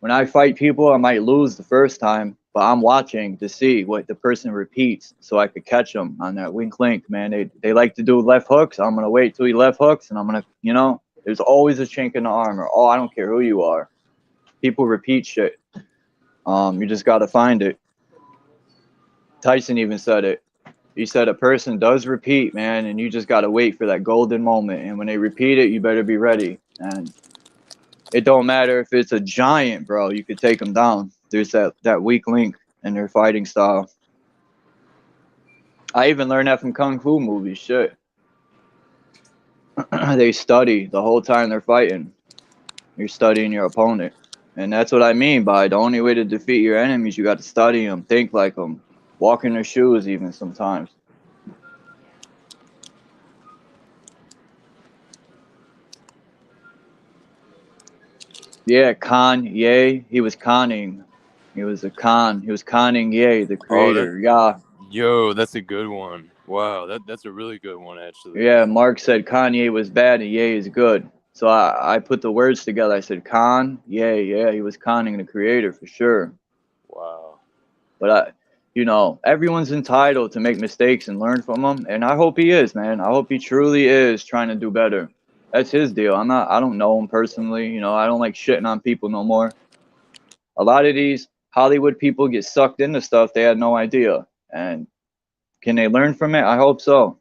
S7: when I fight people, I might lose the first time, but I'm watching to see what the person repeats so I could catch them on that wink link, man. They like to do left hooks. I'm going to wait till he left hooks, and I'm going to, you know, there's always a chink in the armor. Oh, I don't care who you are. People repeat shit. You just got to find it. Tyson even said it. He said a person does repeat, man, and you just got to wait for that golden moment. And when they repeat it, you better be ready. And it don't matter if it's a giant, bro. You could take them down. There's that weak link in their fighting style. I even learned that from Kung Fu movies. Shit. They study the whole time they're fighting. You're studying your opponent. And that's what I mean by the only way to defeat your enemies, you got to study them, think like them, walk in their shoes even sometimes. Yeah, Kanye, he was conning. He was a con. He was conning Ye, the creator. Yeah.
S9: Yo, that's a good one. Wow, that's a really good one, actually.
S7: Yeah, Mark said Kanye was bad and Ye is good. So I put the words together. I said con, yeah, he was conning the creator for sure.
S9: Wow.
S7: But you know, everyone's entitled to make mistakes and learn from them, and I hope he is, man. I hope he truly is trying to do better. That's his deal. I don't know him personally. You know, I don't like shitting on people no more. A lot of these Hollywood people get sucked into stuff they had no idea. And can they learn from it? I hope so.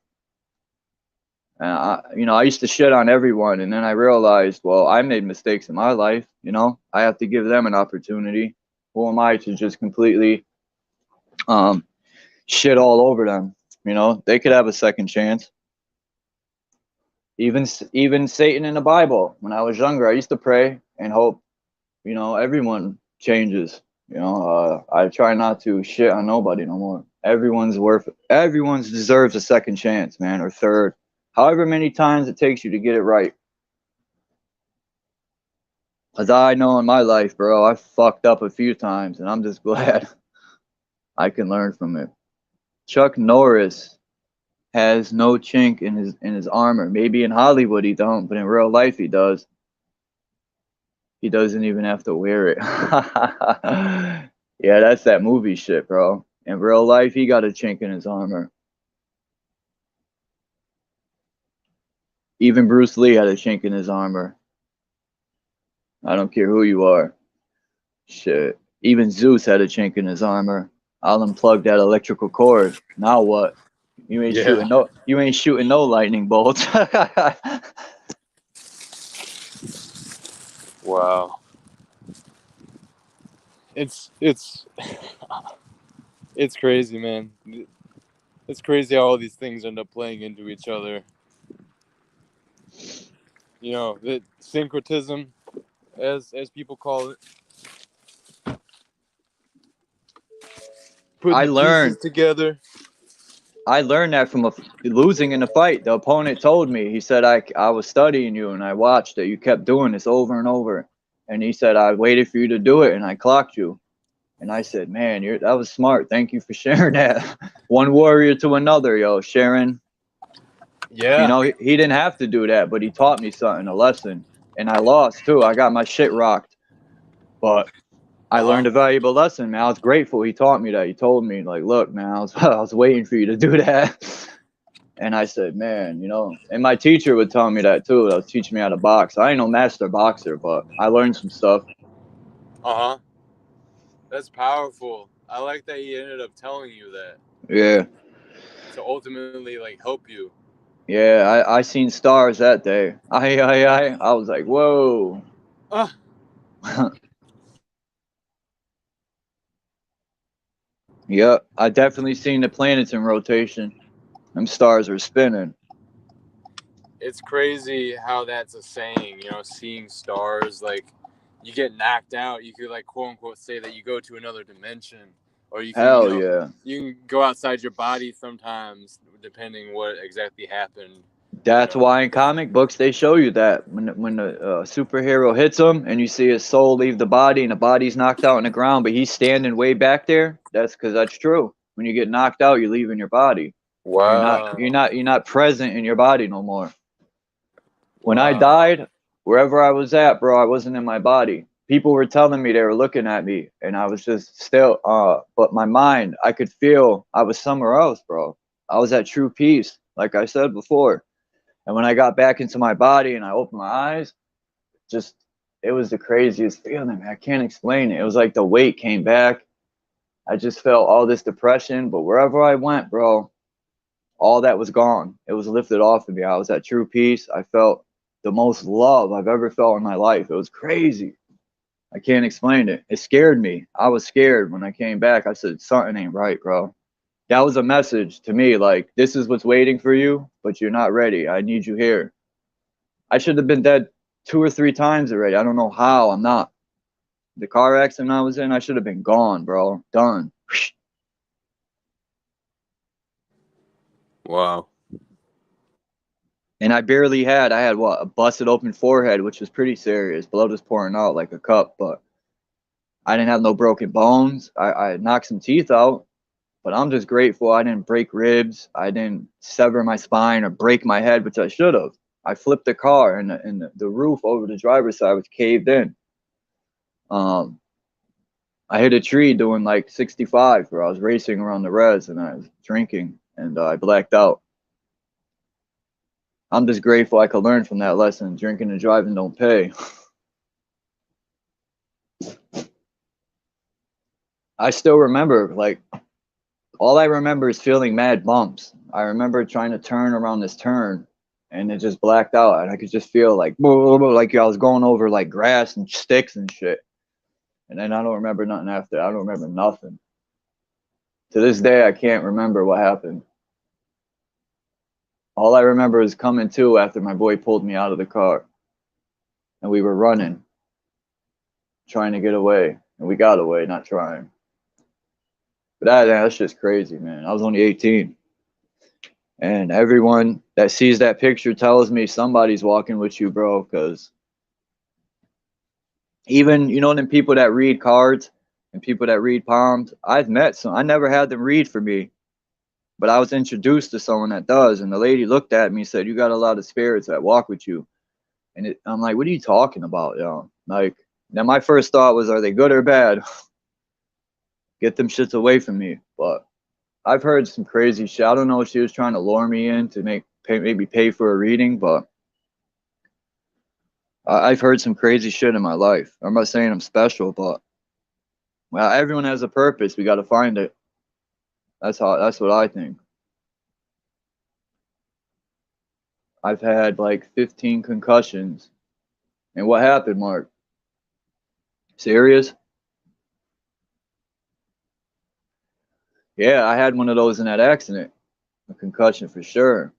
S7: You know, I used to shit on everyone, and then I realized, well, I made mistakes in my life. You know, I have to give them an opportunity. Who am I to just completely shit all over them? You know, they could have a second chance. Even Satan in the Bible. When I was younger, I used to pray and hope, you know, everyone changes. You know, I try not to shit on nobody no more. Everyone's deserves a second chance, man, or third. However many times it takes you to get it right. As I know in my life, bro, I fucked up a few times, and I'm just glad I can learn from it. Chuck Norris has no chink in his armor. Maybe in Hollywood he don't, but in real life he does. He doesn't even have to wear it. Yeah, that's that movie shit, bro. In real life, he got a chink in his armor. Even Bruce Lee had a chink in his armor. I don't care who you are. Shit. Even Zeus had a chink in his armor. I'll unplug that electrical cord. Now what? You ain't shooting no lightning bolts.
S9: Wow. It's it's crazy, man. It's crazy how all these things end up playing into each other. You know, the syncretism, as people call it. Putting
S7: I learned
S9: pieces together.
S7: I learned that from losing in a fight. The opponent told me, he said, I was studying you and I watched that you kept doing this over and over. And he said, I waited for you to do it and I clocked you. And I said, man, that was smart. Thank you for sharing that. One warrior to another, yo, sharing.
S9: Yeah.
S7: You know, he didn't have to do that, but he taught me something, a lesson. And I lost too. I got my shit rocked. But I learned a valuable lesson, man. I was grateful he taught me that. He told me, like, look, man, I was waiting for you to do that. And I said, man, you know, and my teacher would tell me that too. That was teaching me how to box. I ain't no master boxer, but I learned some stuff.
S9: Uh-huh. That's powerful. I like that he ended up telling you that.
S7: Yeah.
S9: To ultimately, like, help you.
S7: Yeah, I seen stars that day. I was like, whoa. Yep, I definitely seen the planets in rotation. Them stars are spinning.
S9: It's crazy how that's a saying, you know, seeing stars. Like, you get knocked out, you could, like, quote unquote say that you go to another dimension, or you can, you can go outside your body sometimes, depending what exactly happened.
S7: That's why in comic books they show you that when the superhero hits him and you see his soul leave the body and the body's knocked out on the ground, but he's standing way back there. That's because that's true. When you get knocked out, you're leaving your body.
S9: Wow.
S7: You're not present in your body no more. When I
S9: Wow.
S7: died, wherever I was at, bro, I wasn't in my body. People were telling me, they were looking at me, and I was just still, but my mind, I could feel I was somewhere else, bro. I was at true peace, like I said before. And when I got back into my body and I opened my eyes, just, it was the craziest feeling, man. I can't explain it. It was like the weight came back. I just felt all this depression, but wherever I went, bro, all that was gone. It was lifted off of me. I was at true peace. I felt the most love I've ever felt in my life. It was crazy. I can't explain it. It scared me. I was scared when I came back. I said, something ain't right, bro. That was a message to me, like, this is what's waiting for you, but you're not ready. I need you here. I should have been dead 2 or 3 times already. I don't know how. I'm not. The car accident I was in, I should have been gone, bro. Done.
S9: Wow.
S7: And I barely had, I had what, a busted open forehead, which was pretty serious. Blood was pouring out like a cup, but I didn't have no broken bones. I knocked some teeth out, but I'm just grateful I didn't break ribs. I didn't sever my spine or break my head, which I should have. I flipped the car, and the roof over the driver's side was caved in. I hit a tree doing like 65, where I was racing around the res and I was drinking, and I blacked out. I'm just grateful I could learn from that lesson. Drinking and driving don't pay. I still remember, like, all I remember is feeling mad bumps. I remember trying to turn around this turn, and it just blacked out, and I could just feel like, like I was going over like grass and sticks and shit. And then I don't remember nothing after. I don't remember nothing. To this day, I can't remember what happened. All I remember is coming to after my boy pulled me out of the car, and we were running, trying to get away, and we got away, not trying. But that's just crazy, man. I was only 18. And everyone that sees that picture tells me somebody's walking with you, bro, because even, you know, them people that read cards and people that read palms, I've met some. I never had them read for me, but I was introduced to someone that does, and the lady looked at me and said, you got a lot of spirits that walk with you. And I'm like, what are you talking about, yo? Like, now my first thought was, are they good or bad? Get them shits away from me. But I've heard some crazy shit. I don't know if she was trying to lure me in to maybe pay for a reading, but I've heard some crazy shit in my life. I'm not saying I'm special, but well, everyone has a purpose. We got to find it. That's what I think. I've had like 15 concussions. And what happened, Mark? Serious? Yeah, I had one of those in that accident. A concussion for sure.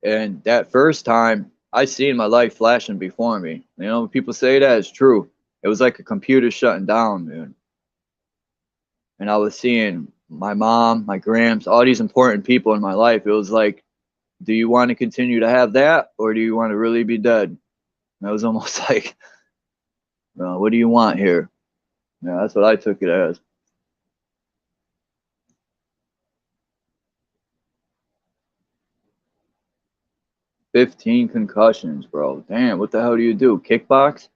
S7: And that first time, I seen my life flashing before me. You know, when people say that, it's true. It was like a computer shutting down, man. And I was seeing my mom, my grams, all these important people in my life. It was like, do you want to continue to have that, or do you want to really be dead? And it was almost like, what do you want here? Yeah, that's what I took it as. "15 concussions, bro. Damn, what the hell do you do? Kickbox?"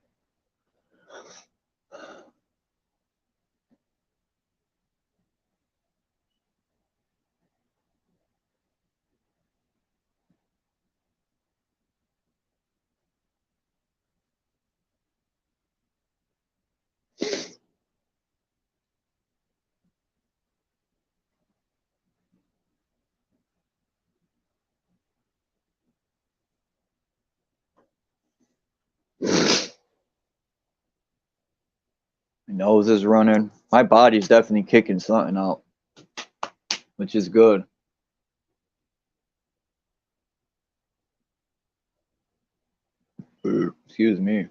S7: My nose is running. My body's definitely kicking something out, which is good. Excuse me.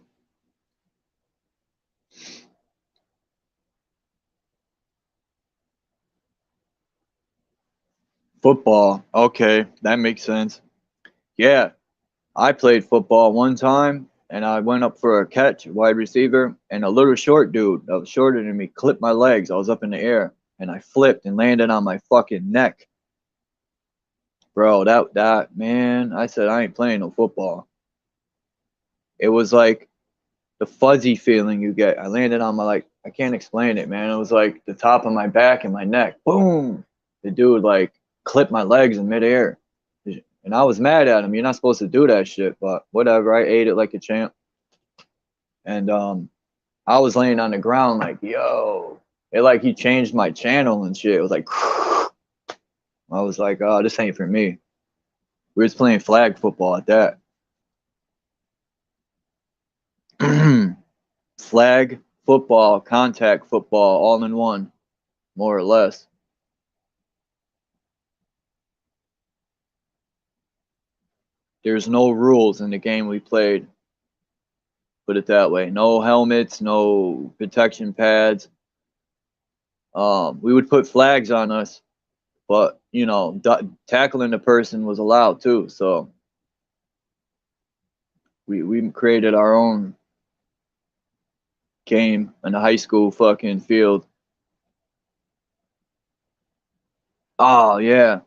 S7: Football. Okay, that makes sense. Yeah, I played football one time, and I went up for a catch, wide receiver, and a little short dude that was shorter than me clipped my legs. I was up in the air, and I flipped and landed on my fucking neck. Bro, that man, I said I ain't playing no football. It was like the fuzzy feeling you get. I landed on my, like, I can't explain it, man. It was like the top of my back and my neck. Boom! The dude like clipped my legs in midair. And I was mad at him. You're not supposed to do that shit, but whatever. I ate it like a champ. And I was laying on the ground like, yo. It like he changed my channel and shit. It was like, I was like, oh, this ain't for me. We was playing flag football at that. Flag football, contact football, all in one, more or less. There's no rules in the game we played. Put it that way. No helmets, no protection pads. We would put flags on us, but you know, tackling the person was allowed too. So we created our own game in the high school fucking field. Oh yeah,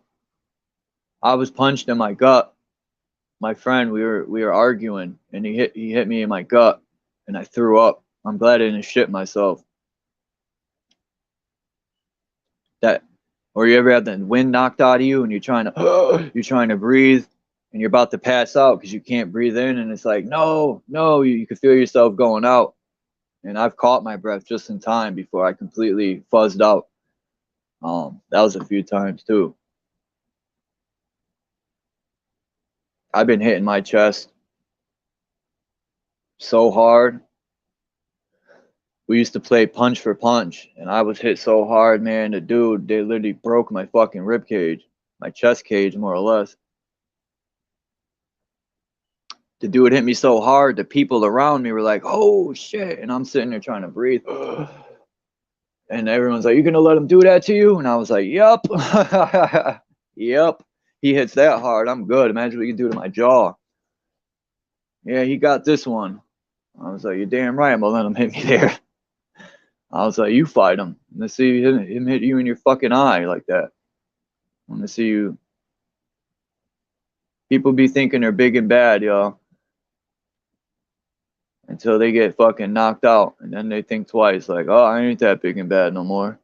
S7: I was punched in my gut. My friend, we were arguing, and he hit me in my gut, and I threw up. I'm glad I didn't shit myself. That, or you ever have the wind knocked out of you, and you're trying to breathe, and you're about to pass out because you can't breathe in, and it's like no, you can feel yourself going out. And I've caught my breath just in time before I completely fuzzed out. That was a few times too. I've been hitting my chest so hard. We used to play punch for punch, and I was hit so hard, man. The dude, they literally broke my fucking rib cage, my chest cage, more or less. The dude hit me so hard, the people around me were like, oh shit. And I'm sitting there trying to breathe. And everyone's like, you gonna let him do that to you? And I was like, yup. Yep. He hits that hard, I'm good. Imagine what he can do to my jaw. Yeah, he got this one. I was like, you're damn right, I'm gonna let him hit me there. I was like, you fight him. Let's see him hit you in your fucking eye like that. I want to see you. People be thinking they're big and bad, y'all. Until they get fucking knocked out. And then they think twice, like, oh, I ain't that big and bad no more.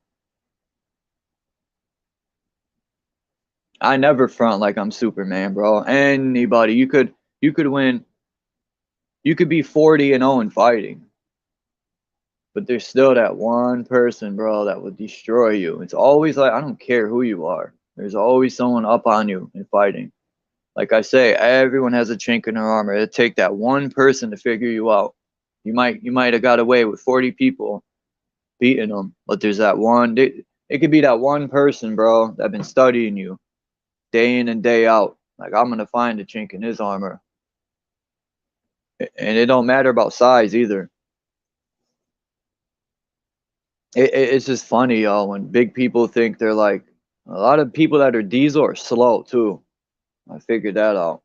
S7: I never front like I'm Superman, bro. Anybody, you could win. You could be 40-0 in fighting. But there's still that one person, bro, that will destroy you. It's always like, I don't care who you are. There's always someone up on you in fighting. Like I say, everyone has a chink in their armor. It'll take that one person to figure you out. You might have got away with 40 people beating them, but there's that one. It could be that one person, bro, that been studying you day in and day out. Like, I'm gonna find a chink in his armor. And it don't matter about size either. It's just funny, y'all, when big people think they're like, a lot of people that are diesel are slow too. I figured that out.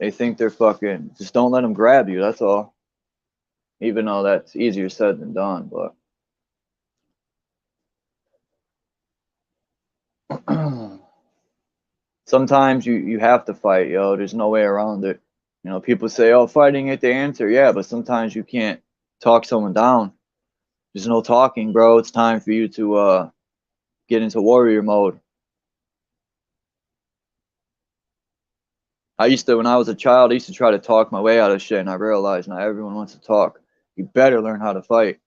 S7: They think they're fucking, just don't let them grab you, that's all. Even though that's easier said than done, but. Sometimes you have to fight, yo. There's no way around it. You know, people say, oh, fighting ain't the answer. Yeah, but sometimes you can't talk someone down. There's no talking, bro. It's time for you to get into warrior mode. When I was a child, I used to try to talk my way out of shit, and I realized not everyone wants to talk. You better learn how to fight.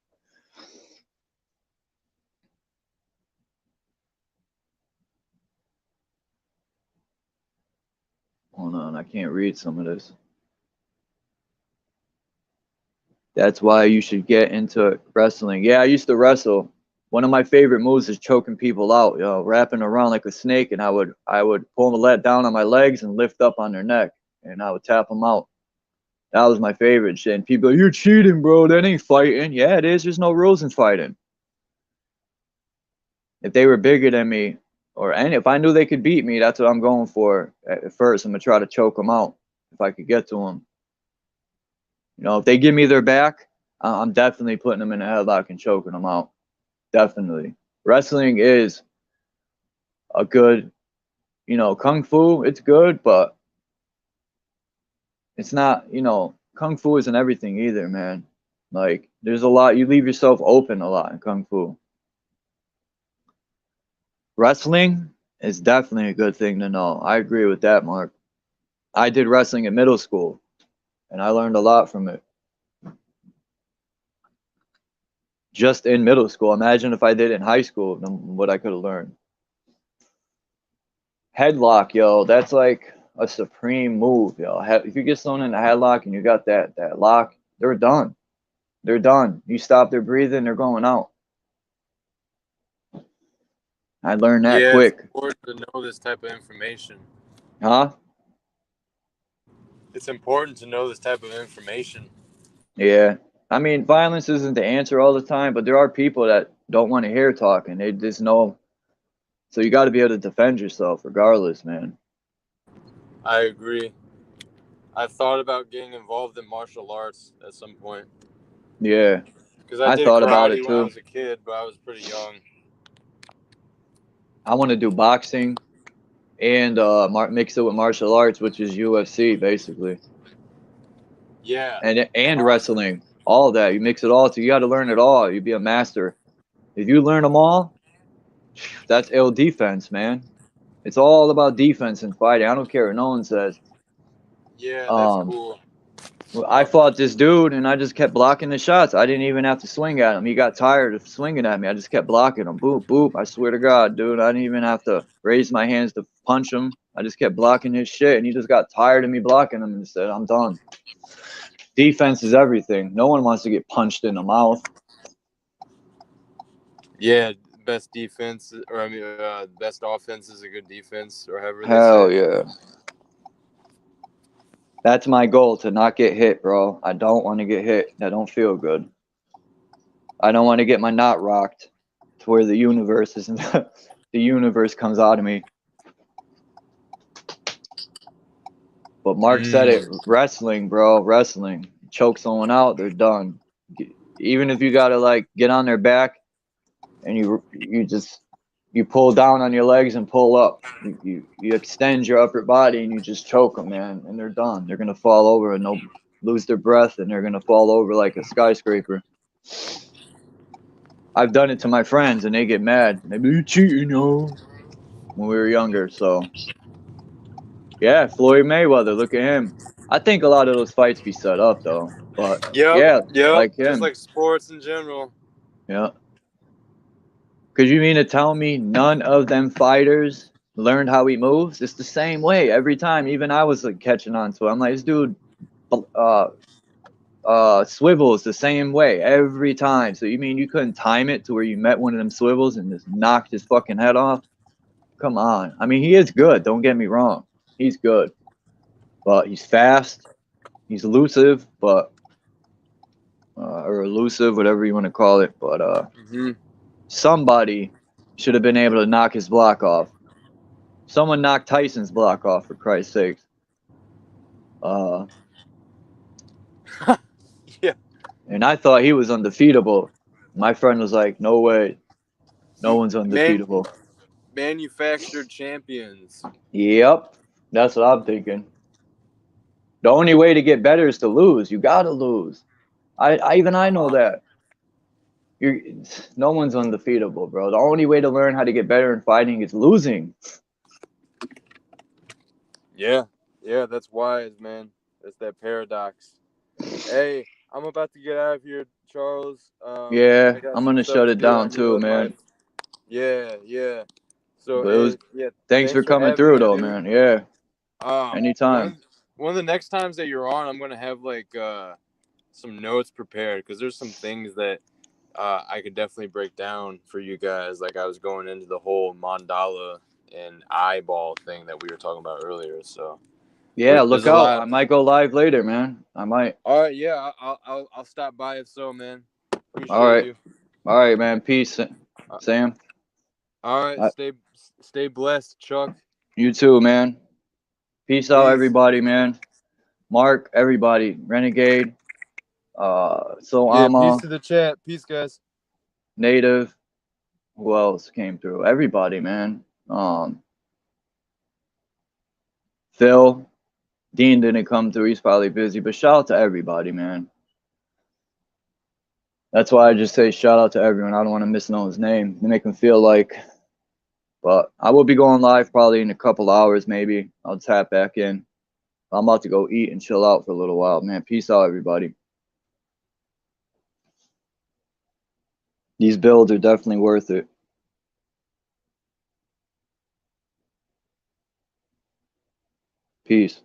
S7: Hold on, I can't read some of this. That's why you should get into wrestling. Yeah, I used to wrestle. One of my favorite moves is choking people out, yo, wrapping around like a snake, and I would pull them down on my legs and lift up on their neck, and I would tap them out. That was my favorite shit. And people are, you're cheating, bro. That ain't fighting. Yeah, it is. There's no rules in fighting. If they were bigger than me, and if I knew they could beat me, that's what I'm going for at first. I'm going to try to choke them out if I could get to them. You know, if they give me their back, I'm definitely putting them in a headlock and choking them out. Definitely. Wrestling is a good, you know, kung fu, it's good, but it's not, you know, kung fu isn't everything either, man. Like, there's a lot, you leave yourself open a lot in kung fu. Wrestling is definitely a good thing to know. I agree with that, Mark. I did wrestling in middle school, and I learned a lot from it. Just in middle school. Imagine if I did it in high school, what I could have learned. Headlock, yo, that's like a supreme move, yo. If you get someone in a headlock and you got that lock, they're done. They're done. You stop their breathing, they're going out. I learned that quick.
S9: It's important to know this type of information.
S7: Huh?
S9: It's important to know this type of information.
S7: Yeah. I mean, violence isn't the answer all the time, but there are people that don't want to hear talking. They just know. So you got to be able to defend yourself regardless, man.
S9: I agree. I thought about getting involved in martial arts at some point.
S7: Yeah.
S9: Because I did
S7: thought
S9: karate
S7: about it
S9: when I
S7: too.
S9: was a kid, but I was pretty young.
S7: I want to do boxing and mix it with martial arts, which is UFC, basically.
S9: Yeah.
S7: And wrestling. All of that. You mix it all. So you got to learn it all. You be a master. If you learn them all, that's ill defense, man. It's all about defense and fighting. I don't care what no one says.
S9: Yeah, that's cool.
S7: I fought this dude, and I just kept blocking the shots. I didn't even have to swing at him. He got tired of swinging at me. I just kept blocking him. Boop, boop. I swear to God, dude, I didn't even have to raise my hands to punch him. I just kept blocking his shit, and he just got tired of me blocking him and said, I'm done. Defense is everything. No one wants to get punched in the mouth.
S9: Yeah, best defense, or I mean, best offense is a good defense, or however.
S7: Hell yeah. That's my goal, to not get hit, bro. I don't want to get hit. That don't feel good. I don't want to get my knot rocked to where the universe is the universe comes out of me. But Mark said it, wrestling, bro, wrestling. Choke someone out, they're done. Even if you gotta like get on their back and you pull down on your legs and pull up. You extend your upper body and you just choke them, man, and they're done. They're gonna fall over and they'll lose their breath and they're gonna fall over like a skyscraper. I've done it to my friends and they get mad. They be, you cheating, yo, when we were younger. So yeah, Floyd Mayweather, look at him. I think a lot of those fights be set up though. But yeah, like him.
S9: Just like sports in general.
S7: Yeah. Because you mean to tell me none of them fighters learned how he moves? It's the same way every time. Even I was like catching on to it. I'm like, this dude swivels the same way every time. So you mean you couldn't time it to where you met one of them swivels and just knocked his fucking head off? Come on. I mean, he is good. Don't get me wrong. He's good. But he's fast. He's elusive, but or elusive, whatever you want to call it. But somebody should have been able to knock his block off. Someone knocked Tyson's block off, for Christ's sakes.
S9: Yeah.
S7: And I thought he was undefeatable. My friend was like, no way. No one's undefeatable.
S9: Manufactured champions.
S7: Yep. That's what I'm thinking. The only way to get better is to lose. You got to lose. I know that. No one's undefeatable, bro. The only way to learn how to get better in fighting is losing.
S9: Yeah, that's wise, man. That's that paradox. Hey, I'm about to get out of here, Charles.
S7: Yeah, I'm gonna shut it down too, man.
S9: Yeah. So
S7: thanks for coming through, though, man. Yeah. Anytime.
S9: One of the next times that you're on, I'm gonna have like some notes prepared because there's some things that I could definitely break down for you guys. Like I was going into the whole mandala and eyeball thing that we were talking about earlier. So
S7: yeah, look out! I might go live later, man. I might.
S9: All right, yeah, I'll stop by if so, man.
S7: Appreciate you. All right, man. Peace, Sam.
S9: All right, stay blessed, Chuck.
S7: You too, man. Peace out, everybody, man. Mark, everybody, Renegade, So
S9: Yeah,
S7: I'm
S9: peace to the chat. Peace, guys.
S7: Native. Who else came through? Everybody, man. Phil. Dean didn't come through. He's probably busy. But shout out to everybody, man. That's why I just say shout out to everyone. I don't want to miss no one's name. They make them feel like. But I will be going live probably in a couple hours, maybe. I'll tap back in. I'm about to go eat and chill out for a little while, man. Peace out, everybody. These builds are definitely worth it. Peace.